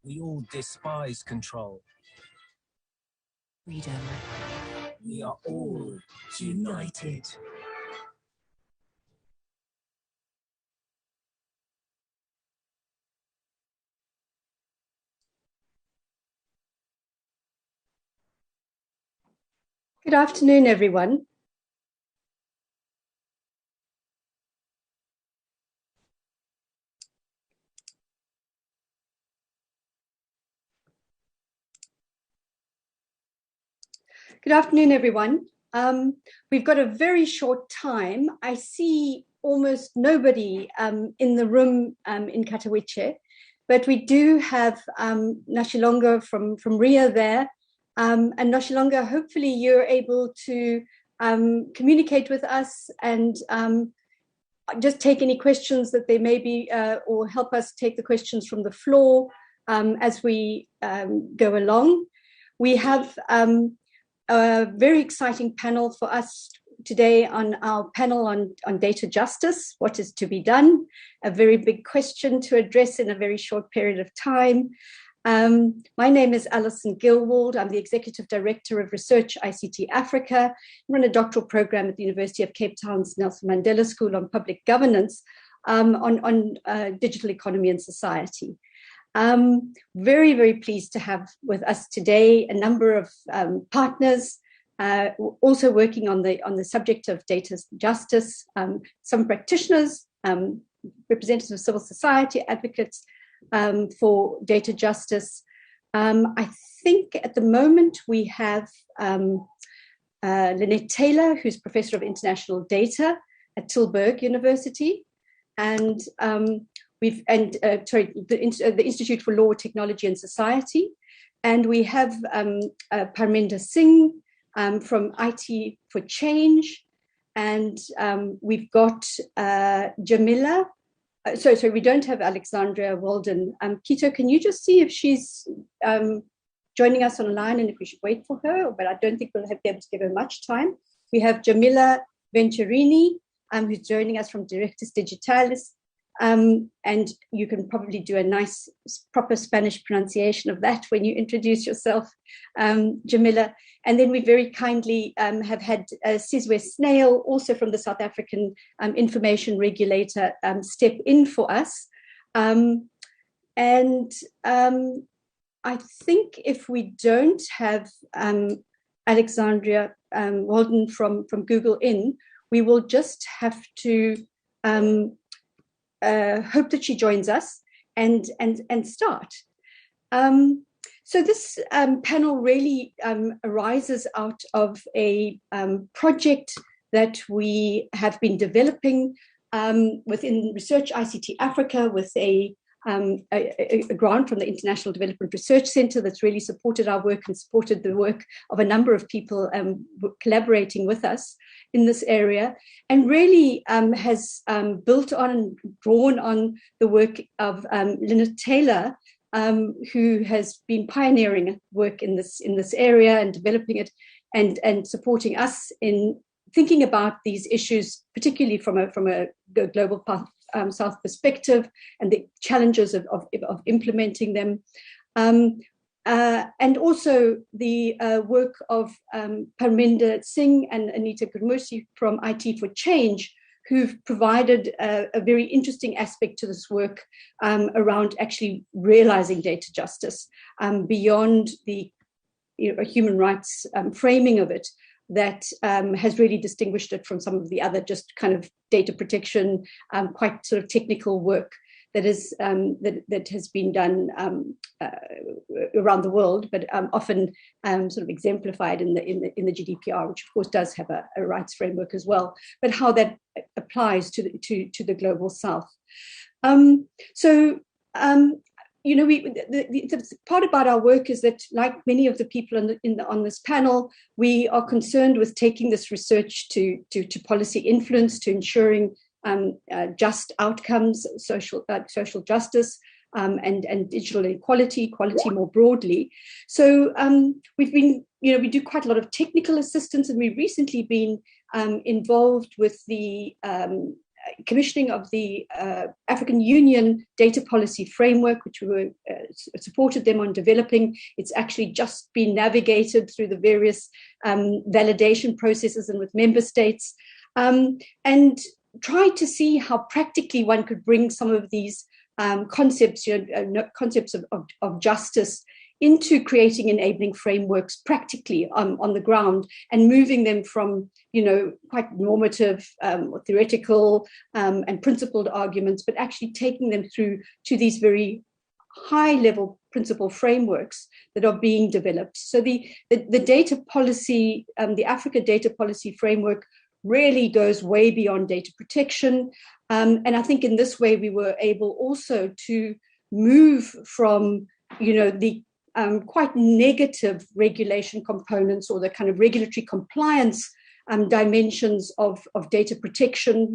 We all despise control. Freedom. We are all united. Good afternoon, everyone. Good afternoon, everyone. We've got a very short time. I see almost nobody in the room in Katowice, but we do have Nashilonga from Rio there. And Nashilonga, hopefully you're able to communicate with us and just take any questions that there may be, or help us take the questions from the floor as we go along. We have a very exciting panel for us today on our panel on data justice, what is to be done, a very big question to address in a very short period of time. My name is Alison Gilwald. I'm the Executive Director of Research ICT Africa. I run a doctoral program at the University of Cape Town's Nelson Mandela School on Public Governance on digital economy and society. Very, very pleased to have with us today a number of partners also working on the subject of data justice, some practitioners, representatives of civil society, advocates for data justice. I think at the moment we have Lynette Taylor, who's Professor of International Data at Tilburg University, and the Institute for Law, Technology and Society. And we have Parminder Singh from IT for Change. And we've got Jamila. Sorry, we don't have Alexandria Walden. Kito, can you just see if she's joining us online and if we should wait for her? But I don't think we'll be able to give her much time. We have Jamila Venturini, who's joining us from Directus Digitalis. And you can probably do a nice, proper Spanish pronunciation of that when you introduce yourself, Jamila. And then we very kindly have had Sizwe Snail, also from the South African Information Regulator, step in for us. And I think if we don't have Alexandria Walden from Google in, we will just have to hope that she joins us and start. So this panel really arises out of a project that we have been developing within Research ICT Africa with a grant from the International Development Research Center that's really supported our work and supported the work of a number of people collaborating with us in this area, and really has built on and drawn on the work of Lynette Taylor, who has been pioneering work in this area and developing it and supporting us in thinking about these issues, particularly from a global South perspective and the challenges of implementing them. And also the work of Parminder Singh and Anita Gurmursi from IT for Change, who've provided a very interesting aspect to this work around actually realizing data justice beyond the human rights framing of it that has really distinguished it from some of the other just kind of data protection, quite sort of technical work that is that has been done around the world, but often sort of exemplified in the GDPR, which of course does have a rights framework as well. But how that applies to the global South. The part about our work is that, like many of the people on this panel, we are concerned with taking this research to policy influence, to ensuring just outcomes, social justice, and digital equality more broadly. So we've been, we do quite a lot of technical assistance, and we've recently been involved with the commissioning of the African Union data policy framework, which we were, supported them on developing. It's actually just been navigated through the various validation processes and with member states, and tried to see how practically one could bring some of these concepts, concepts of justice into creating enabling frameworks practically on the ground, and moving them from, quite normative or theoretical and principled arguments, but actually taking them through to these very high level principle frameworks that are being developed. So the data policy, the Africa data policy framework really goes way beyond data protection. And I think in this way, we were able also to move from, the quite negative regulation components or the kind of regulatory compliance dimensions of data protection,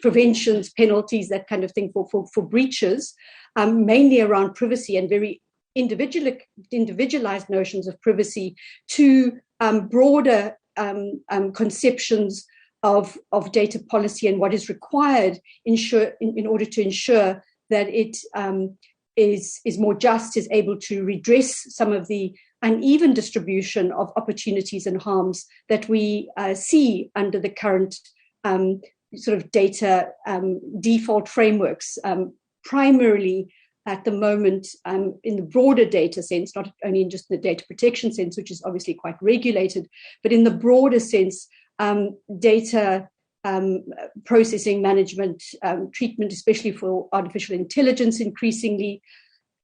preventions, penalties, that kind of thing for breaches, mainly around privacy and very individualized notions of privacy, to broader conceptions of data policy and what is required in order to ensure that it is more just, is able to redress some of the uneven distribution of opportunities and harms that we see under the current sort of data default frameworks, primarily at the moment in the broader data sense, not only in just the data protection sense, which is obviously quite regulated, but in the broader sense, data processing, management, treatment, especially for artificial intelligence, increasingly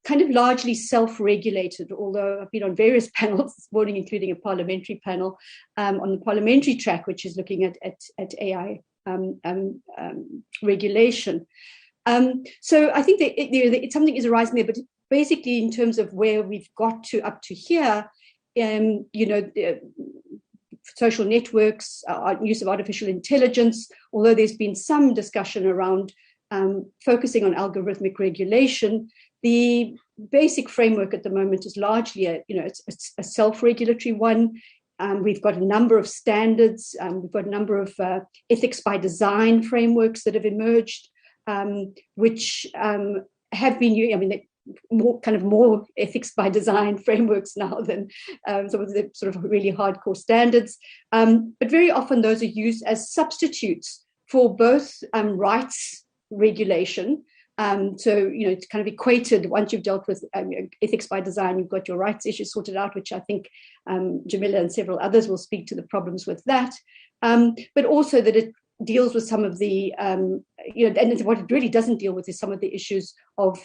kind of largely self-regulated, although I've been on various panels this morning, including a parliamentary panel on the parliamentary track, which is looking at AI regulation. So I think that something is arising there, but basically in terms of where we've got to up to here, social networks, use of artificial intelligence, although there's been some discussion around focusing on algorithmic regulation, the basic framework at the moment is largely it's a self-regulatory one. We've got a number of standards. We've got a number of ethics by design frameworks that have emerged, which have been, more ethics by design frameworks now than some of the sort of really hardcore standards. But very often those are used as substitutes for both routes regulation. So, it's kind of equated. Once you've dealt with ethics by design, you've got your rights issues sorted out, which I think Jamila and several others will speak to the problems with that. But also that it deals with some of the, and what it really doesn't deal with is some of the issues of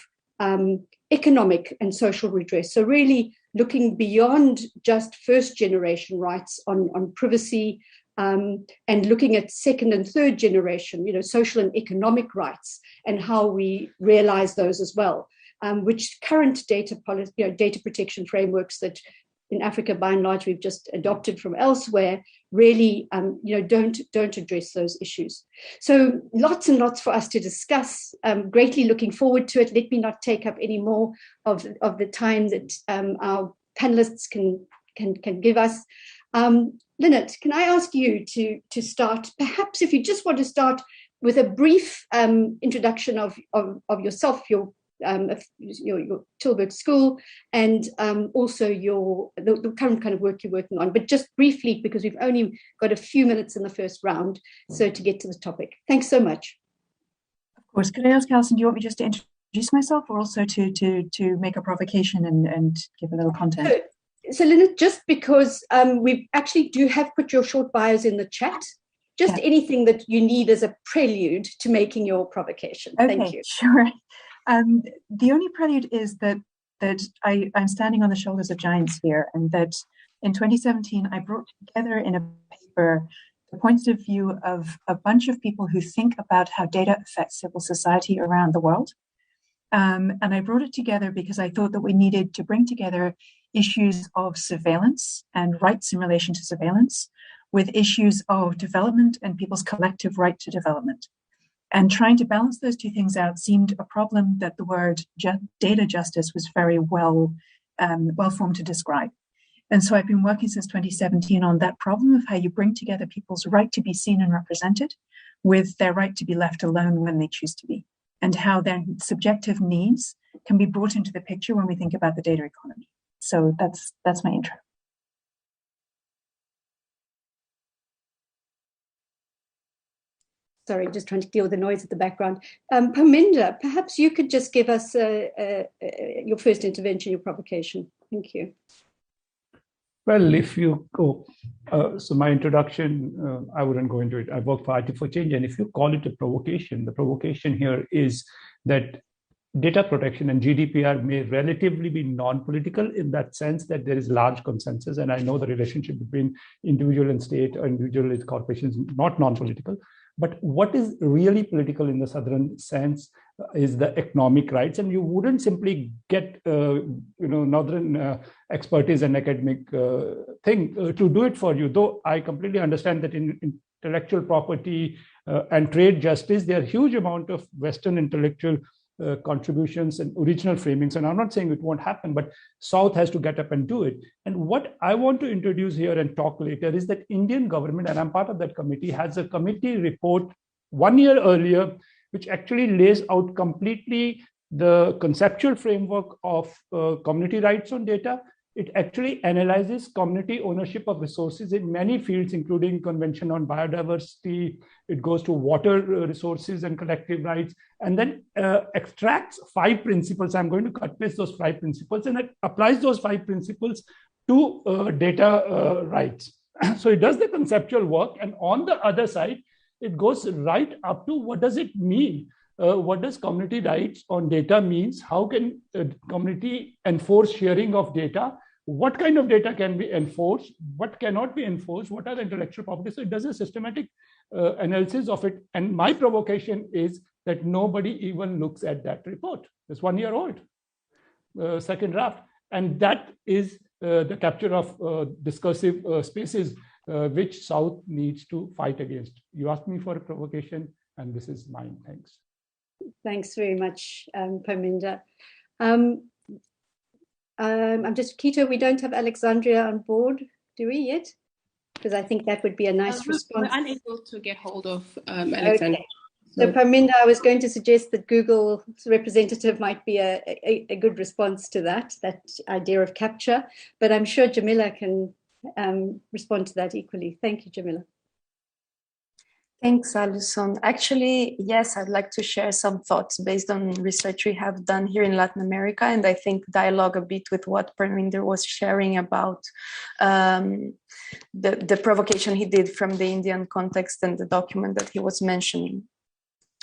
economic and social redress. So really looking beyond just first generation rights on privacy, and looking at second and third generation, social and economic rights, and how we realize those as well, which current data policy, data protection frameworks that in Africa, by and large, we've just adopted from elsewhere, really, don't address those issues. So lots and lots for us to discuss. Greatly looking forward to it. Let me not take up any more of the time that our panelists can give us. Lynette, can I ask you to start? Perhaps if you just want to start with a brief introduction of yourself, your Tilburg School, and also the current kind of work you're working on, but just briefly, because we've only got a few minutes in the first round, so to get to the topic. Thanks so much. Of course. Could I ask Alison, do you want me just to introduce myself, or also to make a provocation and give a little content? So Lynette, just because we actually do have put your short bios in the chat, just anything that you need as a prelude to making your provocation. Okay, thank you. Sure. The only prelude is that I'm standing on the shoulders of giants here, and that in 2017 I brought together in a paper the points of view of a bunch of people who think about how data affects civil society around the world. And I brought it together because I thought that we needed to bring together issues of surveillance and rights in relation to surveillance with issues of development and people's collective right to development. And trying to balance those two things out seemed a problem that the word data justice was very well formed to describe. And so I've been working since 2017 on that problem of how you bring together people's right to be seen and represented with their right to be left alone when they choose to be, and how their subjective needs can be brought into the picture when we think about the data economy. So that's my intro. Sorry, just trying to deal with the noise at the background. Parminder, perhaps you could just give us your first intervention, your provocation. Thank you. Well, if you go, so my introduction, I wouldn't go into it. I work for IT for Change, and if you call it a provocation, the provocation here is that data protection and GDPR may relatively be non-political in that sense that there is large consensus, and I know the relationship between individual and state or individual and corporations not non-political. But what is really political in the southern sense is the economic rights, and you wouldn't simply get northern expertise and academic thing to do it for you. Though I completely understand that in intellectual property and trade justice, there are huge amount of Western intellectual contributions and original framings, and I'm not saying it won't happen, but South has to get up and do it. And what I want to introduce here and talk later is that Indian government, and I'm part of that committee, has a committee report 1 year earlier, which actually lays out completely the conceptual framework of community rights on data. It actually analyzes community ownership of resources in many fields, including Convention on Biodiversity. It goes to water resources and collective rights, and then extracts 5 principles. I'm going to cut paste those 5 principles, and it applies those 5 principles to data rights. So it does the conceptual work, and on the other side, it goes right up to what does it mean? What does community rights on data means? How can community enforce sharing of data? What kind of data can be enforced? What cannot be enforced? What are the intellectual properties? So it does a systematic analysis of it. And my provocation is that nobody even looks at that report. It's 1 year old, second draft. And that is the capture of discursive spaces, which South needs to fight against. You asked me for a provocation, and this is mine. Thanks. Thanks very much, Parminder. I'm just, Kito, we don't have Alexandria on board, do we yet? Because I think that would be a nice response. We're unable to get hold of Alexandria. Okay. So Parminder, I was going to suggest that Google's representative might be a good response to that idea of capture, but I'm sure Jamila can respond to that equally. Thank you, Jamila. Thanks, Alison. Actually, yes, I'd like to share some thoughts based on research we have done here in Latin America, and I think dialogue a bit with what Parminder was sharing about the provocation he did from the Indian context and the document that he was mentioning.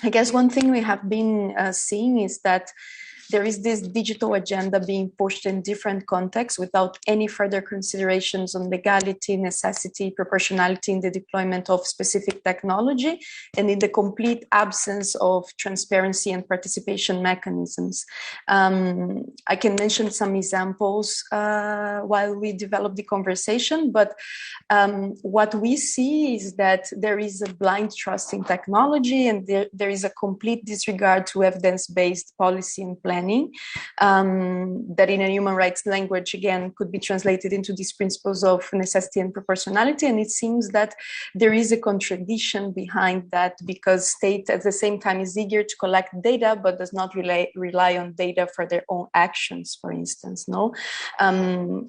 I guess one thing we have been seeing is that there is this digital agenda being pushed in different contexts without any further considerations on legality, necessity, proportionality in the deployment of specific technology, and in the complete absence of transparency and participation mechanisms. I can mention some examples while we develop the conversation, but what we see is that there is a blind trust in technology, and there is a complete disregard to evidence-based policy and planning. That in a human rights language, again, could be translated into these principles of necessity and proportionality. And it seems that there is a contradiction behind that, because state at the same time is eager to collect data, but does not rely on data for their own actions, for instance. No,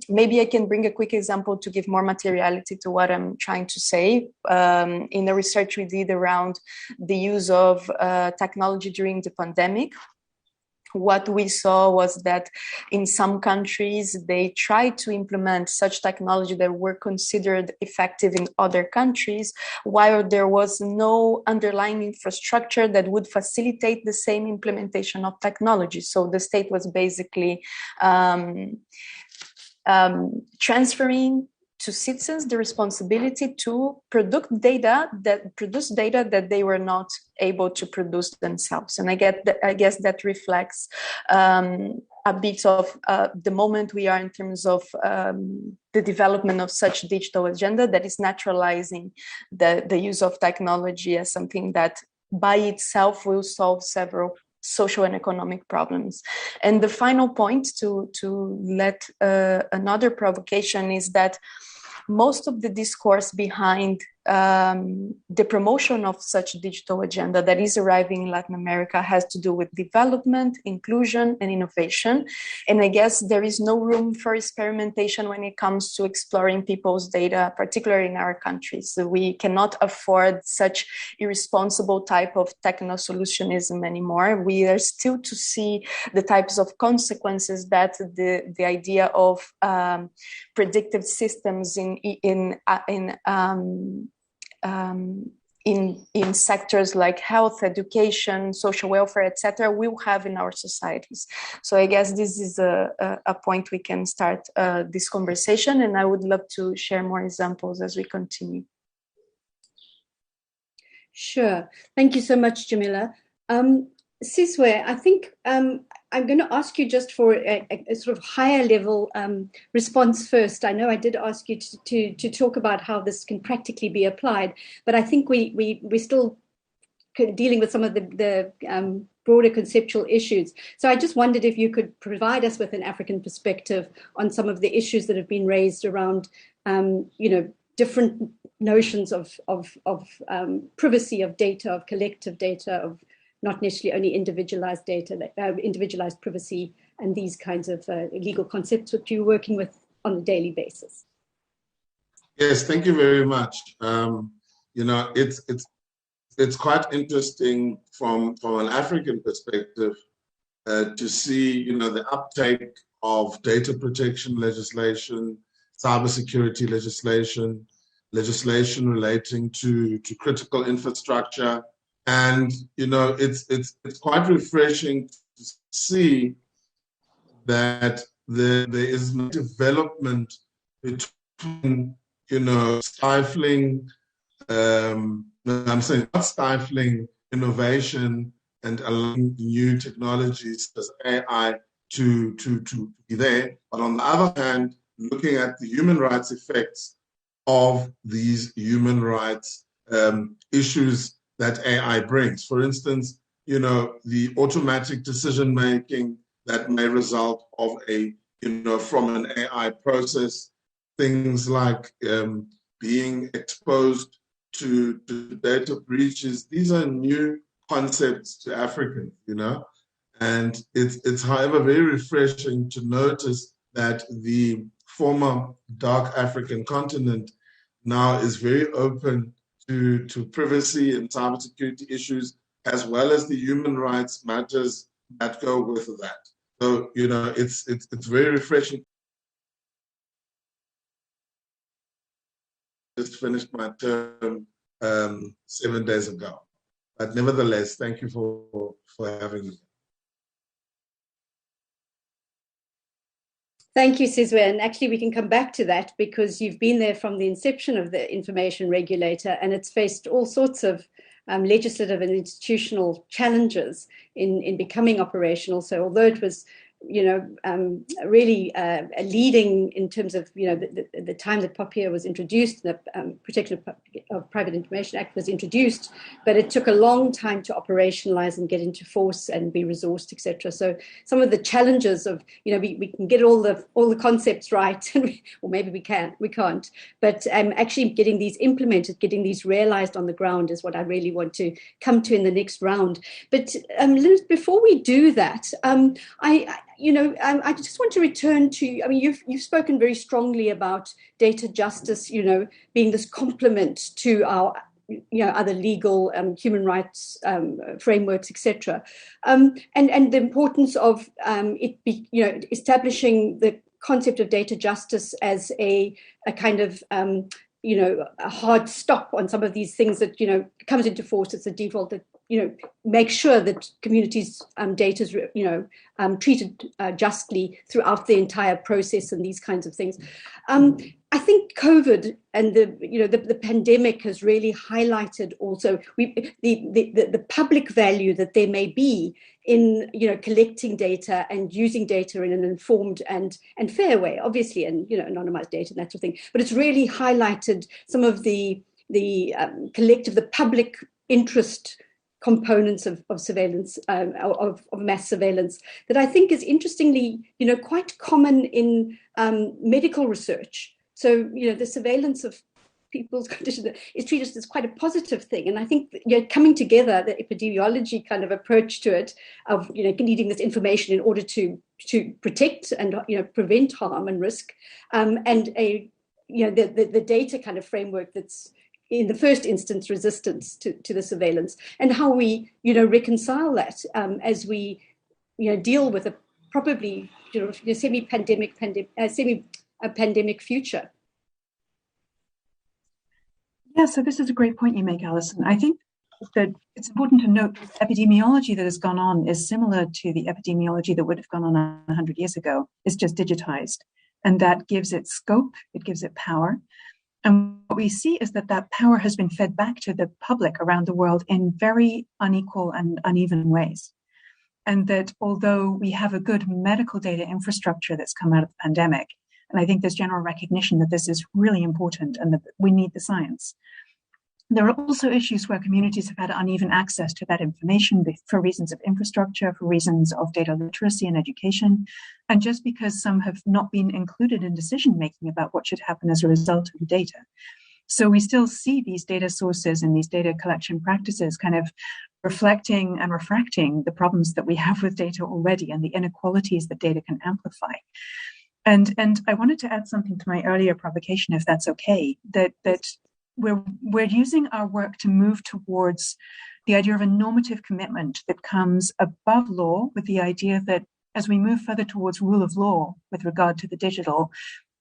maybe I can bring a quick example to give more materiality to what I'm trying to say. In the research we did around the use of technology during the pandemic, what we saw was that in some countries, they tried to implement such technology that were considered effective in other countries, while there was no underlying infrastructure that would facilitate the same implementation of technology. So the state was basically transferring to citizens the responsibility to produce data that they were not able to produce themselves. And I guess that reflects a bit of the moment we are in terms of the development of such digital agenda that is naturalizing the use of technology as something that by itself will solve several social and economic problems. And the final point to let another provocation is that most of the discourse behind the promotion of such digital agenda that is arriving in Latin America has to do with development, inclusion, and innovation. And I guess there is no room for experimentation when it comes to exploring people's data, particularly in our countries. So we cannot afford such irresponsible type of techno-solutionism anymore. We are still to see the types of consequences that the idea of predictive systems in sectors like health, education, social welfare, etc., will have in our societies. So I guess this is a point we can start this conversation, and I would love to share more examples as we continue. Sure. Thank you so much, Jamila. Sizwe, I think I'm going to ask you just for a sort of higher level response first. I know I did ask you to talk about how this can practically be applied, but I think we're still dealing with some of the broader conceptual issues. So I just wondered if you could provide us with an African perspective on some of the issues that have been raised around, different notions of privacy of data, of collective data, of not necessarily only individualized data, individualized privacy, and these kinds of legal concepts that you're working with on a daily basis. Yes, thank you very much. It's quite interesting from an African perspective to see, the uptake of data protection legislation, cybersecurity legislation relating to critical infrastructure. And, it's quite refreshing to see that there is no development between, stifling, not stifling innovation and allowing new technologies as AI to be there. But on the other hand, looking at the human rights effects of these human rights issues that AI brings. For instance, the automatic decision-making that may result of from an AI process, things like being exposed to data breaches. These are new concepts to Africans, and it's however very refreshing to notice that the former dark African continent now is very open to privacy and cybersecurity issues, as well as the human rights matters that go with that. So, it's very refreshing. Just finished my term 7 days ago. But nevertheless, thank you for having me. Thank you, Sizwe. And actually, we can come back to that because you've been there from the inception of the information regulator, and it's faced all sorts of legislative and institutional challenges in becoming operational. So although it was, really leading in terms of, the time that POPIA was introduced, the Protection of Private Information Act was introduced, but it took a long time to operationalize and get into force and be resourced, etc. So some of the challenges of, we can get all the concepts right, or maybe we can't, but actually getting these implemented, getting these realized on the ground is what I really want to come to in the next round. But Lynette, before we do that, I just want to return to, you've spoken very strongly about data justice, being this complement to our, other legal human rights frameworks, etc. And the importance of establishing the concept of data justice as a kind of, a hard stop on some of these things that, comes into force. It's a default that, make sure that communities' data is, treated justly throughout the entire process and these kinds of things. I think COVID and the pandemic has really highlighted also the public value that there may be in collecting data and using data in an informed and fair way, obviously, and anonymized data and that sort of thing. But it's really highlighted some of the collective, the public interest components of surveillance, of mass surveillance, that I think is interestingly, quite common in medical research. So, the surveillance of people's condition is treated as quite a positive thing. And I think coming together, the epidemiology kind of approach to it, of needing this information in order to protect and prevent harm and risk, and the data kind of framework that's in the first instance resistance to the surveillance, and how we reconcile that as we deal with a probably semi-pandemic future. Yeah, so this is a great point you make, Alison. I think that it's important to note that epidemiology that has gone on is similar to the epidemiology that would have gone on 100 years ago. It's just digitized, and that gives it scope, it gives it power. And what we see is that that power has been fed back to the public around the world in very unequal and uneven ways. And that although we have a good medical data infrastructure that's come out of the pandemic, and I think there's general recognition that this is really important and that we need the science, there are also issues where communities have had uneven access to that information for reasons of infrastructure, for reasons of data literacy and education, and just because some have not been included in decision-making about what should happen as a result of the data. So we still see these data sources and these data collection practices kind of reflecting and refracting the problems that we have with data already and the inequalities that data can amplify. And I wanted to add something to my earlier provocation, if that's okay, that we're using our work to move towards the idea of a normative commitment that comes above law, with the idea that as we move further towards rule of law with regard to the digital,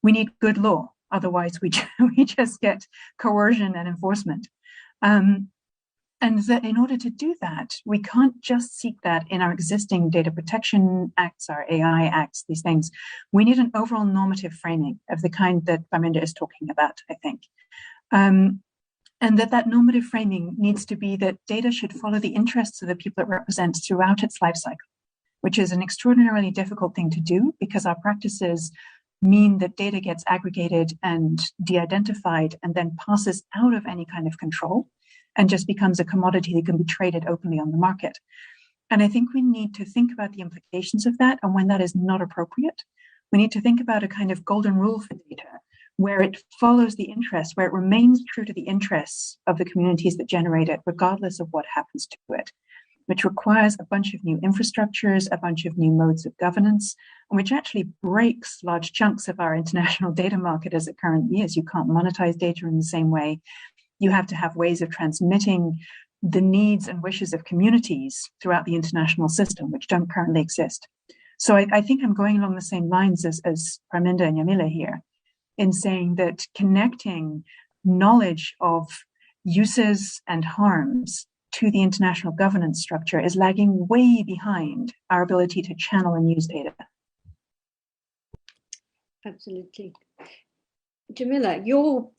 we need good law. Otherwise, we just get coercion and enforcement. And that in order to do that, we can't just seek that in our existing data protection acts, our AI acts, these things. We need an overall normative framing of the kind that Parminder is talking about, I think. And that normative framing needs to be that data should follow the interests of the people it represents throughout its life cycle, which is an extraordinarily difficult thing to do because our practices mean that data gets aggregated and de-identified and then passes out of any kind of control and just becomes a commodity that can be traded openly on the market. And I think we need to think about the implications of that, and when that is not appropriate, we need to think about a kind of golden rule for data where it follows the interests, where it remains true to the interests of the communities that generate it, regardless of what happens to it, which requires a bunch of new infrastructures, a bunch of new modes of governance, and which actually breaks large chunks of our international data market as it currently is. You can't monetize data in the same way. You have to have ways of transmitting the needs and wishes of communities throughout the international system, which don't currently exist. So I think I'm going along the same lines as Parminder and Yamila here, in saying that connecting knowledge of uses and harms to the international governance structure is lagging way behind our ability to channel and use data. Absolutely. Jamila, your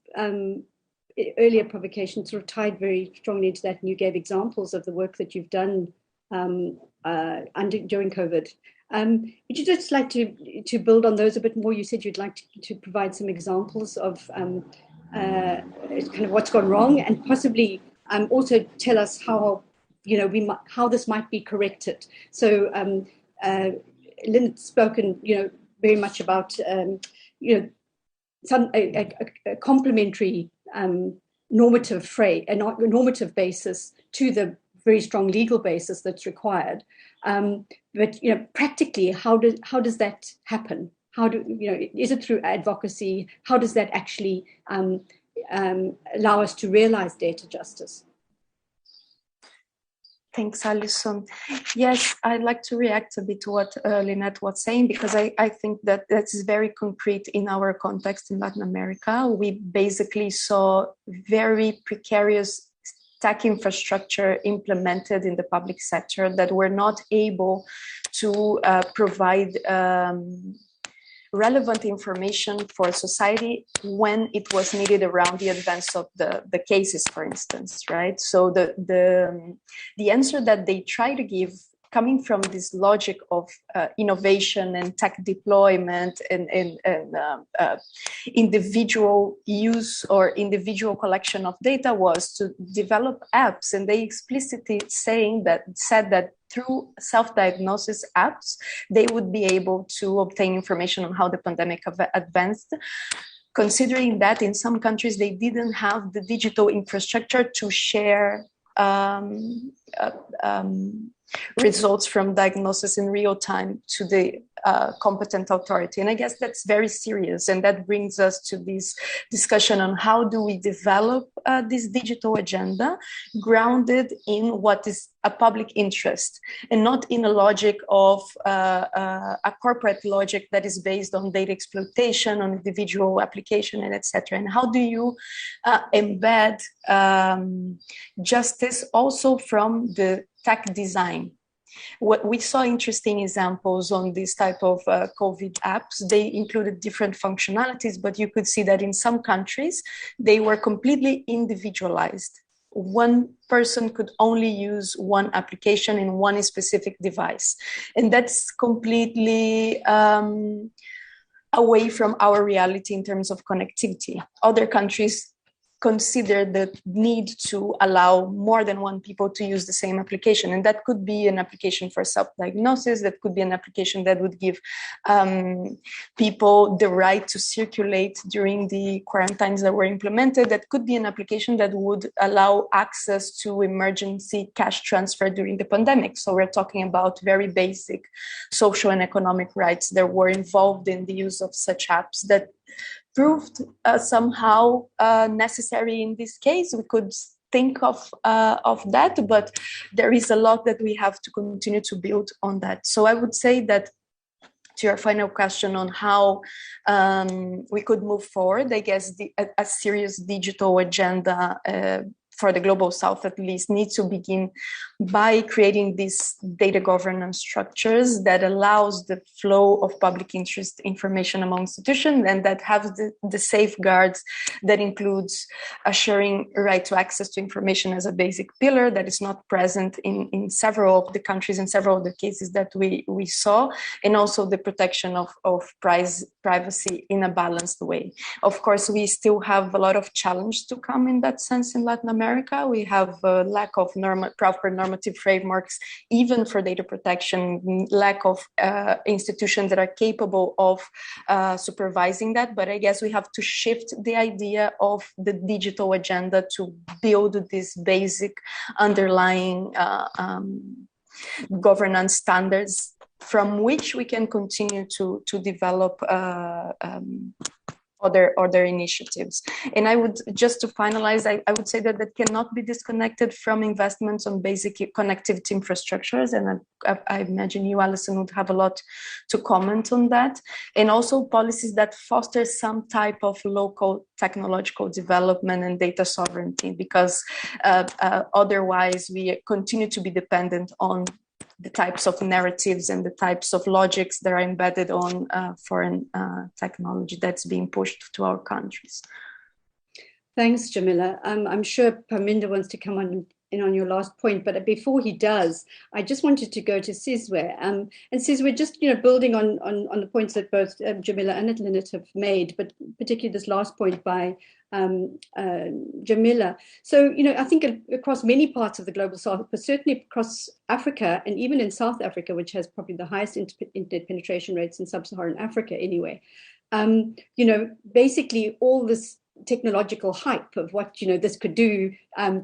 earlier provocation sort of tied very strongly into that, and you gave examples of the work that you've done during COVID. Would you just like to build on those a bit more? You said you'd like to provide some examples of kind of what's gone wrong, and possibly also tell us how how this might be corrected. So Lynn had spoken very much about some a complementary normative basis to the very strong legal basis that's required. But practically, how does that happen? Is it through advocacy? How does that actually allow us to realize data justice? Thanks, Alison. Yes, I'd like to react a bit to what Lynette was saying, because I think that is very concrete in our context in Latin America. We basically saw very precarious tech infrastructure implemented in the public sector that were not able to provide relevant information for society when it was needed around the advance of the cases, for instance, right? So the answer that they try to give, coming from this logic of innovation and tech deployment and individual use or individual collection of data, was to develop apps, and they explicitly said that through self-diagnosis apps, they would be able to obtain information on how the pandemic advanced, considering that in some countries they didn't have the digital infrastructure to share results from diagnosis in real time to the competent authority. And I guess that's very serious. And that brings us to this discussion on how do we develop this digital agenda grounded in what is a public interest and not in a logic of a corporate logic that is based on data exploitation, on individual application, and etc. And how do you embed justice also from the tech design? What we saw interesting examples on this type of COVID apps, they included different functionalities, but you could see that in some countries, they were completely individualized. One person could only use one application in one specific device. And that's completely away from our reality in terms of connectivity. Other countries consider the need to allow more than one people to use the same application. And that could be an application for self-diagnosis, that could be an application that would give people the right to circulate during the quarantines that were implemented, that could be an application that would allow access to emergency cash transfer during the pandemic. So we're talking about very basic social and economic rights that were involved in the use of such apps that proved somehow necessary in this case. We could think of that, but there is a lot that we have to continue to build on that. So I would say that to your final question on how we could move forward, I guess a serious digital agenda for the Global South at least needs to begin by creating these data governance structures that allows the flow of public interest information among institutions and that have the safeguards that includes assuring right to access to information as a basic pillar that is not present in several of the countries and several of the cases that we saw, and also the protection of privacy in a balanced way. Of course, we still have a lot of challenge to come in that sense in Latin America. We have a lack of proper normative frameworks, even for data protection, lack of institutions that are capable of supervising that. But I guess we have to shift the idea of the digital agenda to build this basic underlying governance standards from which we can continue to develop other initiatives. And I would, just to finalize, I would say that cannot be disconnected from investments on basic connectivity infrastructures. And I imagine you, Alison, would have a lot to comment on that. And also policies that foster some type of local technological development and data sovereignty, because otherwise we continue to be dependent on the types of narratives and the types of logics that are embedded on foreign technology that's being pushed to our countries. Thanks, Jamila. I'm sure Parminder wants to come in on your last point, but before he does, I just wanted to go to Sizwe. And Sizwe, just building on the points that both Jamila and Lynette have made, but particularly this last point by Jamila. So, I think across many parts of the global south, but certainly across Africa and even in South Africa, which has probably the highest internet penetration rates in sub-Saharan Africa anyway, basically all this technological hype of what this could do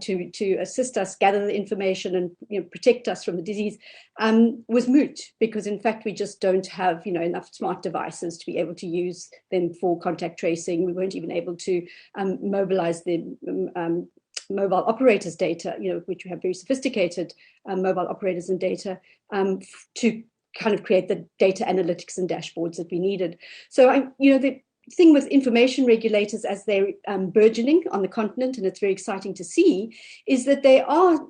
to assist us gather the information and protect us from the disease was moot, because in fact we just don't have enough smart devices to be able to use them for contact tracing. We weren't even able to mobilize the mobile operators data, which we have very sophisticated mobile operators and data to kind of create the data analytics and dashboards that we needed. So the thing with information regulators as they're burgeoning on the continent, and it's very exciting to see, is that they are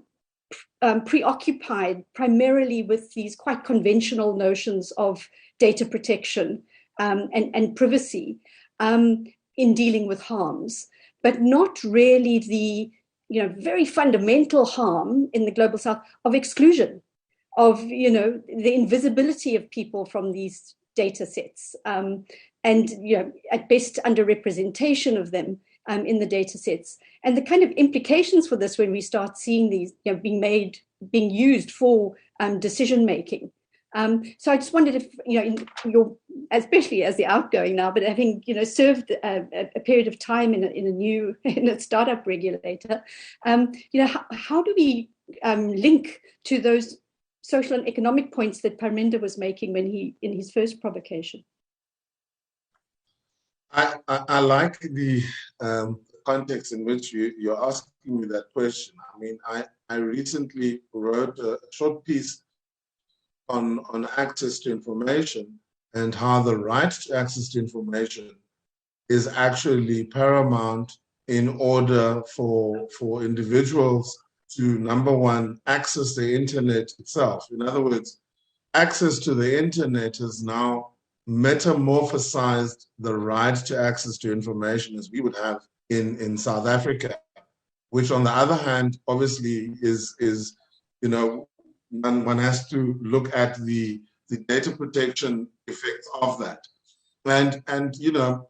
preoccupied primarily with these quite conventional notions of data protection and privacy in dealing with harms, but not really the very fundamental harm in the global south of exclusion, of the invisibility of people from these data sets. And at best underrepresentation of them in the data sets, and the kind of implications for this when we start seeing these being used for decision making. So I just wondered if in your especially as the outgoing now, but having served a period of time in a startup regulator, how do we link to those social and economic points that Parminder was making in his first provocation? I like the context in which you're asking me that question. I mean, I recently wrote a short piece on access to information and how the right to access to information is actually paramount in order for individuals to, number one, access the internet itself. In other words, access to the internet has now metamorphosized the right to access to information as we would have in South Africa, which on the other hand, obviously is one has to look at the data protection effects of that. And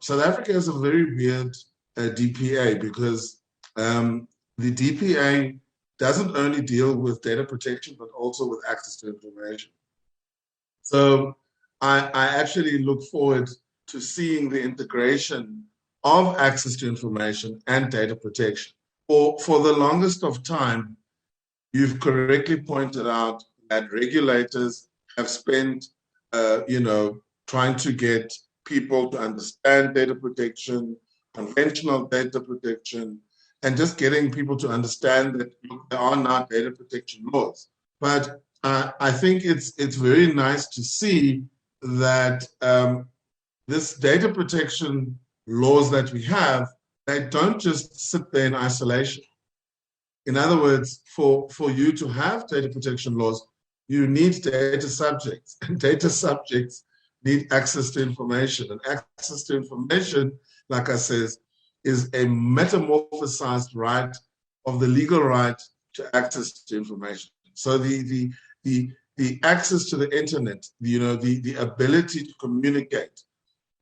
South Africa has a very weird DPA because the DPA doesn't only deal with data protection, but also with access to information. So I actually look forward to seeing the integration of access to information and data protection. For the longest of time, you've correctly pointed out that regulators have spent, trying to get people to understand data protection, conventional data protection, and just getting people to understand that there are now data protection laws. But I think it's very nice to see that this data protection laws that we have, they don't just sit there in isolation. In other words, for you to have data protection laws, you need data subjects, and data subjects need access to information. And access to information, like I said, is a metamorphosized right of the legal right to access to information. So the access to the internet, the ability to communicate,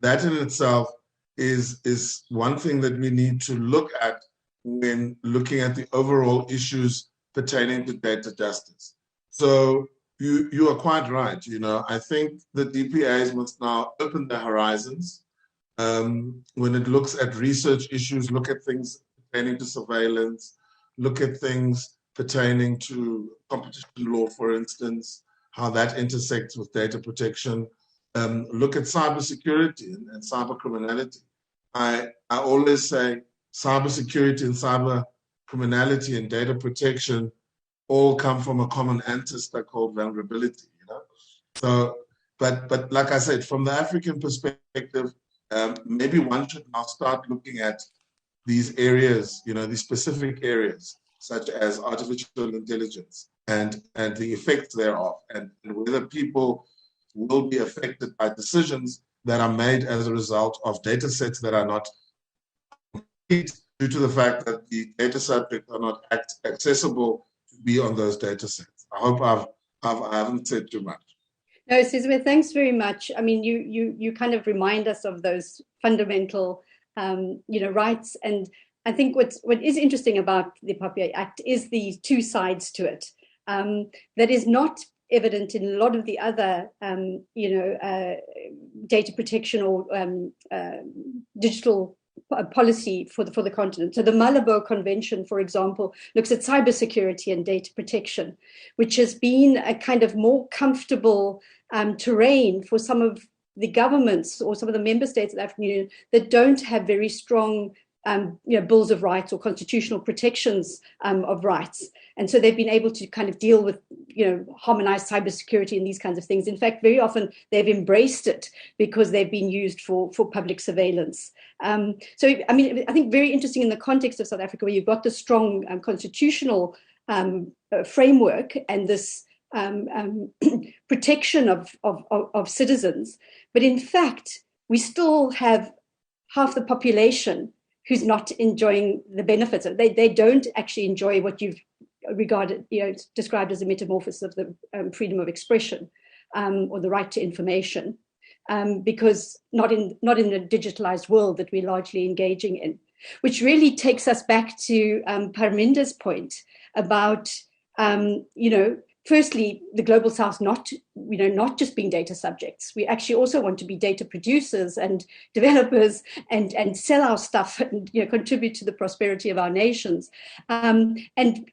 that in itself is one thing that we need to look at when looking at the overall issues pertaining to data justice. So you are quite right. I think the DPAs must now open their horizons. When it looks at research issues, look at things pertaining to surveillance, look at things pertaining to competition law, for instance, how that intersects with data protection. Look at cybersecurity and cyber criminality. I always say cybersecurity and cyber criminality and data protection all come from a common ancestor called vulnerability. So, but like I said, from the African perspective, maybe one should now start looking at these areas, these specific areas, such as artificial intelligence and the effects thereof, and whether people will be affected by decisions that are made as a result of data sets that are not complete due to the fact that the data subjects are not accessible to be on those data sets. I hope I haven't said too much. No, Sizwe, thanks very much. I mean, you kind of remind us of those fundamental, rights. And I think what is interesting about the PAPIA Act is the two sides to it. That is not evident in a lot of the other, data protection or digital policy for the continent. So the Malabo Convention, for example, looks at cybersecurity and data protection, which has been a kind of more comfortable terrain for some of the governments or some of the member states of the African Union that don't have very strong bills of rights or constitutional protections of rights. And so they've been able to kind of deal with, harmonized cybersecurity and these kinds of things. In fact, very often they've embraced it because they've been used for public surveillance. So, I mean, I think very interesting in the context of South Africa, where you've got the strong constitutional framework and this protection of citizens. But in fact, we still have half the population who's not enjoying the benefits. They don't actually enjoy what you've regarded, described as a metamorphosis of the freedom of expression or the right to information, because not in a digitalized world that we're largely engaging in, which really takes us back to Parminder's point about, firstly, the global south not just being data subjects. We actually also want to be data producers and developers and sell our stuff and contribute to the prosperity of our nations. And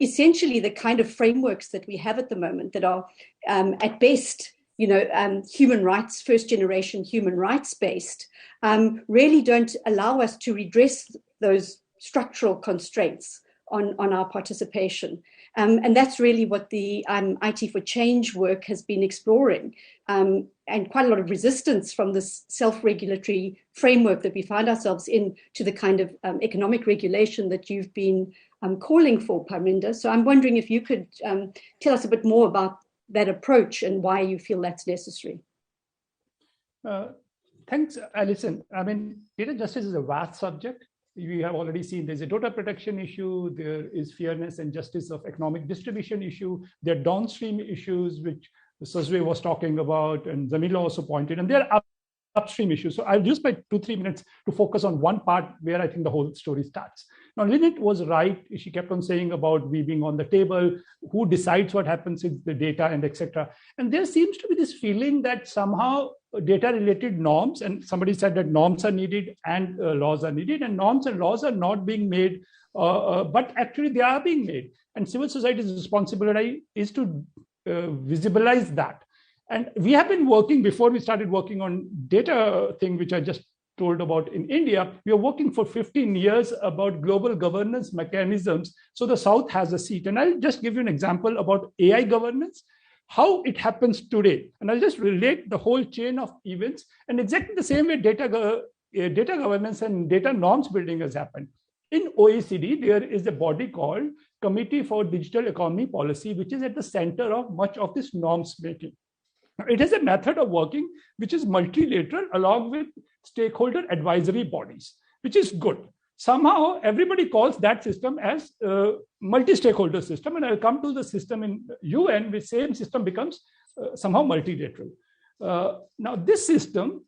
essentially the kind of frameworks that we have at the moment that are at best, human rights, first generation human rights based, really don't allow us to redress those structural constraints on our participation. And that's really what the IT for Change work has been exploring, and quite a lot of resistance from this self-regulatory framework that we find ourselves in to the kind of economic regulation that you've been calling for, Parminder. So I'm wondering if you could tell us a bit more about that approach and why you feel that's necessary. Thanks, Alison. I mean, data justice is a vast subject. We have already seen there's a data protection issue, there is fairness and justice of economic distribution issue, there are downstream issues, which Sazwe was talking about, and Zamila also pointed, and there are upstream issues. So I'll use my 2-3 minutes to focus on one part where I think the whole story starts. Now, Lynette was right. She kept on saying about we being on the table, who decides what happens with the data and etc. And there seems to be this feeling that somehow data-related norms, and somebody said that norms are needed and laws are needed, and norms and laws are not being made, but actually they are being made. And civil society's responsibility is to visibilize that. And we have been working, before we started working on data thing, which I just told about in India, we are working for 15 years about global governance mechanisms. So the South has a seat. And I'll just give you an example about AI governance, how it happens today. And I'll just relate the whole chain of events, and exactly the same way data governance and data norms building has happened. In OECD, there is a body called Committee for Digital Economy Policy, which is at the center of much of this norms making. It is a method of working which is multilateral along with stakeholder advisory bodies, which is good. Somehow everybody calls that system as a multi-stakeholder system, and I'll come to the system in UN, the same system becomes somehow multilateral. Now this system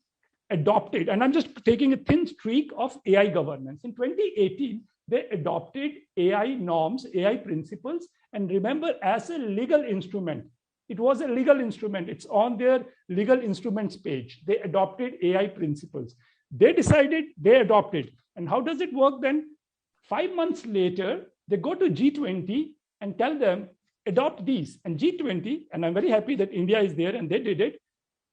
adopted, and I'm just taking a thin streak of AI governance. In 2018, they adopted AI norms, AI principles, and remember, as a legal instrument. It was a legal instrument. It's on their legal instruments page. They adopted AI principles. They decided, they adopted. And how does it work then? 5 months later, they go to G20 and tell them, adopt these. And G20, and I'm very happy that India is there and they did it,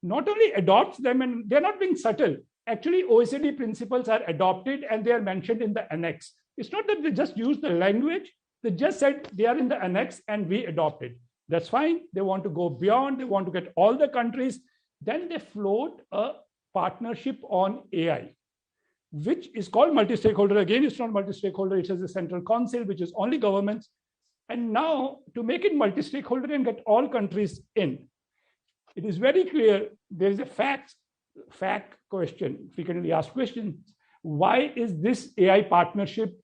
not only adopts them, and they're not being subtle. Actually, OECD principles are adopted and they are mentioned in the annex. It's not that they just use the language. They just said they are in the annex and we adopted. That's fine. They want to go beyond. They want to get all the countries. Then they float a partnership on AI, which is called multi-stakeholder. Again, it's not multi-stakeholder. It has a central council, which is only governments. And now to make it multi-stakeholder and get all countries in, it is very clear there is a fact question, frequently asked questions. Why is this AI partnership?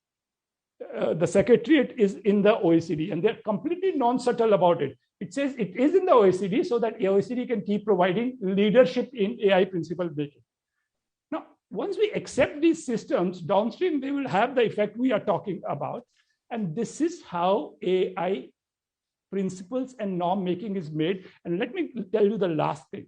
The secretariat is in the OECD, and they're completely non-subtle about it. It says it is in the OECD so that OECD can keep providing leadership in AI principle making. Now, once we accept these systems downstream, they will have the effect we are talking about. And this is how AI principles and norm making is made. And let me tell you the last thing.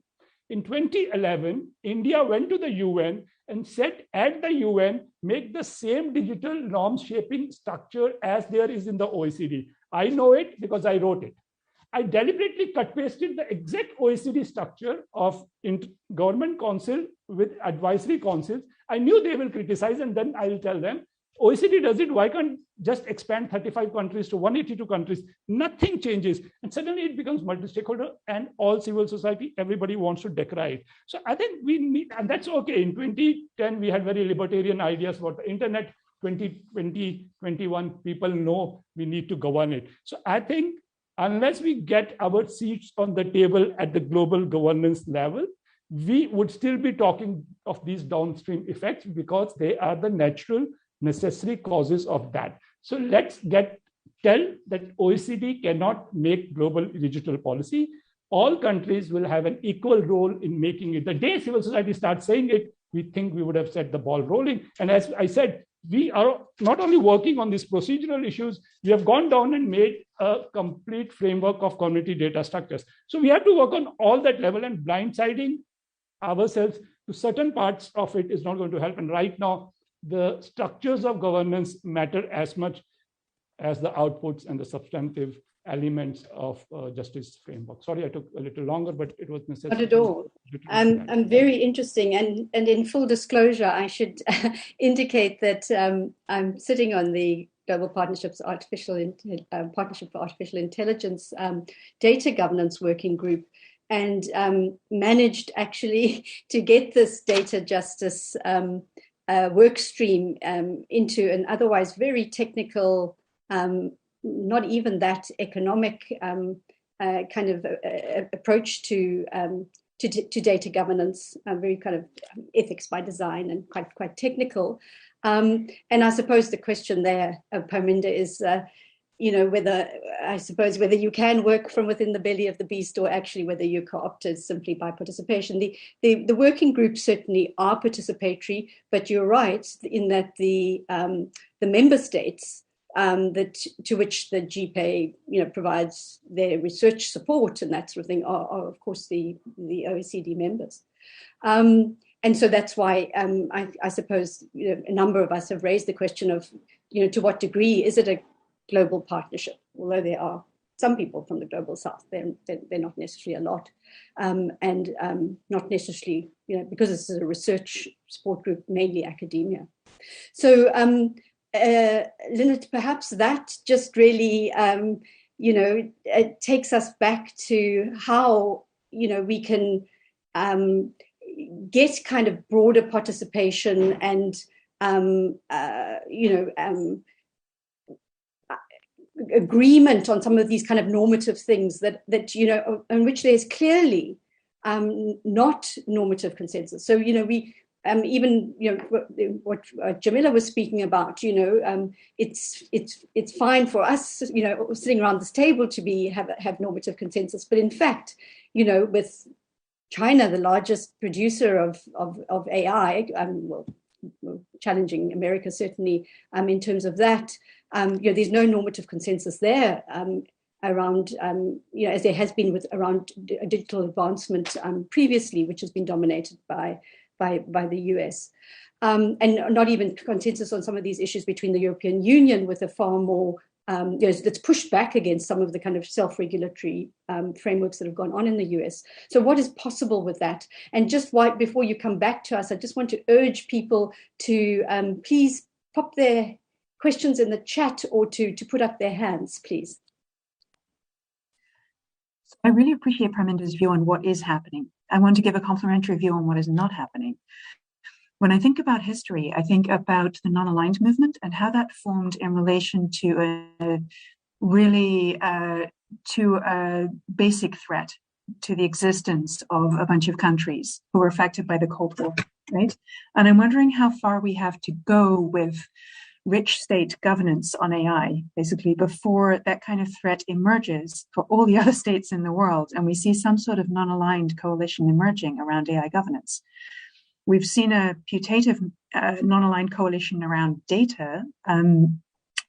In 2011, India went to the UN and said at the UN, make the same digital norm shaping structure as there is in the OECD. I know it because I wrote it. I deliberately cut pasted the exact OECD structure of government council with advisory councils. I knew they will criticize, and then I'll tell them, OECD does it, why can't just expand 35 countries to 182 countries? Nothing changes. And suddenly it becomes multi-stakeholder and all civil society, everybody wants to decry it. So I think we need, and that's okay. In 2010, we had very libertarian ideas about the internet. 2020, 21, people know we need to govern it. So I think unless we get our seats on the table at the global governance level, we would still be talking of these downstream effects because they are the natural necessary causes of that. So let's tell that OECD cannot make global digital policy. All countries will have an equal role in making it. The day civil society starts saying it, we think we would have set the ball rolling. And as I said, we are not only working on these procedural issues, we have gone down and made a complete framework of community data structures. So we have to work on all that level, and blindsiding ourselves to certain parts of it is not going to help. And right now, the structures of governance matter as much as the outputs and the substantive elements of justice framework. Sorry, I took a little longer, but it was necessary. Not at all. I'm very interesting. And in full disclosure, I should indicate that I'm sitting on the Global Partnership for Artificial Intelligence Data Governance Working Group, and managed actually to get this data justice work stream into an otherwise very technical, not even that economic kind of approach to data governance, very kind of ethics by design and quite technical. And I suppose the question there, Parminder, is whether you can work from within the belly of the beast, or actually whether you're co-opted simply by participation. The working groups certainly are participatory, but you're right in that the member states to which the GPA provides their research support and that sort of thing are of course the OECD members. And so that's why I suppose a number of us have raised the question of to what degree is it a global partnership, although there are some people from the global south, they're not necessarily a lot, and not necessarily because this is a research support group, mainly academia. So Lynette, perhaps that just really it takes us back to how we can get kind of broader participation and agreement on some of these kind of normative things that on which there's clearly not normative consensus. So we even what Jamila was speaking about, it's fine for us sitting around this table to have normative consensus, but in fact with China, the largest producer of AI, challenging America certainly in terms of that. There's no normative consensus there around, as there has been around digital advancement previously, which has been dominated by the US. And not even consensus on some of these issues between the European Union, with a far more, that's pushed back against some of the kind of self-regulatory frameworks that have gone on in the US. So what is possible with that? And just before you come back to us, I just want to urge people to please pop their questions in the chat or to put up their hands, please. I really appreciate Parminder's view on what is happening. I want to give a complimentary view on what is not happening. When I think about history, I think about the non-aligned movement and how that formed in relation to a basic threat to the existence of a bunch of countries who were affected by the Cold War, right? And I'm wondering how far we have to go with rich state governance on AI, basically, before that kind of threat emerges for all the other states in the world, and we see some sort of non-aligned coalition emerging around AI governance. We've seen a putative non-aligned coalition around data,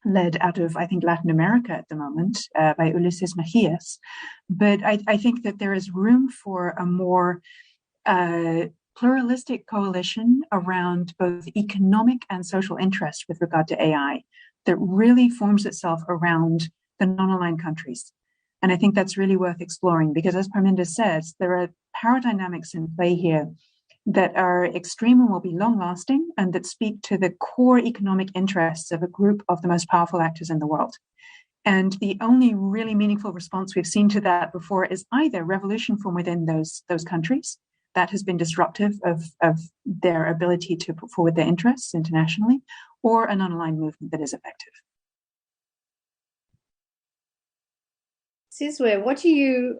led out of, I think, Latin America at the moment by Ulises Mejias. But I think that there is room for a more pluralistic coalition around both economic and social interest with regard to AI that really forms itself around the non-aligned countries. And I think that's really worth exploring because, as Parminder says, there are power dynamics in play here that are extreme and will be long-lasting and that speak to the core economic interests of a group of the most powerful actors in the world. And the only really meaningful response we've seen to that before is either revolution from within those countries that has been disruptive of their ability to put forward their interests internationally, or a non-aligned movement that is effective. Sizwe, what do you,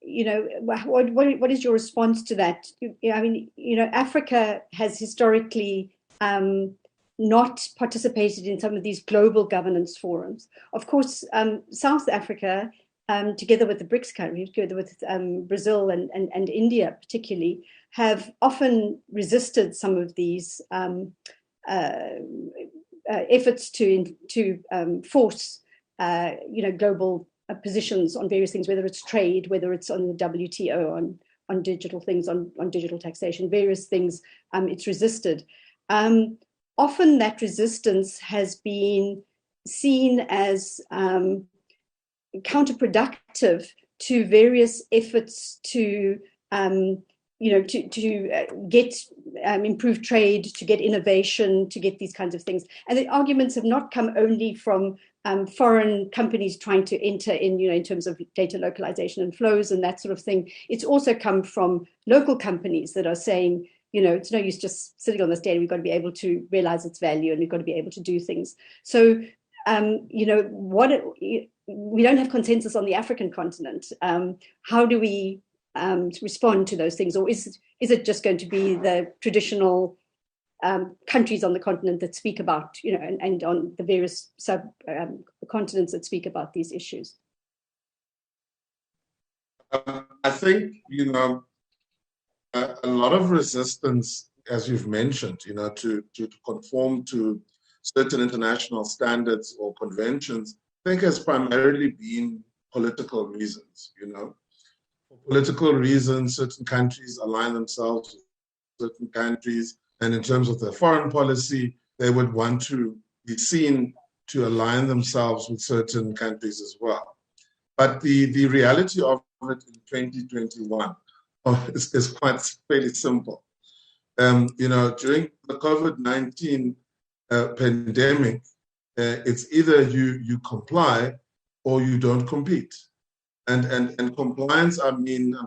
what is your response to that? I mean, Africa has historically not participated in some of these global governance forums. Of course, South Africa, together with the BRICS countries, together with Brazil and India particularly, have often resisted some of these efforts to force global positions on various things, whether it's trade, whether it's on the WTO, on digital things, on digital taxation, various things, it's resisted. Often that resistance has been seen as counterproductive to various efforts to get improved trade, to get innovation, to get these kinds of things. And the arguments have not come only from foreign companies trying to enter in terms of data localization and flows and that sort of thing. It's also come from local companies that are saying, it's no use just sitting on this data. We've got to be able to realize its value, and we've got to be able to do things. So, we don't have consensus on the African continent. How do we respond to those things, or is it just going to be the traditional countries on the continent that speak about, and on the various continents that speak about these issues? I think, a lot of resistance, as you've mentioned, to conform to certain international standards or conventions, I think has primarily been political reasons, For political reasons, certain countries align themselves with certain countries, and in terms of their foreign policy, they would want to be seen to align themselves with certain countries as well. But the reality of it in 2021 is quite fairly simple. During the COVID-19 pandemic, it's either you comply or you don't compete. And compliance, I'm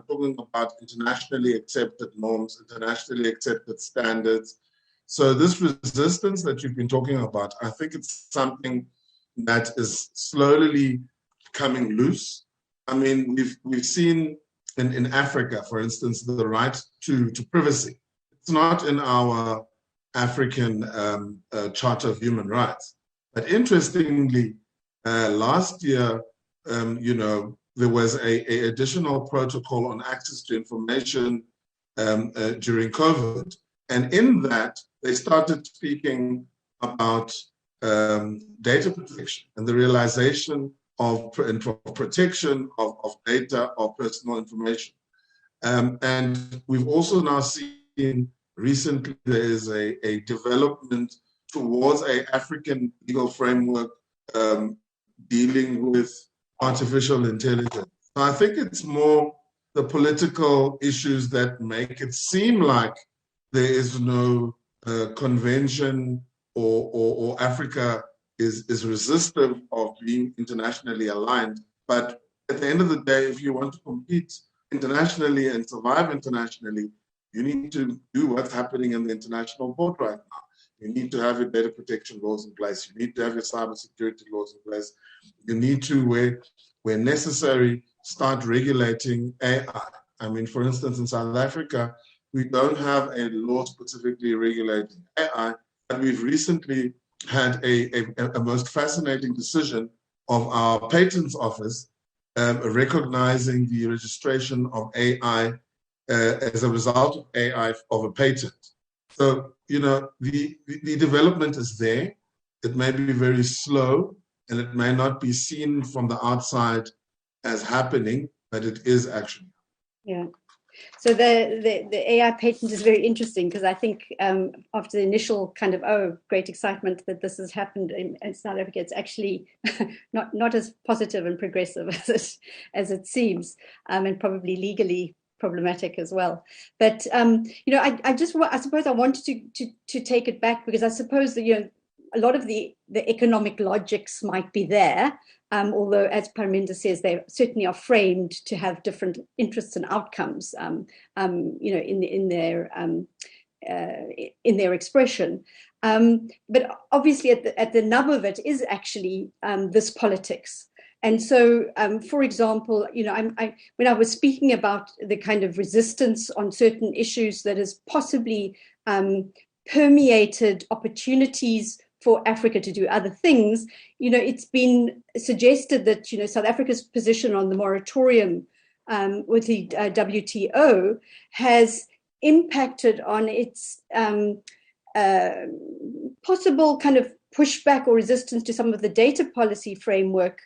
talking about internationally accepted norms, internationally accepted standards. So this resistance that you've been talking about, I think it's something that is slowly coming loose. We've seen in Africa, for instance, the right to privacy. It's not in our African Charter of Human Rights. But interestingly, last year, there was a additional protocol on access to information during COVID. And in that, they started speaking about data protection and the realization of protection of data, of personal information. And we've also now seen recently there is a development towards an African legal framework dealing with artificial intelligence. So I think it's more the political issues that make it seem like there is no convention or Africa is resistant of being internationally aligned. But at the end of the day, if you want to compete internationally and survive internationally, you need to do what's happening in the international board right now. You need to have your data protection laws in place. You need to have your cybersecurity laws in place. You need to, where necessary, start regulating AI. For instance, in South Africa, we don't have a law specifically regulating AI, but we've recently had a most fascinating decision of our patents office recognizing the registration of AI as a result of AI of a patent. So, the development is there. It may be very slow and it may not be seen from the outside as happening, but it is actually. Yeah. So the AI patent is very interesting because I think after the initial kind of, great excitement that this has happened in South Africa, it's actually not as positive and progressive as it seems, and probably legally problematic as well. But I suppose I wanted to take it back because I suppose that a lot of the economic logics might be there, although as Parminder says, they certainly are framed to have different interests and outcomes, in their expression. But obviously, at the nub of it is actually this politics. And so, for example, when I was speaking about the kind of resistance on certain issues that has possibly permeated opportunities for Africa to do other things, it's been suggested that, South Africa's position on the moratorium with the WTO has impacted on its possible kind of pushback or resistance to some of the data policy framework,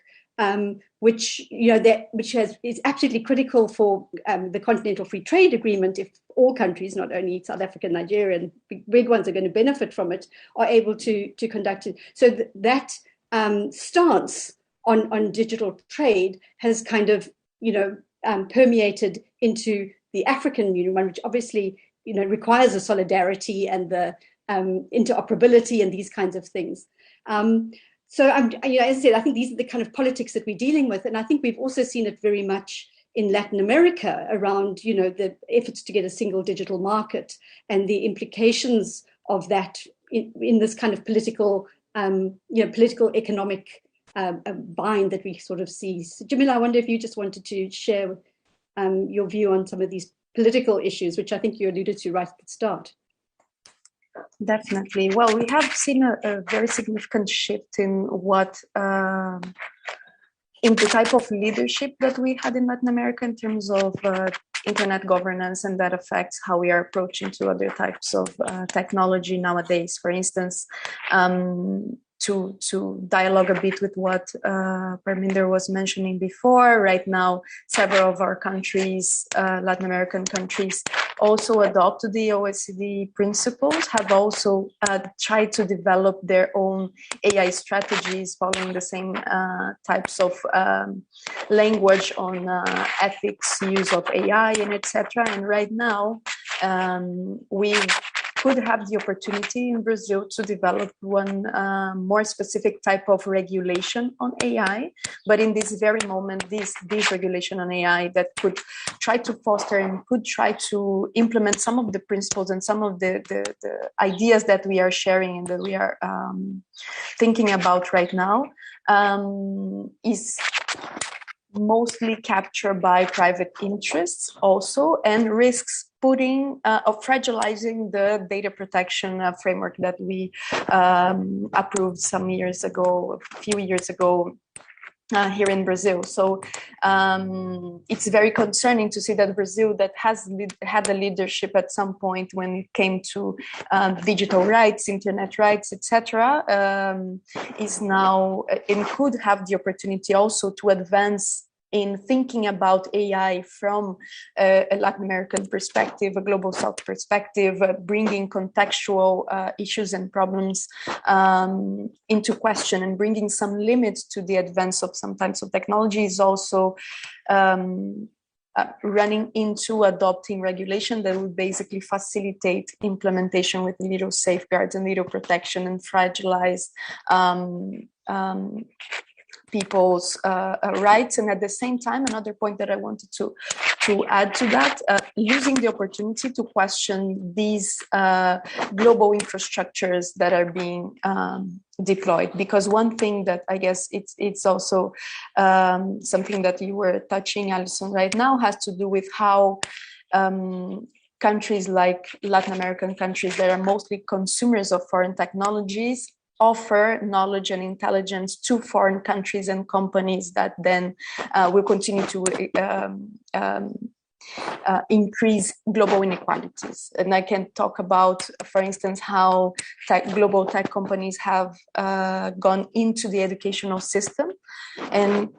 which is absolutely critical for the Continental Free Trade Agreement. If all countries, not only South Africa and Nigeria, and big ones are going to benefit from it, are able to conduct it. So that stance on digital trade has kind of permeated into the African Union one, which obviously requires the solidarity and the interoperability and these kinds of things. So as I said, I think these are the kind of politics that we're dealing with, and I think we've also seen it very much in Latin America around the efforts to get a single digital market and the implications of that in this kind of political economic bind that we sort of see. So, Jamila, I wonder if you just wanted to share your view on some of these political issues, which I think you alluded to right at the start. Definitely. Well, we have seen a very significant shift in in the type of leadership that we had in Latin America in terms of internet governance, and that affects how we are approaching to other types of technology nowadays. For instance, to dialogue a bit with what Parminder was mentioning before, right now, several of our countries, Latin American countries, also adopted the OECD principles, have also tried to develop their own AI strategies following the same types of language on ethics, use of AI, and etc. And right now, we could have the opportunity in Brazil to develop one more specific type of regulation on AI. But in this very moment, this regulation on AI that could try to foster and could try to implement some of the principles and some of the ideas that we are sharing and that we are thinking about right now is mostly captured by private interests also, and risks putting of fragilizing the data protection framework that we approved some years ago, a few years ago, here in Brazil. So it's very concerning to see that Brazil, that has had the leadership at some point when it came to digital rights, internet rights, etc., is now and could have the opportunity also to advance in thinking about AI from a Latin American perspective, a global South perspective, bringing contextual issues and problems into question and bringing some limits to the advance of some types of technology is also running into adopting regulation that would basically facilitate implementation with little safeguards and little protection and fragilize people's rights. And at the same time, another point that I wanted to add to that, using the opportunity to question these global infrastructures that are being deployed. Because one thing that I guess it's also something that you were touching, Alison, right now, has to do with how countries like Latin American countries that are mostly consumers of foreign technologies offer knowledge and intelligence to foreign countries and companies that then will continue to increase global inequalities. And I can talk about, for instance, how global tech companies have gone into the educational system, and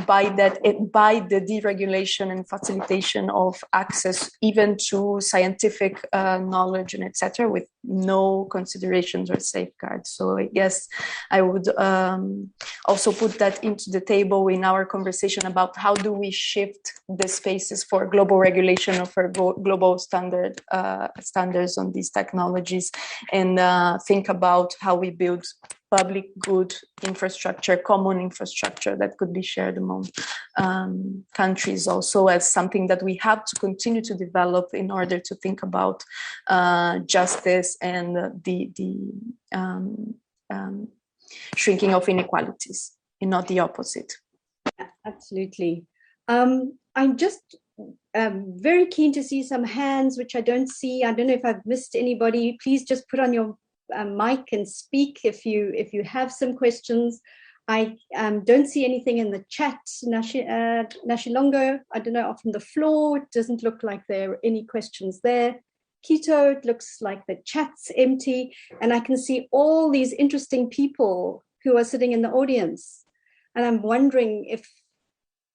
by the deregulation and facilitation of access even to scientific knowledge and etc., with no considerations or safeguards. So I guess I would also put that into the table in our conversation about how do we shift the spaces for global regulation or for global standards on these technologies, and think about how we build public good infrastructure, common infrastructure that could be shared among countries, also as something that we have to continue to develop in order to think about justice and the shrinking of inequalities, and not the opposite. Absolutely. I'm just very keen to see some hands, which I don't see. I don't know if I've missed anybody. Please just put on your mic and speak if you have some questions. I don't see anything in the chat. Nashilongo, I don't know, from the floor. It doesn't look like there are any questions there. Quito. It looks like the chat's empty, and I can see all these interesting people who are sitting in the audience. And I'm wondering if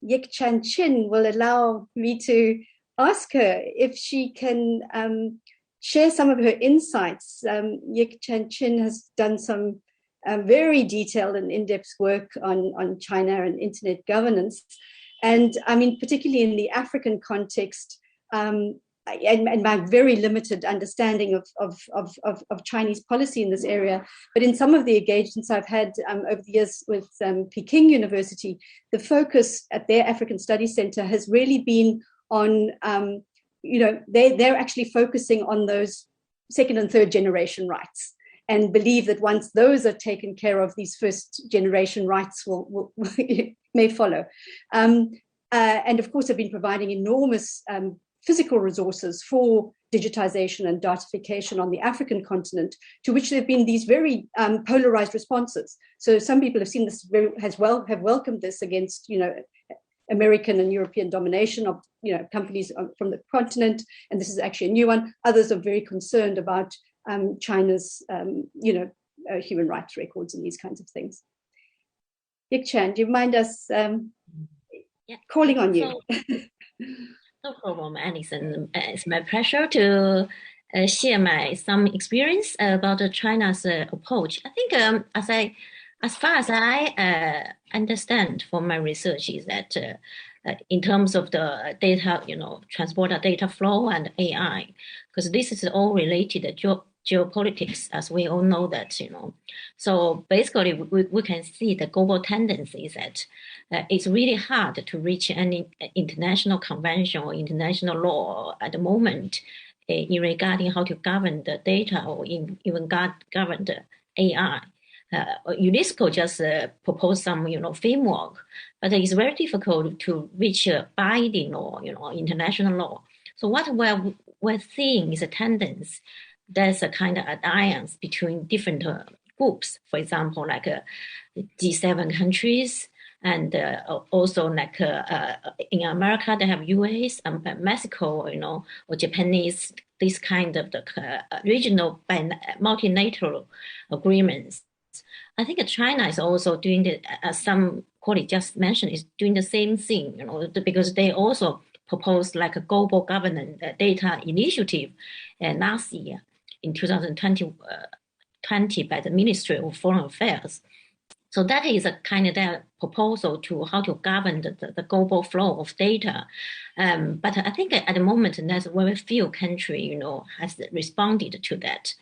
Yik Chan Chin will allow me to ask her if she can share some of her insights. Yik Chan Chin has done some very detailed and in-depth work on China and internet governance. And I mean, particularly in the African context, and my very limited understanding of Chinese policy in this area, but in some of the engagements I've had over the years with Peking University, the focus at their African Studies Center has really been on, they're actually focusing on those second and third generation rights, and believe that once those are taken care of, these first generation rights will may follow. And of course, have been providing enormous physical resources for digitization and datification on the African continent, to which there have been these very polarized responses. So some people have seen this have welcomed this against, American and European domination of, companies from the continent, and this is actually a new one. Others are very concerned about China's, human rights records and these kinds of things. Yik Chan, do you mind us calling on you? No problem, Alison. It's my pleasure to share some experience about China's approach. I think as far as I understand from my research is that in terms of the data, transporter data flow and AI, because this is all related to geopolitics, as we all know that, So basically, we can see the global tendency is that it's really hard to reach any international convention or international law at the moment in regarding how to govern the data or even govern the AI. UNESCO just proposed some, framework, but it's very difficult to reach a binding law, international law. So what we're seeing is a tendency. There's a kind of alliance between different groups, for example, like G7 countries, and also like in America, they have US, Mexico, or Japanese, this kind of the regional multilateral agreements. I think China is also doing the, as some colleagues just mentioned, is doing the same thing, because they also proposed like a global governance data initiative last year in 2020 by the Ministry of Foreign Affairs. So that is a kind of their proposal to how to govern the global flow of data. But I think at the moment, there's very few countries, has responded to that.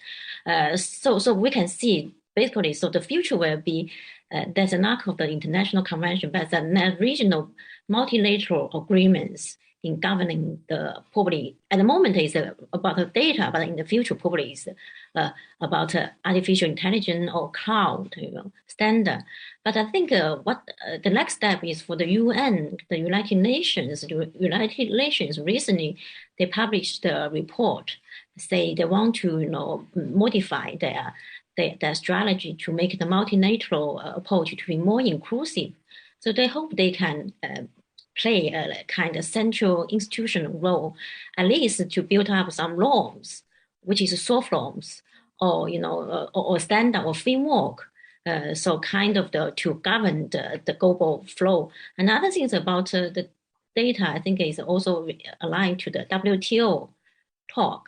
So we can see basically, so the future will be, there's a lack of the international convention, but the regional multilateral agreements in governing the probably, at the moment is about the data, but in the future probably is about artificial intelligence or cloud standard. But I think what the next step is for the UN, the United Nations. The United Nations recently, they published a report, say they want to modify their strategy to make the multilateral approach to be more inclusive. So they hope they can play a kind of central institutional role, at least to build up some norms, which is soft norms, or or standard or framework. So kind of to govern the global flow. Another thing is about the data, I think is also aligned to the WTO talk.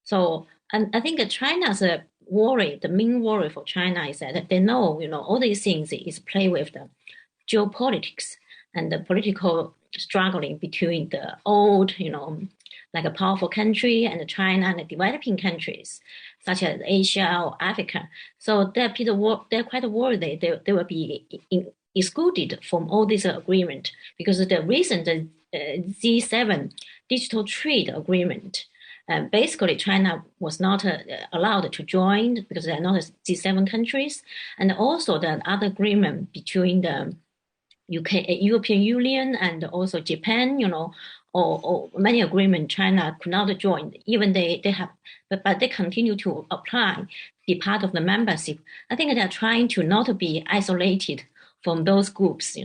So, and I think China's worry, the main worry for China is that they know, all these things is play with the geopolitics and the political struggling between the old, like a powerful country and China and the developing countries, such as Asia or Africa. So they're quite worried they will be excluded from all this agreement, because the recent G7 digital trade agreement, basically China was not allowed to join because they're not G7 countries, and also the other agreement between the European Union and also Japan, or many agreements China could not join, even they have, but they continue to apply, be part of the membership. I think they're trying to not be isolated from those groups,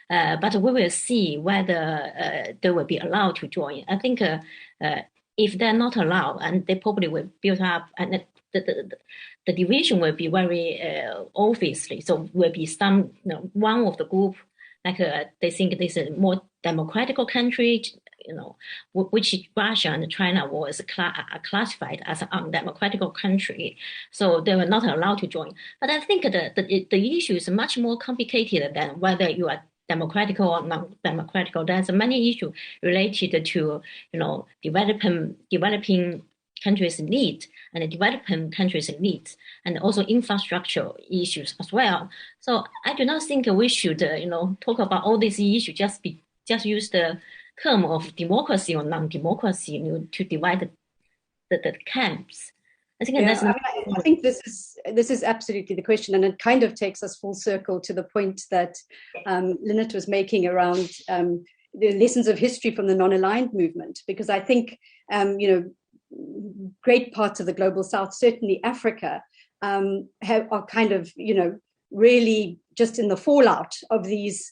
but we will see whether they will be allowed to join. I think if they're not allowed, and they probably will build up, and the division will be very obviously. So will be some, one of the group, like they think this is a more democratic country, which Russia and China was classified as an undemocratic country. So they were not allowed to join. But I think the issue is much more complicated than whether you are democratic or non-democratic. There's many issues related to, developing countries' needs and developing countries' needs, and also infrastructure issues as well. So I do not think we should, talk about all these issues, just use the term of democracy or non-democracy, to divide the camps. I think I think this is absolutely the question, and it kind of takes us full circle to the point that Lynette was making around the lessons of history from the non-aligned movement, because I think great parts of the global south, certainly Africa, are kind of really just in the fallout of these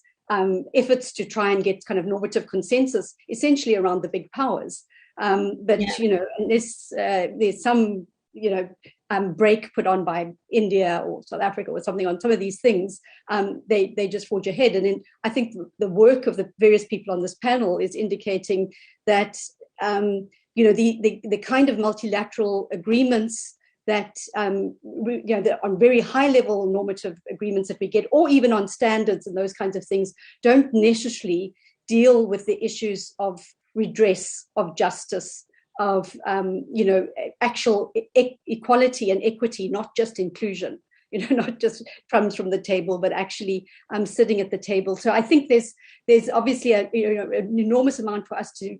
efforts to try and get kind of normative consensus, essentially around the big powers. Unless there's some break put on by India or South Africa or something on some of these things, they just forge ahead. And then I think the work of the various people on this panel is indicating that the kind of multilateral agreements that on very high level normative agreements that we get, or even on standards and those kinds of things, don't necessarily deal with the issues of redress, of justice, of actual equality and equity, not just inclusion, not just crumbs from the table, but actually sitting at the table. So I think there's obviously an enormous amount for us to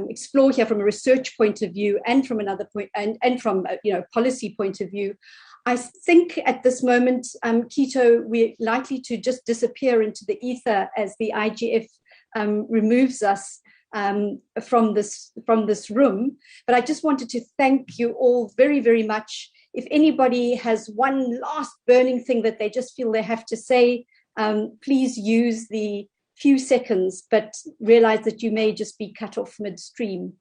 explore here from a research point of view, and from another point, and from policy point of view. I think at this moment, Quito, we're likely to just disappear into the ether as the IGF removes us from this room. But I just wanted to thank you all very, very much. If anybody has one last burning thing that they just feel they have to say, please use the few seconds, but realize that you may just be cut off midstream.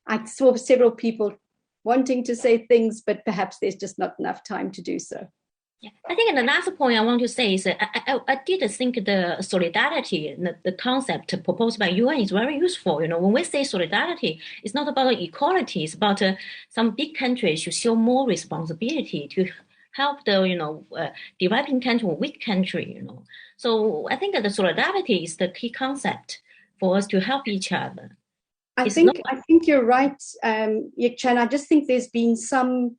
I saw several people wanting to say things, but perhaps there's just not enough time to do so. Yeah, I think the last point I want to say is I did think the solidarity, the concept proposed by UN is very useful. When we say solidarity, it's not about equality. It's about some big countries should show more responsibility to help the developing country or weak country. So I think that the solidarity is the key concept for us to help each other. I think you're right, Yik-Chan. I just think there's been some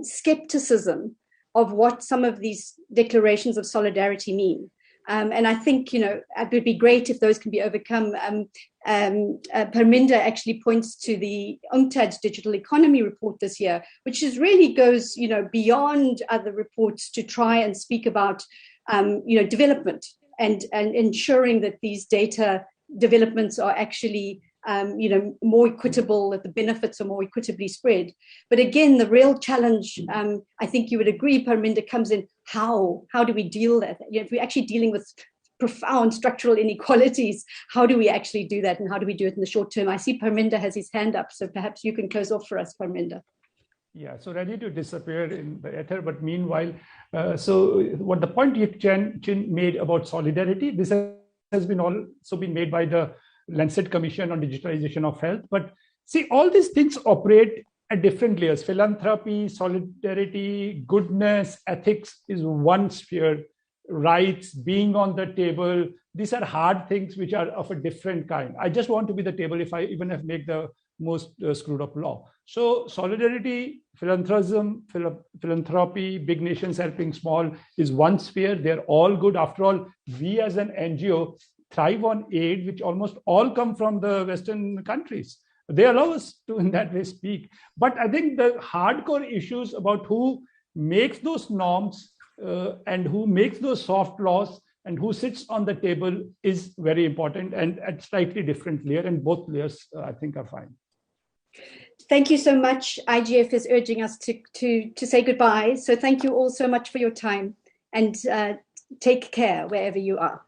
skepticism of what some of these declarations of solidarity mean. And I think, it would be great if those can be overcome. Parminder actually points to the UNCTAD's digital economy report this year, which really goes, beyond other reports to try and speak about, development and ensuring that these data developments are actually more equitable, that the benefits are more equitably spread. But again, the real challenge, I think you would agree, Parminder, comes in how do we deal with that? If we're actually dealing with profound structural inequalities, how do we actually do that, and how do we do it in the short term? I see Parminder has his hand up, so perhaps you can close off for us, Parminder. Yeah, so ready to disappear in the ether, but meanwhile, so what the point Yik-Chan made about solidarity, this has been also been made by the Lancet Commission on Digitalization of Health. But see, all these things operate at different layers. Philanthropy, solidarity, goodness, ethics is one sphere. Rights, being on the table, these are hard things which are of a different kind. I just want to be the table if I even have make the most screwed up law. So solidarity, philanthropy, big nations helping small is one sphere. They're all good. After all, we as an NGO thrive on aid, which almost all come from the Western countries. They allow us to, in that way, speak. But I think the hardcore issues about who makes those norms and who makes those soft laws and who sits on the table is very important, and at slightly different layer, and both layers, I think, are fine. Thank you so much. IGF is urging us to say goodbye. So thank you all so much for your time, and take care wherever you are.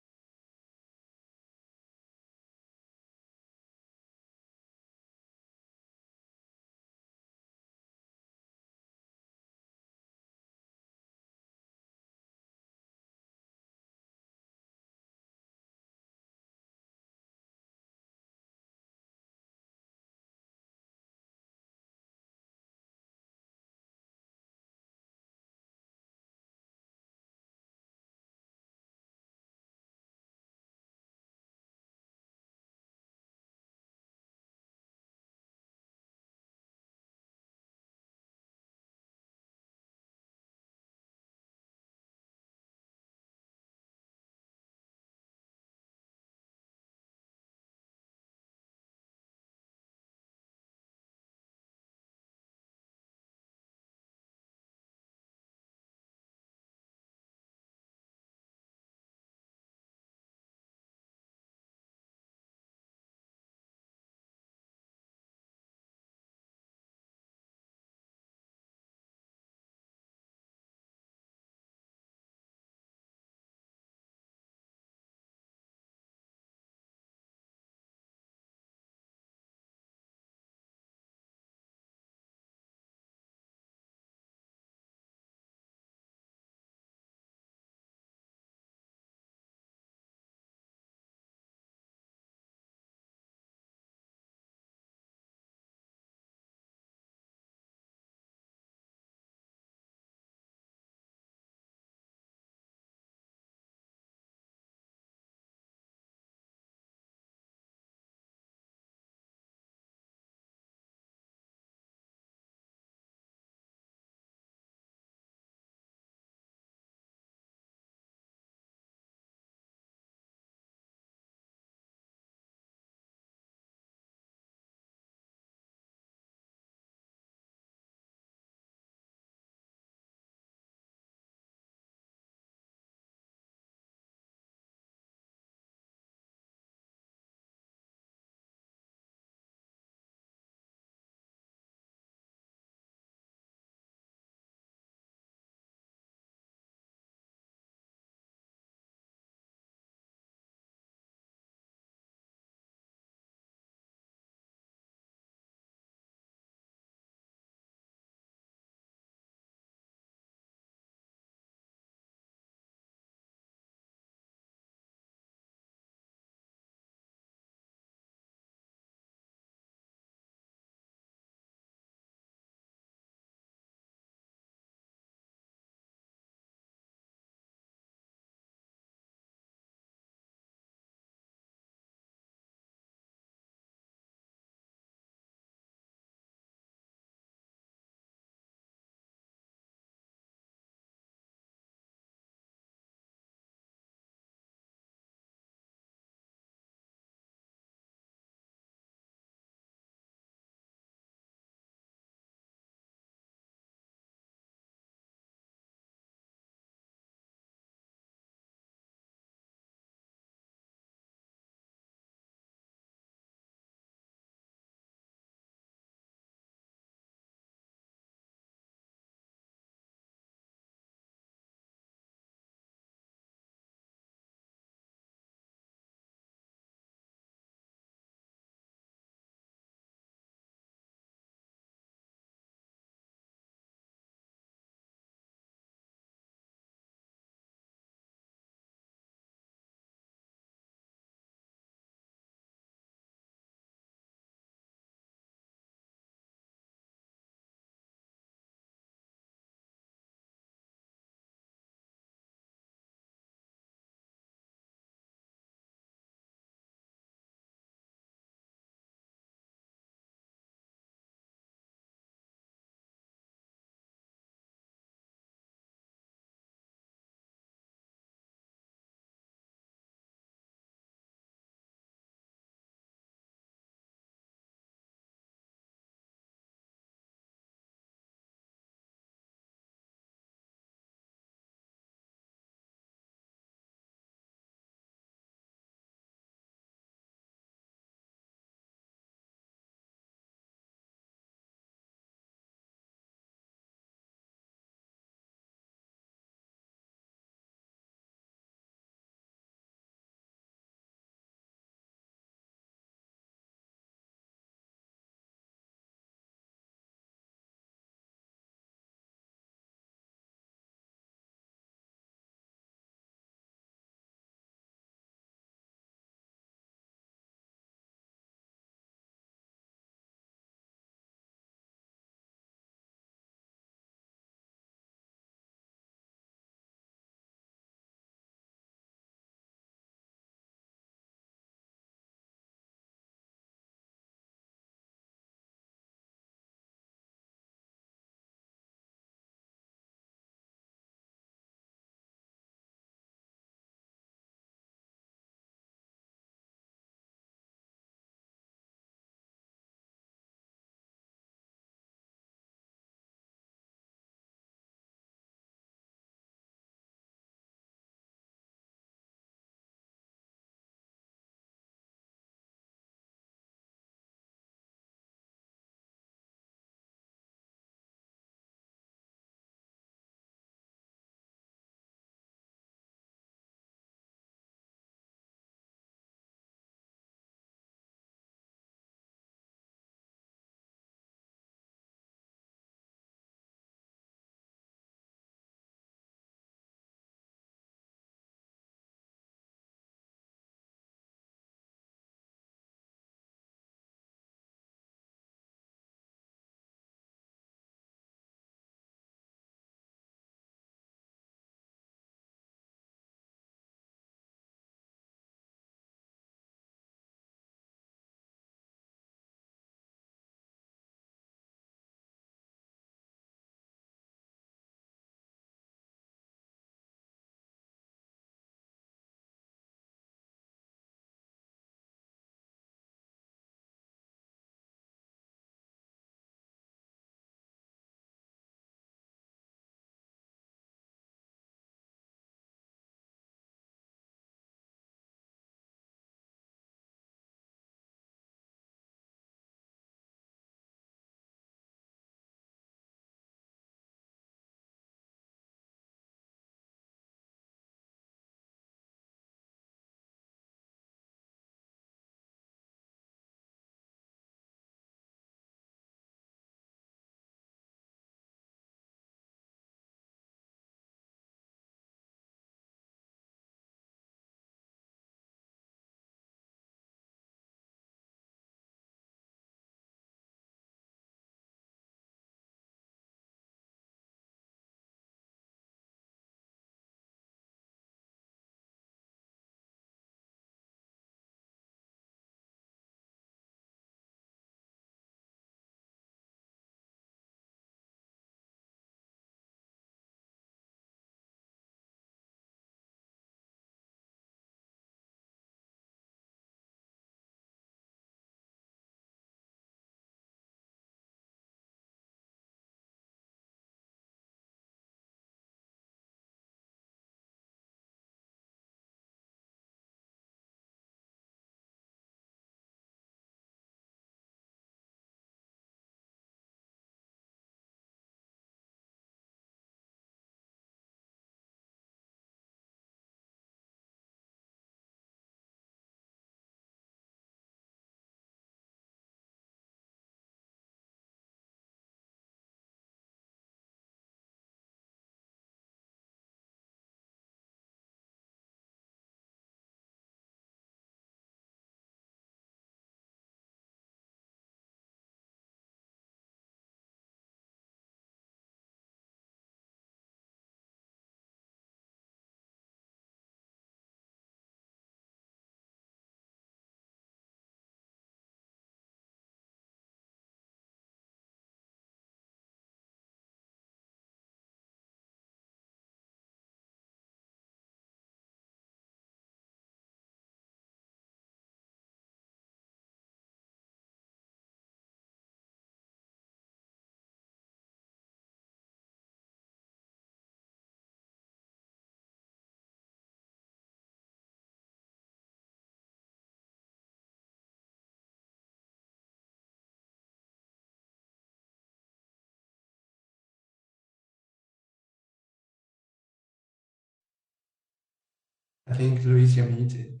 I think Louise, you're muted.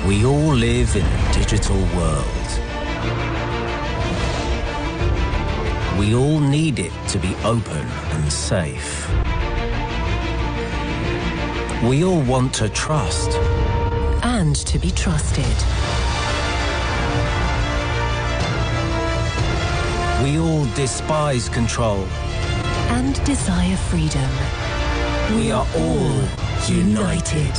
We all live in a digital world. We all need it to be open and safe. We all want to trust. And to be trusted. We all despise control. And desire freedom. We are all united.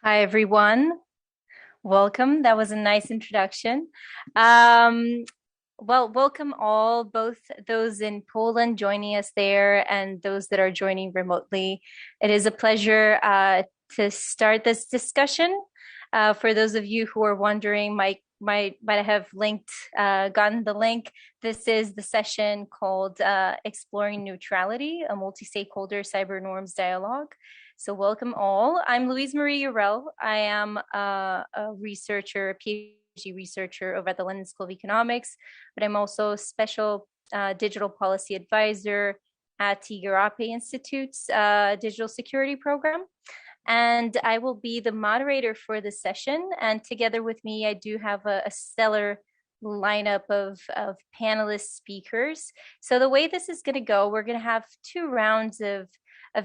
Hi, everyone. Welcome. That was a nice introduction. Well, welcome all, both those in Poland joining us there and those that are joining remotely. It is a pleasure to start this discussion. For those of you who are wondering, might have gotten the link. This is the session called Exploring Neutrality, a multi-stakeholder cyber norms dialogue. So welcome all. I'm Louise Marie Urel. I am a researcher, a PhD researcher over at the London School of Economics, but I'm also a special digital policy advisor at Igarape Institute's digital security program. And I will be the moderator for this session. And together with me, I do have a stellar lineup of panelist speakers. So the way this is going to go, we're going to have 2 rounds of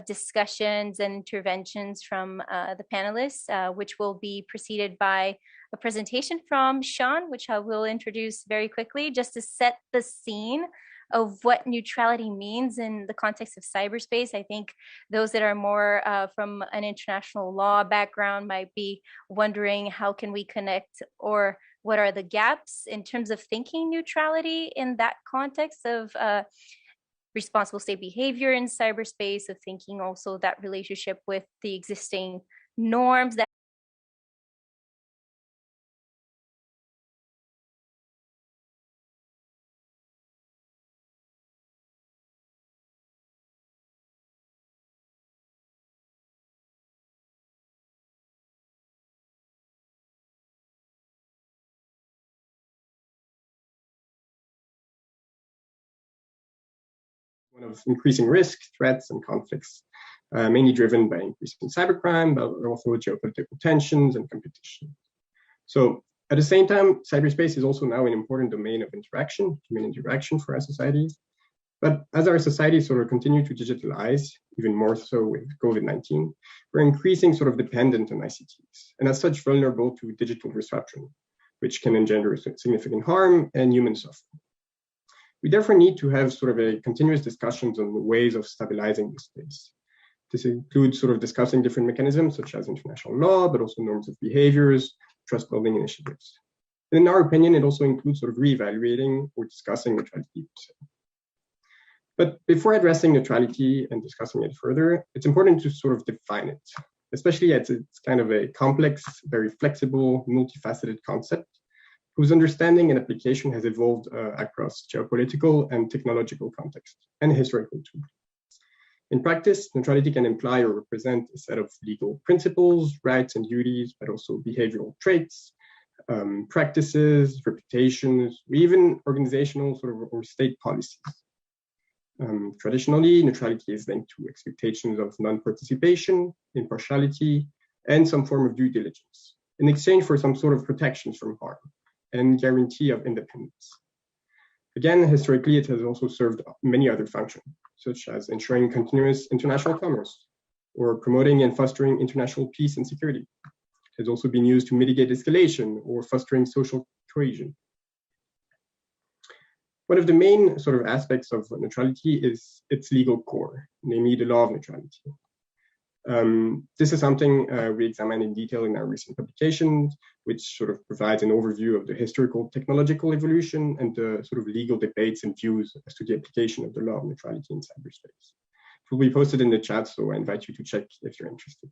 discussions and interventions from the panelists, which will be preceded by a presentation from Sean, which I will introduce very quickly, just to set the scene of what neutrality means in the context of cyberspace. I think those that are more from an international law background might be wondering how can we connect, or what are the gaps in terms of thinking neutrality in that context of responsible state behavior in cyberspace, of thinking also that relationship with the existing norms that one of increasing risk, threats, and conflicts, mainly driven by increasing cybercrime, but also geopolitical tensions and competition. So at the same time, cyberspace is also now an important domain of interaction, human interaction for our societies. But as our societies sort of continue to digitalize, even more so with COVID-19, we're increasing sort of dependent on ICTs, and as such vulnerable to digital disruption, which can engender significant harm and human suffering. We therefore need to have sort of a continuous discussions on the ways of stabilizing this space. This includes sort of discussing different mechanisms such as international law, but also norms of behaviors, trust building initiatives. And in our opinion, it also includes sort of reevaluating or discussing neutrality. But before addressing neutrality and discussing it further, it's important to sort of define it, especially as it's kind of a complex, very flexible, multifaceted concept whose understanding and application has evolved across geopolitical and technological context and historical too. In practice, neutrality can imply or represent a set of legal principles, rights and duties, but also behavioral traits, practices, reputations, or even organizational sort of or state policies. Traditionally, neutrality is linked to expectations of non-participation, impartiality, and some form of due diligence in exchange for some sort of protections from harm and guarantee of independence. Again, historically, it has also served many other functions, such as ensuring continuous international commerce or promoting and fostering international peace and security. It has also been used to mitigate escalation or fostering social cohesion. One of the main sort of aspects of neutrality is its legal core, namely the law of neutrality. This is something we examined in detail in our recent publications, which sort of provides an overview of the historical technological evolution and the sort of legal debates and views as to the application of the law of neutrality in cyberspace. It will be posted in the chat, so I invite you to check if you're interested.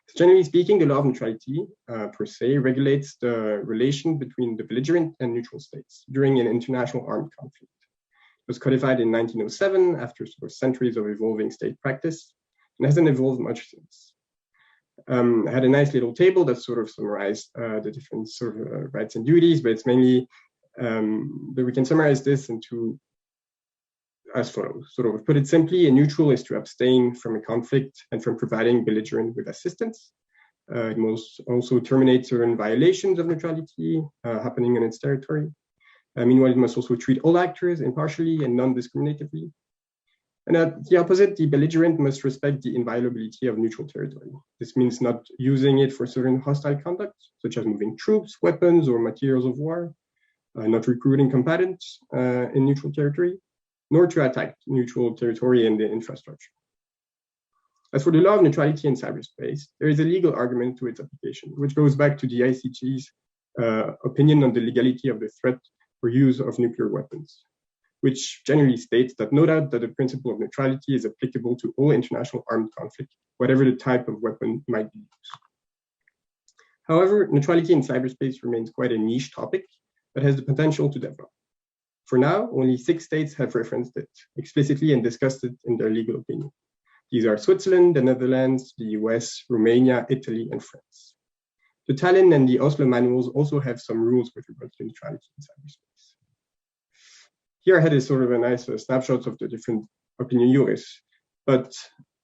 So generally speaking, the law of neutrality per se regulates the relation between the belligerent and neutral states during an international armed conflict. It was codified in 1907 after sort of centuries of evolving state practice, and hasn't evolved much since. I had a nice little table that sort of summarized the different sort of rights and duties, but it's mainly that we can summarize this into as follows. So to put it simply, a neutral is to abstain from a conflict and from providing belligerent with assistance. It must also terminate certain violations of neutrality happening in its territory. Meanwhile, it must also treat all actors impartially and non-discriminatively. And at the opposite, the belligerent must respect the inviolability of neutral territory. This means not using it for certain hostile conduct, such as moving troops, weapons, or materials of war, not recruiting combatants in neutral territory, nor to attack neutral territory and the infrastructure. As for the law of neutrality in cyberspace, there is a legal argument to its application, which goes back to the ICG's opinion on the legality of the threat or use of nuclear weapons, which generally states that no doubt that the principle of neutrality is applicable to all international armed conflict, whatever the type of weapon might be used. However, neutrality in cyberspace remains quite a niche topic that has the potential to develop. For now, only 6 states have referenced it explicitly and discussed it in their legal opinion. These are Switzerland, the Netherlands, the US, Romania, Italy, and France. The Tallinn and the Oslo manuals also have some rules with regard to neutrality in cyberspace. Here ahead is sort of a nice snapshot of the different opinion juris. But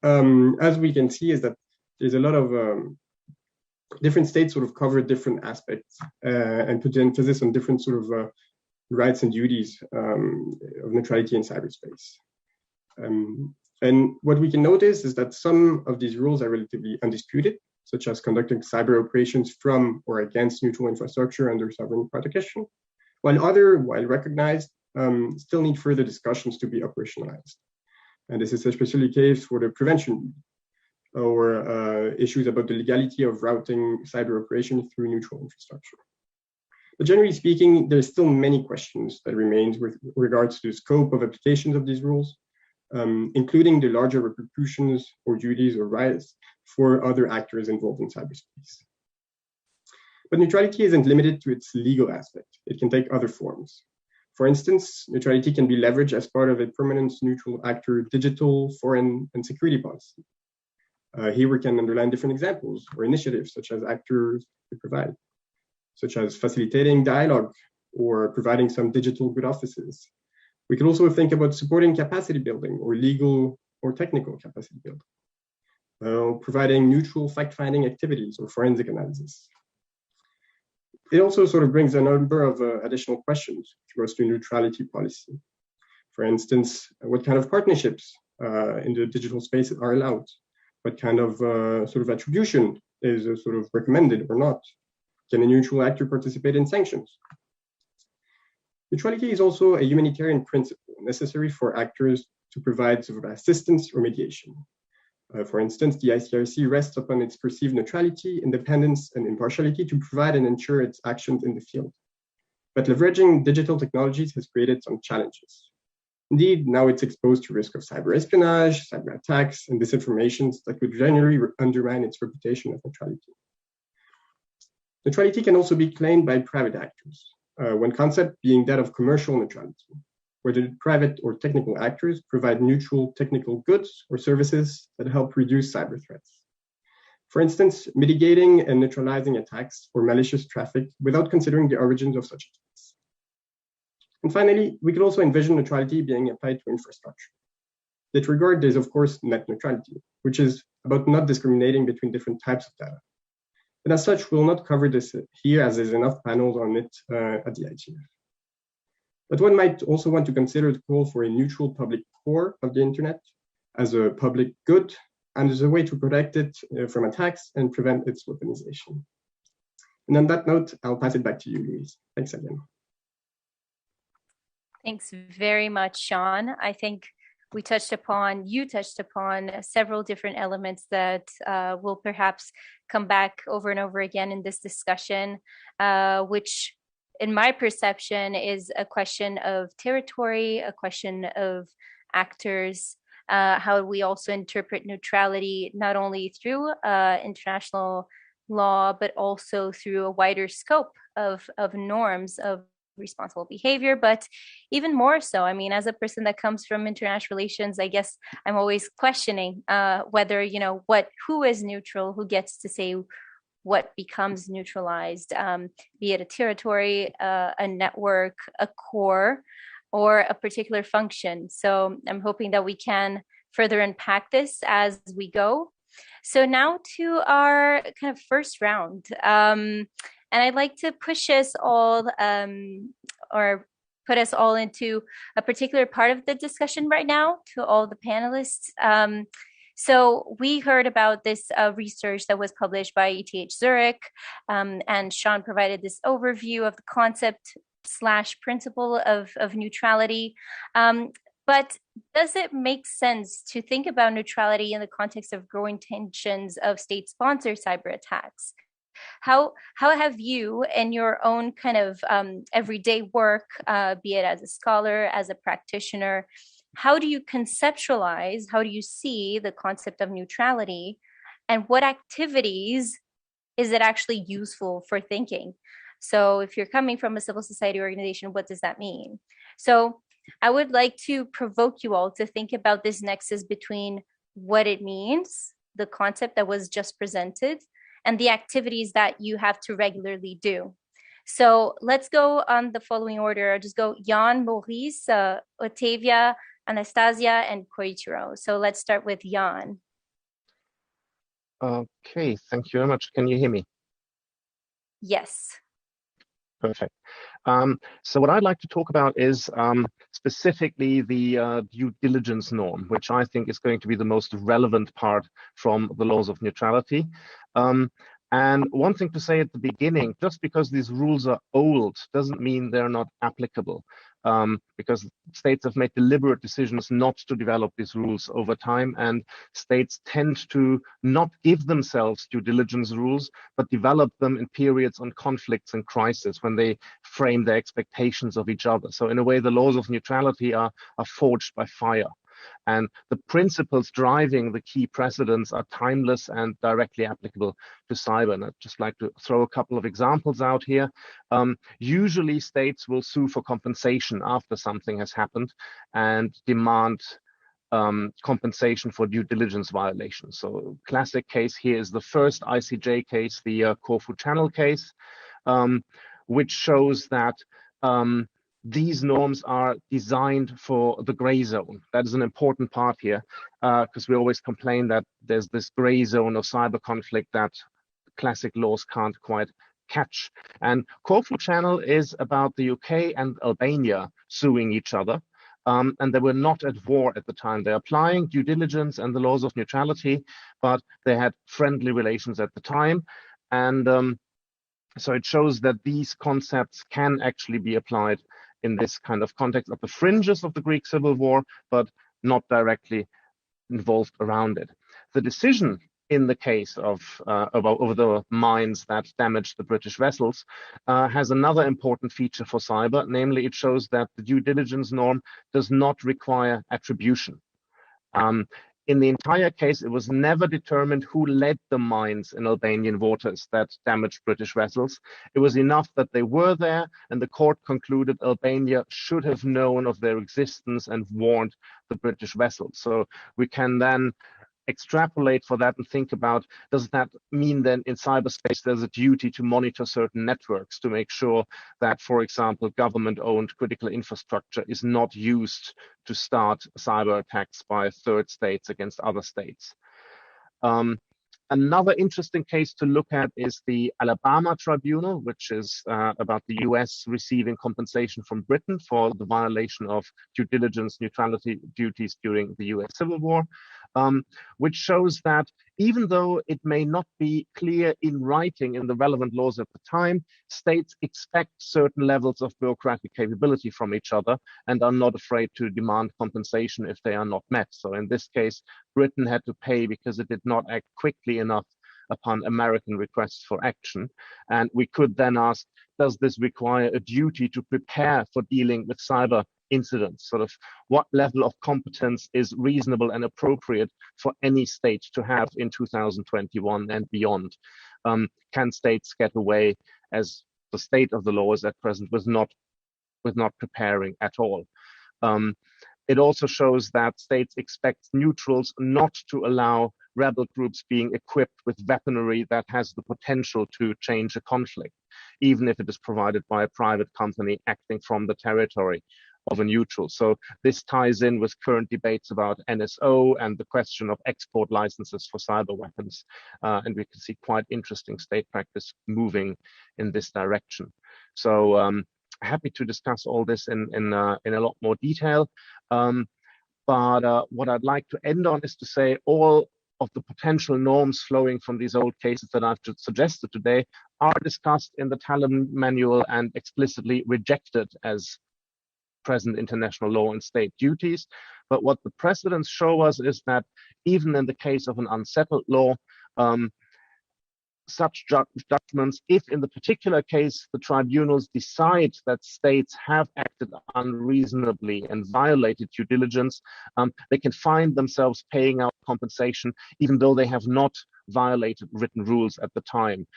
as we can see is that there's a lot of different states sort of cover different aspects and put the emphasis on different sort of rights and duties of neutrality in cyberspace. And what we can notice is that some of these rules are relatively undisputed, such as conducting cyber operations from or against neutral infrastructure under sovereign protection, while other, while recognized, still need further discussions to be operationalized. And this is especially the case for the prevention or issues about the legality of routing cyber operations through neutral infrastructure. But generally speaking, there's still many questions that remain with regards to the scope of applications of these rules, including the larger repercussions or duties or rights for other actors involved in cyberspace. But neutrality isn't limited to its legal aspect. It can take other forms. For instance, neutrality can be leveraged as part of a permanent neutral actor digital, foreign, and security policy. Here we can underline different examples or initiatives such as actors provide, such as facilitating dialogue or providing some digital good offices. We could also think about supporting capacity building or legal or technical capacity building, providing neutral fact-finding activities or forensic analysis. It also sort of brings a number of additional questions with regards to neutrality policy. For instance, what kind of partnerships in the digital space are allowed? What kind of sort of attribution is sort of recommended or not? Can a neutral actor participate in sanctions? Neutrality is also a humanitarian principle necessary for actors to provide sort of assistance or mediation. For instance, the ICRC rests upon its perceived neutrality, independence, and impartiality to provide and ensure its actions in the field. But leveraging digital technologies has created some challenges. Indeed, now it's exposed to risk of cyber espionage, cyber attacks, and disinformation that could generally undermine its reputation of neutrality. Neutrality can also be claimed by private actors, one concept being that of commercial neutrality, where the private or technical actors provide neutral technical goods or services that help reduce cyber threats. For instance, mitigating and neutralizing attacks or malicious traffic without considering the origins of such attacks. And finally, we could also envision neutrality being applied to infrastructure. In that regard, there's of course net neutrality, which is about not discriminating between different types of data. And as such, we'll not cover this here as there's enough panels on it at the IGF. But one might also want to consider the call for a neutral public core of the internet as a public good and as a way to protect it from attacks and prevent its weaponization. And on that note, I'll pass it back to you, Louise. Thanks again. Thanks very much, Sean. I think you touched upon several different elements that will perhaps come back over and over again in this discussion, which in my perception is a question of territory, a question of actors, how we also interpret neutrality, not only through international law, but also through a wider scope of norms of responsible behavior, but even more so. I mean, as a person that comes from international relations, I guess I'm always questioning whether, who is neutral, who gets to say what becomes neutralized, be it a territory, a network, a core. or a particular function. So I'm hoping that we can further unpack this as we go. So now to our kind of first round. And I'd like to push us all or put us all into a particular part of the discussion right now to all the panelists. So we heard about this research that was published by ETH Zurich, and Sean provided this overview of the concept / principle of neutrality. But does it make sense to think about neutrality in the context of growing tensions of state-sponsored cyber attacks? How have you, in your own kind of everyday work, be it as a scholar, as a practitioner, how do you conceptualize, how do you see the concept of neutrality, and what activities is it actually useful for thinking? So if you're coming from a civil society organization, what does that mean? So I would like to provoke you all to think about this nexus between what it means, the concept that was just presented, and the activities that you have to regularly do. So let's go on the following order. I'll just go Jan, Maurice, Otavia, Anastasia, and Koichiro. So let's start with Jan. Okay, thank you very much. Can you hear me? Yes. Perfect. So what I'd like to talk about is specifically the due diligence norm, which I think is going to be the most relevant part from the laws of neutrality. And one thing to say at the beginning, just because these rules are old doesn't mean they're not applicable, because states have made deliberate decisions not to develop these rules over time, and states tend to not give themselves due diligence rules, but develop them in periods on conflicts and crisis when they frame their expectations of each other. So in a way, the laws of neutrality are forged by fire. And the principles driving the key precedents are timeless and directly applicable to cyber. And I'd just like to throw a couple of examples out here. Usually states will sue for compensation after something has happened and demand compensation for due diligence violations. So classic case here is the first ICJ case, the Corfu Channel case, which shows that these norms are designed for the gray zone. That is an important part here, because we always complain that there's this gray zone of cyber conflict that classic laws can't quite catch. And Corfu Channel is about the UK and Albania suing each other. And they were not at war at the time. They're applying due diligence and the laws of neutrality, but they had friendly relations at the time. And so it shows that these concepts can actually be applied in this kind of context at the fringes of the Greek Civil War, but not directly involved around it. The decision in the case of over the mines that damaged the British vessels has another important feature for cyber, namely it shows that the due diligence norm does not require attribution. In the entire case, it was never determined who led the mines in Albanian waters that damaged British vessels. It was enough that they were there, and the court concluded Albania should have known of their existence and warned the British vessels. So we can then extrapolate for that and think about, does that mean then in cyberspace there's a duty to monitor certain networks to make sure that, for example, government-owned critical infrastructure is not used to start cyber attacks by third states against other states. Another interesting case to look at is the Alabama Tribunal, which is about the US receiving compensation from Britain for the violation of due diligence neutrality duties during the US Civil War, which shows that even though it may not be clear in writing in the relevant laws at the time, states expect certain levels of bureaucratic capability from each other and are not afraid to demand compensation if they are not met. So in this case, Britain had to pay because it did not act quickly enough upon American requests for action. And we could then ask, does this require a duty to prepare for dealing with cyber incidents? Sort of what level of competence is reasonable and appropriate for any state to have in 2021 and beyond? Can states get away, as the state of the law is at present, with not preparing at all? It also shows that states expect neutrals not to allow rebel groups being equipped with weaponry that has the potential to change a conflict, even if it is provided by a private company acting from the territory of a neutral. So this ties in with current debates about NSO and the question of export licenses for cyber weapons. And we can see quite interesting state practice moving in this direction. So happy to discuss all this in a lot more detail. But what I'd like to end on is to say all of the potential norms flowing from these old cases that I've just suggested today are discussed in the Tallinn Manual and explicitly rejected as present international law and state duties. But what the precedents show us is that even in the case of an unsettled law, such judgments, if in the particular case the tribunals decide that states have acted unreasonably and violated due diligence, they can find themselves paying out compensation even though they have not violated written rules at the time.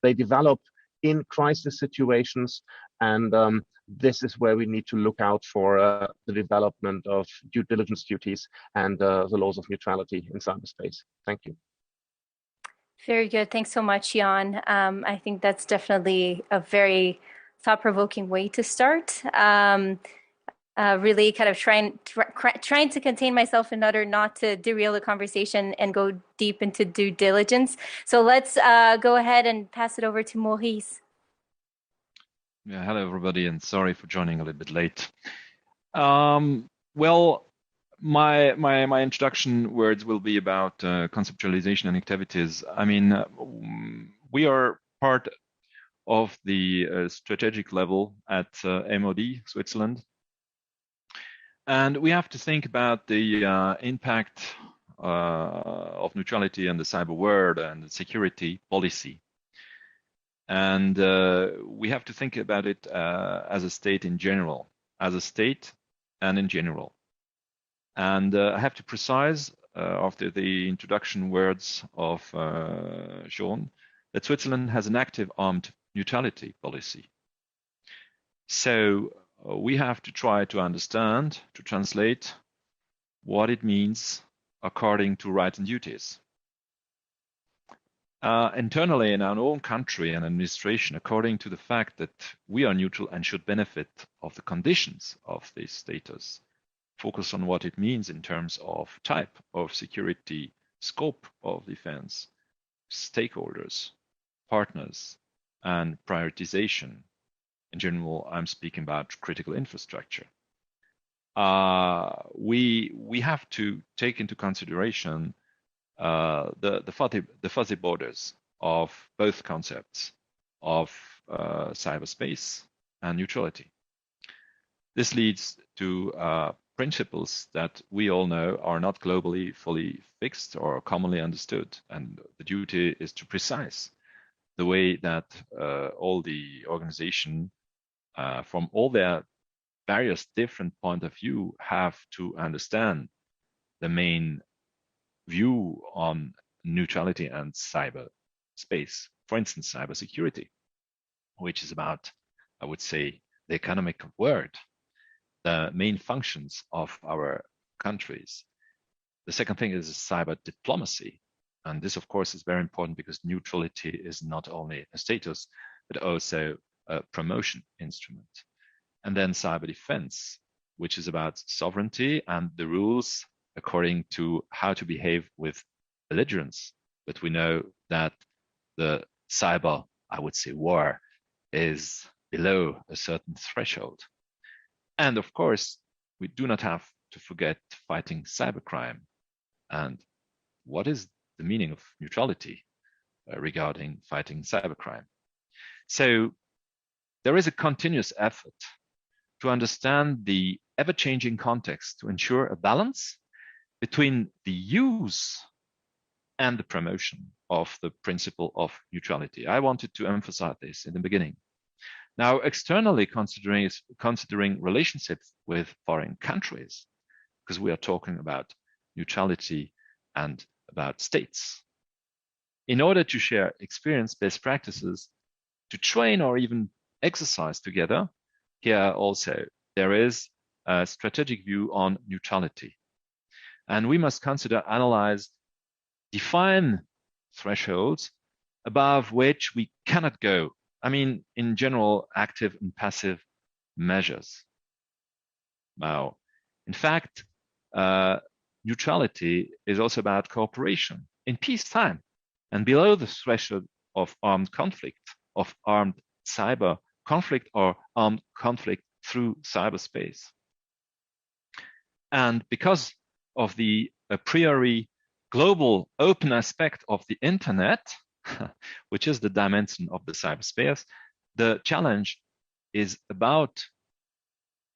They develop in crisis situations, and this is where we need to look out for the development of due diligence duties and the laws of neutrality in cyberspace. Thank you. Very good. Thanks so much, Jan. I think that's definitely a very thought-provoking way to start. Really kind of trying to contain myself in order not to derail the conversation and go deep into due diligence. So let's go ahead and pass it over to Maurice. Yeah, hello everybody, and sorry for joining a little bit late. Well, my introduction words will be about conceptualization and activities. I mean, we are part of the strategic level at MOD Switzerland, and we have to think about the impact of neutrality on the cyber world and the security policy. And we have to think about it as a state in general, as a state and in general. And I have to precise, after the introduction words of Sean, that Switzerland has an active armed neutrality policy. So we have to try to understand, to translate what it means according to rights and duties. Internally in our own country and administration, according to the fact that we are neutral and should benefit of the conditions of this status, focus on what it means in terms of type of security, scope of defense, stakeholders, partners, and prioritization. In general, I'm speaking about critical infrastructure. We have to take into consideration the fuzzy borders of both concepts of cyberspace and neutrality. This leads to principles that we all know are not globally fully fixed or commonly understood, and the duty is to precise the way that all the organization from all their various different point of view have to understand the main view on neutrality and cyberspace. For instance, cybersecurity, which is about, I would say, the economic world, the main functions of our countries. The second thing is cyber diplomacy. And this, of course, is very important because neutrality is not only a status, but also a promotion instrument. And then cyber defense, which is about sovereignty and the rules according to how to behave with belligerents. But we know that the cyber, I would say, war is below a certain threshold. And of course, we do not have to forget fighting cybercrime. And what is the meaning of neutrality regarding fighting cybercrime? So there is a continuous effort to understand the ever-changing context to ensure a balance between the use and the promotion of the principle of neutrality. I wanted to emphasize this in the beginning. Now, externally considering relationships with foreign countries, because we are talking about neutrality and about states, in order to share experience, best practices, to train or even exercise together, here also there is a strategic view on neutrality. And we must consider, analyze, define thresholds above which we cannot go. I mean, in general, active and passive measures. Mao. In fact, neutrality is also about cooperation in peacetime and below the threshold of armed conflict, of armed cyber conflict or armed conflict through cyberspace. And because of the a priori global open aspect of the internet, which is the dimension of the cyberspace, the challenge is about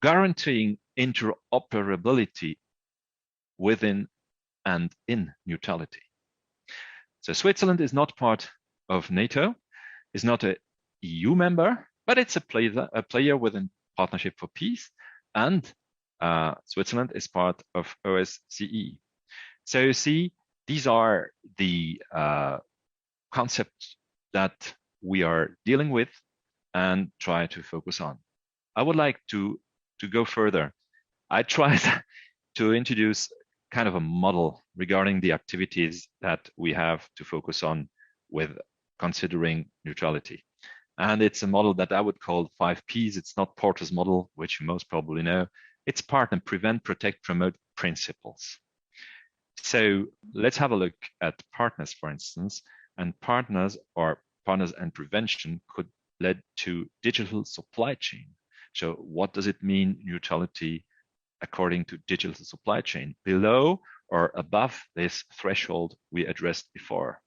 guaranteeing interoperability within and in neutrality. So Switzerland is not part of NATO, is not an EU member, but it's a player within Partnership for Peace, and Switzerland is part of OSCE. So you see, these are the concepts that we are dealing with and try to focus on. I would like to go further. I tried to introduce kind of a model regarding the activities that we have to focus on with considering neutrality. And it's a model that I would call 5 Ps. It's not Porter's model, which you most probably know. It's partner, prevent, protect, promote principles. So let's have a look at partners, for instance, and partners and prevention could lead to digital supply chain. So what does it mean, neutrality, according to digital supply chain? Below or above this threshold we addressed before?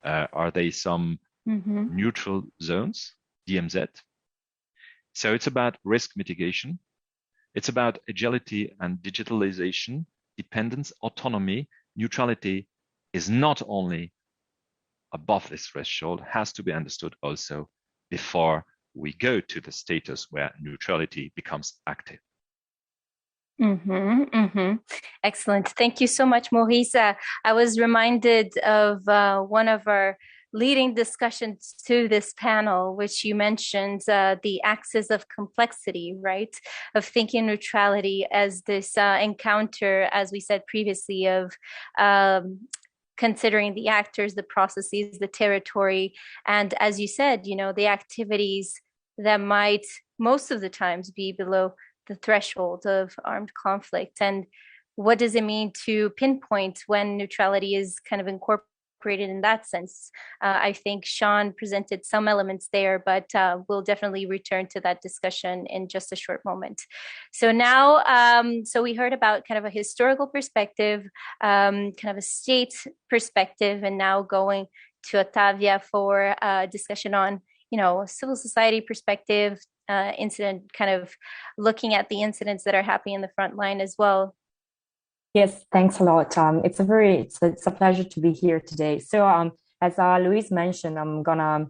Are they some neutral zones, DMZ? So it's about risk mitigation. It's about agility and digitalization, dependence, autonomy. Neutrality is not only above this threshold, has to be understood also before we go to the status where neutrality becomes active. Excellent. Thank you so much, Maurice. I was reminded of one of our leading discussions to this panel, which you mentioned, the axis of complexity, right? Of thinking neutrality as this encounter, as we said previously, of considering the actors, the processes, the territory, and as you said, you know, the activities that might most of the times be below the threshold of armed conflict. And what does it mean to pinpoint when neutrality is kind of incorporated in that sense? I think Sean presented some elements there, but we'll definitely return to that discussion in just a short moment. So now, so we heard about kind of a historical perspective, kind of a state perspective, and now going to Ottavia for a discussion on, you know, civil society perspective, incident, kind of looking at the incidents that are happening in the front line as well. Yes, thanks a lot. It's a pleasure to be here today. So as Louise mentioned, I'm gonna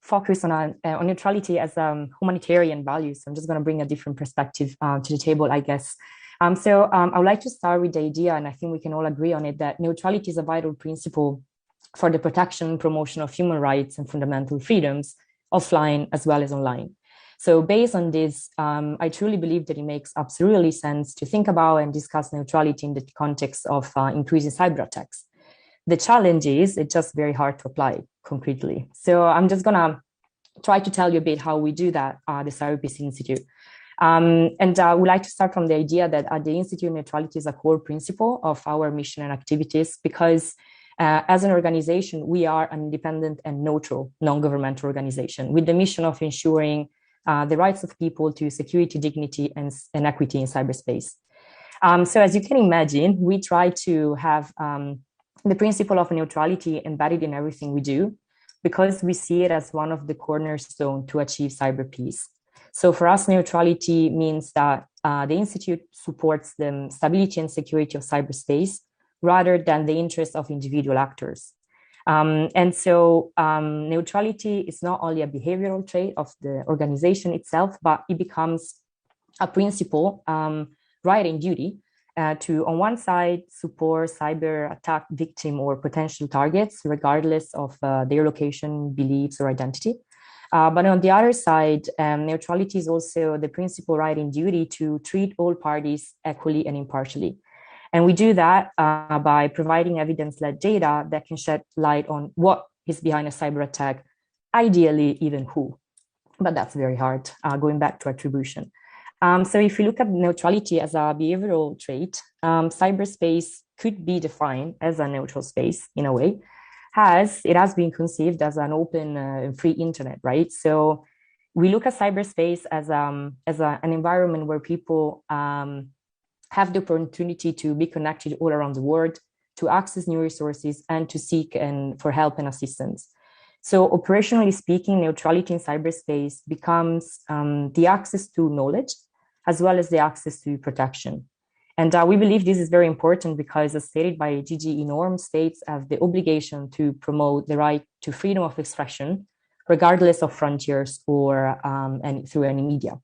focus on neutrality as humanitarian value. So I'm just gonna bring a different perspective to the table, I guess. I would like to start with the idea, and I think we can all agree on it, that neutrality is a vital principle for the protection and promotion of human rights and fundamental freedoms, offline as well as online. So based on this, I truly believe that it makes absolutely sense to think about and discuss neutrality in the context of increasing cyber attacks. The challenge is it's just very hard to apply concretely. So I'm just gonna try to tell you a bit how we do that at the Cyber Peace Institute. And I would like to start from the idea that at the Institute, neutrality is a core principle of our mission and activities because as an organization, we are an independent and neutral non-governmental organization with the mission of ensuring the rights of people to security, dignity, and equity in cyberspace. So as you can imagine, we try to have the principle of neutrality embedded in everything we do because we see it as one of the cornerstones to achieve cyber peace. So for us, neutrality means that the Institute supports the stability and security of cyberspace rather than the interests of individual actors. And so neutrality is not only a behavioral trait of the organization itself, but it becomes a principle, right and duty, to, on one side, support cyber attack victim or potential targets, regardless of their location, beliefs, or identity. But on the other side, neutrality is also the principle, right and duty to treat all parties equally and impartially. And we do that by providing evidence-led data that can shed light on what is behind a cyber attack, ideally even who. But that's very hard, going back to attribution. So if you look at neutrality as a behavioral trait, cyberspace could be defined as a neutral space in a way, as it has been conceived as an open, free internet, right? So we look at cyberspace as an environment where people have the opportunity to be connected all around the world, to access new resources, and to seek for help and assistance. So operationally speaking, neutrality in cyberspace becomes the access to knowledge, as well as the access to protection. And we believe this is very important because, as stated by GGE norm, states have the obligation to promote the right to freedom of expression, regardless of frontiers or through any media.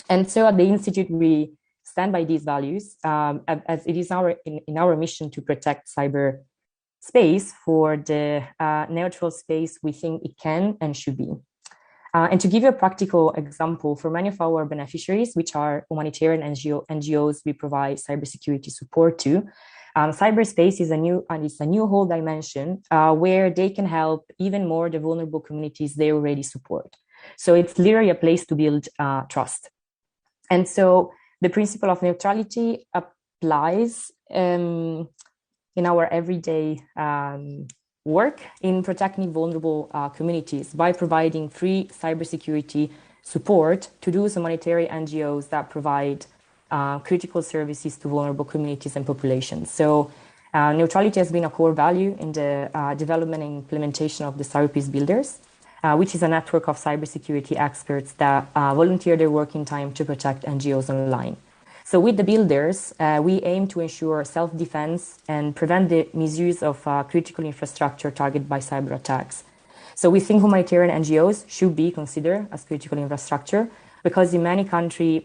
And so at the Institute, we stand by these values, as it is in our mission to protect cyberspace for the neutral space we think it can and should be. And to give you a practical example, for many of our beneficiaries, which are humanitarian NGOs we provide cybersecurity support to, cyberspace is a new whole dimension where they can help even more the vulnerable communities they already support. So it's literally a place to build trust. And so the principle of neutrality applies in our everyday work in protecting vulnerable communities by providing free cybersecurity support to those humanitarian NGOs that provide critical services to vulnerable communities and populations. So neutrality has been a core value in the development and implementation of the Cyberpeace Builders, which is a network of cybersecurity experts that volunteer their working time to protect NGOs online. So with the builders, we aim to ensure self-defense and prevent the misuse of critical infrastructure targeted by cyber attacks. So we think humanitarian NGOs should be considered as critical infrastructure because in many countries,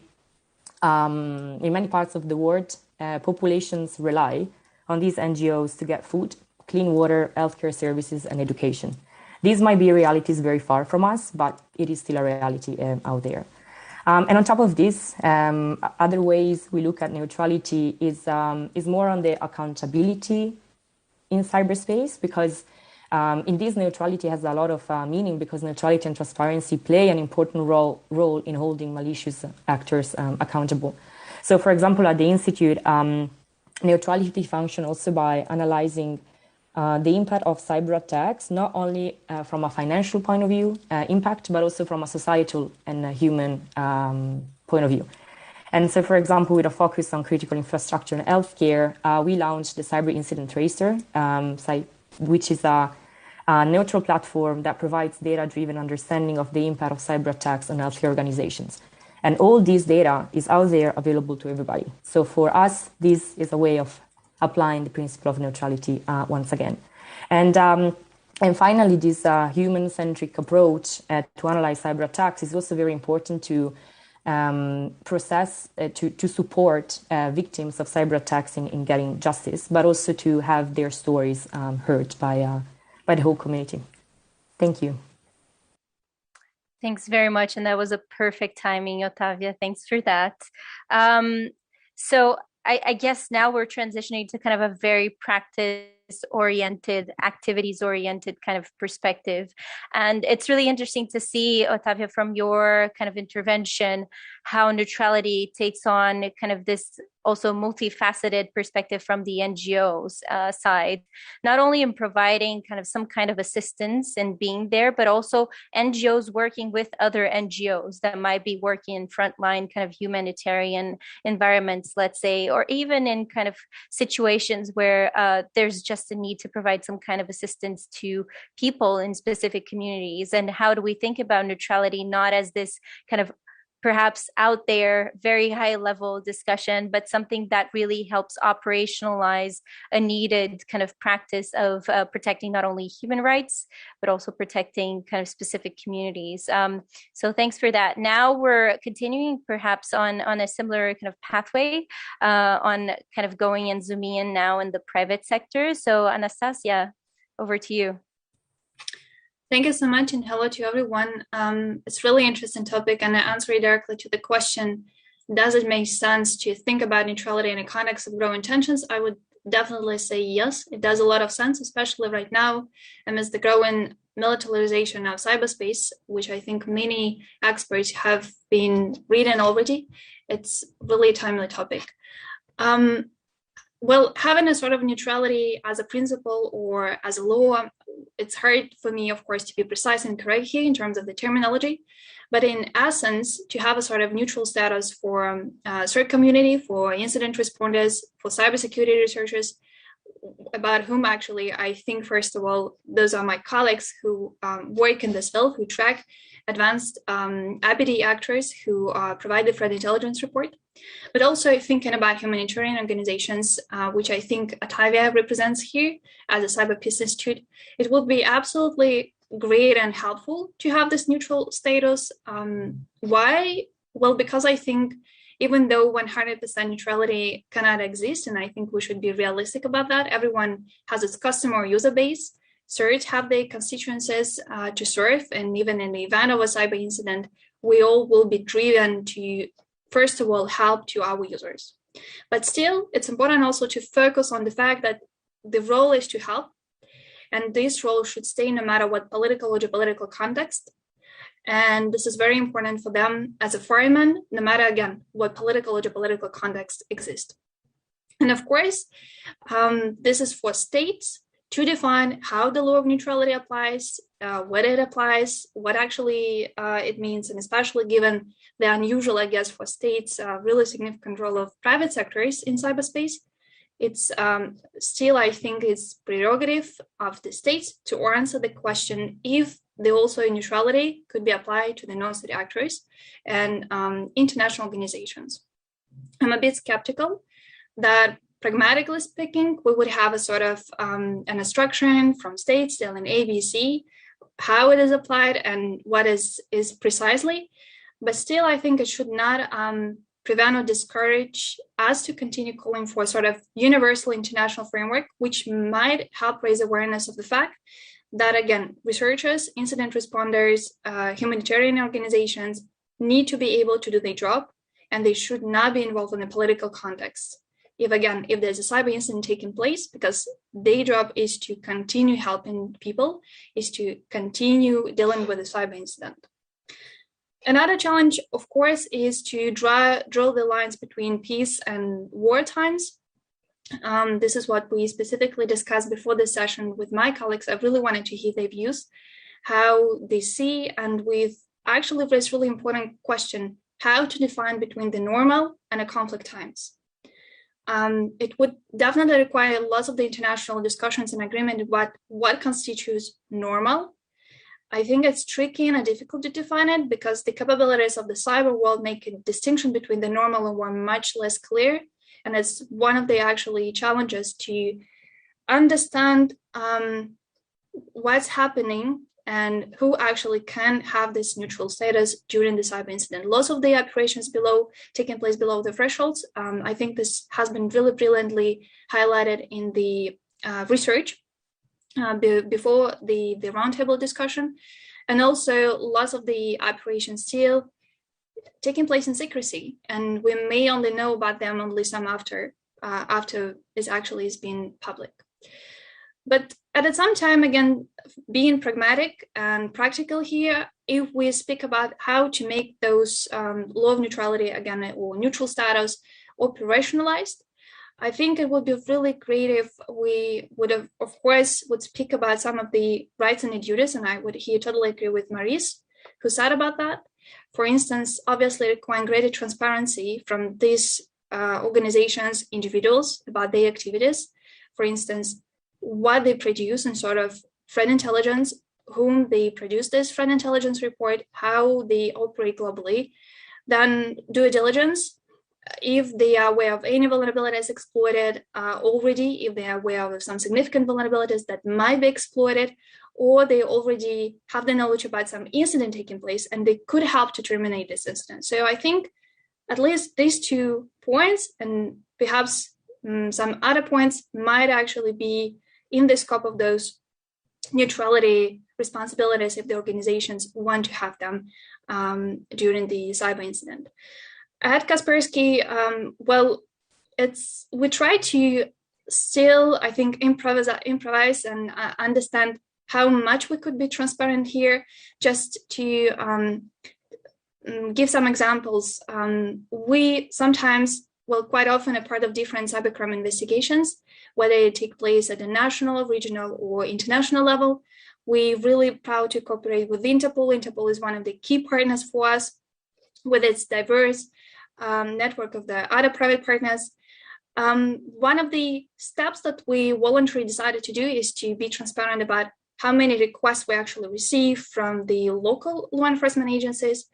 in many parts of the world, populations rely on these NGOs to get food, clean water, healthcare services, and education. These might be realities very far from us, but it is still a reality out there. And on top of this, other ways we look at neutrality is more on the accountability in cyberspace, because in this neutrality has a lot of meaning, because neutrality and transparency play an important role in holding malicious actors accountable. So for example, at the Institute, neutrality functions also by analyzing the impact of cyber attacks, not only from a financial point of view impact, but also from a societal and a human point of view. And so, for example, with a focus on critical infrastructure and healthcare, we launched the Cyber Incident Tracer, which is a neutral platform that provides data-driven understanding of the impact of cyber attacks on healthcare organizations. And all this data is out there available to everybody. So for us, this is a way of applying the principle of neutrality once again. And finally, this human-centric approach to analyze cyber attacks is also very important to to support victims of cyber attacks in getting justice, but also to have their stories heard by the whole community. Thank you. Thanks very much. And that was a perfect timing, Otavia. Thanks for that. So I guess now we're transitioning to kind of a very practice-oriented, activities-oriented kind of perspective. And it's really interesting to see, Otavia, from your kind of intervention, how neutrality takes on kind of this also multifaceted perspective from the NGOs side, not only in providing kind of some kind of assistance and being there, but also NGOs working with other NGOs that might be working in frontline kind of humanitarian environments, let's say, or even in kind of situations where there's just a need to provide some kind of assistance to people in specific communities. And how do we think about neutrality not as this kind of perhaps out there, very high level discussion, but something that really helps operationalize a needed kind of practice of protecting not only human rights, but also protecting kind of specific communities. So thanks for that. Now we're continuing perhaps on a similar kind of pathway on kind of going and zooming in now in the private sector. So Anastasia, over to you. Thank you so much, and hello to everyone. It's a really interesting topic, and I answer it directly to the question, does it make sense to think about neutrality in the context of growing tensions? I would definitely say yes, it does a lot of sense, especially right now amidst the growing militarization of cyberspace, which I think many experts have been reading already. It's really a timely topic. Well, having a sort of neutrality as a principle or as a law, it's hard for me, of course, to be precise and correct here in terms of the terminology. But in essence, to have a sort of neutral status for CERT community, for incident responders, for cybersecurity researchers, about whom actually I think, first of all, those are my colleagues who work in this field, who track advanced APD actors, who provide the threat intelligence report, but also thinking about humanitarian organizations, which I think Atavia represents here as a Cyber Peace Institute. It would be absolutely great and helpful to have this neutral status. Why? Well, because I think even though 100% neutrality cannot exist, and I think we should be realistic about that, everyone has its customer user base. CERT have their constituencies to serve, and even in the event of a cyber incident, we all will be driven to, first of all, help to our users. But still, it's important also to focus on the fact that the role is to help, and this role should stay no matter what political or geopolitical context. And this is very important for them as a fireman, no matter, again, what political or geopolitical context exists. And of course, this is for states to define how the law of neutrality applies, when it applies, what actually it means, and especially given the unusual, I guess, for states, really significant role of private sectors in cyberspace. It's still, I think, it's prerogative of the states to answer the question if the also neutrality could be applied to the non-state actors and international organizations. I'm a bit skeptical that, pragmatically speaking, we would have a sort of an instruction from states telling ABC how it is applied and what is precisely. But still, I think it should not prevent or discourage us to continue calling for a sort of universal international framework, which might help raise awareness of the fact that, again, researchers, incident responders, humanitarian organizations need to be able to do their job, and they should not be involved in a political context. If there's a cyber incident taking place, because their job is to continue helping people, is to continue dealing with a cyber incident. Another challenge, of course, is to draw the lines between peace and war times. This is what we specifically discussed before this session with my colleagues. I really wanted to hear their views, how they see, and we've actually raised really important question, how to define between the normal and the conflict times. It would definitely require lots of the international discussions and agreement about what constitutes normal. I think it's tricky and difficult to define it because the capabilities of the cyber world make a distinction between the normal and war much less clear. And it's one of the actually challenges to understand what's happening and who actually can have this neutral status during the cyber incident. Lots of the operations taking place below the thresholds. I think this has been really brilliantly highlighted in the research before the roundtable discussion. And also lots of the operations still taking place in secrecy, and we may only know about them only some after it actually is being public. But at the same time, again, being pragmatic and practical here, if we speak about how to make those law of neutrality, again, or neutral status operationalized, I think it would be really great if we would have, of course, would speak about some of the rights and the duties, and I would here totally agree with Maurice, who said about that. For instance, obviously requiring greater transparency from these organizations, individuals about their activities. For instance, what they produce and sort of threat intelligence, whom they produce this threat intelligence report, how they operate globally. Then due diligence, if they are aware of any vulnerabilities exploited already, if they are aware of some significant vulnerabilities that might be exploited, or they already have the knowledge about some incident taking place and they could help to terminate this incident. So I think at least these 2 points and perhaps some other points might actually be in the scope of those neutrality responsibilities if the organizations want to have them during the cyber incident. At Kaspersky, well, we try to still, I think, improvise and understand how much we could be transparent here. Just to give some examples, we sometimes, well, quite often a part of different cybercrime investigations, whether they take place at the national, regional, or international level. We're really proud to cooperate with Interpol. Interpol is one of the key partners for us with its diverse network of the other private partners. One of the steps that we voluntarily decided to do is to be transparent about how many requests we actually receive from the local law enforcement agencies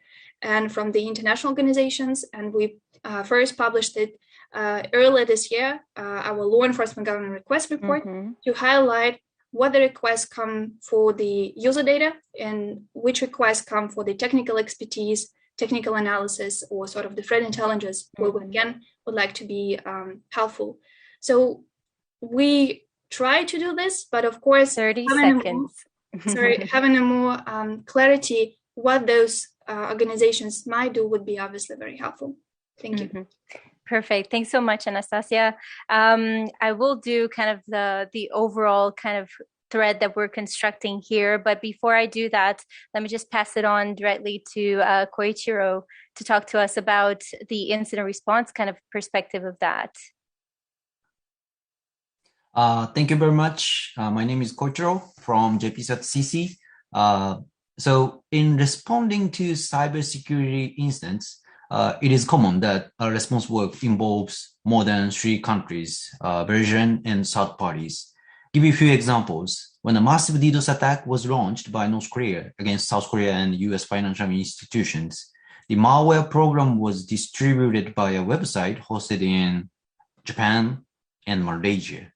and from the international organizations. And we first published it earlier this year, our law enforcement government request report, to highlight what the requests come for the user data and which requests come for the technical expertise, technical analysis, or sort of the threat intelligence, where we again would like to be helpful. So we try to do this, but of course, 30 seconds. Having a more clarity what those organizations might do would be obviously very helpful. Thank you. Perfect. Thanks so much, Anastasia. I will do kind of the overall kind of thread that we're constructing here. But before I do that, let me just pass it on directly to Koichiro to talk to us about the incident response kind of perspective of that. Thank you very much. My name is Koichiro from JPSAT-CC. So in responding to cybersecurity incidents, it is common that our response work involves more than 3 countries, Belgium and third parties. Give you a few examples. When a massive DDoS attack was launched by North Korea against South Korea and US financial institutions, the malware program was distributed by a website hosted in Japan and Malaysia.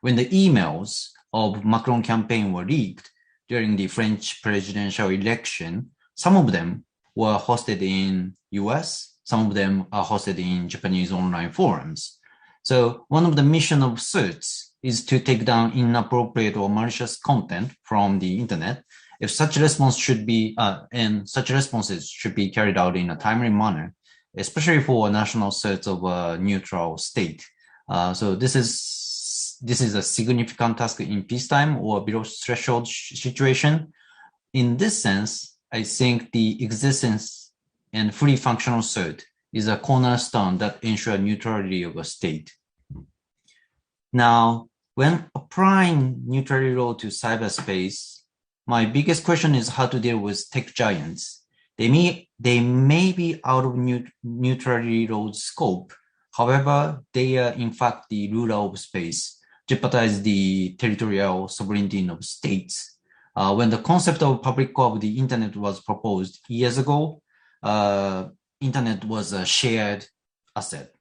When the emails of Macron campaign were leaked during the French presidential election, some of them were hosted in US, some of them are hosted in Japanese online forums. So one of the mission of certs is to take down inappropriate or malicious content from the internet. If such response should be, and such responses should be carried out in a timely manner, especially for national certs of a neutral state. So this is a significant task in peacetime or below threshold situation. In this sense, I think the existence and fully functional cert is a cornerstone that ensures neutrality of a state. Now, when applying neutrality law to cyberspace, my biggest question is how to deal with tech giants. They may be out of neutrality law's scope. However, they are in fact the ruler of space, jeopardize the territorial sovereignty of states. When the concept of public core of the internet was proposed years ago, internet was a shared asset.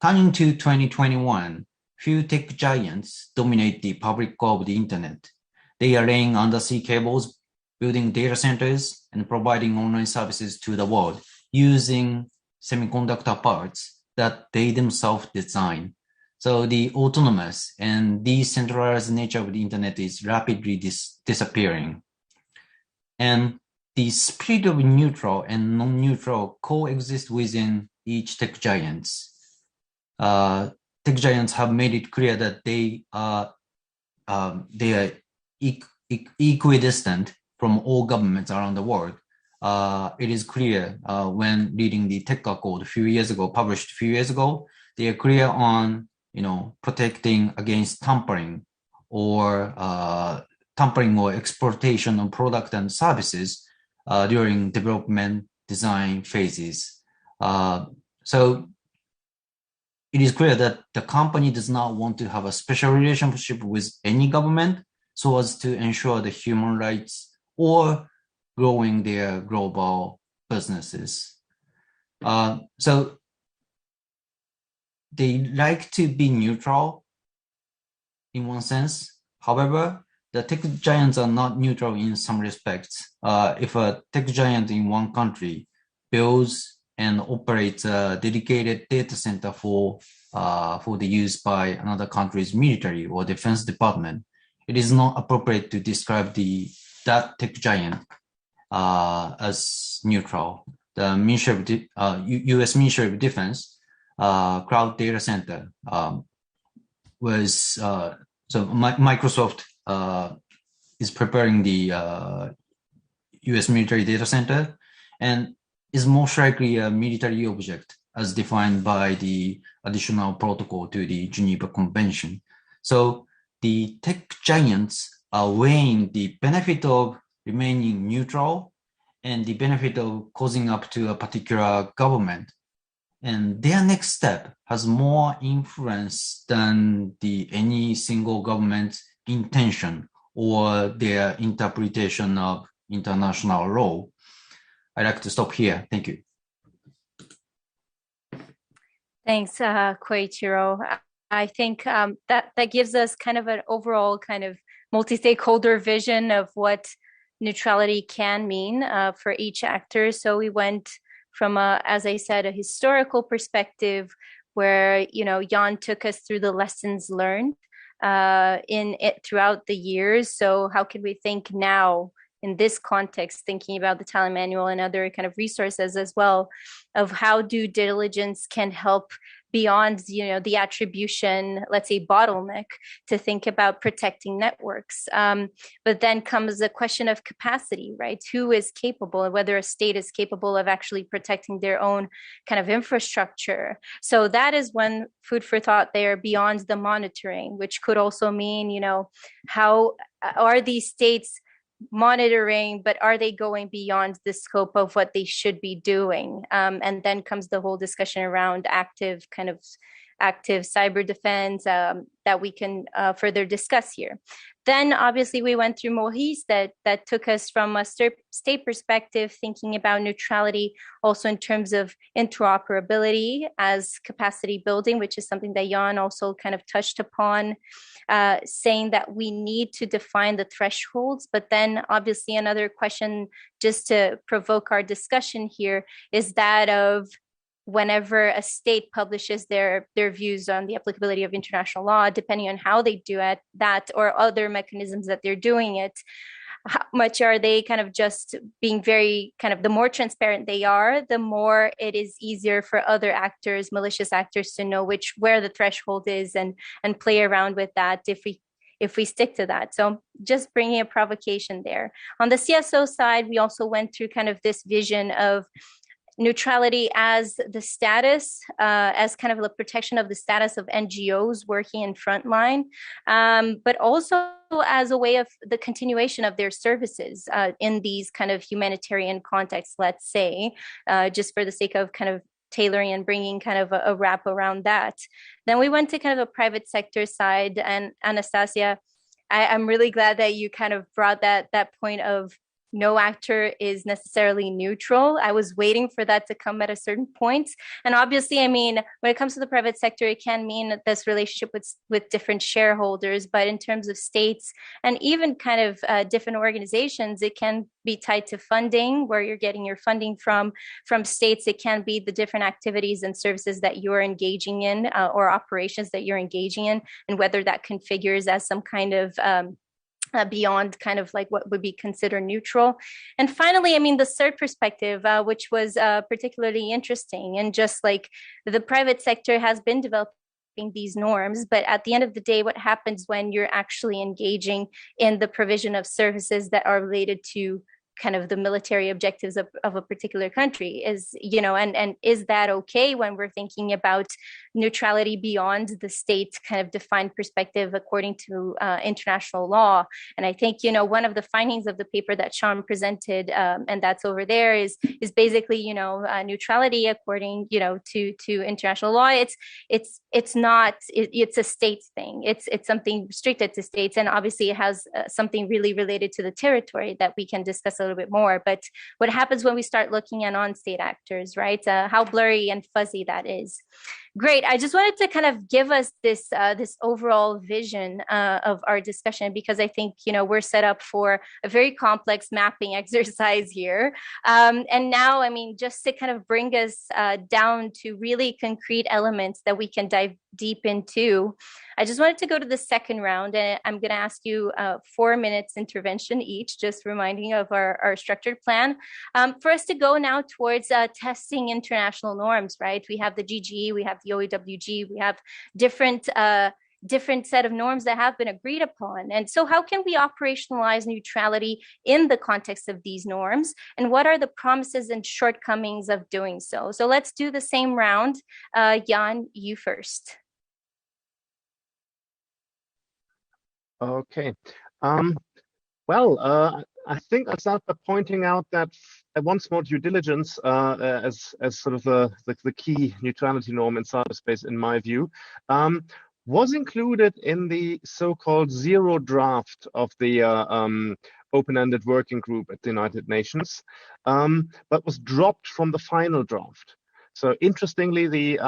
Turning to 2021, few tech giants dominate the public core of the internet. They are laying undersea cables, building data centers, and providing online services to the world using semiconductor parts that they themselves design. So the autonomous and decentralized nature of the internet is rapidly disappearing. And the spirit of neutral and non-neutral coexist within each tech giants. Tech giants have made it clear that they are equidistant from all governments around the world. It is clear when reading the Tech Code published a few years ago, they are clear on protecting against tampering or exploitation of product and services during development design phases. So it is clear that the company does not want to have a special relationship with any government so as to ensure the human rights or growing their global businesses. So they like to be neutral in one sense. However, the tech giants are not neutral in some respects. If a tech giant in one country builds and operates a dedicated data center for the use by another country's military or defense department, it is not appropriate to describe that tech giant as neutral. The U.S. Ministry of Defense cloud data center was Microsoft is preparing the US military data center and is most likely a military object as defined by the additional protocol to the Geneva Convention. So the tech giants are weighing the benefit of remaining neutral and the benefit of causing up to a particular government. And their next step has more influence than any single government's intention or their interpretation of international law. I'd like to stop here. Thank you. Thanks, Koichiro. I think that gives us kind of an overall kind of multi-stakeholder vision of what neutrality can mean for each actor. So we went from, as I said, a historical perspective where, Jan took us through the lessons learned in it throughout the years. So how can we think now in this context, thinking about the Thailand Manual and other kind of resources as well, of how due diligence can help beyond, the attribution, let's say, bottleneck, to think about protecting networks. But then comes the question of capacity, right? Who is capable, and whether a state is capable of actually protecting their own kind of infrastructure. So that is one food for thought there, beyond the monitoring, which could also mean, how are these states monitoring, but are they going beyond the scope of what they should be doing? And then comes the whole discussion around active cyber defense that we can further discuss here. Then obviously we went through Maurice that took us from a state perspective, thinking about neutrality also in terms of interoperability as capacity building, which is something that Jan also kind of touched upon, saying that we need to define the thresholds. But then obviously another question, just to provoke our discussion here, is that of whenever a state publishes their views on the applicability of international law, depending on how they do it, that or other mechanisms that they're doing it, how much are they kind of just being very kind of, the more transparent they are, the more it is easier for other actors, malicious actors, to know where the threshold is and play around with that if we stick to that. So just bringing a provocation there. On the CSO side, we also went through kind of this vision of neutrality as the status, as kind of the protection of the status of NGOs working in frontline, but also as a way of the continuation of their services in these kind of humanitarian contexts, let's say, just for the sake of kind of tailoring and bringing kind of a wrap around that. Then we went to kind of a private sector side, and Anastasia, I'm really glad that you kind of brought that point of no actor is necessarily neutral. I was waiting for that to come at a certain point. And obviously, I mean, when it comes to the private sector, it can mean this relationship with different shareholders, but in terms of states and even kind of different organizations, it can be tied to funding, where you're getting your funding from states. It can be the different activities and services that you're engaging in or operations that you're engaging in, and whether that configures as some kind of beyond kind of like what would be considered neutral. And finally, I mean, the third perspective, which was particularly interesting, and just like the private sector has been developing these norms, but at the end of the day, what happens when you're actually engaging in the provision of services that are related to kind of the military objectives of a particular country is, and is that okay when we're thinking about neutrality beyond the state kind of defined perspective according to international law? And I think, one of the findings of the paper that Sean presented, and that's over there, is basically, neutrality according, to international law. It's not, it's a states thing. It's something restricted to states. And obviously it has something really related to the territory that we can discuss a little bit more. But what happens when we start looking at non-state actors, right? How blurry and fuzzy that is. Great. I just wanted to kind of give us this overall vision of our discussion, because I think, we're set up for a very complex mapping exercise here. And now, I mean, just to kind of bring us down to really concrete elements that we can dive deep into, I just wanted to go to the second round, and I'm going to ask you 4 minutes intervention each, just reminding of our structured plan. For us to go now towards testing international norms, right? We have the GGE, we have the OEWG, we have different different set of norms that have been agreed upon. And so how can we operationalize neutrality in the context of these norms? And what are the promises and shortcomings of doing so? So let's do the same round. Jan, you first. Okay. Well, I think I'll start by pointing out that once more due diligence as sort of the key neutrality norm in cyberspace, in my view, was included in the so-called zero draft of the open-ended working group at the United Nations, but was dropped from the final draft. So interestingly, the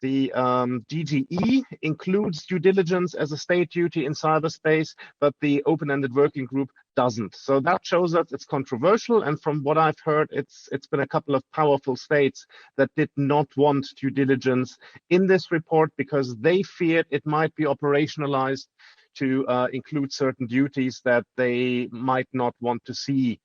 DGE includes due diligence as a state duty in cyberspace, but the open-ended working group doesn't. So that shows that it's controversial. And from what I've heard, it's been a couple of powerful states that did not want due diligence in this report because they feared it might be operationalized to include certain duties that they might not want to see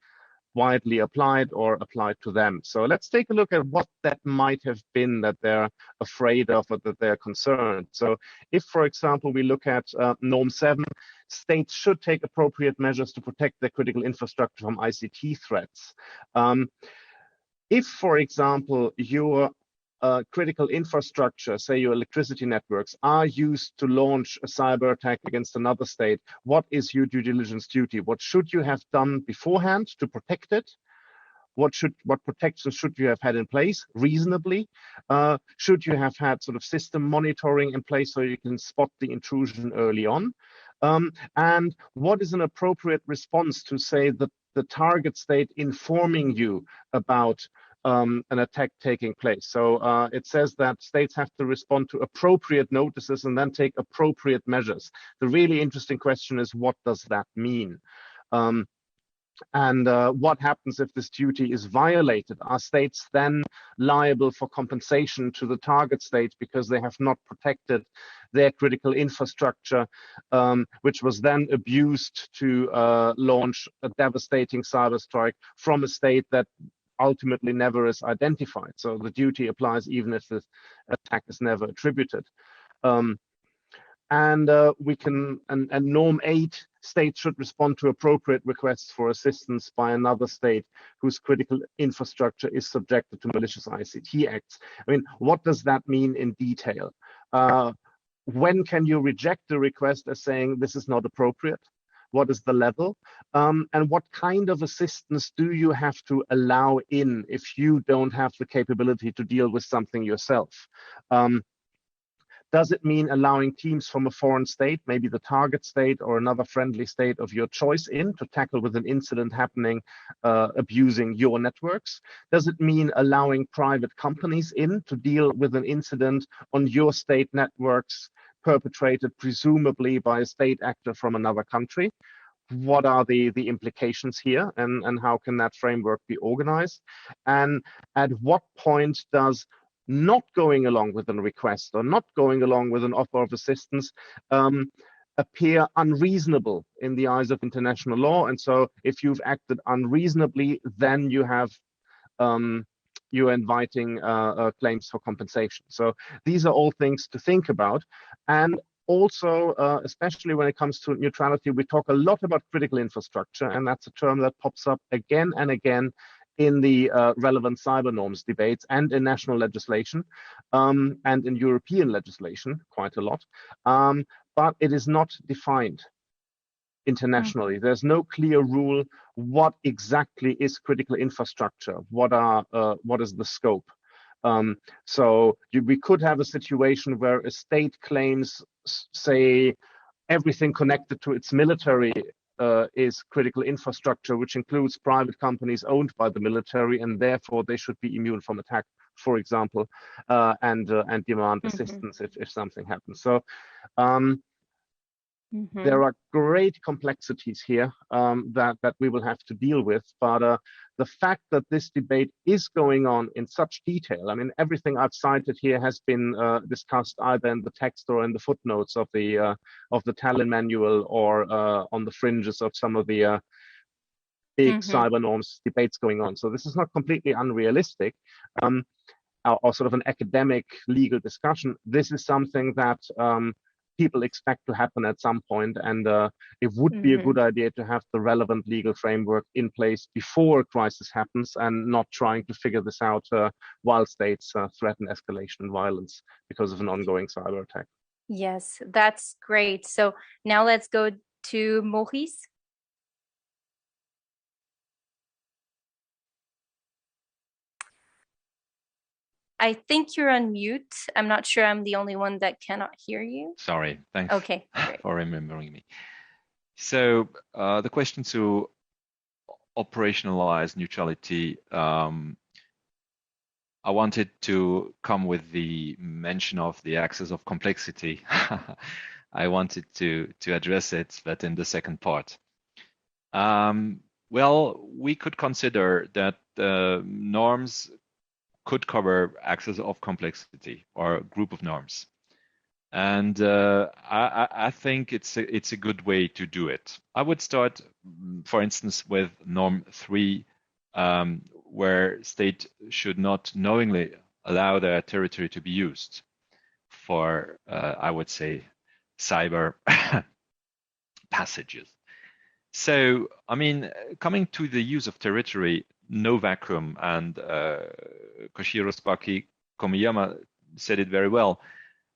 widely applied or applied to them. So let's take a look at what that might have been that they're afraid of or that they're concerned. So if, for example, we look at Norm 7, states should take appropriate measures to protect their critical infrastructure from ICT threats. If, for example, your critical infrastructure, say your electricity networks, are used to launch a cyber attack against another state, what is your due diligence duty? What should you have done beforehand to protect it? What protections should you have had in place reasonably? Should you have had sort of system monitoring in place so you can spot the intrusion early on? And what is an appropriate response to, say, the target state informing you about an attack taking place? So it says that states have to respond to appropriate notices and then take appropriate measures. The really interesting question is, what does that mean? And what happens if this duty is violated? Are states then liable for compensation to the target state because they have not protected their critical infrastructure, which was then abused to launch a devastating cyber strike from a state that ultimately never is identified? So the duty applies even if the attack is never attributed. And Norm 8, states should respond to appropriate requests for assistance by another state whose critical infrastructure is subjected to malicious ICT acts. I mean, what does that mean in detail? When can you reject the request as saying this is not appropriate? What is the level? And what kind of assistance do you have to allow in if you don't have the capability to deal with something yourself? Does it mean allowing teams from a foreign state, maybe the target state or another friendly state of your choice, in to tackle with an incident happening abusing your networks? Does it mean allowing private companies in to deal with an incident on your state networks perpetrated presumably by a state actor from another country? What are the implications here, and how can that framework be organized? And at what point does not going along with a request or not going along with an offer of assistance appear unreasonable in the eyes of international law? And so if you've acted unreasonably, then you have you're inviting claims for compensation. So these are all things to think about. And also, especially when it comes to neutrality, we talk a lot about critical infrastructure, and that's a term that pops up again and again in the relevant cyber norms debates and in national legislation and in European legislation quite a lot. But it is not defined internationally. There's no clear rule what exactly is critical infrastructure, what is the scope. So we could have a situation where a state claims, say, everything connected to its military is critical infrastructure, which includes private companies owned by the military, and therefore they should be immune from attack, for example, and demand assistance if something happens. So there are great complexities here that we will have to deal with, but the fact that this debate is going on in such detail, I mean, everything I've cited here has been discussed either in the text or in the footnotes of the Tallinn manual or on the fringes of some of the big cyber norms debates going on. So this is not completely unrealistic or sort of an academic legal discussion. This is something that people expect to happen at some point, and it would be a good idea to have the relevant legal framework in place before a crisis happens, and not trying to figure this out while states threaten escalation and violence because of an ongoing cyber attack. Yes, that's great. So now let's go to Maurice. I think you're on mute. I'm not sure I'm the only one that cannot hear you. Sorry, thanks for remembering me. So the question to operationalize neutrality, I wanted to come with the mention of the axis of complexity. I wanted to address it, but in the second part. Well, we could consider that norms could cover axis of complexity or a group of norms. And I think it's a good way to do it. I would start, for instance, with norm 3, where state should not knowingly allow their territory to be used for, I would say, cyber passages. So, I mean, coming to the use of territory, no vacuum, and Koshiro Spaki Komiyama said it very well.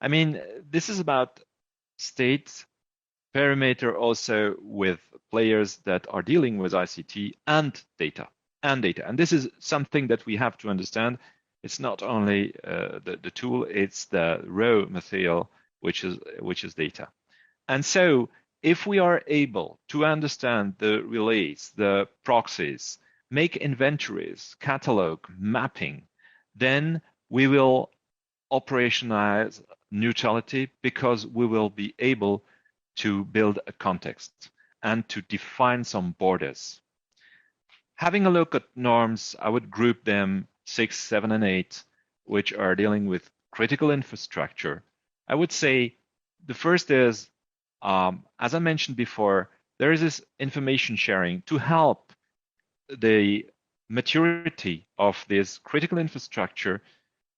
I mean, this is about state perimeter also with players that are dealing with ICT and data. And this is something that we have to understand. It's not only the tool, it's the raw material, which is data. And so if we are able to understand the relays, the proxies, make inventories, catalog, mapping, then we will operationalize neutrality, because we will be able to build a context and to define some borders. Having a look at norms, I would group them 6, 7, and 8, which are dealing with critical infrastructure. I would say the first is, as I mentioned before, there is this information sharing to help the maturity of this critical infrastructure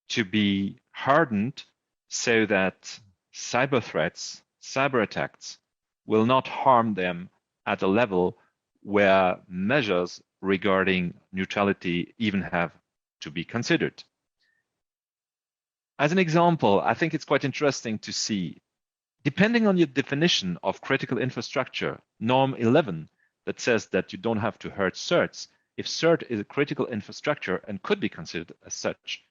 to be hardened so that cyber threats, cyber attacks will not harm them at a level where measures regarding neutrality even have to be considered. As an example, I think it's quite interesting to see, depending on your definition of critical infrastructure, norm 11 that says that you don't have to hurt certs, if cert is a critical infrastructure and could be considered as such,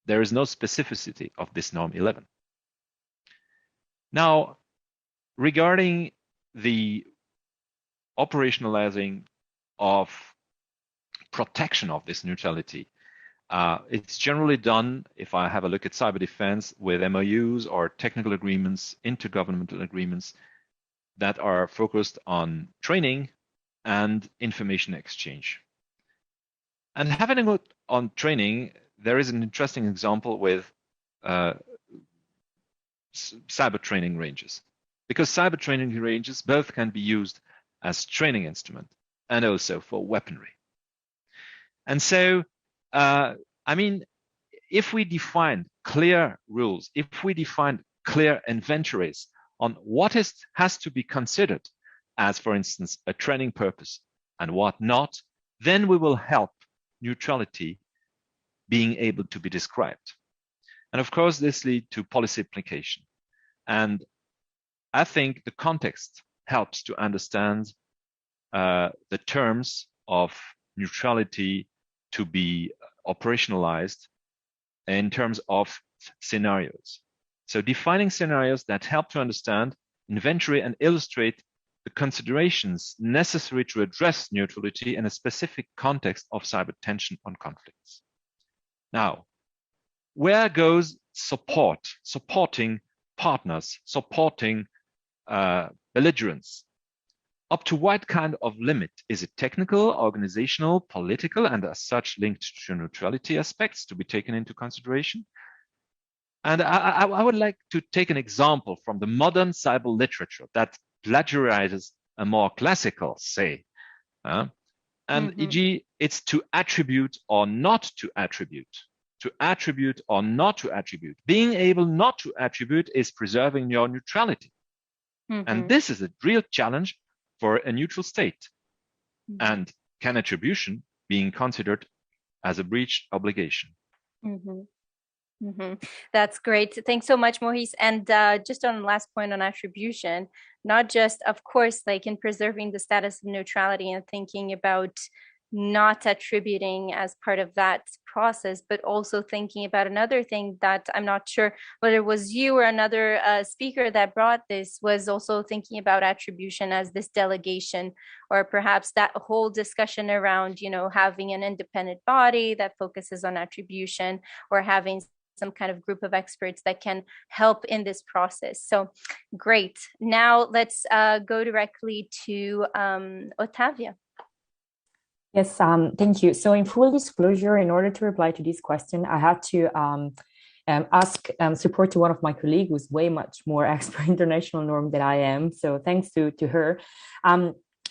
there is no specificity of this norm 11. Now, regarding the operationalizing of protection of this neutrality, it's generally done, if I have a look at cyber defense, with MOUs or technical agreements, intergovernmental agreements that are focused on training and information exchange. And having a look on training, there is an interesting example with cyber training ranges, because cyber training ranges both can be used as training instrument and also for weaponry. And so, I mean, if we define clear rules, if we define clear inventories on what has to be considered as, for instance, a training purpose and what not, then we will help neutrality being able to be described. And of course, this leads to policy application. And I think the context helps to understand the terms of neutrality to be operationalized in terms of scenarios. So defining scenarios that help to understand inventory and illustrate the considerations necessary to address neutrality in a specific context of cyber tension on conflicts. Now, where goes support, supporting partners, supporting belligerents? Up to what kind of limit? Is it technical, organizational, political, and as such linked to neutrality aspects to be taken into consideration? And I would like to take an example from the modern cyber literature that plagiarizes a more classical say. E.g., it's to attribute or not to attribute. to attribute or not to attribute. Being able not to attribute is preserving your neutrality. And this is a real challenge for a neutral state. And can attribution being considered as a breach obligation? That's great. Thanks so much, Mohis. And just on the last point on attribution, not just, of course, like in preserving the status of neutrality and thinking about not attributing as part of that process, but also thinking about another thing that I'm not sure whether it was you or another speaker that brought this, was also thinking about attribution as this delegation, or perhaps that whole discussion around, you know, having an independent body that focuses on attribution, or having some kind of group of experts that can help in this process. So great. Now let's go directly to Ottavia. Yes, thank you. So in full disclosure, in order to reply to this question, I had to ask support to one of my colleagues who's way much more expert international norm than I am. So thanks to her.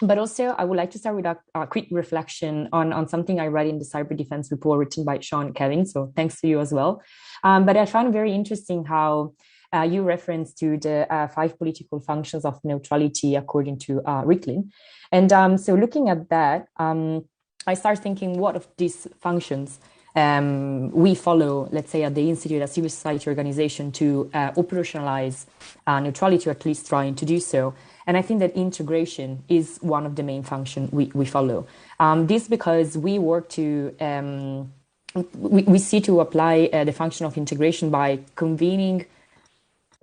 But also, I would like to start with a quick reflection on something I read in the cyber defense report written by Sean Kevin. So thanks to you as well. But I found very interesting how you referenced to the 5 political functions of neutrality according to Ricklin. And so looking at that, I start thinking what of these functions we follow, let's say at the Institute, a civil society organization, to operationalize neutrality, or at least trying to do so. And I think that integration is one of the main functions we follow. This because we work to, we see to apply the function of integration by convening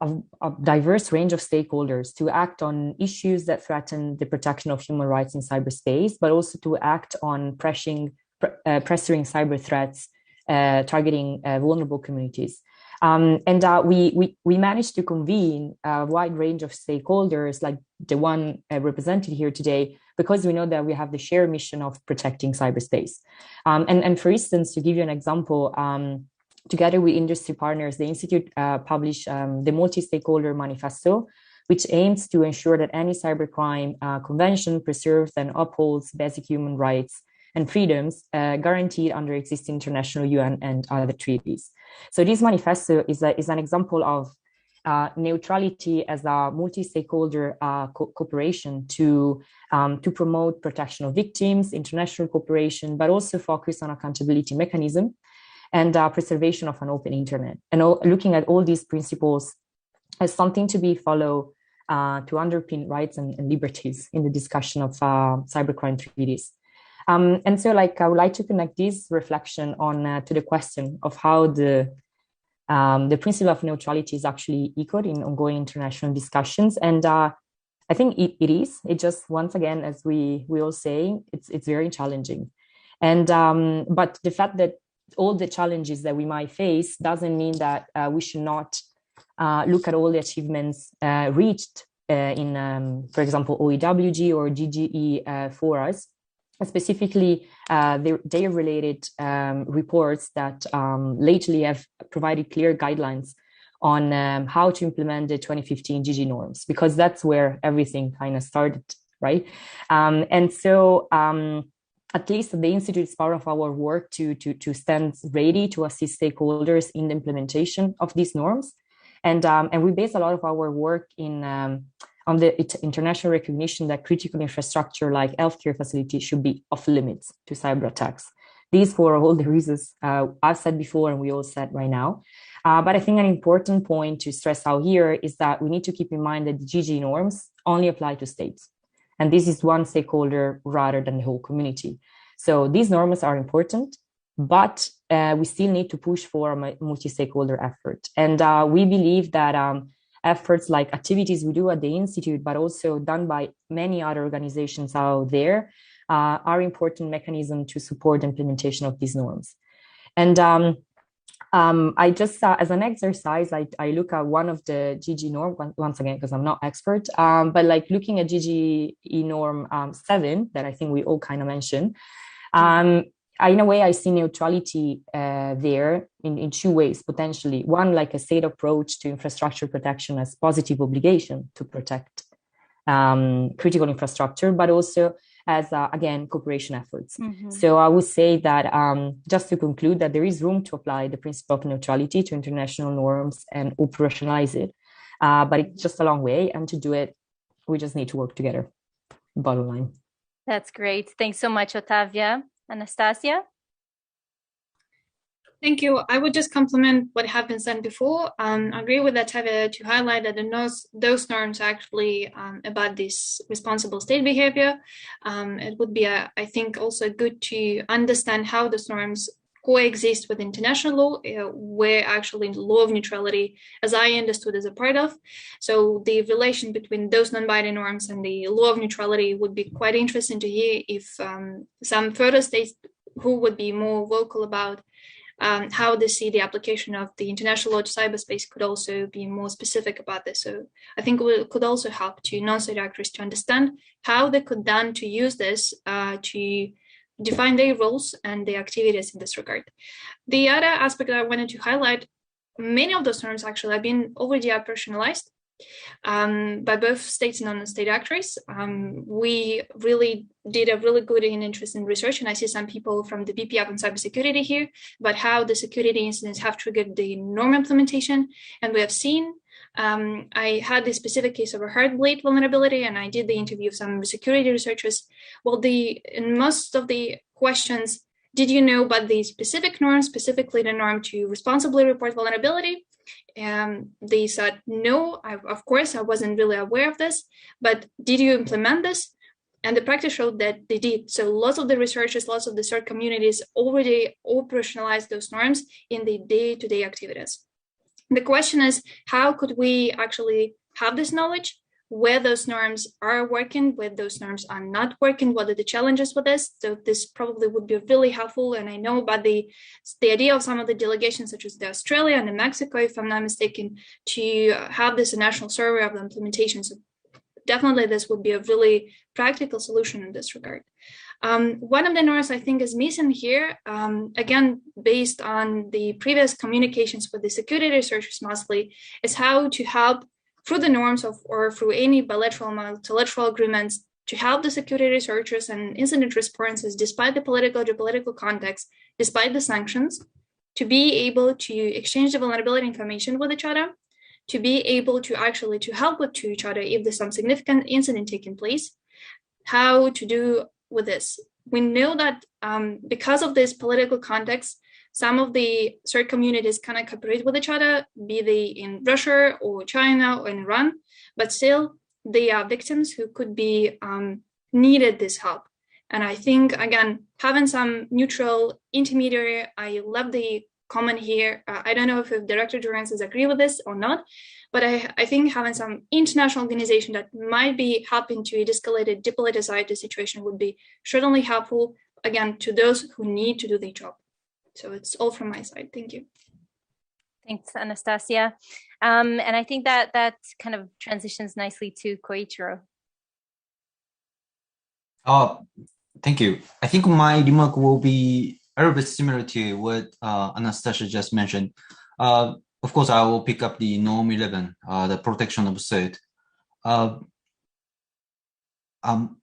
a diverse range of stakeholders to act on issues that threaten the protection of human rights in cyberspace, but also to act on pressuring cyber threats targeting vulnerable communities. And we managed to convene a wide range of stakeholders, like the one represented here today, because we know that we have the shared mission of protecting cyberspace. And for instance, to give you an example, together with industry partners, the Institute published the Multi-Stakeholder Manifesto, which aims to ensure that any cybercrime convention preserves and upholds basic human rights and freedoms guaranteed under existing international UN and other treaties. So this manifesto is an example of neutrality as a multi-stakeholder cooperation to promote protection of victims, international cooperation, but also focus on accountability mechanism and preservation of an open internet. And looking at all these principles as something to be followed to underpin rights and liberties in the discussion of cybercrime treaties. And so, like, I would like to connect this reflection on to the question of how the principle of neutrality is actually echoed in ongoing international discussions. And I think it is. It just, once again, as we all say, it's very challenging. And but the fact that all the challenges that we might face doesn't mean that we should not look at all the achievements reached in, for example, OEWG or GGE for us. Specifically, their related reports that lately have provided clear guidelines on how to implement the 2015 GG norms, because that's where everything kind of started, right? And so at least the Institute is part of our work to stand ready to assist stakeholders in the implementation of these norms. And we base a lot of our work on the international recognition that critical infrastructure like healthcare facilities should be off limits to cyber attacks. These for all the reasons I've said before and we all said right now. But I think an important point to stress out here is that we need to keep in mind that the GG norms only apply to states. And this is one stakeholder rather than the whole community. So these norms are important, but we still need to push for a multi-stakeholder effort. And we believe that efforts like activities we do at the Institute, but also done by many other organizations out there, are important mechanisms to support the implementation of these norms. And I just, as an exercise, I look at one of the GG norm, once again, because I'm not expert, but like looking at GGE norm 7, that I think we all kind of mentioned, in a way, I see neutrality there in two ways, potentially. One, like a state approach to infrastructure protection as positive obligation to protect critical infrastructure, but also as, again, cooperation efforts. So I would say that, just to conclude, that there is room to apply the principle of neutrality to international norms and operationalize it. But it's just a long way. And to do it, we just need to work together. Bottom line. That's great. Thanks so much, Ottavia. Anastasia? Thank you. I would just complement what have been said before. I agree with Ottavia to highlight that those norms are actually about this responsible state behavior. It would be, I think, also good to understand how those norms coexist with international law, where actually the law of neutrality, as I understood, is a part of. So the relation between those non-binding norms and the law of neutrality would be quite interesting to hear if some further states who would be more vocal about how they see the application of the international law to cyberspace could also be more specific about this. So I think it could also help to non-state actors to understand how they could then to use this to define their roles and their activities in this regard. The other aspect that I wanted to highlight, many of those norms actually have been already operationalized by both states and non-state actors. We really did a really good and interesting research, and I see some people from the BPF and cybersecurity here, about how the security incidents have triggered the norm implementation. And we have seen, I had this specific case of a Heartbleed vulnerability, and I did the interview of some security researchers. Well, in most of the questions, did you know about the specific norm, specifically the norm to responsibly report vulnerability? They said, no, of course, I wasn't really aware of this, but did you implement this? And the practice showed that they did. So lots of the researchers, lots of the CERT communities already operationalized those norms in the day-to-day activities. The question is, how could we actually have this knowledge, where those norms are working, where those norms are not working, what are the challenges with this? So this probably would be really helpful. And I know about the idea of some of the delegations, such as the Australia and the Mexico, if I'm not mistaken, to have this national survey of the implementation. So definitely this would be a really practical solution in this regard. One of the norms I think is missing here, again, based on the previous communications with the security researchers mostly, is how to help through the norms or through any bilateral, multilateral agreements to help the security researchers and incident responses, despite the geopolitical context, despite the sanctions, to be able to exchange the vulnerability information with each other, to be able to actually to help with to each other if there's some significant incident taking place, how to do with this. We know that because of this political context, some of the CERT communities cannot cooperate with each other, be they in Russia or China or in Iran, but still they are victims who could be needed this help. And I think, again, having some neutral intermediary, I love the comment here. I don't know if Director Durances agree with this or not, but I think having some international organization that might be helping to de-escalate and depoliticize the situation would be certainly helpful, again, to those who need to do the job. So it's all from my side. Thank you. Thanks, Anastasia. And I think that kind of transitions nicely to Koichiro. Thank you. I think my remark will be a little bit similar to what Anastasia just mentioned. Of course, I will pick up the Norm 11, the protection of CERT.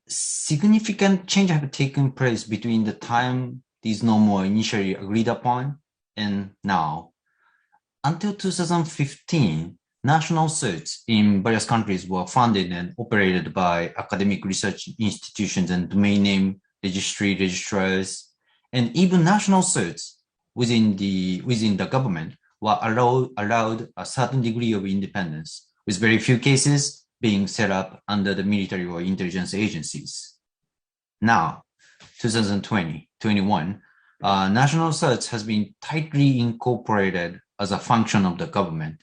Significant change have taken place between the time these norms were initially agreed upon and now. Until 2015, national CERTs in various countries were funded and operated by academic research institutions and domain name registry registrars, and even national CERTs within the government were allowed a certain degree of independence, with very few cases being set up under the military or intelligence agencies. Now, 2020-21, national CERTs has been tightly incorporated as a function of the government.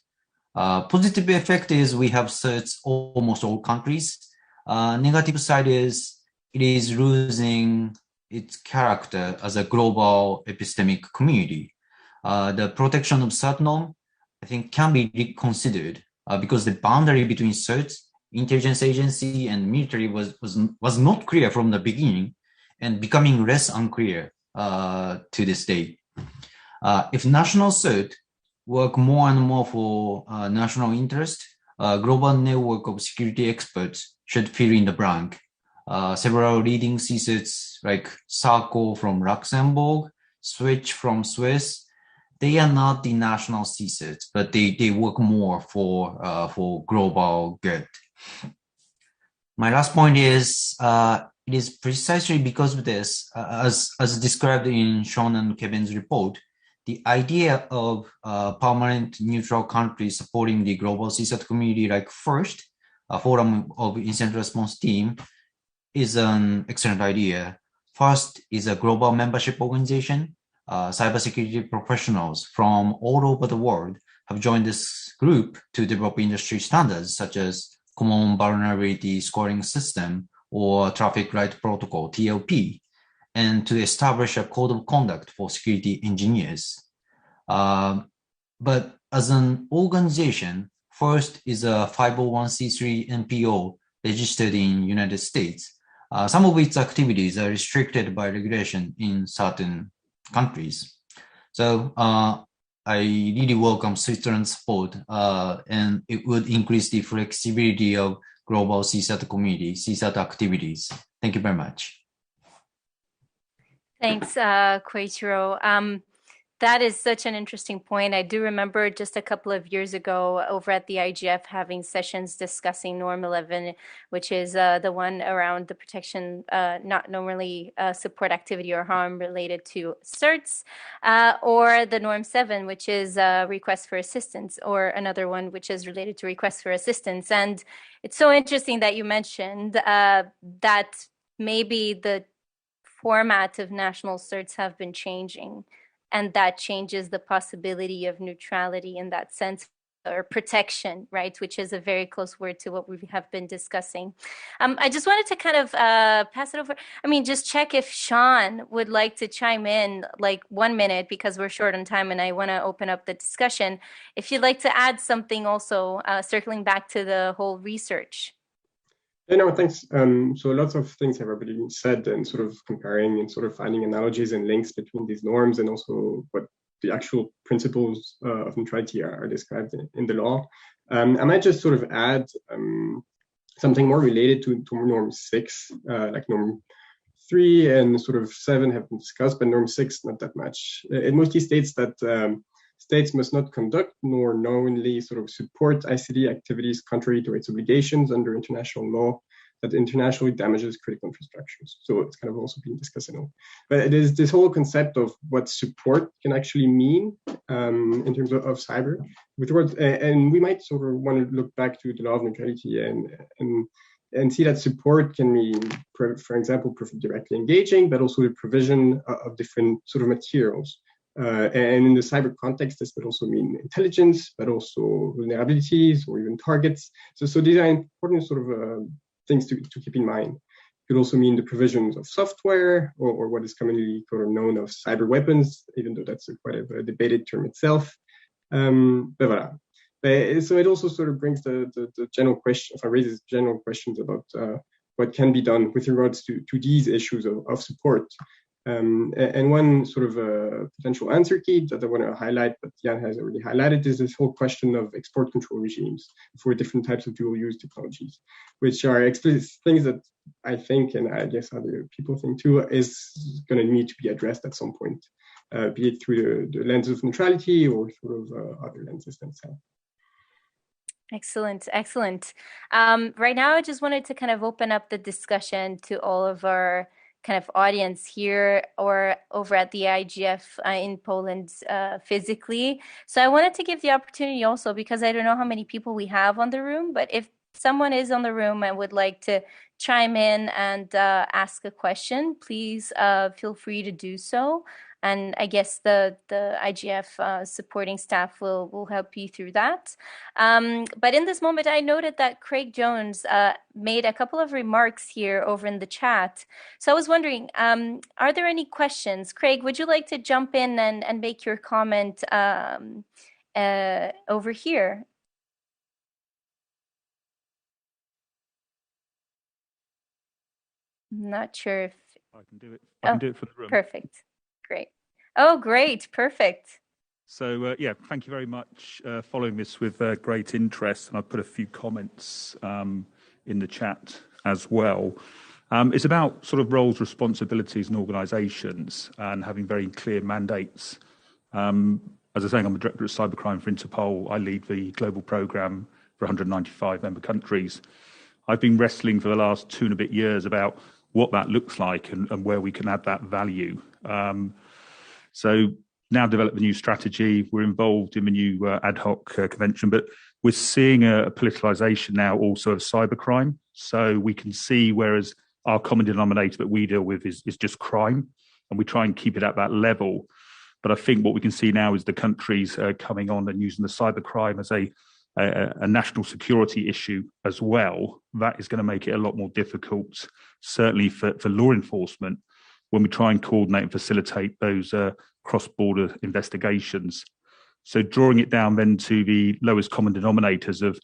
Positive effect is we have CERTs almost all countries. Negative side is it is losing its character as a global epistemic community. The protection of CERT norm, I think, can be reconsidered because the boundary between CERTs, intelligence agency, and military was not clear from the beginning and becoming less unclear to this day. If national CERT work more and more for national interest, a global network of security experts should fill in the blank. several leading CSIRTs like Sarko from Luxembourg, Switch from Swiss. They are not the national CSIRTs, but they work more for global good. My last point is it is precisely because of this, as described in Sean and Kevin's report, the idea of permanent neutral countries supporting the global CSAT community, like FIRST, a Forum of Incident Response Team, is an excellent idea. FIRST is a global membership organization. Cybersecurity professionals from all over the world have joined this group to develop industry standards such as Common Vulnerability Scoring System or Traffic Light Protocol, TLP, and to establish a code of conduct for security engineers. But as an organization, FIRST is a 501c3 NPO registered in United States. Some of its activities are restricted by regulation in certain countries. So I really welcome Switzerland's support, and it would increase the flexibility of global CSAT community, CSAT activities. Thank you very much. Thanks, Koichiro. That is such an interesting point. I do remember just a couple of years ago over at the IGF having sessions discussing Norm 11, which is the one around the protection, not normally support activity or harm related to certs, or the Norm 7, which is request for assistance, or another one which is related to request for assistance. And it's so interesting that you mentioned that maybe the format of national certs have been changing, and that changes the possibility of neutrality in that sense, or protection, right? Which is a very close word to what we have been discussing. I just wanted to kind of pass it over. I mean, just check if Sean would like to chime in like 1 minute, because we're short on time and I want to open up the discussion. If you'd like to add something also, circling back to the whole research. Yeah, no, thanks. So lots of things have already been said, and sort of comparing and sort of finding analogies and links between these norms and also what the actual principles of neutrality are described in the law. I might just sort of add something more related to Norm 6, like Norm 3 and sort of 7 have been discussed, but Norm 6 not that much. It mostly states that states must not conduct nor knowingly sort of support ICT activities contrary to its obligations under international law that internationally damages critical infrastructures. So it's kind of also being discussed. But it is this whole concept of what support can actually mean in terms of cyber. With regards, and we might sort of want to look back to the law of neutrality and see that support can mean, for example, directly engaging, but also the provision of different sort of materials. And in the cyber context, this would also mean intelligence, but also vulnerabilities or even targets. So these are important sort of things to keep in mind. It could also mean the provisions of software or what is commonly sort of known of cyber weapons, even though that's quite a debated term itself. But voilà. So it also sort of brings the general question, if I raises general questions about what can be done with regards to these issues of support. And one sort of potential answer key that I want to highlight, but Jan has already highlighted, is this whole question of export control regimes for different types of dual-use technologies, which are explicit things that I think, and I guess other people think too, is going to need to be addressed at some point, be it through the lens of neutrality or sort of other lenses themselves. Excellent, excellent. Right now, I just wanted to kind of open up the discussion to all of our kind of audience here or over at the IGF in Poland physically. So I wanted to give the opportunity also, because I don't know how many people we have on the room, but if someone is on the room and would like to chime in and ask a question, please feel free to do so. And I guess the IGF supporting staff will help you through that. But in this moment, I noted that Craig Jones made a couple of remarks here over in the chat. So I was wondering, are there any questions? Craig, would you like to jump in and make your comment over here? I'm not sure if I can do it. I can do it for the room. Perfect. Great. Oh, great. Perfect. So, yeah, thank you very much. Following this with great interest, and I've put a few comments in the chat as well. It's about sort of roles, responsibilities, and organisations, and having very clear mandates. As I was saying, I'm the director of cybercrime for Interpol. I lead the global programme for 195 member countries. I've been wrestling for the last 2 and a bit years about what that looks like and where we can add that value. So now develop the new strategy. We're involved in the new ad hoc convention, but we're seeing a politicalisation now also of cybercrime. So we can see, whereas our common denominator that we deal with is just crime, and we try and keep it at that level. But I think what we can see now is the countries coming on and using the cybercrime as a national security issue as well. That is going to make it a lot more difficult, certainly for law enforcement, when we try and coordinate and facilitate those cross-border investigations. So drawing it down then to the lowest common denominators of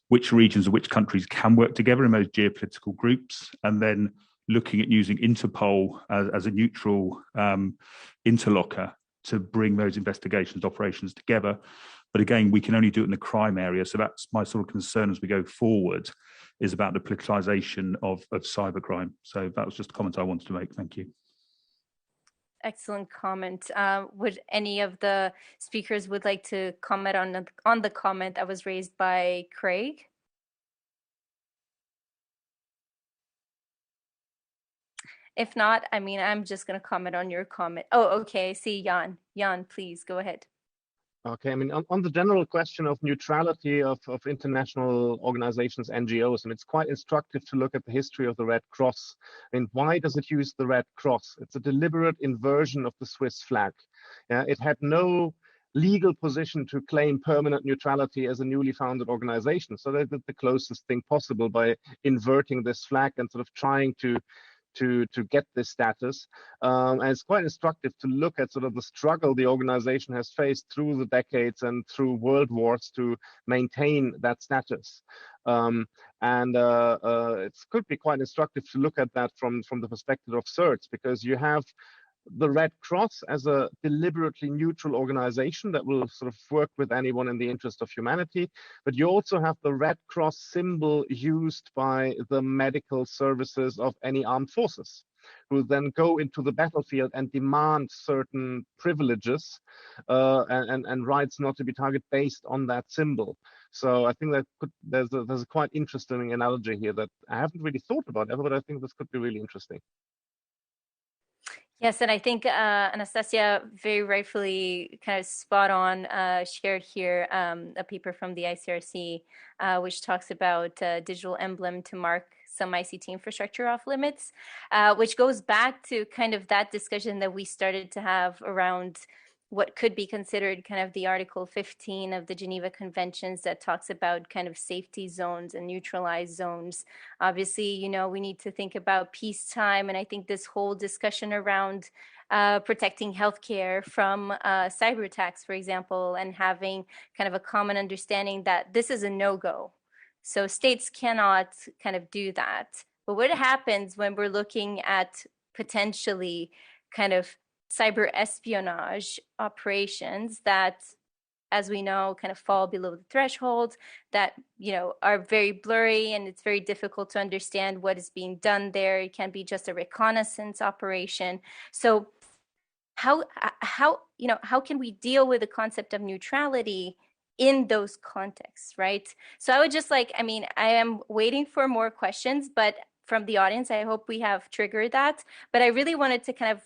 which regions or which countries can work together in those geopolitical groups, and then looking at using Interpol as a neutral interlocker to bring those investigations operations together. But again, we can only do it in the crime area. So that's my sort of concern as we go forward, is about the politicalisation of cybercrime. So that was just a comment I wanted to make. Thank you. Excellent comment. Would any of the speakers would like to comment on the comment that was raised by Craig? If not, I mean, I'm just going to comment on your comment. Oh, okay. I see Jan. Jan, please go ahead. Okay, I mean, on the general question of neutrality of international organizations, NGOs, and it's quite instructive to look at the history of the Red Cross. I mean, why does it use the Red Cross? It's a deliberate inversion of the Swiss flag. It had no legal position to claim permanent neutrality as a newly founded organization. So they did the closest thing possible by inverting this flag and sort of trying to get this status. And it's quite instructive to look at sort of the struggle the organization has faced through the decades and through world wars to maintain that status. It could be quite instructive to look at that from the perspective of CERTS, because you have the Red Cross as a deliberately neutral organization that will sort of work with anyone in the interest of humanity. But you also have the Red Cross symbol used by the medical services of any armed forces, who then go into the battlefield and demand certain privileges and rights not to be targeted based on that symbol. So I think that there's a quite interesting analogy here that I haven't really thought about ever, but I think this could be really interesting. Yes, and I think Anastasia very rightfully kind of spot on shared here a paper from the ICRC, which talks about digital emblem to mark some ICT infrastructure off limits, which goes back to kind of that discussion that we started to have around what could be considered kind of the Article 15 of the Geneva Conventions that talks about kind of safety zones and neutralized zones. Obviously, you know, we need to think about peacetime, and I think this whole discussion around protecting healthcare from cyber attacks, for example, and having kind of a common understanding that this is a no-go. So states cannot kind of do that. But what happens when we're looking at potentially kind of cyber espionage operations that, as we know, kind of fall below the threshold, that, you know, are very blurry, and it's very difficult to understand what is being done there. It can be just a reconnaissance operation. So how can we deal with the concept of neutrality in those contexts, right? So I would just like, I mean, I am waiting for more questions, but from the audience, I hope we have triggered that. But I really wanted to kind of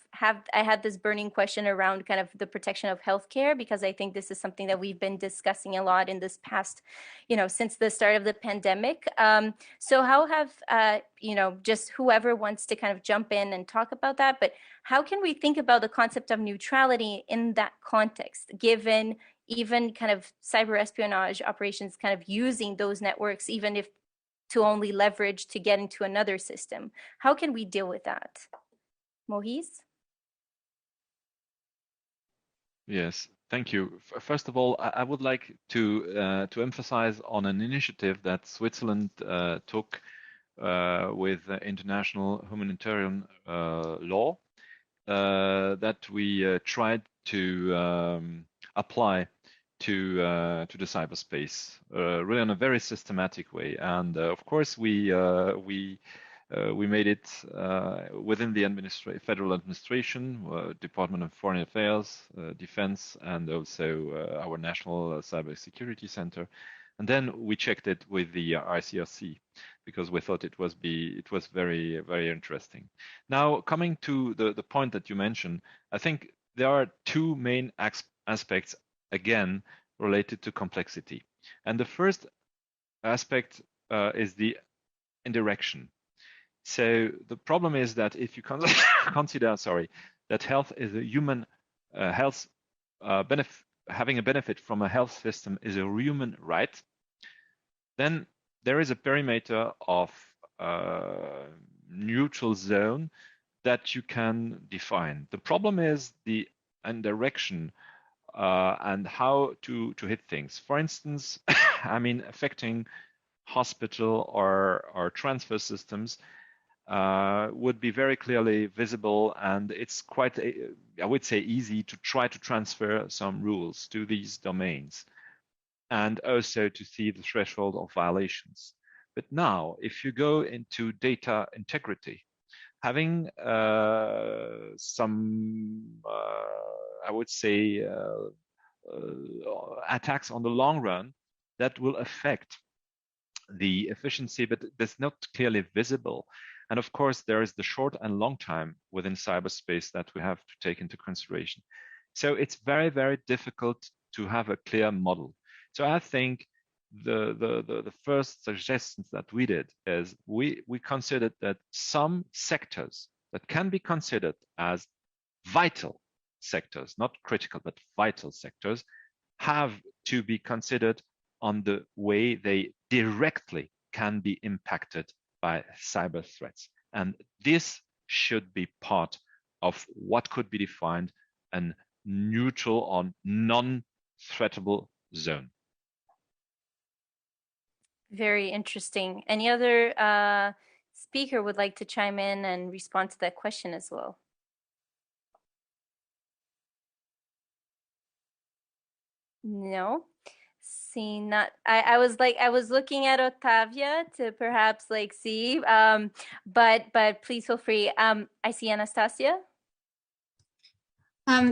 I had this burning question around kind of the protection of healthcare, because I think this is something that we've been discussing a lot in this past, you know, since the start of the pandemic. So how have, you know, just whoever wants to kind of jump in and talk about that, but how can we think about the concept of neutrality in that context, given even kind of cyber espionage operations kind of using those networks, even if to only leverage to get into another system? How can we deal with that? Mohis? Yes, thank you. First of all, I would like to emphasize on an initiative that Switzerland took with international humanitarian law that we tried to apply to the cyberspace, really in a very systematic way. And of course, we We made it within the federal administration, Department of Foreign Affairs, Defense, and also our National Cybersecurity Center. And then we checked it with the ICRC because we thought it was very, very interesting. Now, coming to the point that you mentioned, I think there are two main aspects, again, related to complexity. And the first aspect is the indirection. So the problem is that if you consider, that health is a human having a benefit from a health system is a human right, then there is a perimeter of neutral zone that you can define. The problem is the indirection and how to hit things. For instance, I mean, affecting hospital or transfer systems would be very clearly visible, and it's quite, I would say, easy to try to transfer some rules to these domains and also to see the threshold of violations. But now, if you go into data integrity, having some, I would say, attacks on the long run that will affect the efficiency, but that's not clearly visible. And of course, there is the short and long time within cyberspace that we have to take into consideration. So it's very, very difficult to have a clear model. So I think the first suggestions that we did is we considered that some sectors that can be considered as vital sectors, not critical, but vital sectors, have to be considered on the way they directly can be impacted by cyber threats. And this should be part of what could be defined a neutral or non-threatable zone. Very interesting. Any other speaker would like to chime in and respond to that question as well? No. Seeing that, I was looking at Otavia to perhaps see, but please feel free. I see Anastasia.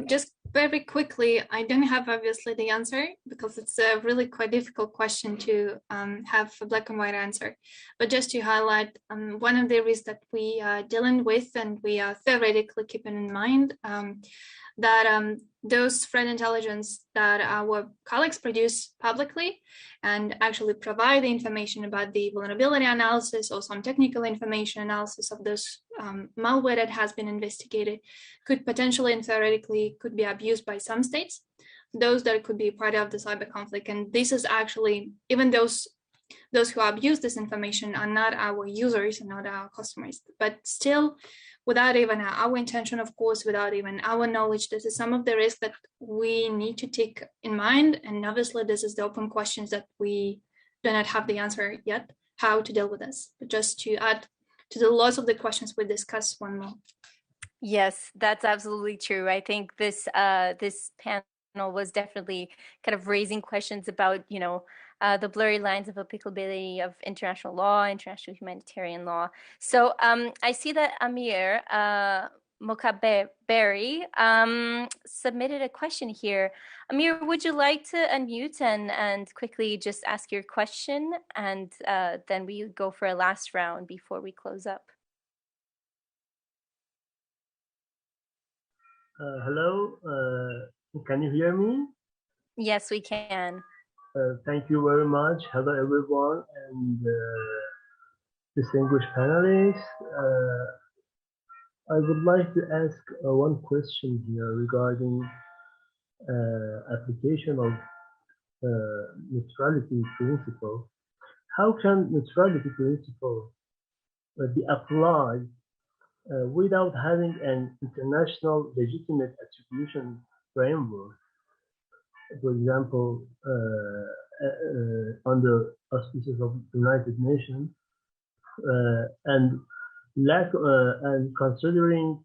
Just very quickly, I don't have obviously the answer because it's a really quite difficult question to have a black and white answer. But just to highlight, one of the risks that we are dealing with and we are theoretically keeping in mind that those threat intelligence that our colleagues produce publicly and actually provide the information about the vulnerability analysis or some technical information analysis of this malware that has been investigated could potentially and theoretically could be abused by some states, those that could be part of the cyber conflict. And this is actually, even those who abuse this information are not our users and not our customers, but still, without even our intention, of course, without even our knowledge, this is some of the risks that we need to take in mind. And obviously, this is the open questions that we do not have the answer yet, how to deal with this. But just to add to the lots of the questions we discussed, one more. Yes, that's absolutely true. I think this this panel was definitely kind of raising questions about, the blurry lines of applicability of international law, international humanitarian law. So I see that Amir Mokaberi submitted a question here. Amir, would you like to unmute and quickly just ask your question, and then we go for a last round before we close up? Hello, can you hear me? Yes, we can. Thank you very much. Hello, everyone, and distinguished panelists. I would like to ask one question here regarding application of neutrality principle. How can neutrality principle be applied without having an international legitimate attribution framework? For example, under auspices of the United Nations, and considering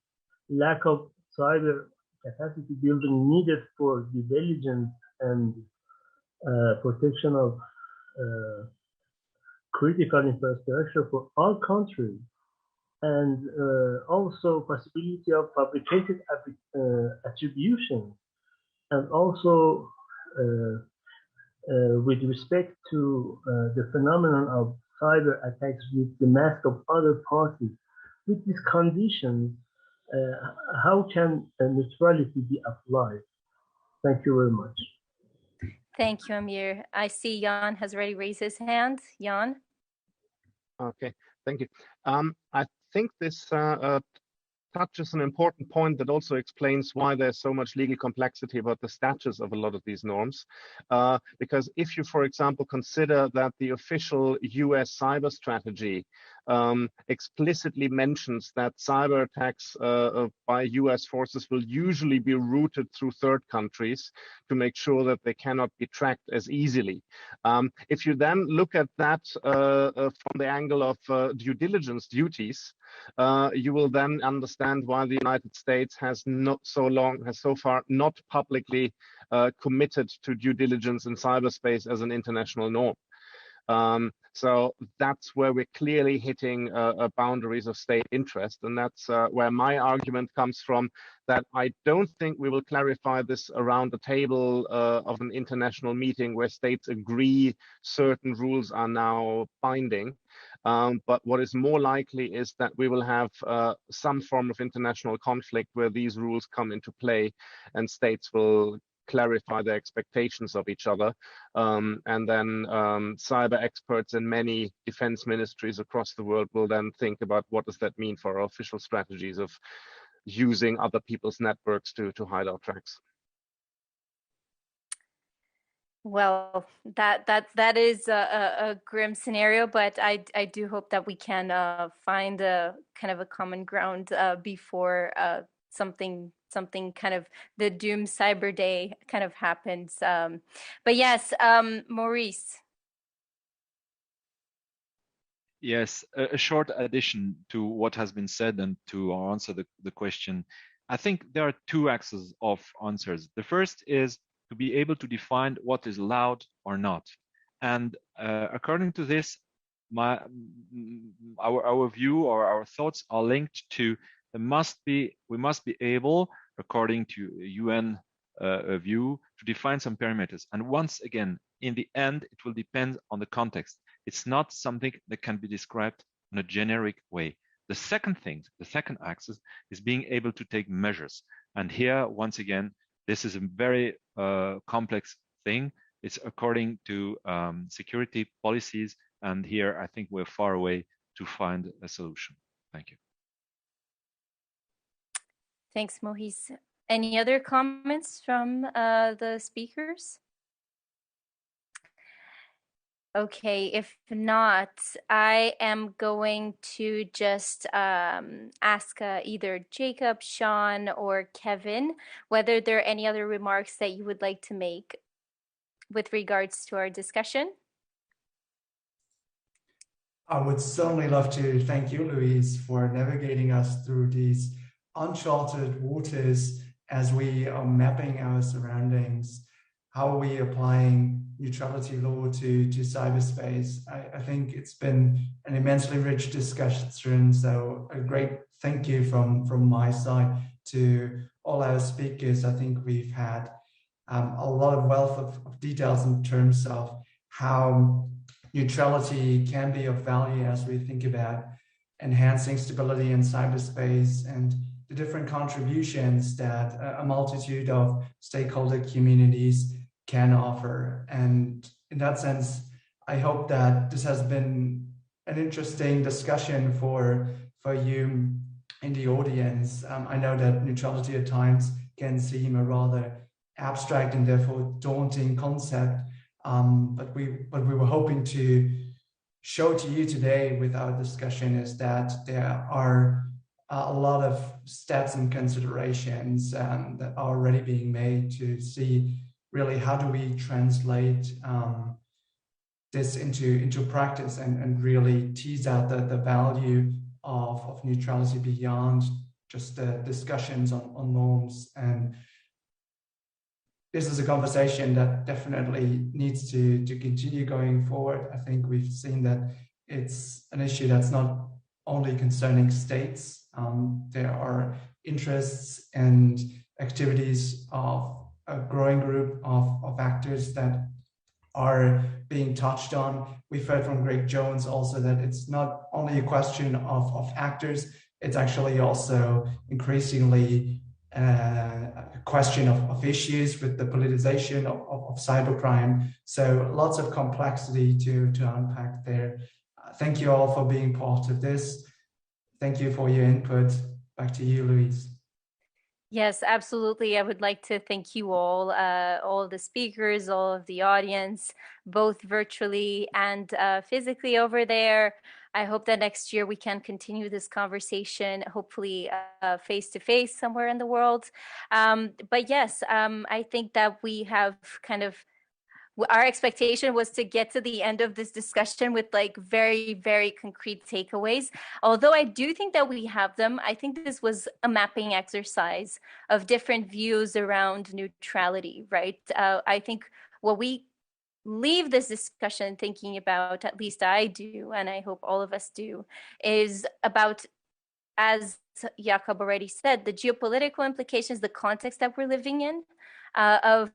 lack of cyber capacity building needed for due diligence and protection of critical infrastructure for all countries, and also possibility of fabricated attribution, and also with respect to the phenomenon of cyber attacks with the mask of other parties. With these conditions, how can neutrality be applied? Thank you very much. Thank you, Amir. I see Jan has already raised his hand. Jan? Okay, thank you. I think this touches an important point that also explains why there's so much legal complexity about the status of a lot of these norms. Because if you, for example, consider that the official US cyber strategy explicitly mentions that cyber attacks by US forces will usually be routed through third countries to make sure that they cannot be tracked as easily. If you then look at that from the angle of due diligence duties, you will then understand why the United States has so far not publicly committed to due diligence in cyberspace as an international norm. So that's where we're clearly hitting boundaries of state interest, and that's where my argument comes from, that I don't think we will clarify this around the table of an international meeting where states agree certain rules are now binding. But what is more likely is that we will have some form of international conflict where these rules come into play and states will clarify their expectations of each other. And then cyber experts in many defense ministries across the world will then think about what does that mean for our official strategies of using other people's networks to hide our tracks. Well, that is a grim scenario, but I do hope that we can find a kind of a common ground before something kind of the doom cyber day kind of happens. But yes, Maurice. Yes, a short addition to what has been said and to answer the question. I think there are two axes of answers. The first is to be able to define what is allowed or not. And according to this, our view or our thoughts are linked to we must be able, according to UN view, to define some parameters. And once again, in the end, it will depend on the context. It's not something that can be described in a generic way. The second thing, the second axis, is being able to take measures. And here, once again, this is a very complex thing. It's according to security policies. And here, I think we're far away to find a solution. Thank you. Thanks, Maurice. Any other comments from the speakers? Okay, if not, I am going to just ask either Jacob, Sean, or Kevin whether there are any other remarks that you would like to make with regards to our discussion. I would certainly love to thank you, Louise, for navigating us through these uncharted waters as we are mapping our surroundings. How are we applying neutrality law to cyberspace? I think it's been an immensely rich discussion, so a great thank you from my side to all our speakers. I think we've had a lot of wealth of details in terms of how neutrality can be of value as we think about enhancing stability in cyberspace and the different contributions that a multitude of stakeholder communities can offer. And in that sense, I hope that this has been an interesting discussion for you in the audience. I know that neutrality at times can seem a rather abstract and therefore daunting concept, but what we were hoping to show to you today with our discussion is that there are a lot of steps and considerations that are already being made to see really how do we translate this into practice and really tease out the value of neutrality beyond just the discussions on norms. And this is a conversation that definitely needs to continue going forward. I think we've seen that it's an issue that's not only concerning states. There are interests and activities of a growing group of actors that are being touched on. We've heard from Greg Jones also that it's not only a question of actors, it's actually also increasingly a question of issues with the politicization of cybercrime. So lots of complexity to unpack there. Thank you all for being part of this. Thank you for your input. Back to you, Louise. Yes, absolutely. I would like to thank you all of the speakers, all of the audience, both virtually and physically over there. I hope that next year we can continue this conversation, hopefully face to face somewhere in the world. But yes, I think that we have kind of our expectation was to get to the end of this discussion with like very, very concrete takeaways. Although I do think that we have them, I think this was a mapping exercise of different views around neutrality, right? I think what we leave this discussion thinking about, at least I do, and I hope all of us do, is about, as Jakob already said, the geopolitical implications, the context that we're living in, of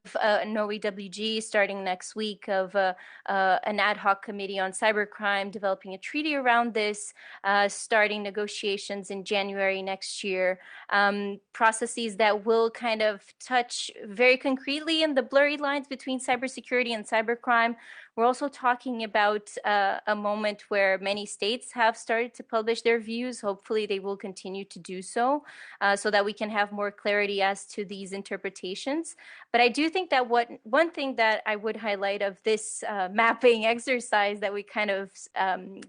Norway WG starting next week, of an ad hoc committee on cybercrime developing a treaty around this, starting negotiations in January next year, processes that will kind of touch very concretely in the blurry lines between cybersecurity and cybercrime. We're also talking about a moment where many states have started to publish their views. Hopefully they will continue to do so, so that we can have more clarity as to these interpretations. But I do think that one thing that I would highlight of this mapping exercise that we kind of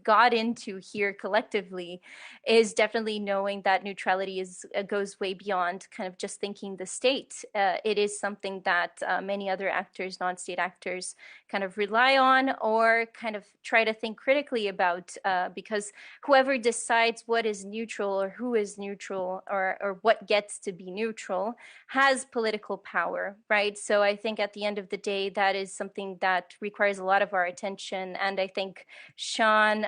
got into here collectively is definitely knowing that neutrality goes way beyond kind of just thinking the state. It is something that many other actors, non-state actors, kind of rely on or kind of try to think critically about, because whoever decides what is neutral or who is neutral or what gets to be neutral has political power, right? So I think at the end of the day, that is something that requires a lot of our attention. And I think Sean,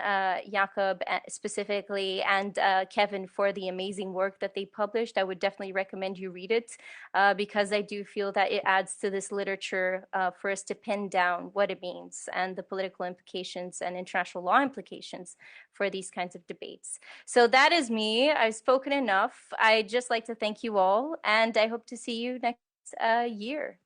Jakob specifically, and Kevin for the amazing work that they published. I would definitely recommend you read it, because I do feel that it adds to this literature for us to pin down what it means and the political implications and international law implications for these kinds of debates. So that is me. I've spoken enough. I'd just like to thank you all, and I hope to see you next year.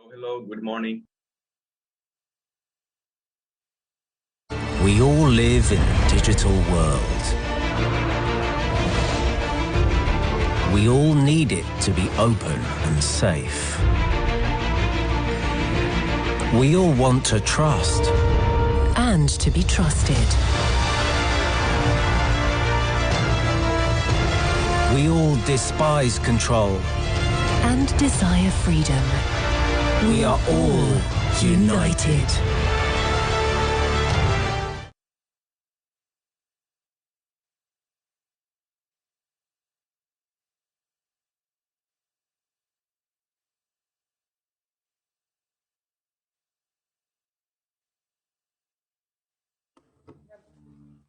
Hello, good morning. We all live in a digital world. We all need it to be open and safe. We all want to trust. And to be trusted. We all despise control. And desire freedom. We are all united.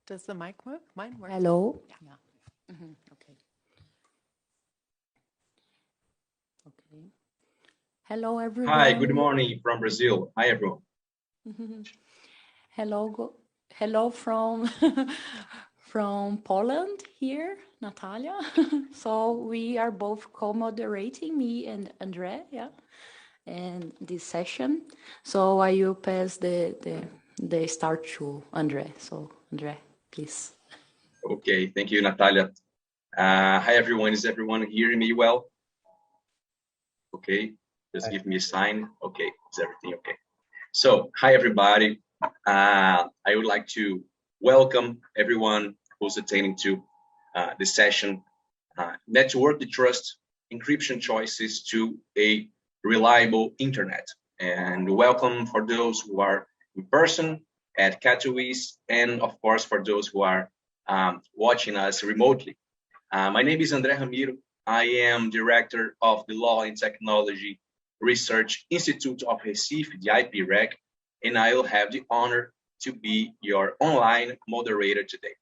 Does the mic work? Mine works. Hello. Yeah. Okay. Okay. Hello, everyone. Hi, good morning from Brazil. Hi, everyone. Hello from from Poland here, Natalia. So we are both co-moderating, me and Andre, yeah, and this session. So I will pass the start to Andre. So Andre, please. Okay, thank you, Natalia. Hi, everyone. Is everyone hearing me well? Okay, just give me a sign. Okay, is everything okay? So, hi, everybody. I would like to welcome everyone who's attending to this session. Network the trust, encryption choices to a reliable internet. And welcome for those who are in person at Katowice, and of course for those who are watching us remotely. My name is André Ramiro. I am director of the Law and Technology Research Institute of Recife, the IPREC, and I will have the honor to be your online moderator today.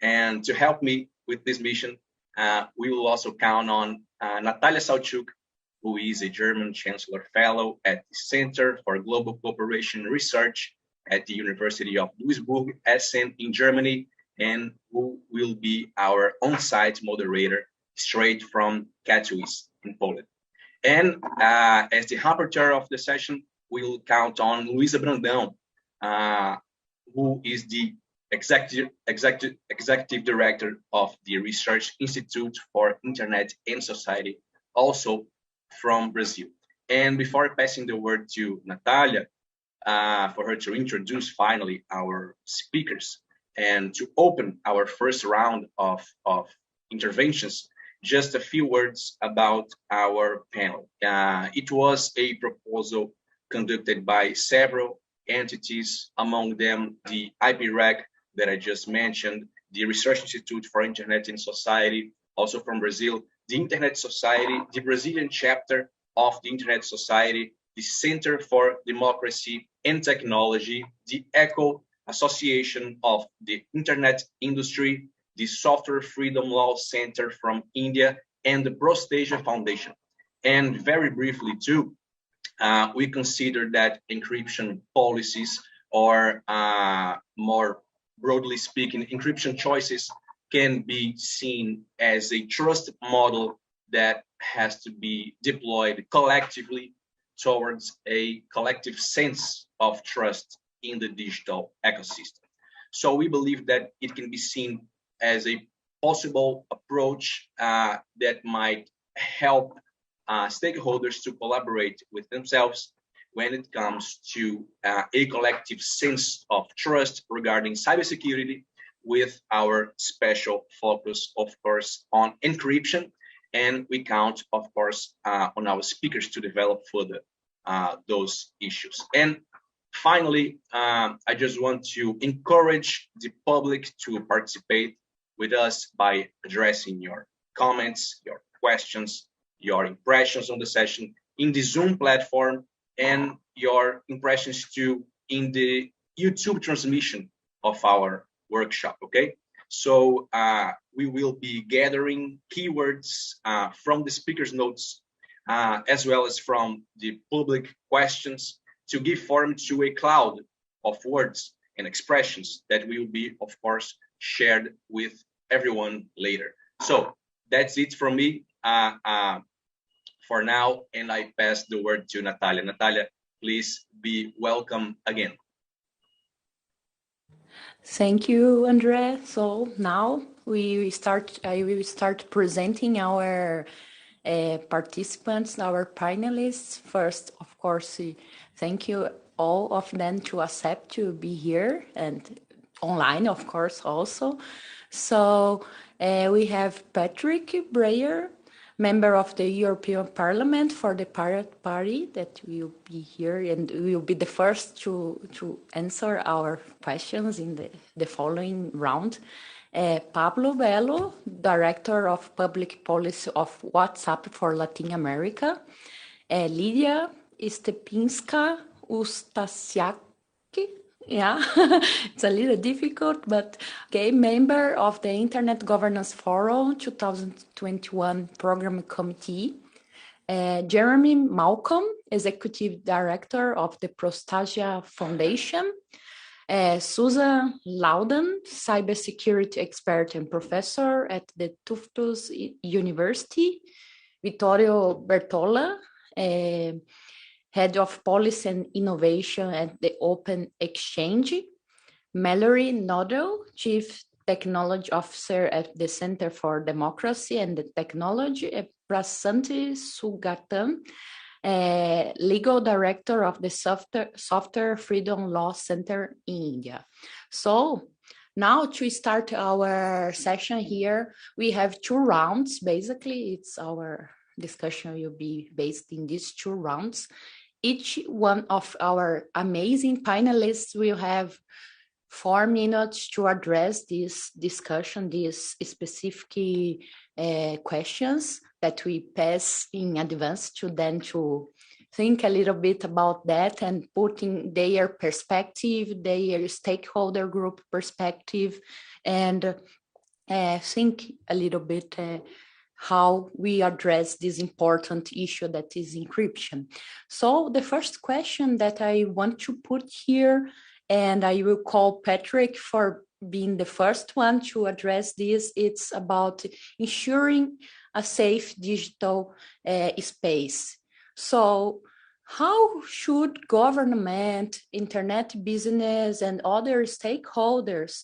And to help me with this mission, we will also count on Natalia Salchuk, who is a German Chancellor Fellow at the Center for Global Cooperation Research at the University of Duisburg, Essen in Germany, and who will be our on-site moderator straight from Katowice in Poland. And as the rapporteur of the session, we will count on Luisa Brandão, who is the executive director of the Research Institute for Internet and Society, also from Brazil. And before passing the word to Natalia, for her to introduce finally our speakers and to open our first round of interventions, just a few words about our panel. It was a proposal conducted by several entities, among them the IPREC that I just mentioned, the Research Institute for Internet and Society, also from Brazil, the Internet Society, the Brazilian chapter of the Internet Society, the Center for Democracy and Technology, the ECHO Association of the Internet Industry, the Software Freedom Law Center from India, and the Prostasia Foundation. And very briefly too, we consider that encryption policies, or more broadly speaking, encryption choices can be seen as a trust model that has to be deployed collectively towards a collective sense of trust in the digital ecosystem. So we believe that it can be seen as a possible approach that might help stakeholders to collaborate with themselves when it comes to a collective sense of trust regarding cybersecurity, with our special focus, of course, on encryption. And we count, of course, on our speakers to develop further those issues. And finally, I just want to encourage the public to participate with us by addressing your comments, your questions, your impressions on the session in the Zoom platform, and your impressions too in the YouTube transmission of our workshop, okay? So we will be gathering keywords from the speaker's notes, as well as from the public questions, to give form to a cloud of words and expressions that will be, of course, shared with everyone later. So that's it from me. for now, and I pass the word to Natalia. Natalia, please be welcome again. Thank you, Andre. So now I will start presenting our participants, our panelists. First, of course, thank you all of them to accept to be here and online, of course, also. So we have Patrick Breyer, member of the European Parliament for the Pirate Party, that will be here and will be the first to answer our questions in the following round. Pablo Belo, Director of Public Policy of WhatsApp for Latin America. Lydia Stepinska Ustasiak. Yeah, it's a little difficult, but okay, member of the Internet Governance Forum 2021 Program Committee. Jeremy Malcolm, Executive Director of the Prostasia Foundation. Susan Loudon, Cybersecurity Expert and Professor at the Tufts University. Vittorio Bertola, Head of Policy and Innovation at the Open Exchange. Mallory Noddle, Chief Technology Officer at the Center for Democracy and Technology. Prasanthi Sugatan, Legal Director of the Software Freedom Law Center in India. So now to start our session here, we have 2 rounds. Basically, it's our discussion will be based in these 2 rounds. Each one of our amazing panelists will have 4 minutes to address this discussion, these specific questions that we pass in advance to them to think a little bit about that and putting their perspective, their stakeholder group perspective, and think a little bit how we address this important issue that is encryption. So the first question that I want to put here, and I will call Patrick for being the first one to address this, it's about ensuring a safe digital space. So how should government, internet business, and other stakeholders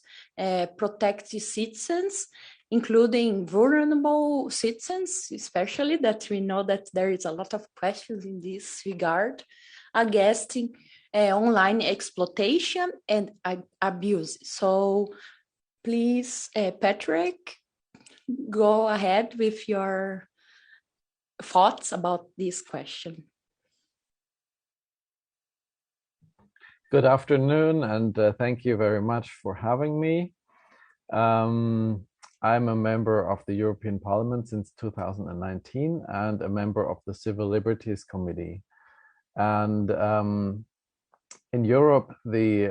protect the citizens, including vulnerable citizens, especially that we know that there is a lot of questions in this regard, against online exploitation and abuse. So please, Patrick, go ahead with your thoughts about this question. Good afternoon, and thank you very much for having me. I'm a member of the European Parliament since 2019 and a member of the Civil Liberties Committee. And in Europe, the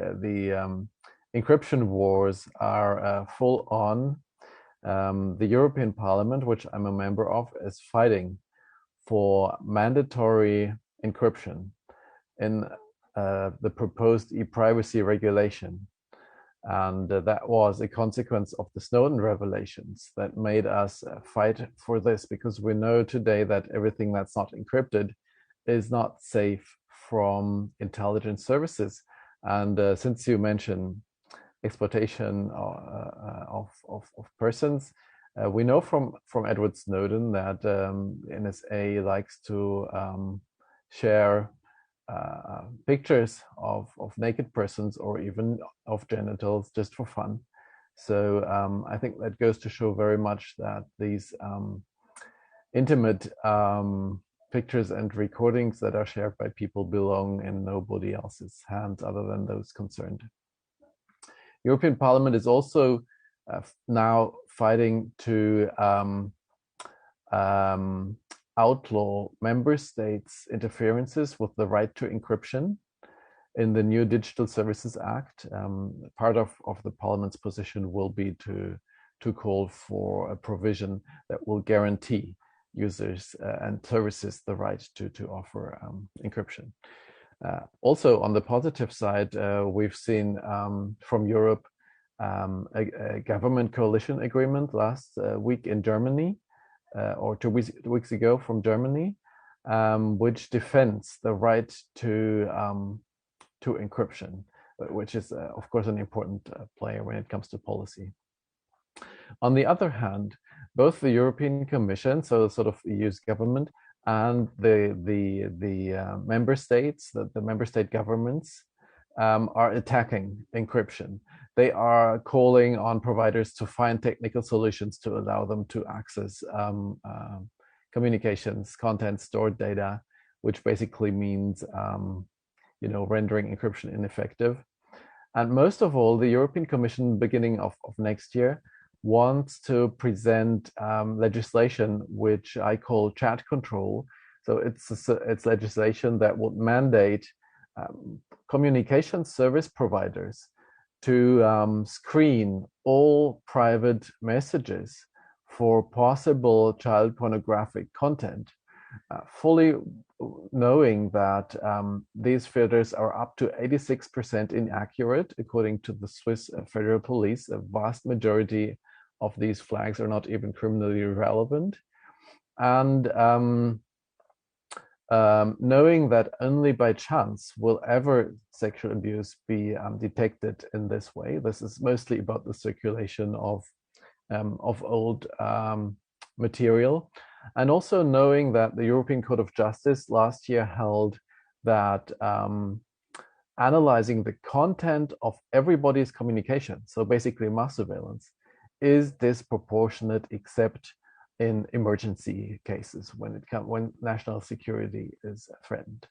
encryption wars are full on. The European Parliament, which I'm a member of, is fighting for mandatory encryption in the proposed e-privacy regulation. And that was a consequence of the Snowden revelations that made us fight for this, because we know today that everything that's not encrypted is not safe from intelligence services. And since you mentioned exploitation of persons, we know from Edward Snowden that NSA likes to share pictures of naked persons or even of genitals just for fun. So I think that goes to show very much that these intimate pictures and recordings that are shared by people belong in nobody else's hands other than those concerned. European Parliament is also now fighting to outlaw member states' interferences with the right to encryption in the new Digital Services Act. Part of the Parliament's position will be to call for a provision that will guarantee users and services the right to offer encryption. Also, on the positive side, we've seen from Europe a government coalition agreement last week in Germany, or 2 weeks ago from Germany, which defends the right to encryption, which is, of course, an important player when it comes to policy. On the other hand, both the European Commission, so sort of EU's government, and the member states, the member state governments, are attacking encryption. They are calling on providers to find technical solutions to allow them to access communications, content, stored data, which basically means rendering encryption ineffective. And most of all, the European Commission, beginning of next year, wants to present legislation which I call chat control. So it's legislation that would mandate communication service providers to screen all private messages for possible child pornographic content, fully knowing that these filters are up to 86% inaccurate, according to the Swiss Federal Police. A vast majority of these flags are not even criminally relevant. And knowing that only by chance will ever sexual abuse be detected in this way. This is mostly about the circulation of old material. And also knowing that the European Court of Justice last year held that analyzing the content of everybody's communication, so basically mass surveillance, is disproportionate except in emergency cases when national security is threatened.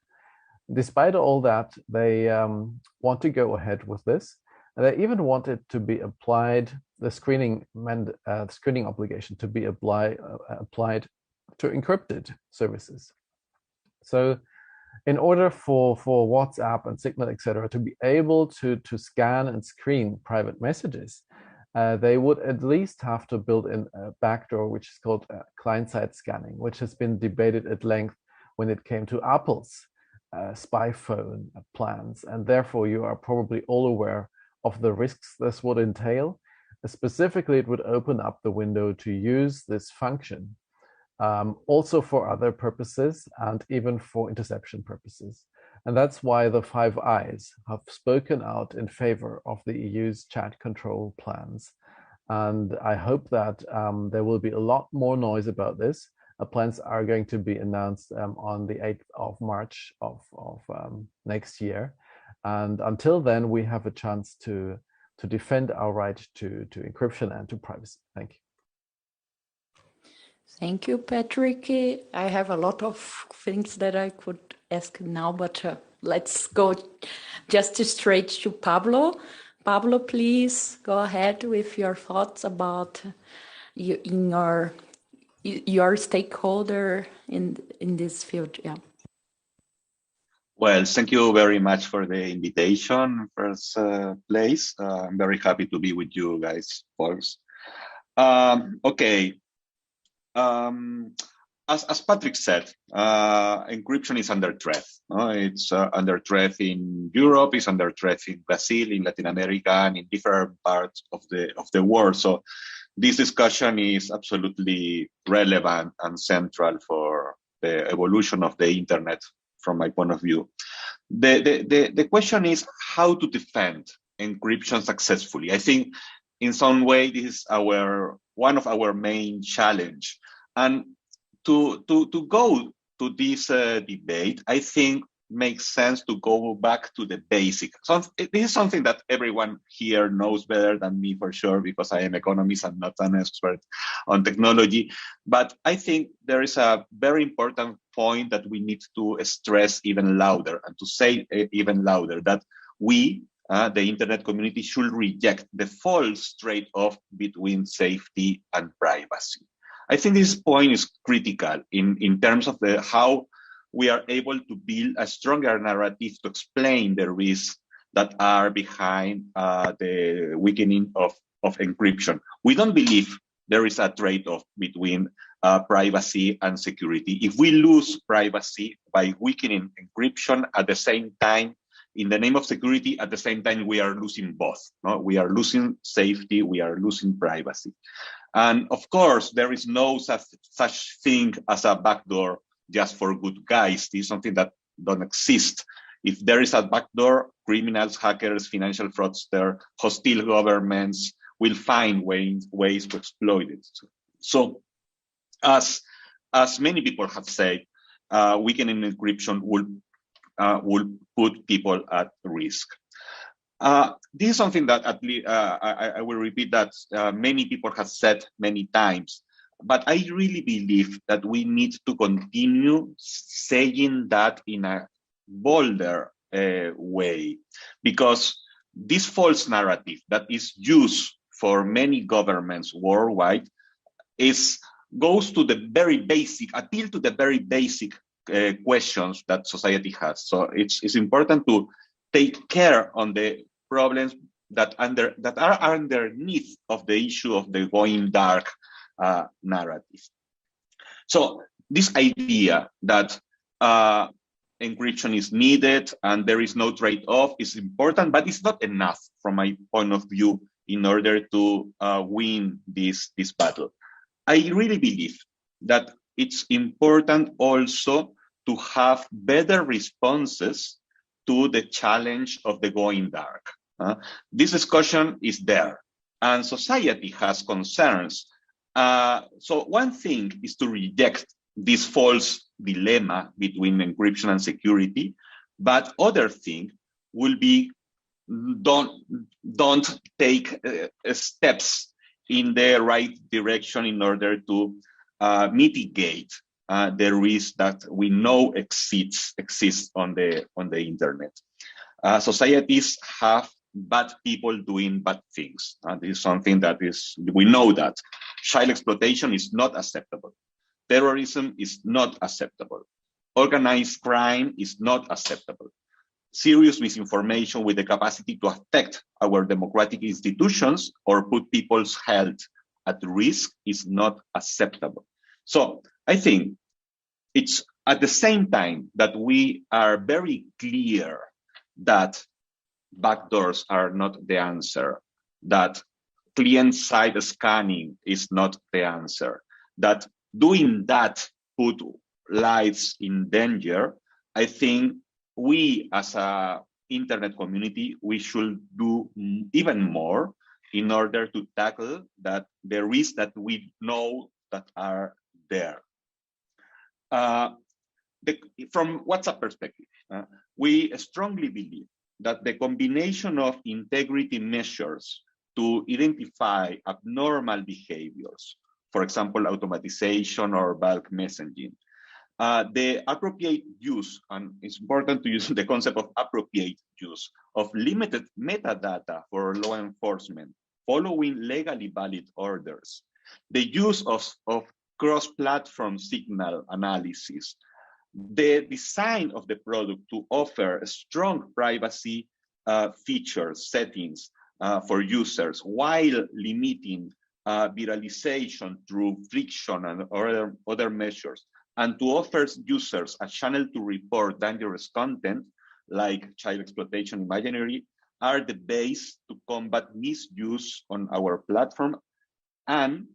Despite all that, they want to go ahead with this. And they even want it to be applied, the screening obligation to be applied to encrypted services. So in order for WhatsApp and Signal, etc., to be able to scan and screen private messages, they would at least have to build in a backdoor, which is called client-side scanning, which has been debated at length when it came to Apple's spy phone plans. And therefore, you are probably all aware of the risks this would entail. Specifically, it would open up the window to use this function also for other purposes and even for interception purposes. And that's why the Five Eyes have spoken out in favor of the EU's chat control plans. And I hope that there will be a lot more noise about this. Plans are going to be announced on the 8th of March of next year. And until then, we have a chance to defend our right to encryption and to privacy. Thank you. Thank you, Patrick. I have a lot of things that I could ask now, but let's go just straight to Pablo. Pablo, please go ahead with your thoughts about your stakeholder in this field. Yeah. Well, thank you very much for the invitation. First place, I'm very happy to be with you guys, folks. Okay. As Patrick said, encryption is under threat. It's under threat in Europe, it's under threat in Brazil, in Latin America, and in different parts of the world. So this discussion is absolutely relevant and central for the evolution of the internet from my point of view. The question is how to defend encryption successfully. I think in some way this is one of our main challenge. And to go to this debate, I think makes sense to go back to the basic. So this is something that everyone here knows better than me for sure, because I am economist and not an expert on technology. But I think there is a very important point that we need to stress even louder and to say even louder, that we, the internet community, should reject the false trade-off between safety and privacy. I think this point is critical in terms of how we are able to build a stronger narrative to explain the risks that are behind the weakening of encryption. We don't believe there is a trade-off between privacy and security. If we lose privacy by weakening encryption at the same time, in the name of security, at the same time, we are losing both. No? We are losing safety, we are losing privacy. And of course, there is no such thing as a backdoor just for good guys. This is something that don't exist. If there is a backdoor, criminals, hackers, financial fraudsters, hostile governments will find ways to exploit it. So as many people have said, weakening encryption will put people at risk. This is something that at least I will repeat that many people have said many times, but I really believe that we need to continue saying that in a bolder way, because this false narrative that is used for many governments worldwide goes to the very basic, appeal to the very basic questions that society has. So it's important to take care on the problems that are underneath of the issue of the going dark narrative. So this idea that encryption is needed and there is no trade-off is important, but it's not enough from my point of view in order to win this battle. I really believe that it's important also to have better responses to the challenge of the going dark. This discussion is there, and society has concerns. So one thing is to reject this false dilemma between encryption and security, but other thing will be don't take steps in the right direction in order to mitigate the risk that we know exists on the internet. Societies have bad people doing bad things. This is something that we know that. Child exploitation is not acceptable. Terrorism is not acceptable. Organized crime is not acceptable. Serious misinformation with the capacity to affect our democratic institutions or put people's health at risk is not acceptable. So I think it's at the same time that we are very clear that backdoors are not the answer, that client-side scanning is not the answer, that doing that put lives in danger. I think we as an internet community, we should do even more in order to tackle the risks that we know that are there. From WhatsApp perspective, we strongly believe that the combination of integrity measures to identify abnormal behaviors, for example, automatization or bulk messaging, the appropriate use, and it's important to use the concept of appropriate use of limited metadata for law enforcement, following legally valid orders, the use of cross-platform signal analysis, the design of the product to offer strong privacy features, settings for users, while limiting viralization through friction and other measures, and to offer users a channel to report dangerous content like child exploitation imagery, are the base to combat misuse on our platform. And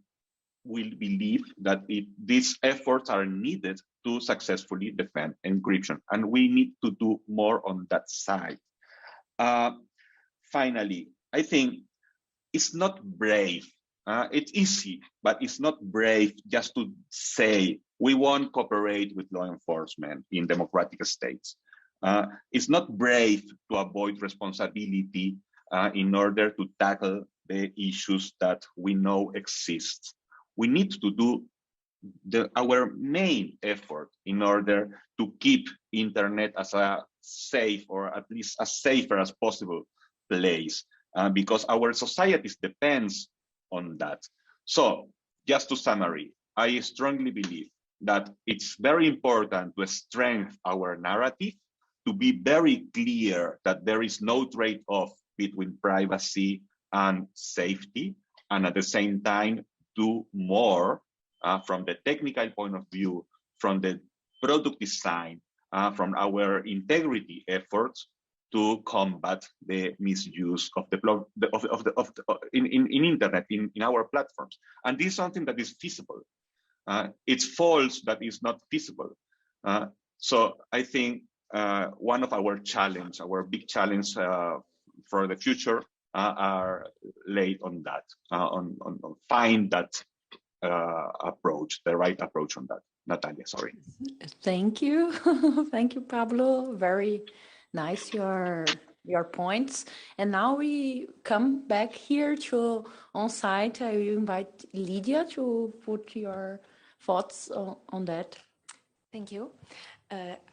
we believe that these efforts are needed to successfully defend encryption, and we need to do more on that side. Finally, I think it's not brave. It's easy, but it's not brave just to say we won't cooperate with law enforcement in democratic states. It's not brave to avoid responsibility in order to tackle the issues that we know exist. We need to do our main effort in order to keep internet as a safe, or at least as safer as possible place, because our societies depends on that. So just to summary, I strongly believe that it's very important to strengthen our narrative, to be very clear that there is no trade-off between privacy and safety, and at the same time do more from the technical point of view, from the product design, from our integrity efforts to combat the misuse of in internet in our platforms. And this is something that is feasible. It's false that is not feasible. So I think one of our big challenge for the future are laid on that, on find that approach, the right approach on that. Natalia, sorry. Thank you. Thank you, Pablo. Very nice, your points. And now we come back here to on site. I will invite Lydia to put your thoughts on that. Thank you.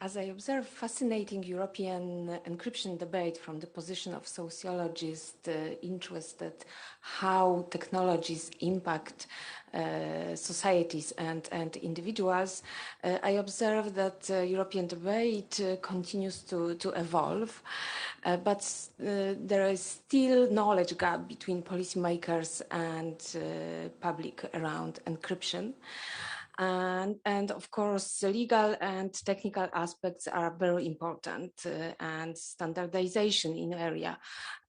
As I observe fascinating European encryption debate from the position of sociologists interested how technologies impact societies and individuals, I observe that European debate continues to evolve, but there is still knowledge gap between policymakers and public around encryption. And of course, the legal and technical aspects are very important, and standardization in area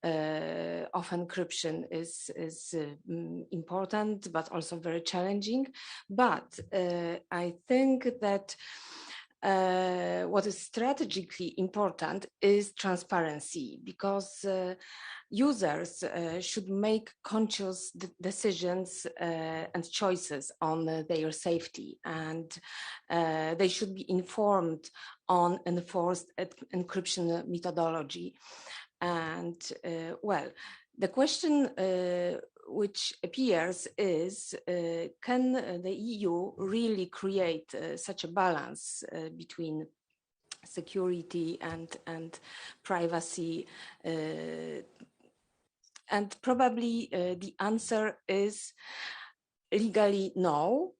of encryption is important, but also very challenging. But I think that what is strategically important is transparency, because users should make conscious decisions and choices on their safety, and they should be informed on enforced encryption methodology. And well, the question which appears is, can the EU really create such a balance between security and privacy? And probably the answer is legally no.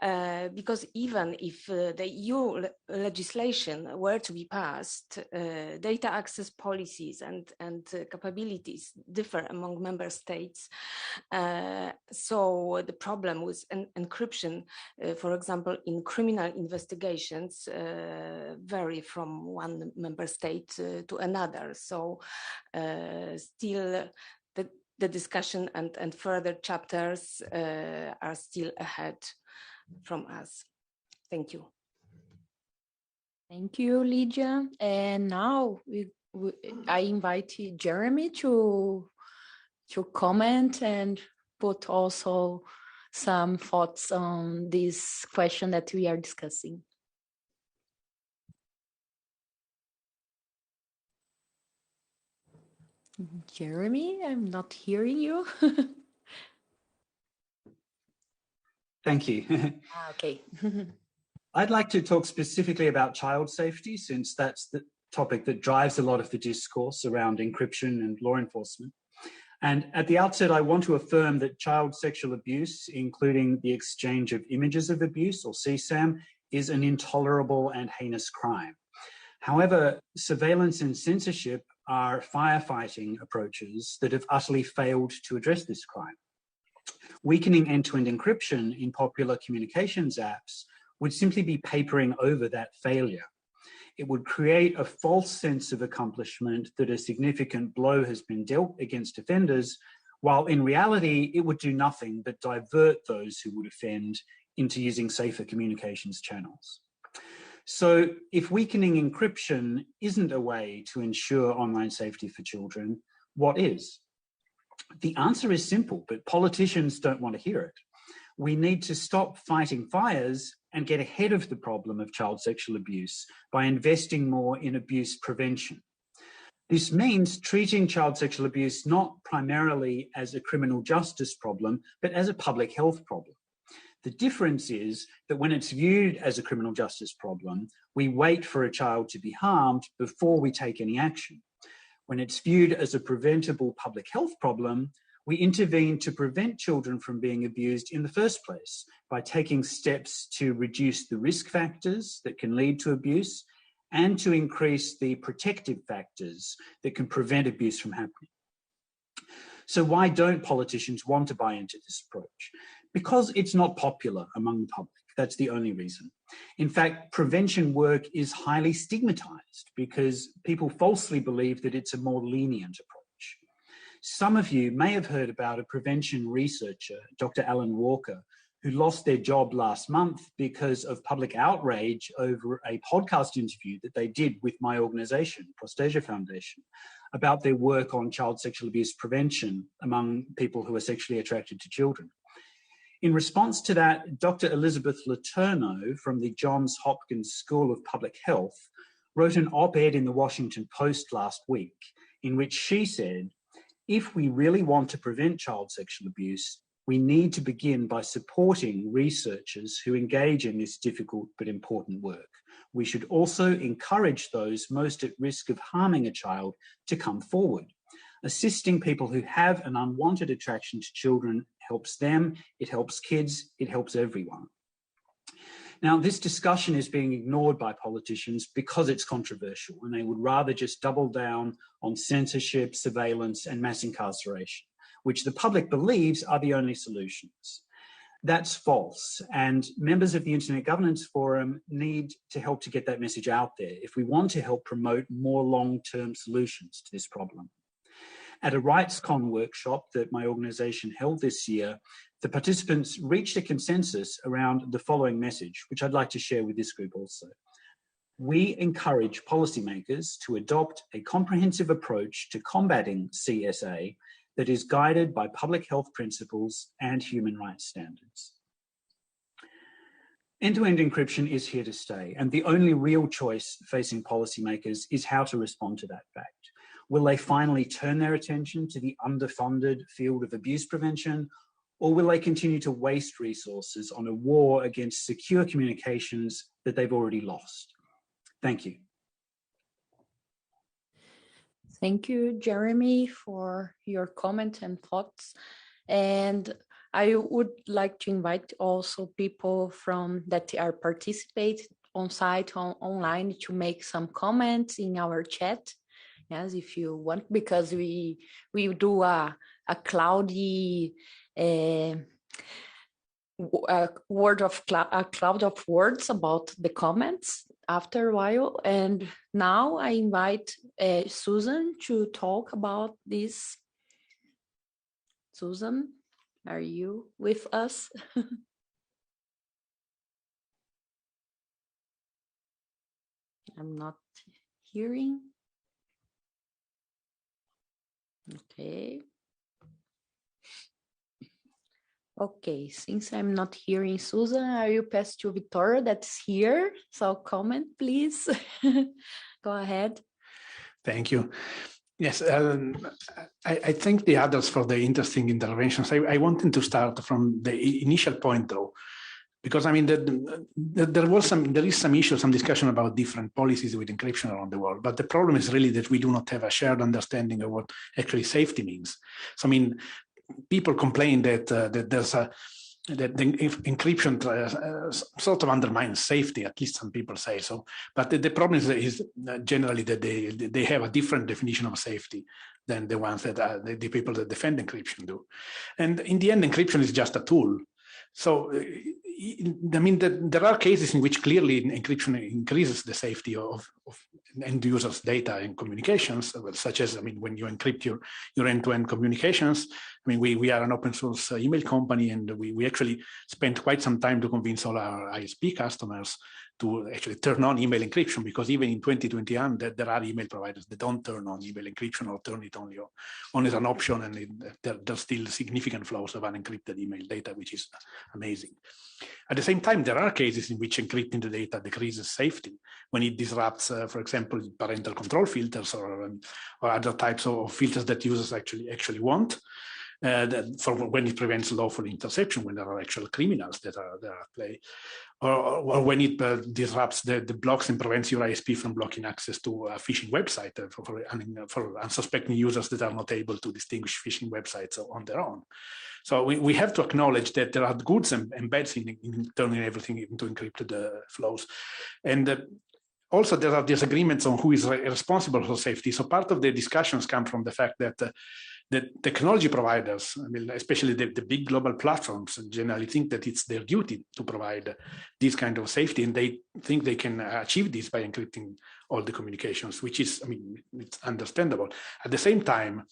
Because even if the EU legislation were to be passed, data access policies and capabilities differ among member states. So the problem with encryption, for example, in criminal investigations, vary from one member state to another. So still the discussion and further chapters are still ahead from us. Thank you. Thank you, Lydia. And now I invite Jeremy to comment and put also some thoughts on this question that we are discussing. Jeremy, I'm not hearing you. Thank you. Okay. I'd like to talk specifically about child safety, since that's the topic that drives a lot of the discourse around encryption and law enforcement. And at the outset, I want to affirm that child sexual abuse, including the exchange of images of abuse, or CSAM, is an intolerable and heinous crime. However, surveillance and censorship are firefighting approaches that have utterly failed to address this crime. Weakening end-to-end encryption in popular communications apps would simply be papering over that failure. It would create a false sense of accomplishment that a significant blow has been dealt against offenders, while in reality, it would do nothing but divert those who would offend into using safer communications channels. So if weakening encryption isn't a way to ensure online safety for children, what is? The answer is simple, but politicians don't want to hear it. We need to stop fighting fires and get ahead of the problem of child sexual abuse by investing more in abuse prevention. This means treating child sexual abuse not primarily as a criminal justice problem, but as a public health problem. The difference is that when it's viewed as a criminal justice problem, we wait for a child to be harmed before we take any action. When it's viewed as a preventable public health problem, we intervene to prevent children from being abused in the first place by taking steps to reduce the risk factors that can lead to abuse and to increase the protective factors that can prevent abuse from happening. So why don't politicians want to buy into this approach? Because it's not popular among the public. That's the only reason. In fact, prevention work is highly stigmatized because people falsely believe that it's a more lenient approach. Some of you may have heard about a prevention researcher, Dr. Alan Walker, who lost their job last month because of public outrage over a podcast interview that they did with my organization, Prosteja Foundation, about their work on child sexual abuse prevention among people who are sexually attracted to children. In response to that, Dr. Elizabeth Letourneau from the Johns Hopkins School of Public Health wrote an op-ed in the Washington Post last week in which she said, if we really want to prevent child sexual abuse, we need to begin by supporting researchers who engage in this difficult but important work. We should also encourage those most at risk of harming a child to come forward. Assisting people who have an unwanted attraction to children helps them, it helps kids, it helps everyone. Now, this discussion is being ignored by politicians because it's controversial, and they would rather just double down on censorship, surveillance, and mass incarceration, which the public believes are the only solutions. That's false, and members of the Internet Governance Forum need to help to get that message out there if we want to help promote more long-term solutions to this problem. At a RightsCon workshop that my organization held this year, the participants reached a consensus around the following message, which I'd like to share with this group also. We encourage policymakers to adopt a comprehensive approach to combating CSA that is guided by public health principles and human rights standards. End-to-end encryption is here to stay, and the only real choice facing policymakers is how to respond to that fact. Will they finally turn their attention to the underfunded field of abuse prevention, or will they continue to waste resources on a war against secure communications that they've already lost? Thank you. Thank you, Jeremy, for your comment and thoughts. And I would like to invite also people from that are participate on site, online, to make some comments in our chat. Yes, if you want, because we do a cloudy cloud of words about the comments after a while. And now I invite Susan to talk about this. Susan, are you with us? I'm not hearing. Okay. Okay, since I'm not hearing Susan, I will pass to Victoria that's here. So comment, please. Go ahead. Thank you. Yes, I thank the others for the interesting interventions. I wanted to start from the initial point, though, because I mean there is some issue, some discussion about different policies with encryption around the world. But the problem is really that we do not have a shared understanding of what actually safety means. So I mean, people complain that that the encryption sort of undermines safety. At least some people say so. But the problem is generally that they have a different definition of safety than the ones that the people that defend encryption do. And in the end, encryption is just a tool. So, I mean, there are cases in which clearly encryption increases the safety of end users' data and communications, such as, I mean, when you encrypt your end-to-end communications. I mean, we are an open source email company, and we actually spent quite some time to convince all our ISP customers to actually turn on email encryption, because even in 2021, there are email providers that don't turn on email encryption or turn it on as an option, and there's still significant flows of unencrypted email data, which is amazing. At the same time, there are cases in which encrypting the data decreases safety when it disrupts, for example, parental control filters or other types of filters that users actually want. For when it prevents lawful interception, when there are actual criminals that are at play, or when it disrupts the blocks and prevents your ISP from blocking access to a phishing website for unsuspecting users that are not able to distinguish phishing websites on their own. So we have to acknowledge that there are goods and bads in turning everything into encrypted flows. And also, there are disagreements on who is responsible for safety. So part of the discussions come from the fact that the technology providers, I mean, especially the big global platforms, generally think that it's their duty to provide this kind of safety, and they think they can achieve this by encrypting all the communications, which is, I mean, it's understandable. At the same time,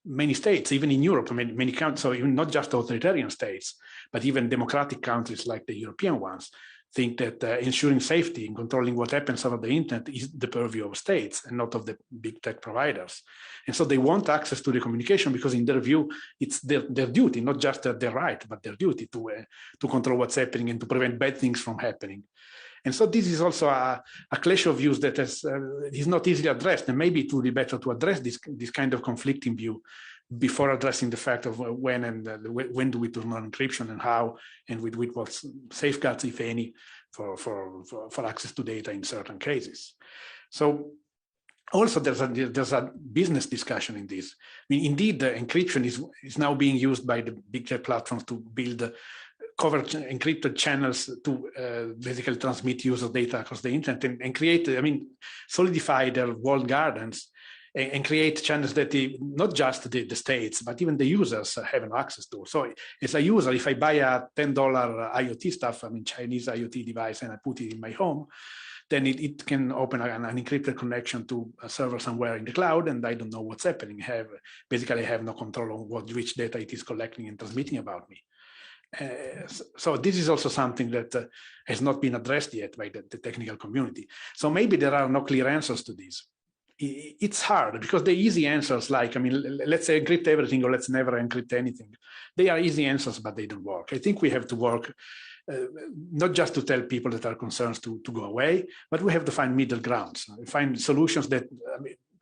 many states, even in Europe, many countries, so even not just authoritarian states, but even democratic countries like the European ones, think that ensuring safety and controlling what happens over the internet is the purview of states and not of the big tech providers. And so they want access to the communication because in their view, it's their duty, not just their right, but their duty to control what's happening and to prevent bad things from happening. And so this is also a clash of views that is not easily addressed. And maybe it would be better to address this kind of conflicting view before addressing the fact of when do we turn on encryption and how, and with what safeguards, if any, for access to data in certain cases. So also there's a business discussion in this. I mean, indeed, encryption is now being used by the big tech platforms to build covered encrypted channels to basically transmit user data across the internet and create, solidify their walled gardens and create channels that not just the states, but even the users have access to. So as a user, if I buy a $10 IoT stuff, Chinese IoT device, and I put it in my home, then it can open an encrypted connection to a server somewhere in the cloud, and I don't know what's happening. Basically, I have no control on which data it is collecting and transmitting about me. So this is also something that has not been addressed yet by the technical community. So maybe there are no clear answers to this. It's hard because the easy answers, like, let's say encrypt everything or let's never encrypt anything. They are easy answers, but they don't work. I think we have to work not just to tell people that are concerned to go away, but we have to find middle grounds, find solutions that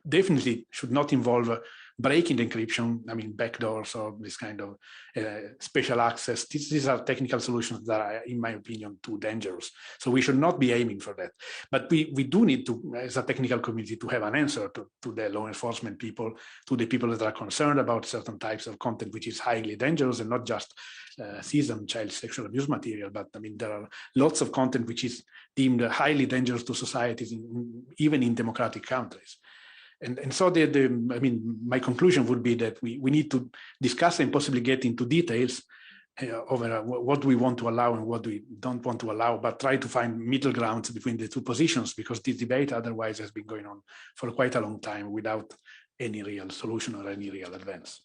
definitely should not involve breaking the encryption, backdoors or this kind of special access. These are technical solutions that are, in my opinion, too dangerous. So we should not be aiming for that. But we do need to, as a technical community, to have an answer to the law enforcement people, to the people that are concerned about certain types of content, which is highly dangerous and not just seasoned child sexual abuse material. But there are lots of content which is deemed highly dangerous to societies, even in democratic countries. And so my conclusion would be that we need to discuss and possibly get into details over what we want to allow and what we don't want to allow, but try to find middle grounds between the two positions, because this debate otherwise has been going on for quite a long time without any real solution or any real advance.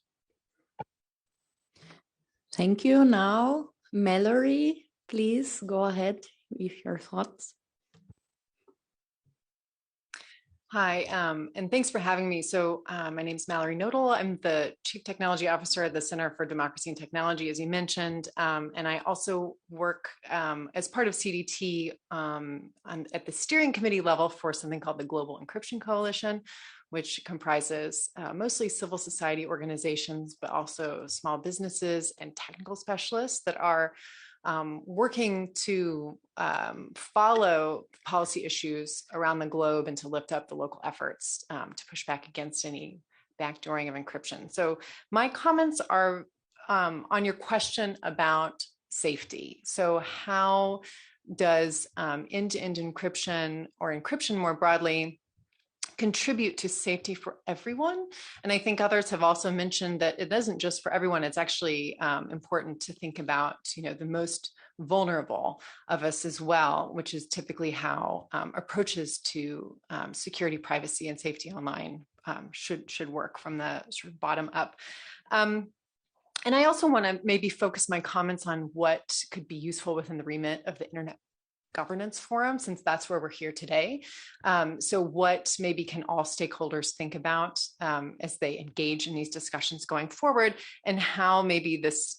Thank you. Now, Mallory, please go ahead with your thoughts. Hi, and thanks for having me. So my name is Mallory Nodal. I'm the Chief Technology Officer at the Center for Democracy and Technology, as you mentioned. And I also work as part of CDT at the steering committee level for something called the Global Encryption Coalition, which comprises mostly civil society organizations, but also small businesses and technical specialists that are working to follow policy issues around the globe and to lift up the local efforts to push back against any backdooring of encryption. So my comments are on your question about safety. So how does end-to-end encryption or encryption more broadly contribute to safety for everyone? And I think others have also mentioned that it isn't just for everyone. It's actually important to think about, the most vulnerable of us as well, which is typically how approaches to security, privacy, and safety online should work from the sort of bottom up. And I also want to maybe focus my comments on what could be useful within the remit of the Internet Governance Forum, since that's where we're here today. So what maybe can all stakeholders think about as they engage in these discussions going forward, and how maybe this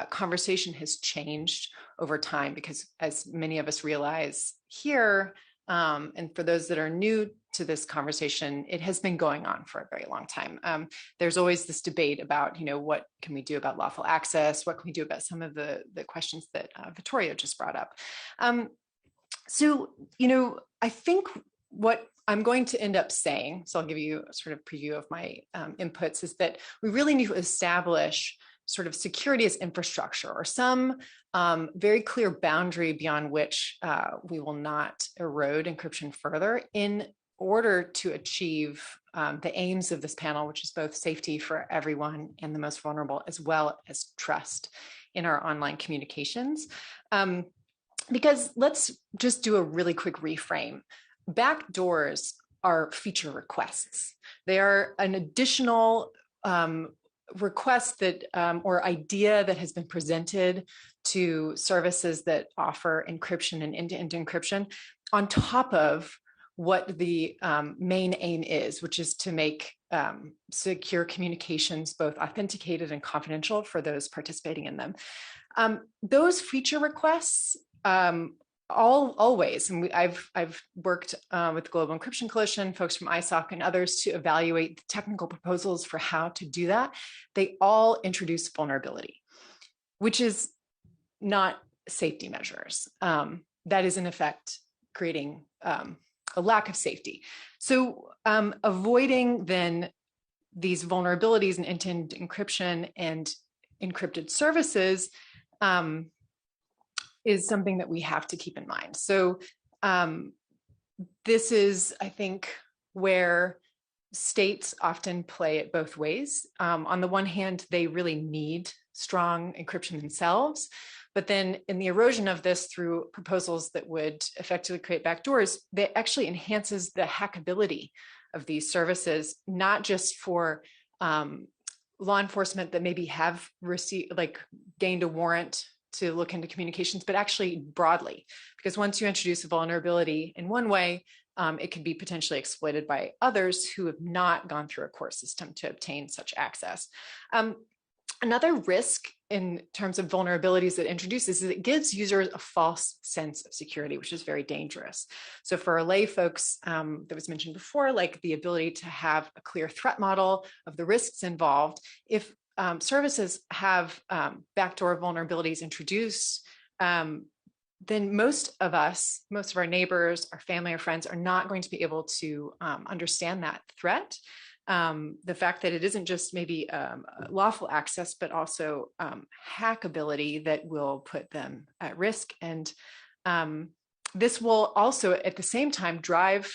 conversation has changed over time, because as many of us realize here, and for those that are new to this conversation, it has been going on for a very long time. There's always this debate about, what can we do about lawful access? What can we do about some of the questions that Vittorio just brought up? So, I think what I'm going to end up saying, so I'll give you a sort of preview of my inputs, is that we really need to establish sort of security as infrastructure, or some very clear boundary beyond which we will not erode encryption further in order to achieve the aims of this panel, which is both safety for everyone and the most vulnerable, as well as trust in our online communications. Because let's just do a really quick reframe. Backdoors are feature requests. They are an additional request that or idea that has been presented to services that offer encryption and end-to-end encryption on top of what the main aim is, which is to make secure communications both authenticated and confidential for those participating in them. Those feature requests always, and I've worked with the Global Encryption Coalition, folks from ISOC and others to evaluate the technical proposals for how to do that. They all introduce vulnerability, which is not safety measures. That is in effect creating a lack of safety. So avoiding then these vulnerabilities in end-to-end encryption and encrypted services is something that we have to keep in mind. So this is, I think, where states often play it both ways. On the one hand, they really need strong encryption themselves, but then in the erosion of this through proposals that would effectively create backdoors, that actually enhances the hackability of these services, not just for law enforcement that maybe have received, like gained a warrant to look into communications, but actually broadly, because once you introduce a vulnerability in one way, it could be potentially exploited by others who have not gone through a court system to obtain such access. Another risk in terms of vulnerabilities that it introduces is it gives users a false sense of security, which is very dangerous. So for lay folks that was mentioned before, like the ability to have a clear threat model of the risks involved, if services have backdoor vulnerabilities introduced, then most of us, most of our neighbors, our family or friends are not going to be able to understand that threat. The fact that it isn't just maybe lawful access, but also hackability that will put them at risk. And this will also at the same time drive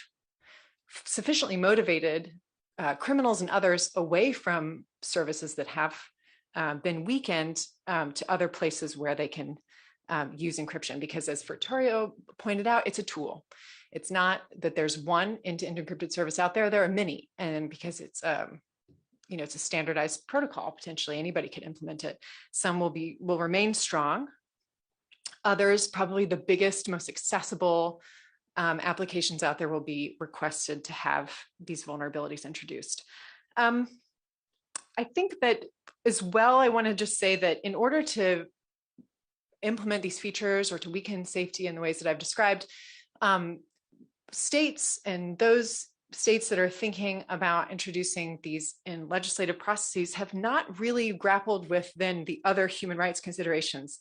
sufficiently motivated criminals and others away from services that have been weakened to other places where they can use encryption. Because as Vittorio pointed out, it's a tool. It's not that there's one end-to-end encrypted service out there. There are many, and because it's it's a standardized protocol, potentially anybody could implement it. Some will remain strong. Others, probably the biggest, most accessible applications out there, will be requested to have these vulnerabilities introduced. I think that as well, I want to just say that in order to implement these features or to weaken safety in the ways that I've described, states and those states that are thinking about introducing these in legislative processes have not really grappled with then the other human rights considerations,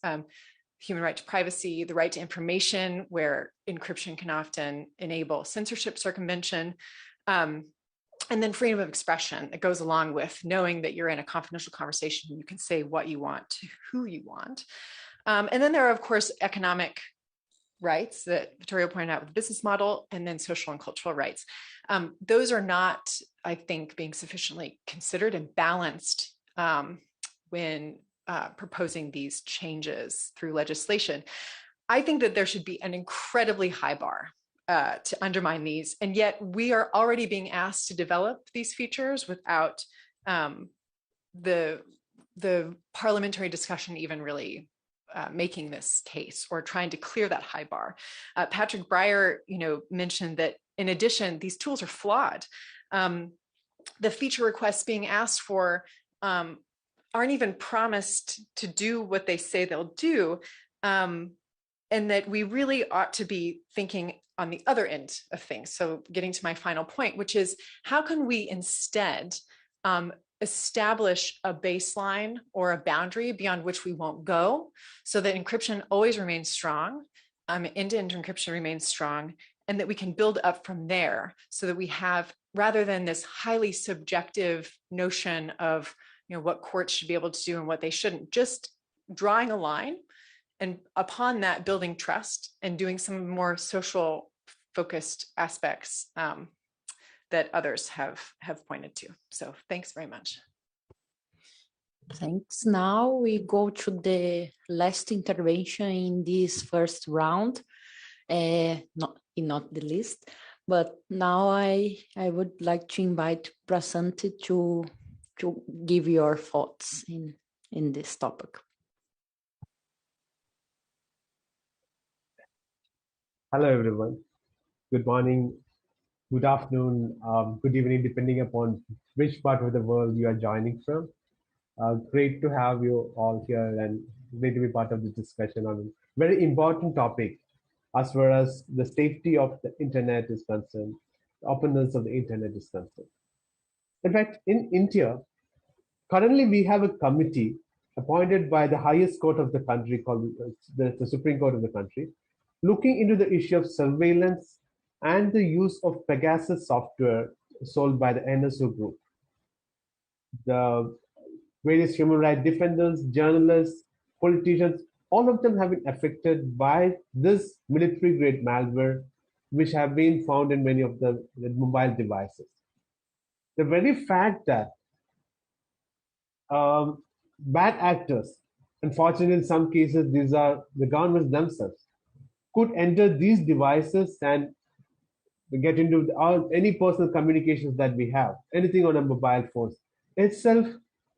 human right to privacy, the right to information, where encryption can often enable censorship circumvention, and then freedom of expression that goes along with knowing that you're in a confidential conversation, you can say what you want to who you want. And then there are, of course, economic rights that Vittorio pointed out with the business model, and then social and cultural rights. Those are not, I think, being sufficiently considered and balanced when proposing these changes through legislation. I think that there should be an incredibly high bar to undermine these, and yet we are already being asked to develop these features without the parliamentary discussion even really making this case or trying to clear that high bar. Patrick Breyer, mentioned that in addition, these tools are flawed. The feature requests being asked for aren't even promised to do what they say they'll do, and that we really ought to be thinking on the other end of things. So getting to my final point, which is how can we instead establish a baseline or a boundary beyond which we won't go so that encryption always remains strong, end-to-end encryption remains strong, and that we can build up from there so that we have, rather than this highly subjective notion of what courts should be able to do and what they shouldn't, just drawing a line and upon that building trust and doing some more social focused aspects that others have pointed to. So thanks very much. Thanks. Now we go to the last intervention in this first round, not the least, but now I would like to invite Prasanthi to to give your thoughts in this topic. Hello, everyone. Good morning, good afternoon, good evening, depending upon which part of the world you are joining from. Great to have you all here and great to be part of this discussion on a very important topic as far as the safety of the internet is concerned, the openness of the internet is concerned. In fact, in India, currently we have a committee appointed by the highest court of the country called the Supreme Court of the country, looking into the issue of surveillance and the use of Pegasus software sold by the NSO group. The various human rights defenders, journalists, politicians, all of them have been affected by this military-grade malware, which have been found in many of the mobile devices. The very fact that bad actors, unfortunately in some cases these are the governments themselves, could enter these devices and get into any personal communications that we have, anything on a mobile phone, itself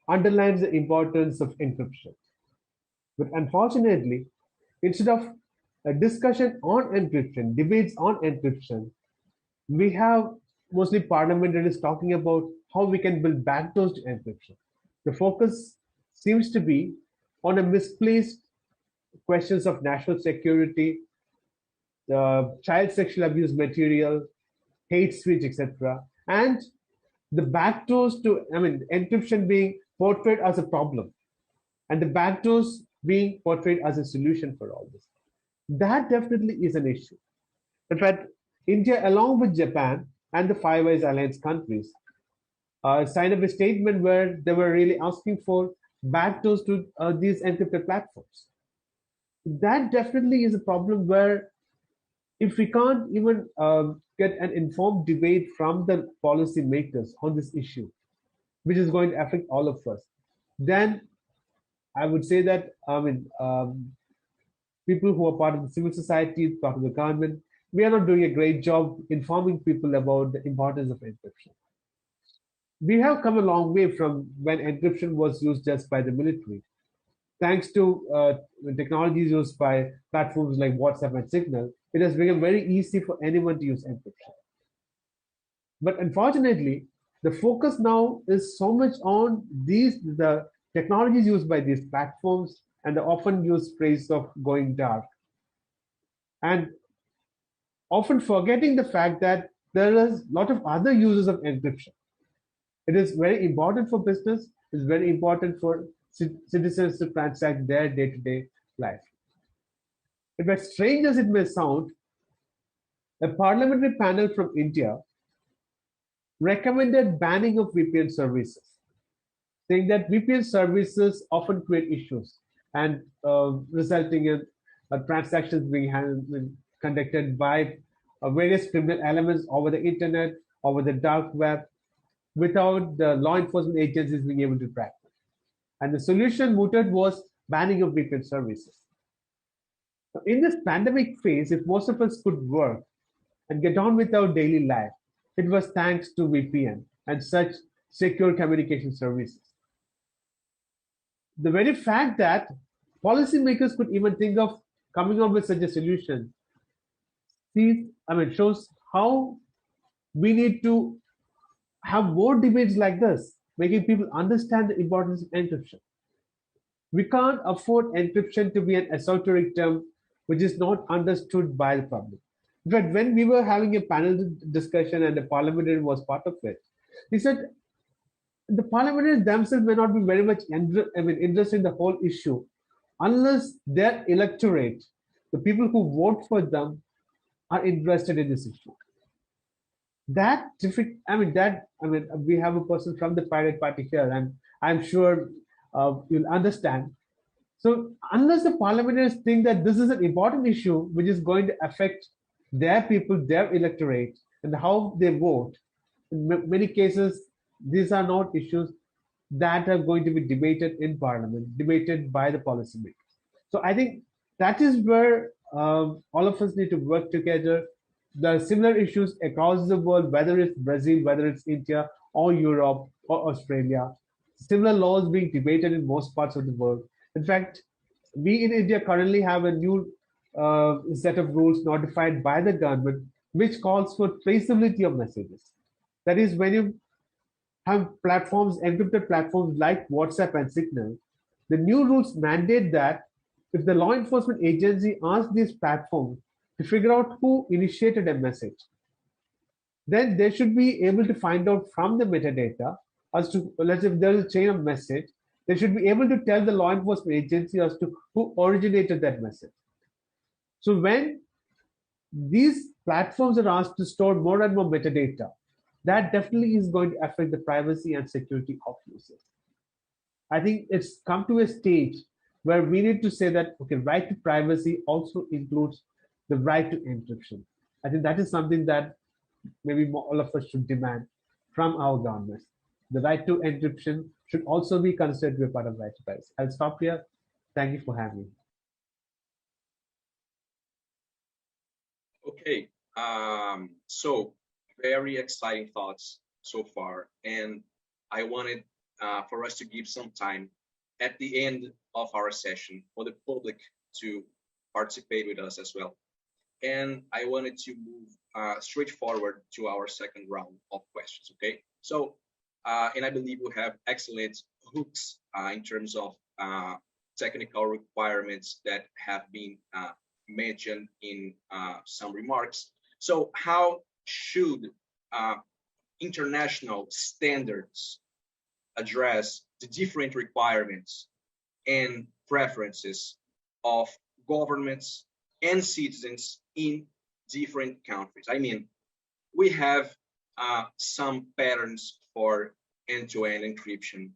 underlines the importance of encryption. But unfortunately, instead of a discussion on encryption, debates on encryption, we have mostly parliamentarians talking about how we can build backdoors to encryption. The focus seems to be on a misplaced questions of national security, child sexual abuse material, hate speech, etc. And the backdoors to, encryption being portrayed as a problem and the backdoors being portrayed as a solution for all this. That definitely is an issue. In fact, India, along with Japan and the Five Eyes Alliance countries, signed up a statement where they were really asking for backdoors to these encrypted platforms. That definitely is a problem where if we can't even get an informed debate from the policymakers on this issue, which is going to affect all of us, then I would say that people who are part of the civil society, part of the government, we are not doing a great job informing people about the importance of encryption. We have come a long way from when encryption was used just by the military. Thanks to technologies used by platforms like WhatsApp and Signal, it has become very easy for anyone to use encryption. But unfortunately, the focus now is so much on the technologies used by these platforms and the often used phrase of going dark. And often forgetting the fact that there is a lot of other uses of encryption. It is very important for business, it's very important for citizens to transact their day-to-day life. But as strange as it may sound, a parliamentary panel from India recommended banning of VPN services, saying that VPN services often create issues and resulting in transactions being conducted by various criminal elements over the internet, over the dark web, without the law enforcement agencies being able to track them. And the solution mooted was banning of VPN services. In this pandemic phase, if most of us could work and get on with our daily life, it was thanks to VPN and such secure communication services. The very fact that policymakers could even think of coming up with such a solution shows how we need to have more debates like this, making people understand the importance of encryption. We can't afford encryption to be an esoteric term which is not understood by the public. In fact, when we were having a panel discussion and the parliamentarian was part of it, he said the parliamentarians themselves may not be very much interested in the whole issue unless their electorate, the people who vote for them, are interested in this issue. We have a person from the Pirate Party here, and I'm sure you'll understand. So unless the parliamentarians think that this is an important issue which is going to affect their people, their electorate, and how they vote, in many cases, these are not issues that are going to be debated in parliament, debated by the policymakers. So I think that is where all of us need to work together. There are similar issues across the world, whether it's Brazil, whether it's India, or Europe, or Australia. similar laws being debated in most parts of the world. In fact, we in India currently have a new set of rules notified by the government, which calls for traceability of messages. That is, when you have platforms, encrypted platforms like WhatsApp and Signal, the new rules mandate that if the law enforcement agency asks these platforms to figure out who initiated a message, then they should be able to find out from the metadata as to, let's say if there is a chain of message, they should be able to tell the law enforcement agency as to who originated that message. So when these platforms are asked to store more and more metadata, that definitely is going to affect the privacy and security of users. I think it's come to a stage where we need to say that, okay, right to privacy also includes the right to encryption. I think that is something that maybe all of us should demand from our governments. The right to encryption should also be considered to be a part of right to privacy. I'll stop here. Thank you for having me. Okay, so very exciting thoughts so far, and I wanted for us to give some time at the end of our session for the public to participate with us as well. And I wanted to move straight forward to our second round of questions, okay? So, and I believe we have excellent hooks in terms of technical requirements that have been mentioned in some remarks. So how should international standards address the different requirements and preferences of governments and citizens in different countries? I mean, we have some patterns for end-to-end encryption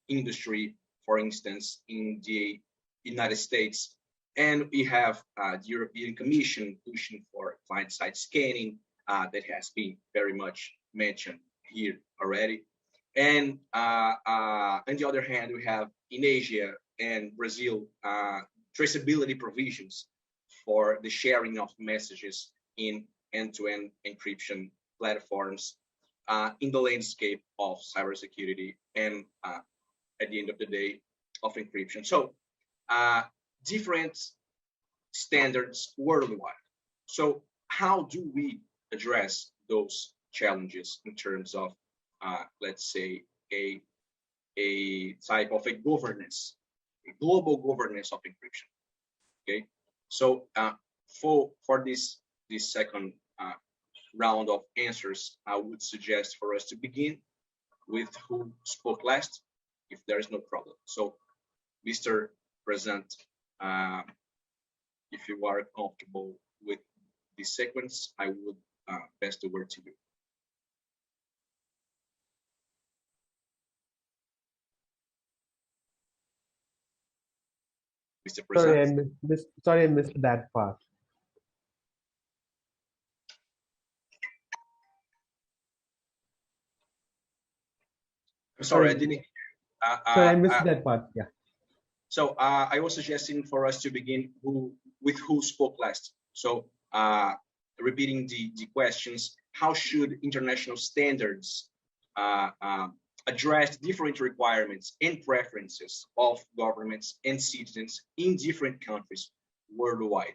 industry, for instance, in the United States. And we have the European Commission pushing for client-side scanning that has been very much mentioned here already. And on the other hand, we have in Asia and Brazil traceability provisions for the sharing of messages in end-to-end encryption platforms in the landscape of cybersecurity and at the end of the day of encryption. So different standards worldwide. So how do we address those challenges in terms of, let's say, a type of a governance, a global governance of encryption? Okay, so for this second round of answers, I would suggest for us to begin with who spoke last, if there is no problem. So, Mr. President, if you are comfortable with this sequence, I would pass the word to you. Mr. President. Sorry, I missed that part. I'm sorry, I didn't. Sorry, I missed that part. Yeah. So I was suggesting for us to begin with who spoke last. So repeating the questions, how should international standards address different requirements and preferences of governments and citizens in different countries worldwide?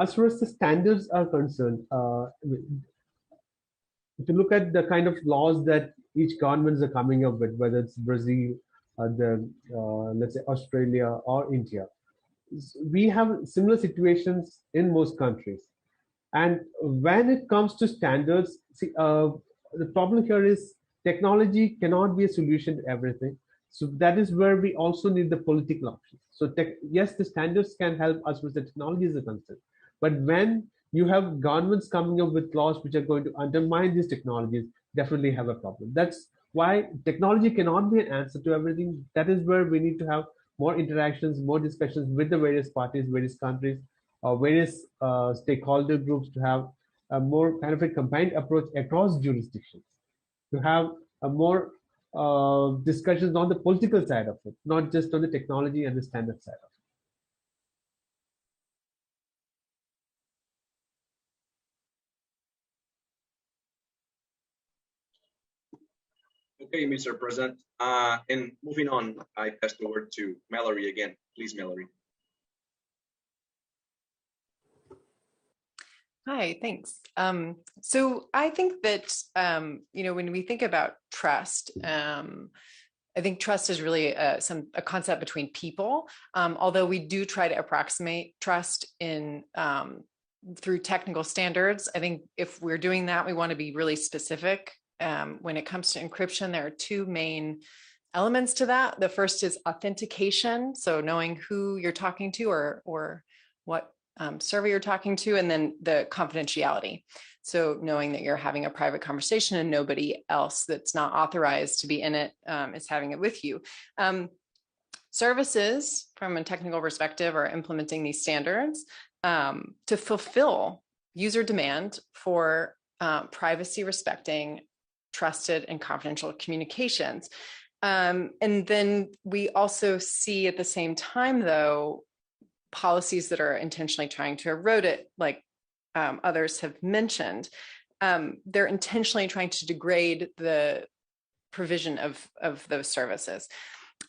As far as the standards are concerned, if you look at the kind of laws that each governments are coming up with, whether it's Brazil, let's say Australia or India, we have similar situations in most countries. And when it comes to standards, see, the problem here is technology cannot be a solution to everything. So that is where we also need the political options. So yes, the standards can help us with the technologies are concerned. But when you have governments coming up with laws which are going to undermine these technologies, definitely have a problem. That's why technology cannot be an answer to everything. That is where we need to have more interactions, more discussions with the various parties, various countries, various stakeholder groups to have a more kind of a combined approach across jurisdictions, to have a more discussions on the political side of it, not just on the technology and the standard side of it. Okay, Mr. President. And moving on, I pass the word to Mallory again. Please, Mallory. Hi, thanks. So I think that, when we think about trust, I think trust is really a concept between people, although we do try to approximate trust in through technical standards. I think if we're doing that, we want to be really specific. When it comes to encryption, there are two main elements to that. The first is authentication, so knowing who you're talking to or what server you're talking to, and then the confidentiality. So knowing that you're having a private conversation and nobody else that's not authorized to be in it is having it with you. Services, from a technical perspective, are implementing these standards to fulfill user demand for privacy respecting, trusted and confidential communications. And then we also see at the same time, though, policies that are intentionally trying to erode it, like others have mentioned. They're intentionally trying to degrade the provision of those services.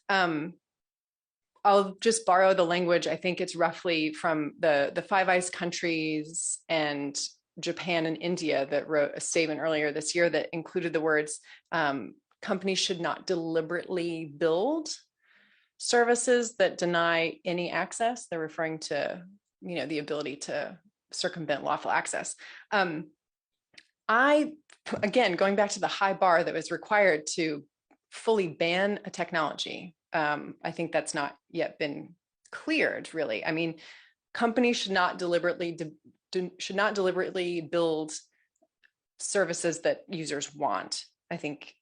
I'll just borrow the language. I think it's roughly from the Five Eyes countries and Japan and India that wrote a statement earlier this year that included the words, companies should not deliberately build services that deny any access. They're referring to, the ability to circumvent lawful access. Again, going back to the high bar that was required to fully ban a technology, I think that's not yet been cleared, really. I mean, companies should not deliberately build services that users want. I think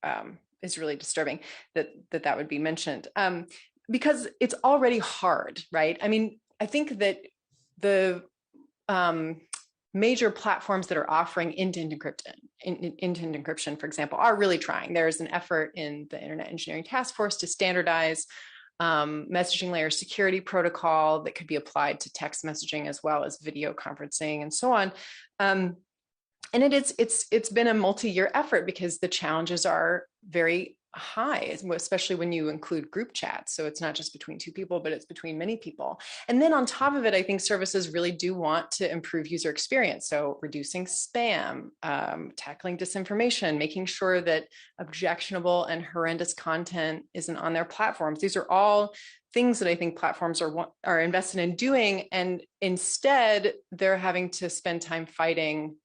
is really disturbing that would be mentioned. Because it's already hard, right? I mean, I think that the major platforms that are offering end-to-end encryption, for example, are really trying. There's an effort in the Internet Engineering Task Force to standardize messaging layer security protocol that could be applied to text messaging as well as video conferencing and so on. And it's been a multi-year effort because the challenges are very high, especially when you include group chats. So it's not just between two people, but it's between many people. And then on top of it, I think services really do want to improve user experience. So reducing spam, tackling disinformation, making sure that objectionable and horrendous content isn't on their platforms. These are all things that I think platforms are invested in doing. And instead, they're having to spend time fighting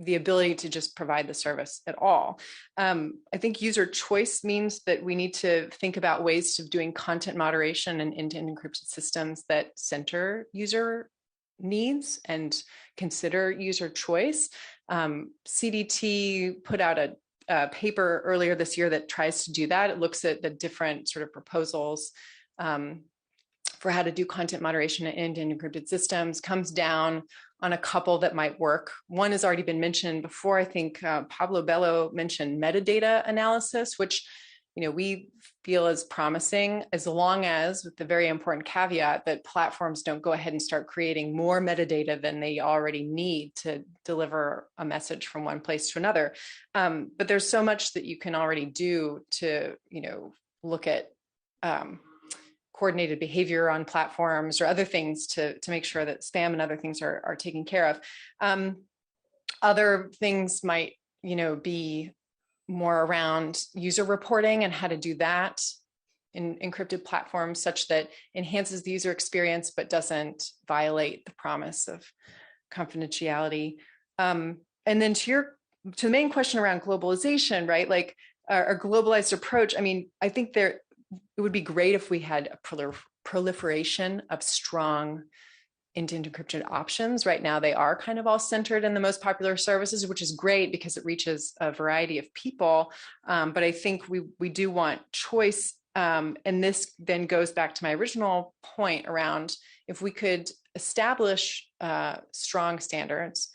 the ability to just provide the service at all. I think user choice means that we need to think about ways of doing content moderation and end-to-end encrypted systems that center user needs and consider user choice. CDT put out a paper earlier this year that tries to do that. It looks at the different sort of proposals for how to do content moderation and end-to-end encrypted systems, comes down on a couple that might work. One has already been mentioned before. I think Pablo Bello mentioned metadata analysis, which we feel is promising, as long as, with the very important caveat that platforms don't go ahead and start creating more metadata than they already need to deliver a message from one place to another. But there's so much that you can already do to look at coordinated behavior on platforms or other things to make sure that spam and other things are taken care of. Other things might, be more around user reporting and how to do that in encrypted platforms such that enhances the user experience but doesn't violate the promise of confidentiality. And then to the main question around globalization, right? Like our globalized approach. I mean, I think it would be great if we had a proliferation of strong end-to-end encryption options. Right now, they are kind of all centered in the most popular services, which is great because it reaches a variety of people. But I think we do want choice. And this then goes back to my original point around if we could establish strong standards,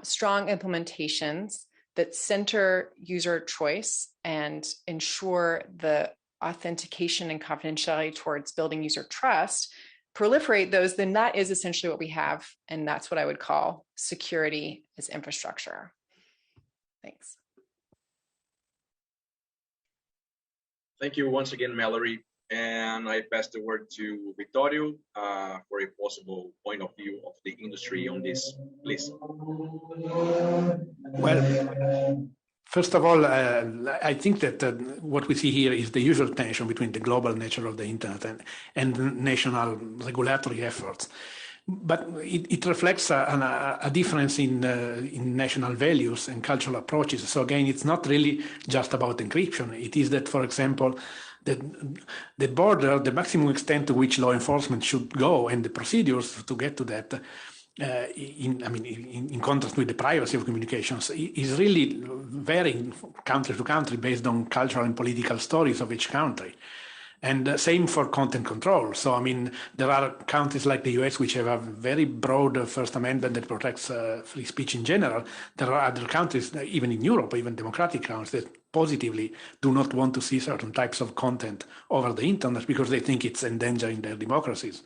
strong implementations that center user choice and ensure the authentication and confidentiality towards building user trust, proliferate those, then that is essentially what we have. And that's what I would call security as infrastructure. Thanks. Thank you once again, Mallory. And I pass the word to Vittorio for a possible point of view of the industry on this, please. Well, first of all, I think that what we see here is the usual tension between the global nature of the internet and national regulatory efforts. But it reflects a difference in national values and cultural approaches. So again, it's not really just about encryption. It is that, for example, the border, the maximum extent to which law enforcement should go and the procedures to get to that, in contrast with the privacy of communications, is really varying country to country based on cultural and political stories of each country. And same for content control. So, there are countries like the US which have a very broad First Amendment that protects free speech in general. There are other countries, even in Europe, even democratic countries, that positively do not want to see certain types of content over the internet because they think it's endangering their democracies.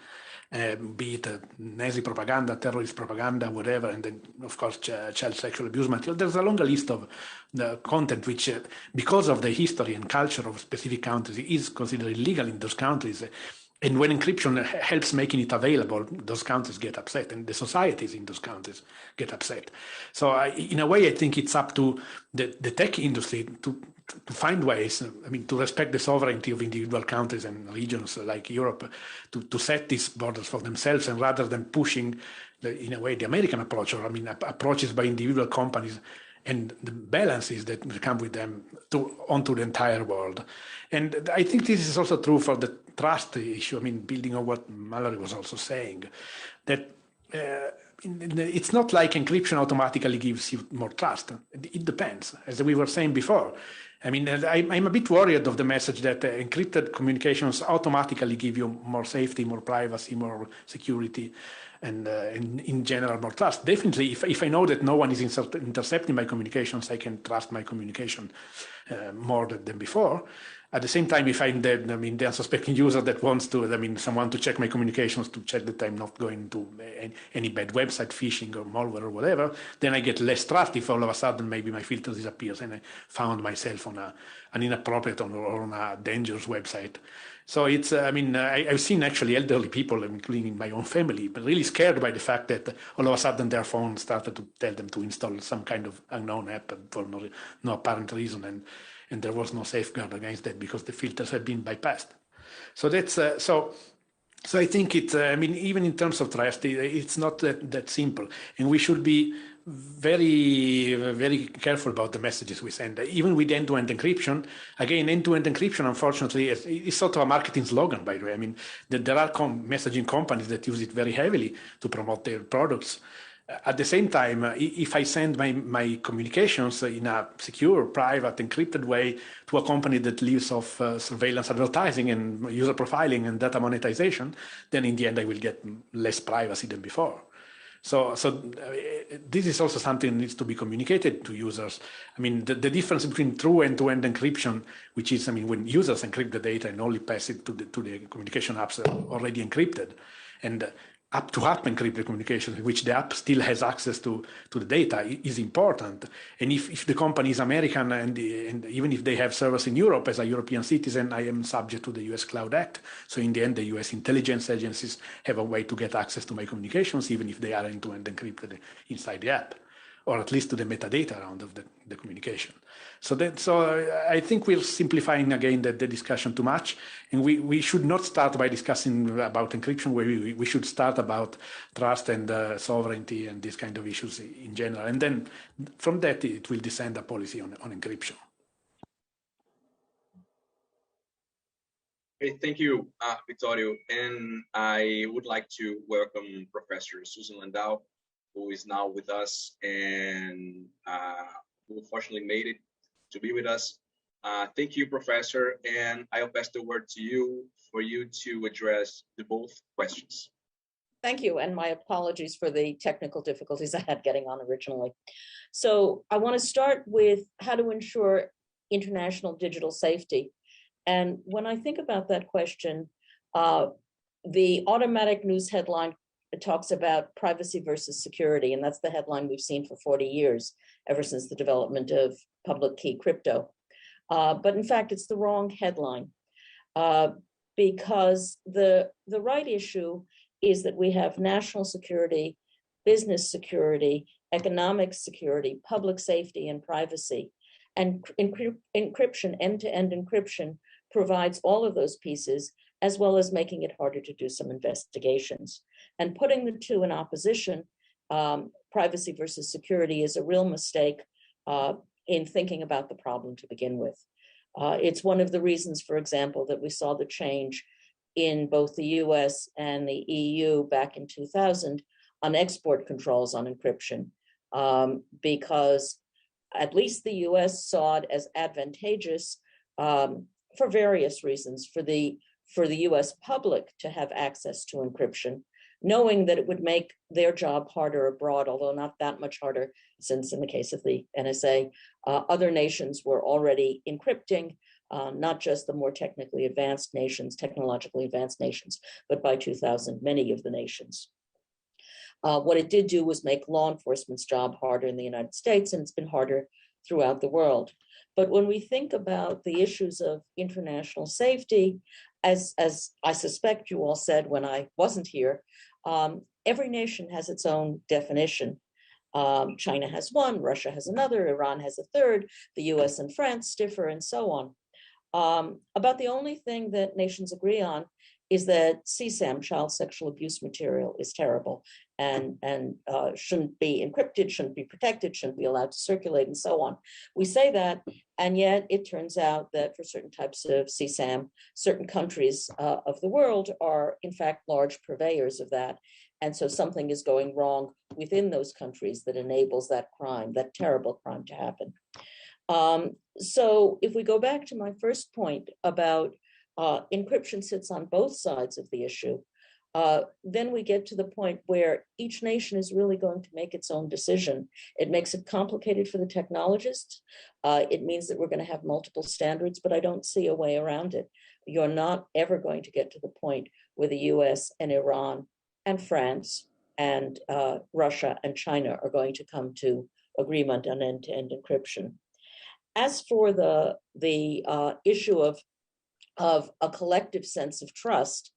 Be it Nazi propaganda, terrorist propaganda, whatever, and then, of course, child sexual abuse material. There's a longer list of the content which, because of the history and culture of specific countries, is considered illegal in those countries. And when encryption helps making it available, those countries get upset, and the societies in those countries get upset. So in a way, I think it's up to the tech industry to find ways, to respect the sovereignty of individual countries and regions like Europe, to set these borders for themselves, and rather than pushing, in a way, the American approach, or approaches by individual companies and the balances that come with them onto the entire world. And I think this is also true for the trust issue, building on what Mallory was also saying, that it's not like encryption automatically gives you more trust. It depends, as we were saying before. I'm a bit worried of the message that encrypted communications automatically give you more safety, more privacy, more security, and in general more trust. Definitely, if I know that no one is intercepting my communications, I can trust my communication more than before. At the same time, if I'm the unsuspecting user that wants to, someone to check my communications to check that I'm not going to any bad website, phishing or malware or whatever, then I get less trust if all of a sudden maybe my filter disappears and I found myself on an inappropriate or on a dangerous website. So it's, I've seen actually elderly people, including my own family, but really scared by the fact that all of a sudden their phone started to tell them to install some kind of unknown app for no apparent reason. And there was no safeguard against that because the filters had been bypassed. So that's so I think it's even in terms of trust, it's not that simple, and we should be very, very careful about the messages we send. Even with end-to-end encryption, again, end-to-end encryption, unfortunately, is sort of a marketing slogan, by the way. There are messaging companies that use it very heavily to promote their products. At the same time, if I send my communications in a secure, private, encrypted way to a company that lives off surveillance advertising and user profiling and data monetization, then in the end I will get less privacy than before. So this is also something that needs to be communicated to users. The difference between true end-to-end encryption, which is, when users encrypt the data and only pass it to the communication apps already encrypted, and app-to-app encrypted communication, in which the app still has access to the data, is important. And if the company is American and even if they have servers in Europe, as a European citizen, I am subject to the US Cloud Act. So in the end, the US intelligence agencies have a way to get access to my communications, even if they are end-to-end encrypted inside the app, or at least to the metadata around of the communication. So I think we're simplifying again the discussion too much, and we should not start by discussing about encryption. We should start about trust and sovereignty and these kind of issues in general, and then from that it will descend a policy on encryption. Okay, thank you, Vittorio, and I would like to welcome Professor Susan Landau, who is now with us and who unfortunately made it to be with us. Thank you, Professor, and I'll pass the word to you for you to address the both questions. Thank you, and my apologies for the technical difficulties I had getting on originally. So I want to start with how to ensure international digital safety. And when I think about that question, the automatic news headline talks about privacy versus security, and that's the headline we've seen for 40 years, ever since the development of public key crypto. But in fact, it's the wrong headline because the right issue is that we have national security, business security, economic security, public safety, and privacy. And encryption, end-to-end encryption, provides all of those pieces, as well as making it harder to do some investigations. And putting the two in opposition, privacy versus security, is a real mistake in thinking about the problem to begin with. It's one of the reasons, for example, that we saw the change in both the US and the EU back in 2000 on export controls on encryption, because at least the US saw it as advantageous for various reasons for the US public to have access to encryption, knowing that it would make their job harder abroad, although not that much harder, since in the case of the NSA, other nations were already encrypting, not just the more technically advanced nations, technologically advanced nations, but by 2000, many of the nations. What it did do was make law enforcement's job harder in the United States, and it's been harder throughout the world. But when we think about the issues of international safety, as I suspect you all said when I wasn't here, every nation has its own definition. China has one, Russia has another, Iran has a third, the US and France differ, and so on. About the only thing that nations agree on is that CSAM, child sexual abuse material, is terrible and shouldn't be encrypted, shouldn't be protected, shouldn't be allowed to circulate, and so on. We say that, and yet it turns out that for certain types of CSAM, certain countries of the world are in fact large purveyors of that. And so something is going wrong within those countries that enables that crime, that terrible crime, to happen. So if we go back to my first point about encryption sits on both sides of the issue, then we get to the point where each nation is really going to make its own decision. It makes it complicated for the technologists. It means that we're going to have multiple standards, but I don't see a way around it. You're not ever going to get to the point where the US and Iran and France and Russia and China are going to come to agreement on end-to-end encryption. As for the issue of a collective sense of trust,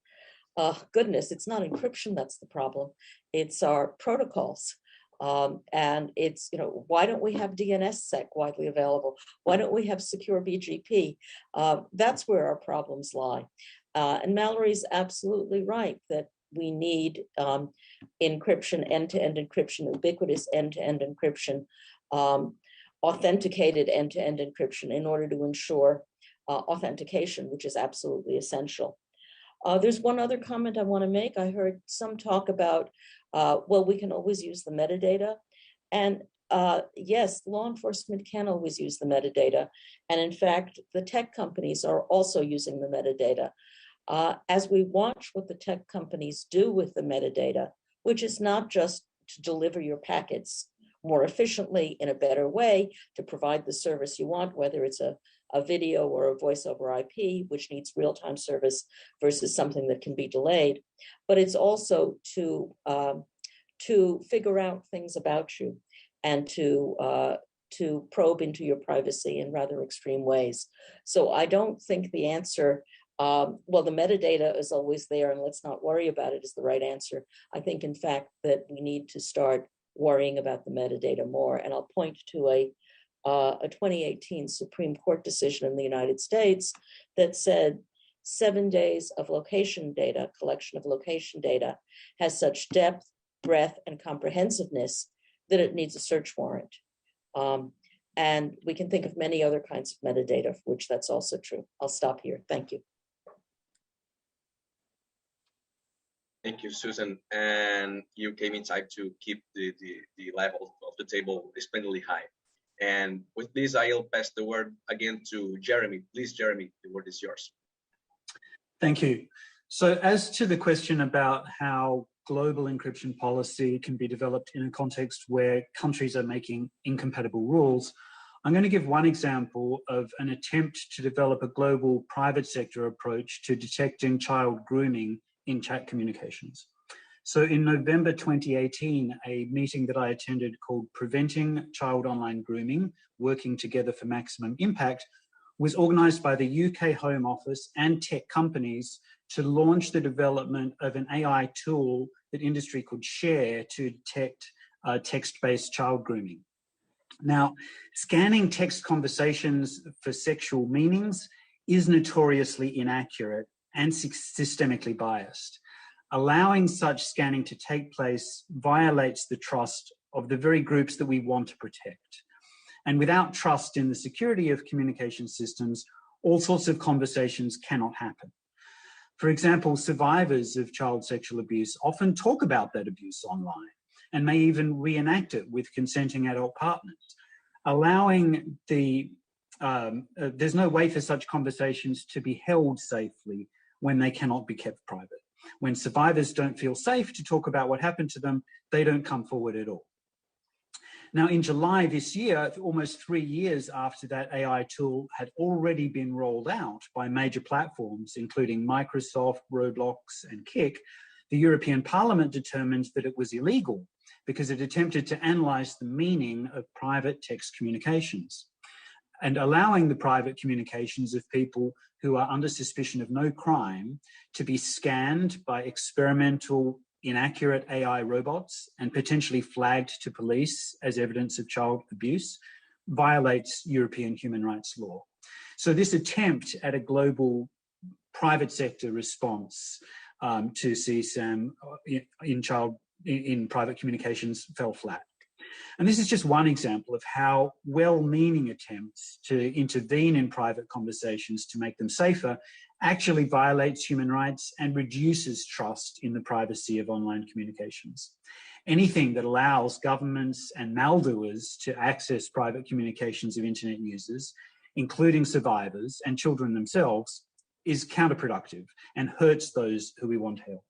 goodness, it's not encryption that's the problem. It's our protocols. And it's, why don't we have DNSSEC widely available? Why don't we have secure BGP? That's where our problems lie. And Mallory's absolutely right that we need encryption, end-to-end encryption, ubiquitous end-to-end encryption, authenticated end-to-end encryption in order to ensure authentication, which is absolutely essential. There's one other comment I want to make. I heard some talk about, well, we can always use the metadata. And yes, law enforcement can always use the metadata. And in fact, the tech companies are also using the metadata. As we watch what the tech companies do with the metadata, which is not just to deliver your packets more efficiently in a better way to provide the service you want, whether it's a video or a voice over IP, which needs real-time service versus something that can be delayed. But it's also to figure out things about you and to probe into your privacy in rather extreme ways. So I don't think the answer, well, the metadata is always there and let's not worry about it, is the right answer. I think, in fact, that we need to start worrying about the metadata more. And I'll point to a 2018 Supreme Court decision in the United States that said 7 days of location data, collection of location data, has such depth, breadth, and comprehensiveness that it needs a search warrant. And we can think of many other kinds of metadata for which that's also true. I'll stop here. Thank you. Thank you, Susan. And you came in time to keep the level of the table splendidly high. And with this, I'll pass the word again to Jeremy. Please, Jeremy, the word is yours. Thank you. So as to the question about how global encryption policy can be developed in a context where countries are making incompatible rules, I'm going to give one example of an attempt to develop a global private sector approach to detecting child grooming in chat communications. So in November 2018, a meeting that I attended called Preventing Child Online Grooming, Working Together for Maximum Impact, was organised by the UK Home Office and tech companies to launch the development of an AI tool that industry could share to detect text-based child grooming. Now, scanning text conversations for sexual meanings is notoriously inaccurate and systemically biased. Allowing such scanning to take place violates the trust of the very groups that we want to protect. And without trust in the security of communication systems, all sorts of conversations cannot happen. For example, survivors of child sexual abuse often talk about that abuse online and may even reenact it with consenting adult partners. Allowing there's no way for such conversations to be held safely when they cannot be kept private. When survivors don't feel safe to talk about what happened to them, they don't come forward at all. Now, in July this year, almost 3 years after that AI tool had already been rolled out by major platforms, including Microsoft, Roblox, and Kik, the European Parliament determined that it was illegal because it attempted to analyze the meaning of private text communications. And allowing the private communications of people who are under suspicion of no crime to be scanned by experimental inaccurate AI robots and potentially flagged to police as evidence of child abuse violates European human rights law. So this attempt at a global private sector response to CSAM in private communications fell flat. And this is just one example of how well-meaning attempts to intervene in private conversations to make them safer actually violates human rights and reduces trust in the privacy of online communications. Anything that allows governments and maldoers to access private communications of internet users, including survivors and children themselves, is counterproductive and hurts those who we want to help.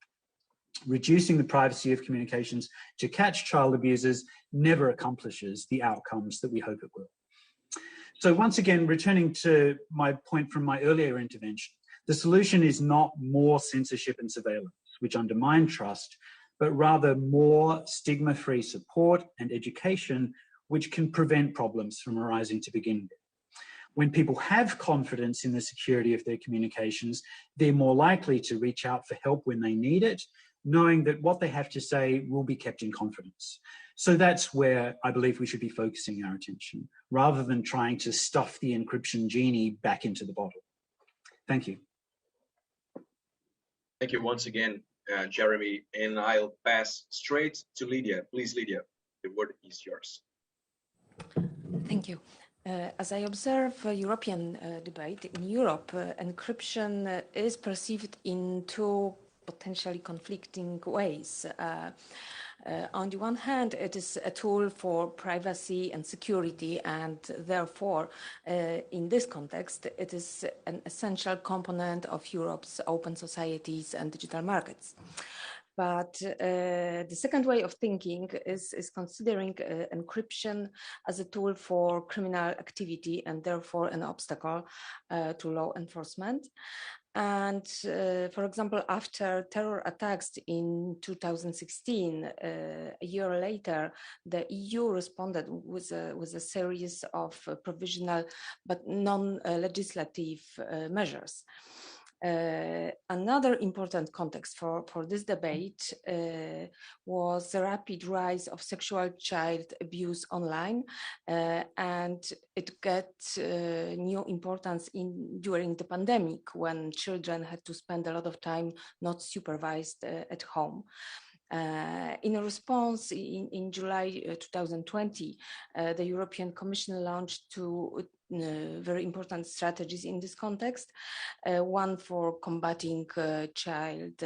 Reducing the privacy of communications to catch child abusers never accomplishes the outcomes that we hope it will. So once again, returning to my point from my earlier intervention, the solution is not more censorship and surveillance, which undermine trust, but rather more stigma-free support and education, which can prevent problems from arising to begin with. When people have confidence in the security of their communications, they're more likely to reach out for help when they need it, knowing that what they have to say will be kept in confidence. So that's where I believe we should be focusing our attention, rather than trying to stuff the encryption genie back into the bottle. Thank you. Thank you once again, Jeremy, and I'll pass straight to Lydia. Please, Lydia, the word is yours. Thank you. As I observe European debate in Europe, encryption is perceived in two potentially conflicting ways. On the one hand, it is a tool for privacy and security, and therefore, in this context, it is an essential component of Europe's open societies and digital markets. But the second way of thinking is considering encryption as a tool for criminal activity and therefore an obstacle to law enforcement. And for example, after terror attacks in 2016, a year later, the EU responded with a series of provisional but non-legislative measures. Another important context for this debate was the rapid rise of sexual child abuse online, and it got new importance during the pandemic, when children had to spend a lot of time not supervised at home. In a response, in July 2020, the European Commission launched two very important strategies in this context. One for combating child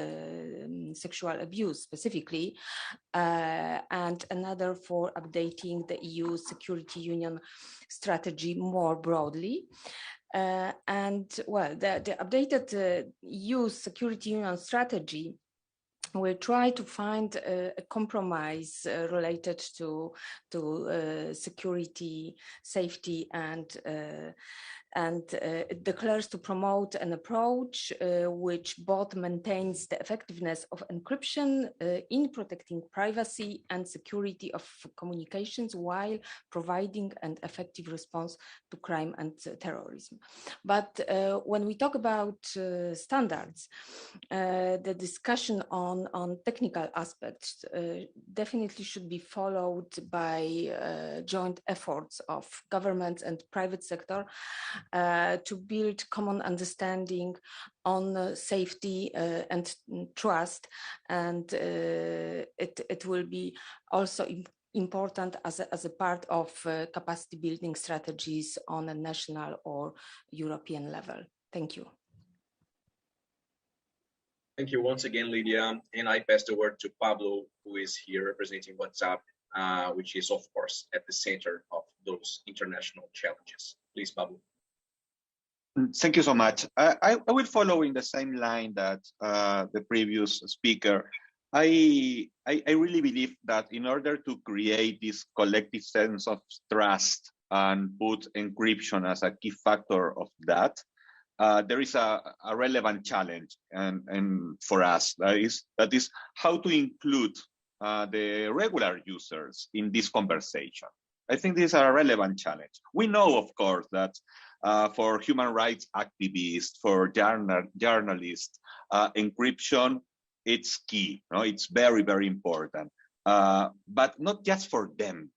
sexual abuse specifically, and another for updating the EU Security Union strategy more broadly. And well, the updated EU Security Union strategy will try to find a compromise related to security, safety, and and it declares to promote an approach which both maintains the effectiveness of encryption in protecting privacy and security of communications while providing an effective response to crime and terrorism. But when we talk about standards, the discussion on technical aspects definitely should be followed by joint efforts of governments and private sector to build common understanding on safety and trust, and it will be also important as a part of capacity building strategies on a national or European level. Thank you. Thank you once again, Lydia. And I pass the word to Pablo, who is here representing WhatsApp, which is, of course, at the center of those international challenges. Please, Pablo. Thank you so much. I will follow in the same line that the previous speaker. I really believe that in order to create this collective sense of trust and put encryption as a key factor of that, there is a relevant challenge and for us that is how to include the regular users in this conversation. I think this is a relevant challenge. We know, of course, that for human rights activists, for journalists, encryption, it's key. No? It's very, very important. But not just for them,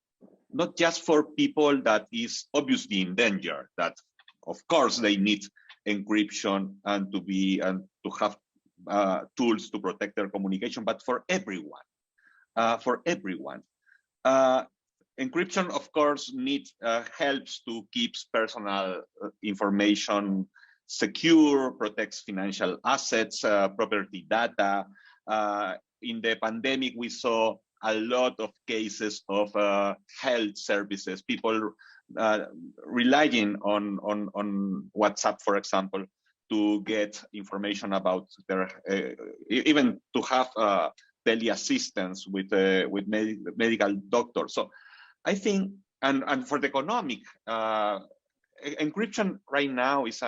not just for people that is obviously in danger, that of course they need encryption and to have tools to protect their communication, but for everyone. Encryption, of course, helps to keep personal information secure, protects financial assets, property data. In the pandemic, we saw a lot of cases of health services, people relying on WhatsApp, for example, to get information about their, even to have tele-assistance with medical doctors. So I think, and for the economic, encryption right now is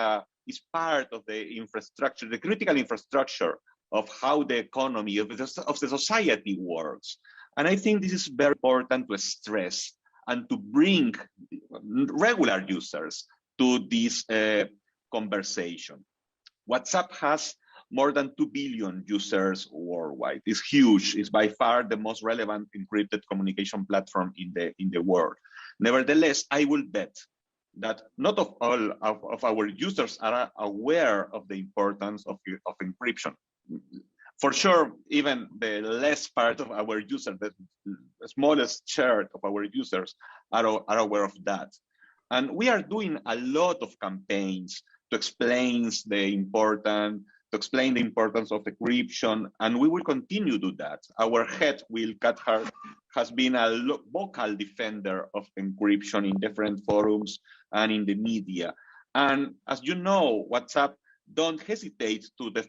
part of the infrastructure, the critical infrastructure of how the economy of the society works. And I think this is very important to stress and to bring regular users to this conversation. WhatsApp has more than 2 billion users worldwide. It's huge. It's by far the most relevant encrypted communication platform in the world. Nevertheless, I will bet that not all of our users are aware of the importance of encryption. For sure, even the less part of our users, the smallest share of our users are aware of that. And we are doing a lot of campaigns to explain the importance of encryption, and we will continue to do that. Our head, Will Cathcart, has been a vocal defender of encryption in different forums and in the media. And as you know, WhatsApp don't hesitate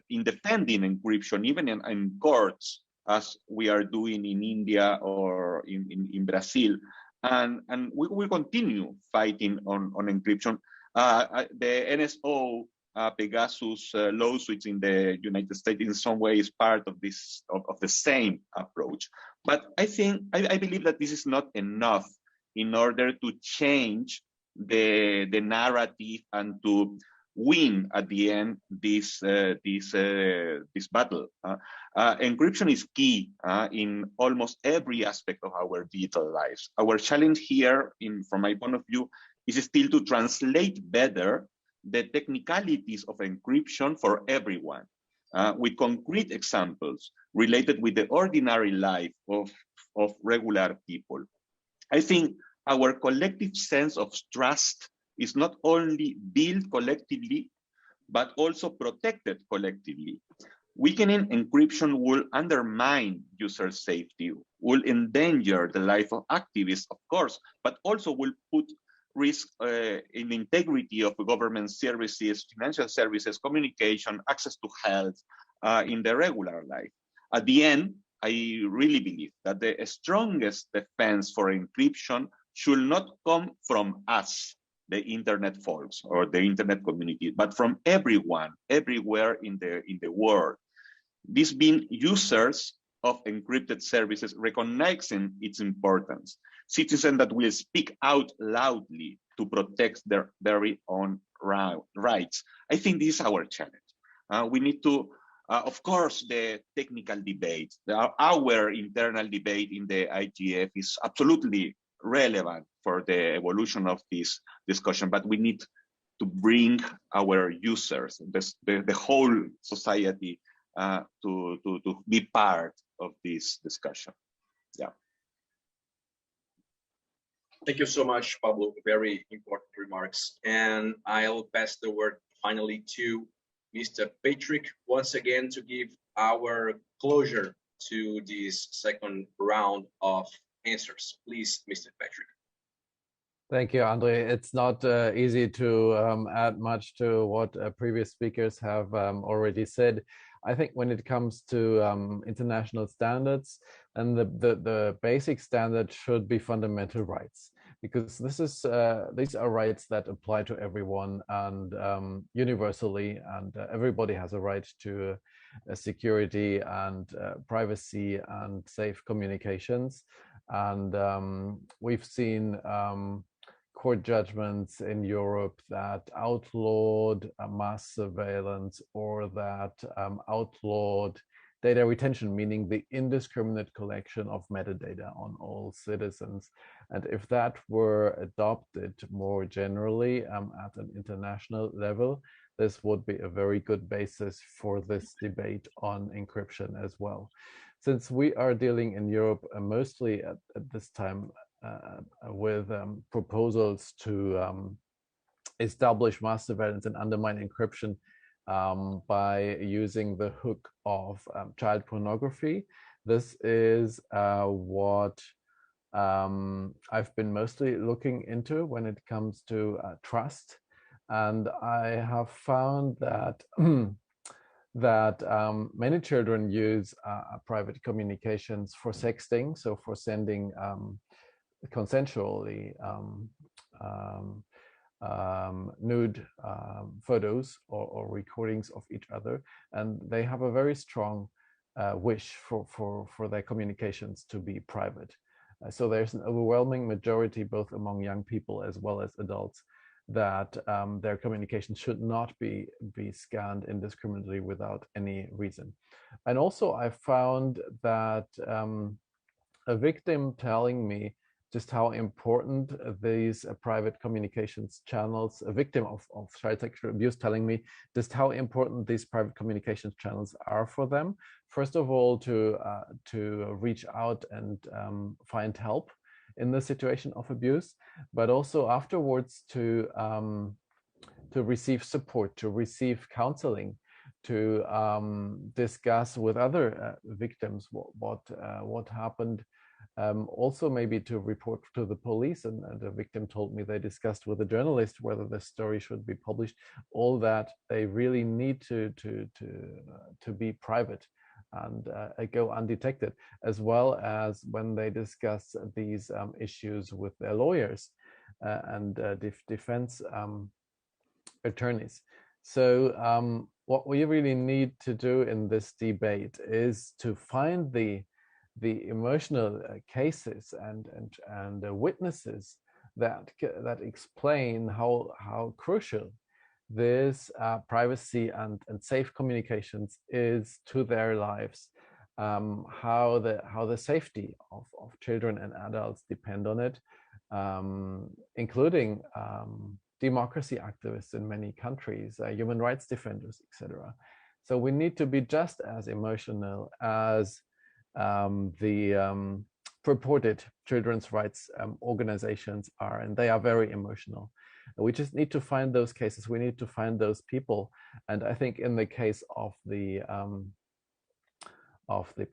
in defending encryption, even in courts, as we are doing in India or in Brazil. And we will continue fighting on encryption. The NSO Pegasus lawsuits in the United States in some way is part of this of the same approach. But I believe that this is not enough in order to change the narrative and to win at the end this battle. Encryption is key in almost every aspect of our digital lives. Our challenge here, from my point of view, is still to translate better the technicalities of encryption for everyone, with concrete examples related with the ordinary life of regular people. I think our collective sense of trust is not only built collectively, but also protected collectively. Weakening encryption will undermine user safety, will endanger the life of activists, of course, but also will put risk in the integrity of government services, financial services, communication, access to health in the regular life. At the end, I really believe that the strongest defense for encryption should not come from us, the internet folks or the internet community, but from everyone, everywhere in the world. These being users of encrypted services, recognizing its importance, citizens that will speak out loudly to protect their very own rights. I think this is our challenge. We need to, of course, the technical debate, our internal debate in the IGF is absolutely relevant for the evolution of this discussion, but we need to bring our users, the whole society, to be part of this discussion. Yeah. Thank you so much, Pablo. Very important remarks. And I'll pass the word finally to Mr. Patrick once again to give our closure to this second round of answers. Please, Mr. Patrick. Thank you, Andre. It's not easy to add much to what previous speakers have already said. I think when it comes to international standards, and the basic standard should be fundamental rights, because these are rights that apply to everyone and universally, and everybody has a right to security and privacy and safe communications. And we've seen court judgments in Europe that outlawed mass surveillance or that outlawed data retention, meaning the indiscriminate collection of metadata on all citizens. And if that were adopted more generally at an international level, this would be a very good basis for this debate on encryption as well. Since we are dealing in Europe mostly at this time with proposals to establish mass surveillance and undermine encryption by using the hook of child pornography. This is what I've been mostly looking into when it comes to trust. And I have found that many children use private communications for sexting, so for sending consensually nude photos or recordings of each other, and they have a very strong wish for their communications to be private. So there's an overwhelming majority, both among young people as well as adults, that their communication should not be scanned indiscriminately without any reason. And also I found that a victim telling me just how important these private communications channels, a victim of child sexual abuse telling me just how important these private communications channels are for them. First of all, to reach out and find help in the situation of abuse, but also afterwards to receive support, to receive counseling, to discuss with other victims what happened. Also maybe to report to the police, and the victim told me they discussed with a journalist whether the story should be published. All that they really need to be private and go undetected, as well as when they discuss these issues with their lawyers and defense attorneys. So what we really need to do in this debate is to find the emotional cases and witnesses that explain how crucial this privacy and safe communications is to their lives, how the safety of children and adults depend on it, including democracy activists in many countries, human rights defenders, etc. So we need to be just as emotional as the purported children's rights organizations are, and they are very emotional. We just need to find those cases. We need to find those people. And I think in the case of the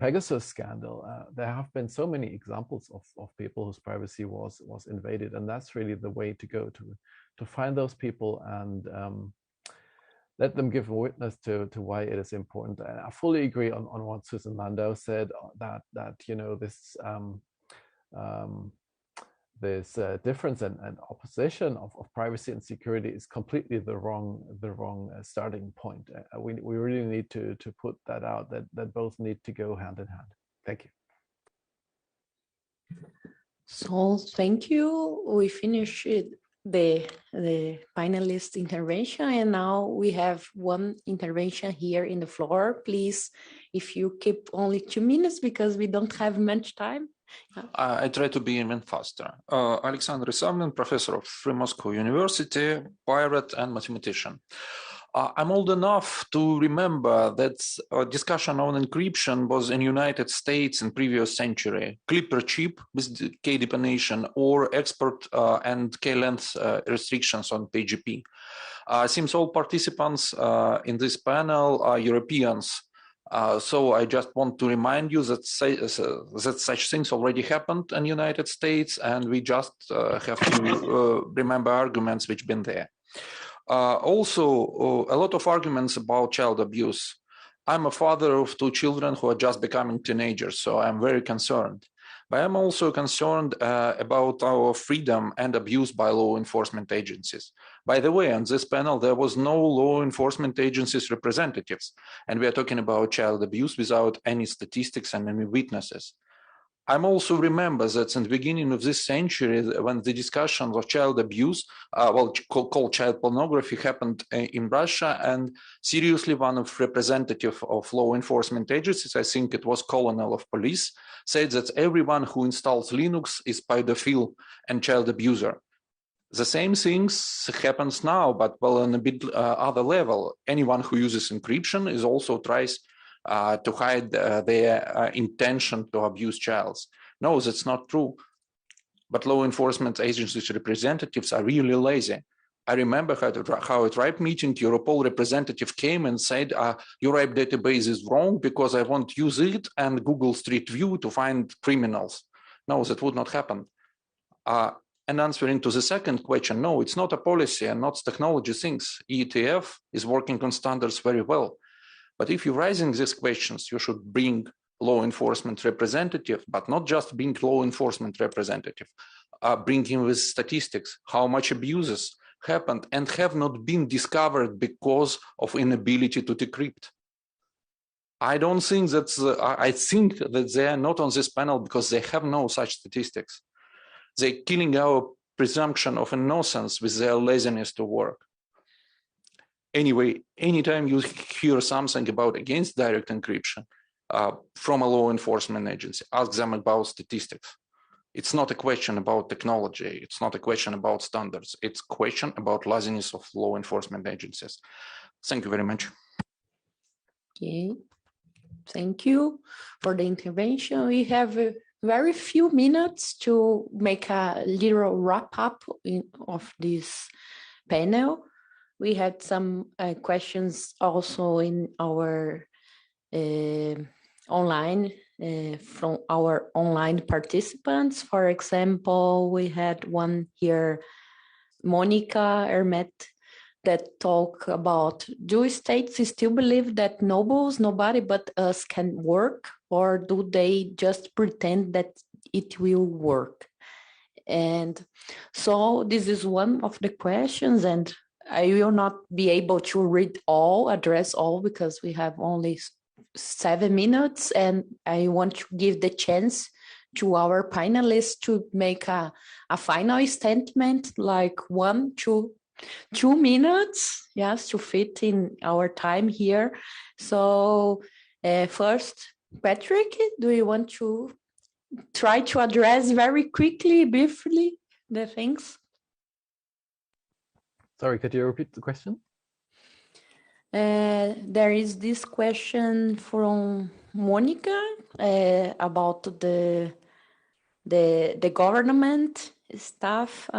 Pegasus scandal, there have been so many examples of people whose privacy was invaded, and that's really the way to go, to find those people and let them give a witness to why it is important. And I fully agree on what Susan Landau said, that you know, this this difference and opposition of privacy and security is completely the wrong starting point. We really need to put that out, that both need to go hand in hand. Thank you. So thank you. We finished the panelist intervention, and now we have one intervention here in the floor. Please, if you keep only 2 minutes because we don't have much time. I try to be even faster. Alexander Isavlin, professor of Free Moscow University, pirate and mathematician. I'm old enough to remember that a discussion on encryption was in United States in previous century. Clipper chip with K deponation or export and K-length restrictions on PGP. Seems all participants in this panel are Europeans. So I just want to remind you that such things already happened in the United States, and we just have to remember arguments which been there. Also, a lot of arguments about child abuse. I'm a father of 2 children who are just becoming teenagers, so I'm very concerned. But I'm also concerned about our freedom and abuse by law enforcement agencies. By the way, on this panel, there was no law enforcement agencies representatives, and we are talking about child abuse without any statistics and any witnesses. I'm also remember that in the beginning of this century, when the discussions of child abuse, called child pornography, happened in Russia, and seriously, one of representative of law enforcement agencies, I think it was colonel of police, said that everyone who installs Linux is pedophile and child abuser. The same things happens now, but well, on a bit other level. Anyone who uses encryption is also tries to hide their intention to abuse child. No, that's not true. But law enforcement agencies representatives are really lazy. I remember how at RIPE meeting, Europol representative came and said, your RIPE database is wrong because I want to use it and Google Street View to find criminals. No, that would not happen. And answering to the second question, no, it's not a policy and not technology things. ETF is working on standards very well. But if you're raising these questions, you should bring law enforcement representative, but not just being law enforcement representative, bring him with statistics, how much abuses happened and have not been discovered because of inability to decrypt. I don't think that's, I think that they are not on this panel because they have no such statistics. They're killing our presumption of innocence with their laziness to work. Anyway, anytime you hear something about against direct encryption from a law enforcement agency, ask them about statistics. It's not a question about technology. It's not a question about standards. It's a question about laziness of law enforcement agencies. Thank you very much. Okay, thank you for the intervention. We have very few minutes to make a little wrap up of this panel. We had some questions also in our online, from our online participants. For example, we had one here, Monica Hermet, that talk about, do states still believe that nobody but us can work, or do they just pretend that it will work? And so this is one of the questions, and I will not be able to address all, because we have only 7 minutes, and I want to give the chance to our panelists to make a final statement, like 1 to 2 minutes, yes, to fit in our time here. So first, Patrick, do you want to try to address very quickly, briefly, the things? Sorry, could you repeat the question? There is this question from Monica about the government stuff.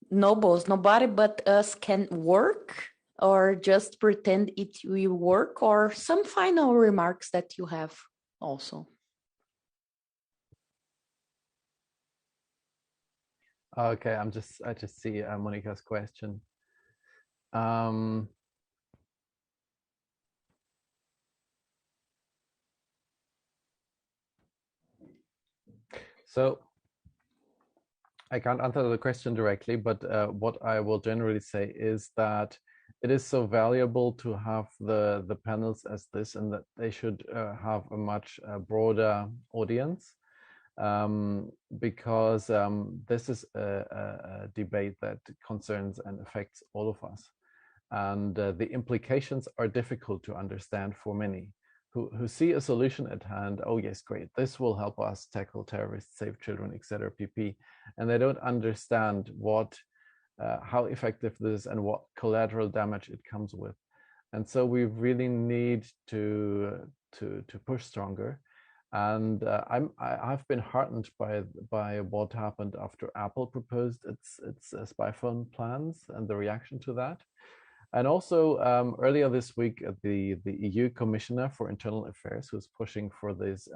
Nobody but us can work, or just pretend it will work, or some final remarks that you have also. Okay, I just see Monica's question. So I can't answer the question directly, but what I will generally say is that it is so valuable to have the panels as this, and that they should have a much broader audience, because this is a debate that concerns and affects all of us. And the implications are difficult to understand for many who see a solution at hand. Oh yes, great, this will help us tackle terrorists, save children, etc. pp. And they don't understand how effective this is and what collateral damage it comes with. And so we really need to push stronger. And I've been heartened by what happened after Apple proposed its spy phone plans and the reaction to that. And also earlier this week, the EU Commissioner for Internal Affairs, who's pushing for these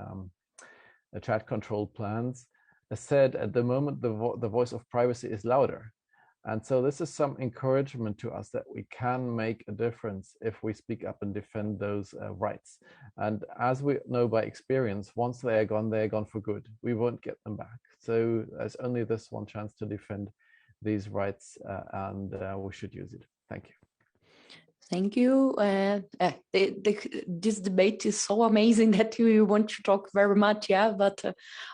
chat control plans, said at the moment the voice of privacy is louder. And so this is some encouragement to us that we can make a difference if we speak up and defend those rights. And as we know by experience, once they are gone for good. We won't get them back. So there's only this one chance to defend these rights, and we should use it. Thank you. Thank you. This debate is so amazing that you want to talk very much, yeah. But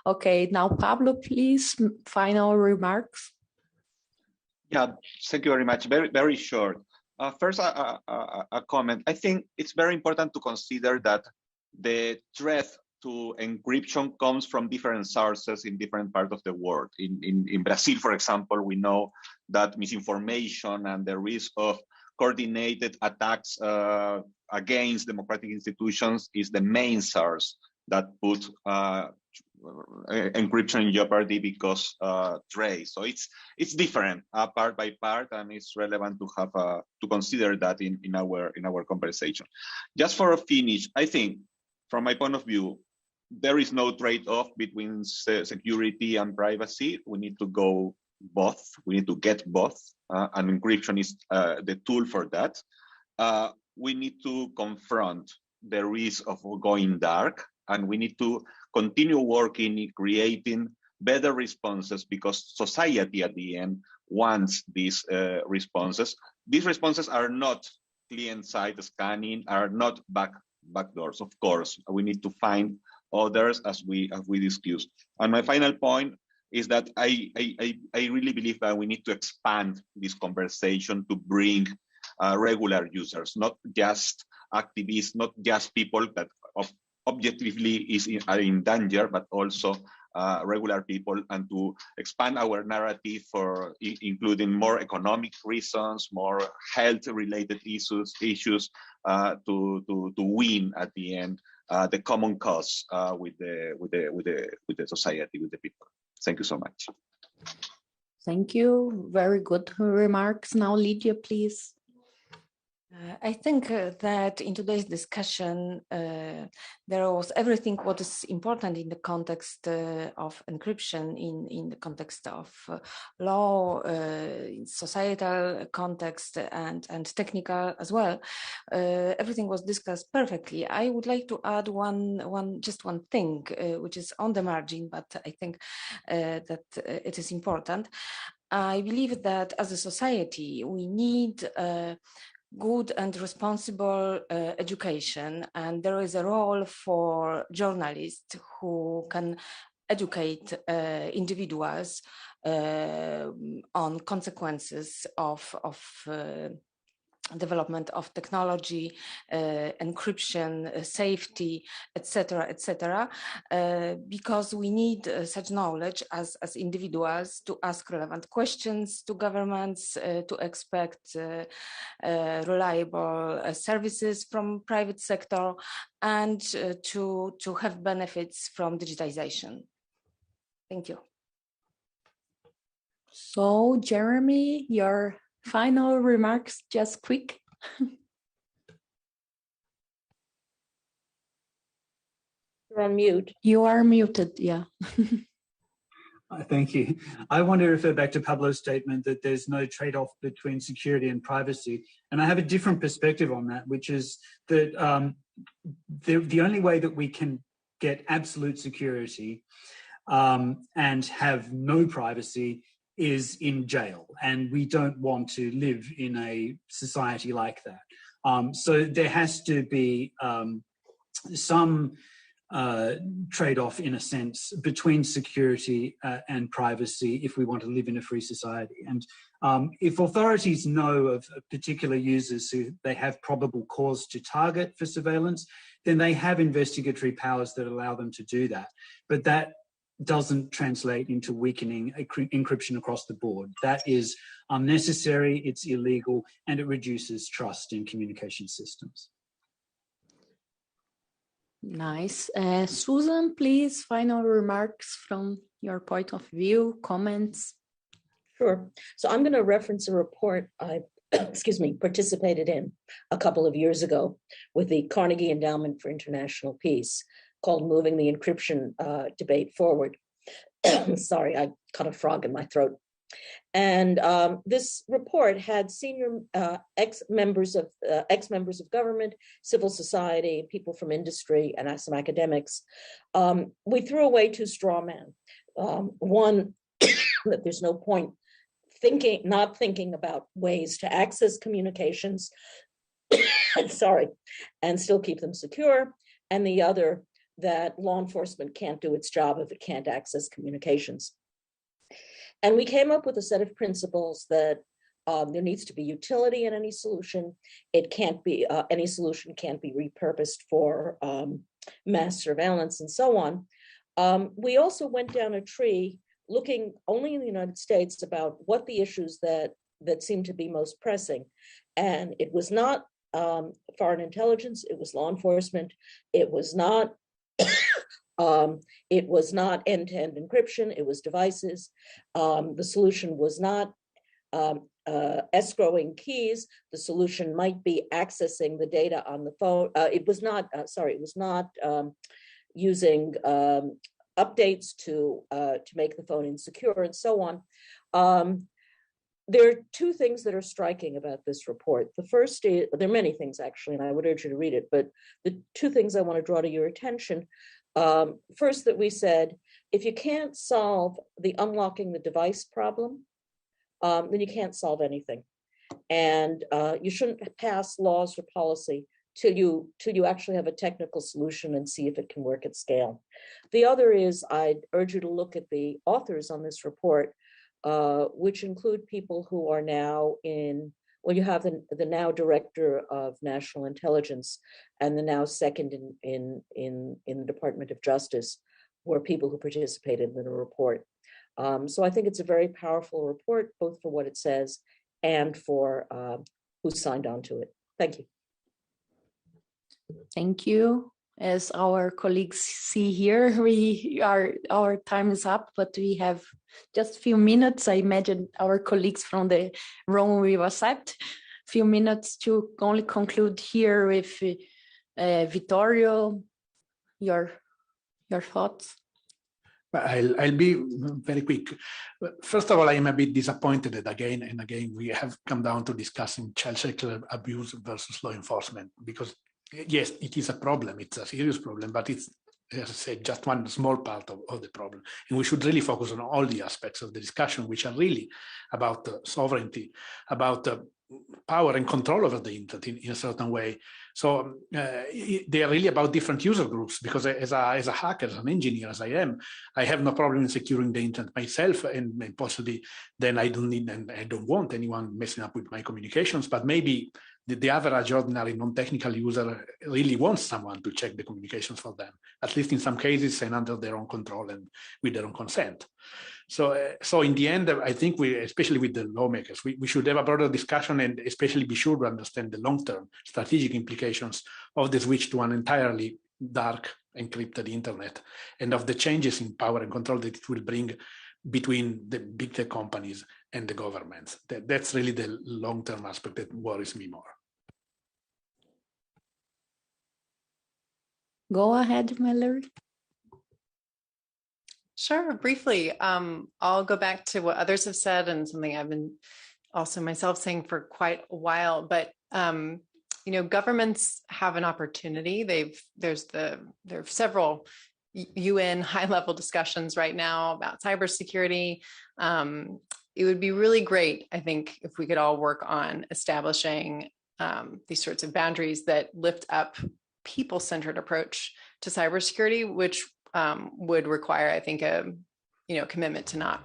okay, now Pablo, please, final remarks. Yeah, thank you very much. Very, very short. First, a comment. I think it's very important to consider that the threat to encryption comes from different sources in different parts of the world. In Brazil, for example, we know that misinformation and the risk of coordinated attacks against democratic institutions is the main source that put encryption in jeopardy because trace. So it's different part by part, and it's relevant to have to consider that in our conversation. Just for a finish, I think from my point of view, there is no trade-off between security and privacy. We need to go both. We need to get both, and encryption is the tool for that. We need to confront the risk of going dark, and we need to continue working in creating better responses, because society at the end wants these responses. These responses are not client-side scanning, are not backdoors. Of course, we need to find others as we discussed. And my final point is that I really believe that we need to expand this conversation to bring regular users, not just activists, not just people that objectively are in danger, but also regular people, and to expand our narrative for including more economic reasons, more health-related issues to win at the end the common cause with the society, with the people. Thank you so much. Thank you. Very good remarks. Now, Lydia, please. I think that in today's discussion, there was everything what is important in the context of encryption, in the context of law, societal context, and technical as well. Everything was discussed perfectly. I would like to add just one thing, which is on the margin, but I think that it is important. I believe that as a society, we need good and responsible education, and there is a role for journalists who can educate individuals on consequences of development of technology, encryption, safety, etc., because we need such knowledge as individuals to ask relevant questions to governments, to expect reliable services from private sector, and to have benefits from digitization. Thank you. So, Jeremy, your final remarks, just quick. You're on mute. You are muted, yeah. Thank you. I want to refer back to Pablo's statement that there's no trade-off between security and privacy. And I have a different perspective on that, which is that the only way that we can get absolute security and have no privacy is in jail. And we don't want to live in a society like that. So there has to be some trade-off, in a sense, between security and privacy if we want to live in a free society. And if authorities know of particular users who they have probable cause to target for surveillance, then they have investigatory powers that allow them to do that. But that doesn't translate into weakening encryption across the board. That is unnecessary, it's illegal, and it reduces trust in communication systems. Nice. Susan, please, final remarks from your point of view, comments. Sure. So I'm going to reference a report I, participated in a couple of years ago with the Carnegie Endowment for International Peace called Moving the Encryption Debate Forward. Sorry, I caught a frog in my throat. And this report had senior ex-members of government, civil society, people from industry, and some academics. We threw away two straw men. One, that there's no point not thinking about ways to access communications, and still keep them secure. And the other, that law enforcement can't do its job if it can't access communications. And we came up with a set of principles that there needs to be utility in any solution. It can't be, any solution can't be repurposed for mass surveillance and so on. We also went down a tree looking only in the United States about what the issues that seemed to be most pressing. And it was not foreign intelligence, it was law enforcement, it was not end-to-end encryption, it was devices. The solution was not escrowing keys. The solution might be accessing the data on the phone. It was not using updates to make the phone insecure and so on. There are two things that are striking about this report. The first is, there are many things actually, and I would urge you to read it, but the two things I want to draw to your attention. First, that we said, if you can't solve the unlocking the device problem, then you can't solve anything. And you shouldn't pass laws or policy till you actually have a technical solution and see if it can work at scale. The other is, I'd urge you to look at the authors on this report, which include people who are now you have the now director of national intelligence and the now second in the Department of Justice were people who participated in the report. So I think it's a very powerful report, both for what it says and for who signed on to it. Thank you. Thank you. As our colleagues see here, our time is up, but we have just a few minutes. I imagine our colleagues from the room will accept a few minutes to only conclude here with Vittorio, your thoughts. I'll be very quick. First of all, I am a bit disappointed that again and again we have come down to discussing child sexual abuse versus law enforcement, because yes, it is a problem. It's a serious problem, but it's, as I said, just one small part of the problem. And we should really focus on all the aspects of the discussion, which are really about sovereignty, about power and control over the internet in a certain way. So they are really about different user groups, because as a hacker, as an engineer, as I am, I have no problem in securing the internet myself, and possibly then I don't need and I don't want anyone messing up with my communications, but maybe the average ordinary non-technical user really wants someone to check the communications for them, at least in some cases and under their own control and with their own consent. So in the end, I think we, especially with the lawmakers, we should have a broader discussion and especially be sure to understand the long-term strategic implications of the switch to an entirely dark, encrypted internet, and of the changes in power and control that it will bring between the big tech companies and the governments. That's really the long-term aspect that worries me more. Go ahead, Mallory. Sure, briefly. I'll go back to what others have said and something I've been also myself saying for quite a while, but governments have an opportunity. There are several UN high-level discussions right now about cybersecurity. It would be really great, I think, if we could all work on establishing these sorts of boundaries that lift up people-centered approach to cybersecurity, which would require, I think, a commitment to not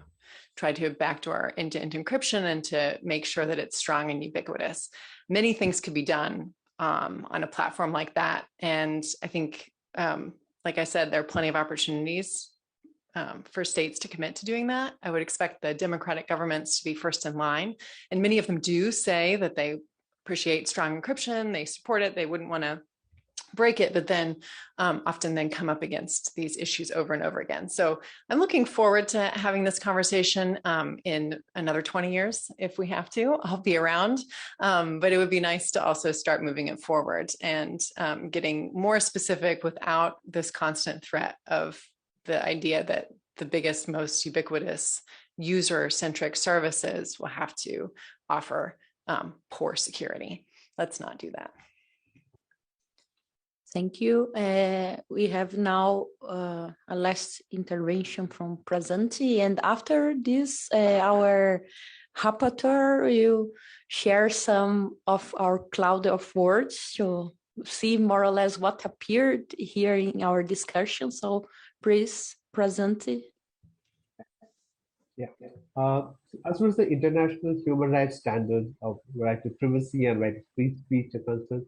try to backdoor end-to-end encryption and to make sure that it's strong and ubiquitous. Many things could be done on a platform like that, and I think, like I said, there are plenty of opportunities for states to commit to doing that. I would expect the democratic governments to be first in line, and many of them do say that they appreciate strong encryption, they support it, they wouldn't want to break it, but then often then come up against these issues over and over again. So I'm looking forward to having this conversation in another 20 years. If we have to, I'll be around, but it would be nice to also start moving it forward and getting more specific without this constant threat of the idea that the biggest, most ubiquitous user-centric services will have to offer poor security. Let's not do that. Thank you. We have now a last intervention from Prasanti, and after this, our rapporteur will share some of our cloud of words to see more or less what appeared here in our discussion. So please, Prasanti. Yeah. As far as the international human rights standards of right to privacy and right to free speech are concerned,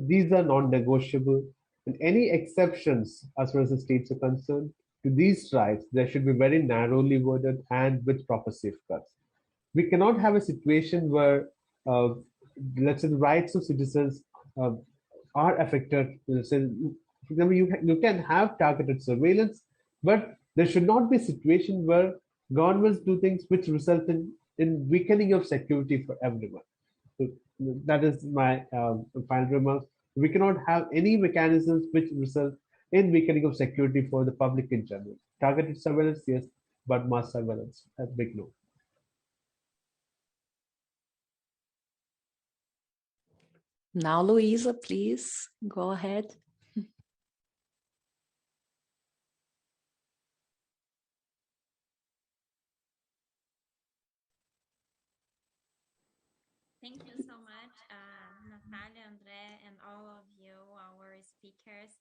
these are non-negotiable, and any exceptions as far as the states are concerned to these rights, they should be very narrowly worded and with proper safeguards. We cannot have a situation where, let's say, the rights of citizens are affected. Let's say, for example, you can have targeted surveillance, but there should not be a situation where governments do things which result in weakening of security for everyone. So that is my final remarks. We cannot have any mechanisms which result in weakening of security for the public in general. Targeted surveillance, yes, but mass surveillance, a big no. Now, Luisa, please go ahead. Thank you so much, Natalia, Andre, and all of you, our speakers.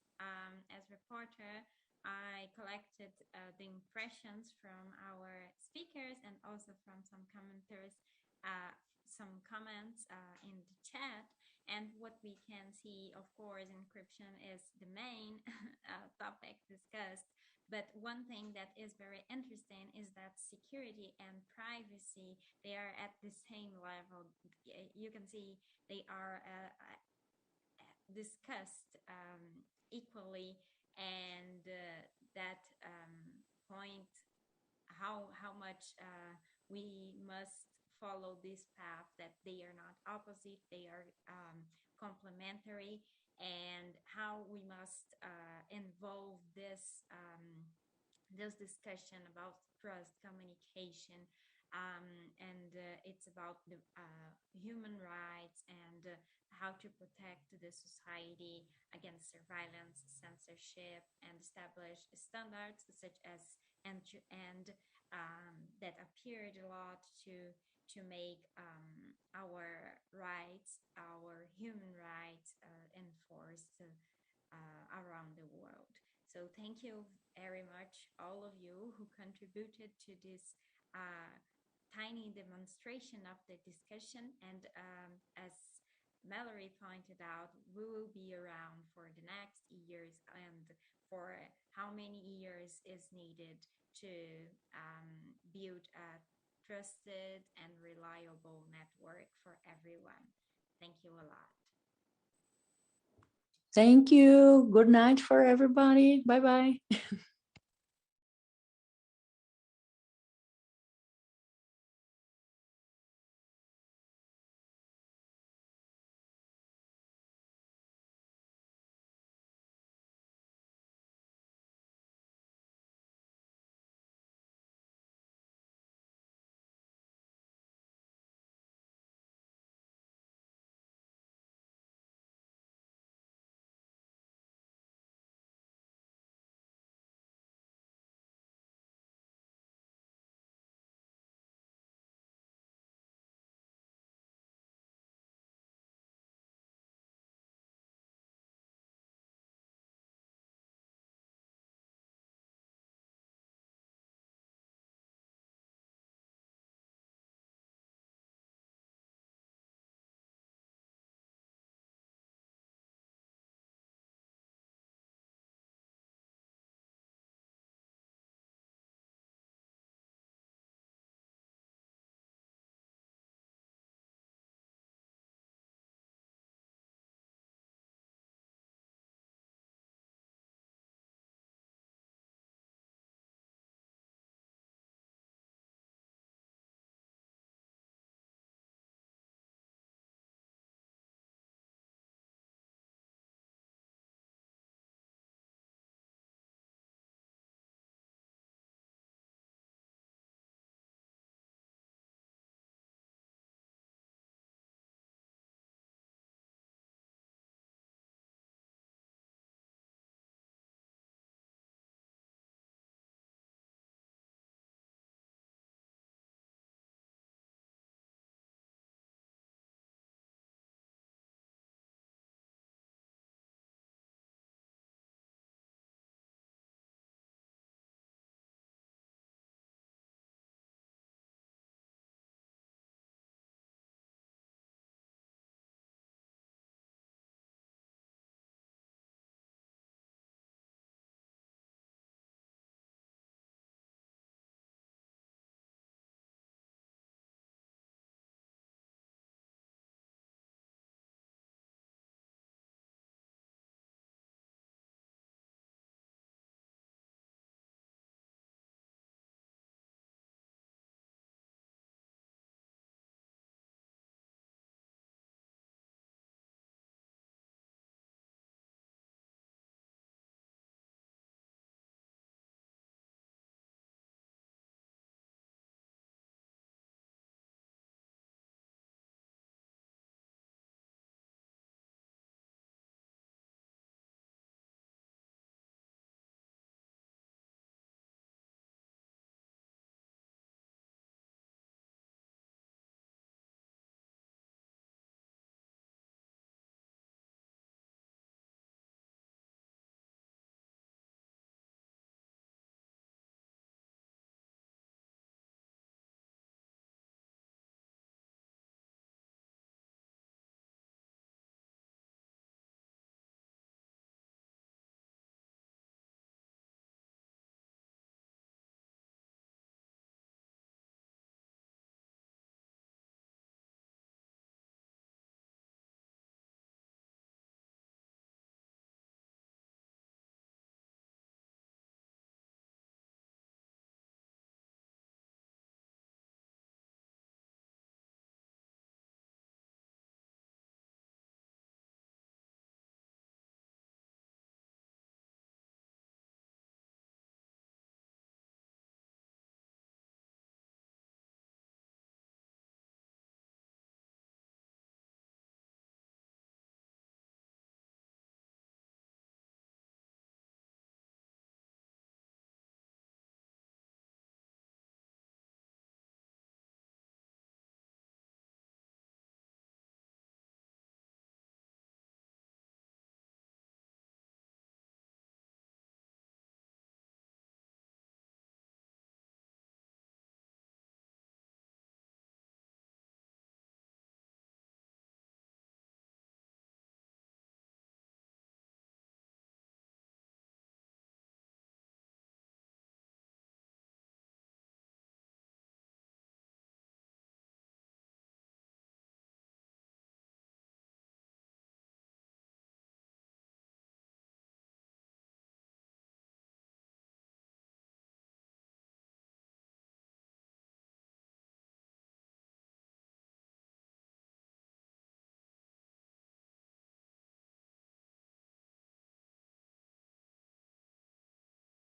As reporter, I collected the impressions from our speakers and also from some commenters, some comments in the chat. And what we can see, of course, encryption is the main topic discussed. But one thing that is very interesting is that security and privacy, they are at the same level. You can see they are discussed equally, and that point how much we must follow this path, that they are not opposite, they are complementary, and how we must involve this discussion about trust communication, and it's about the human rights and how to protect the society against surveillance, censorship, and establish standards such as end-to-end that appeared a lot to make our rights, our human rights enforced around the world. So thank you very much, all of you who contributed to this tiny demonstration of the discussion. And as Mallory pointed out, we will be around for the next years and for how many years is needed to build a trusted and reliable network for everyone. Thank you a lot. Thank you. Good night for everybody. Bye-bye.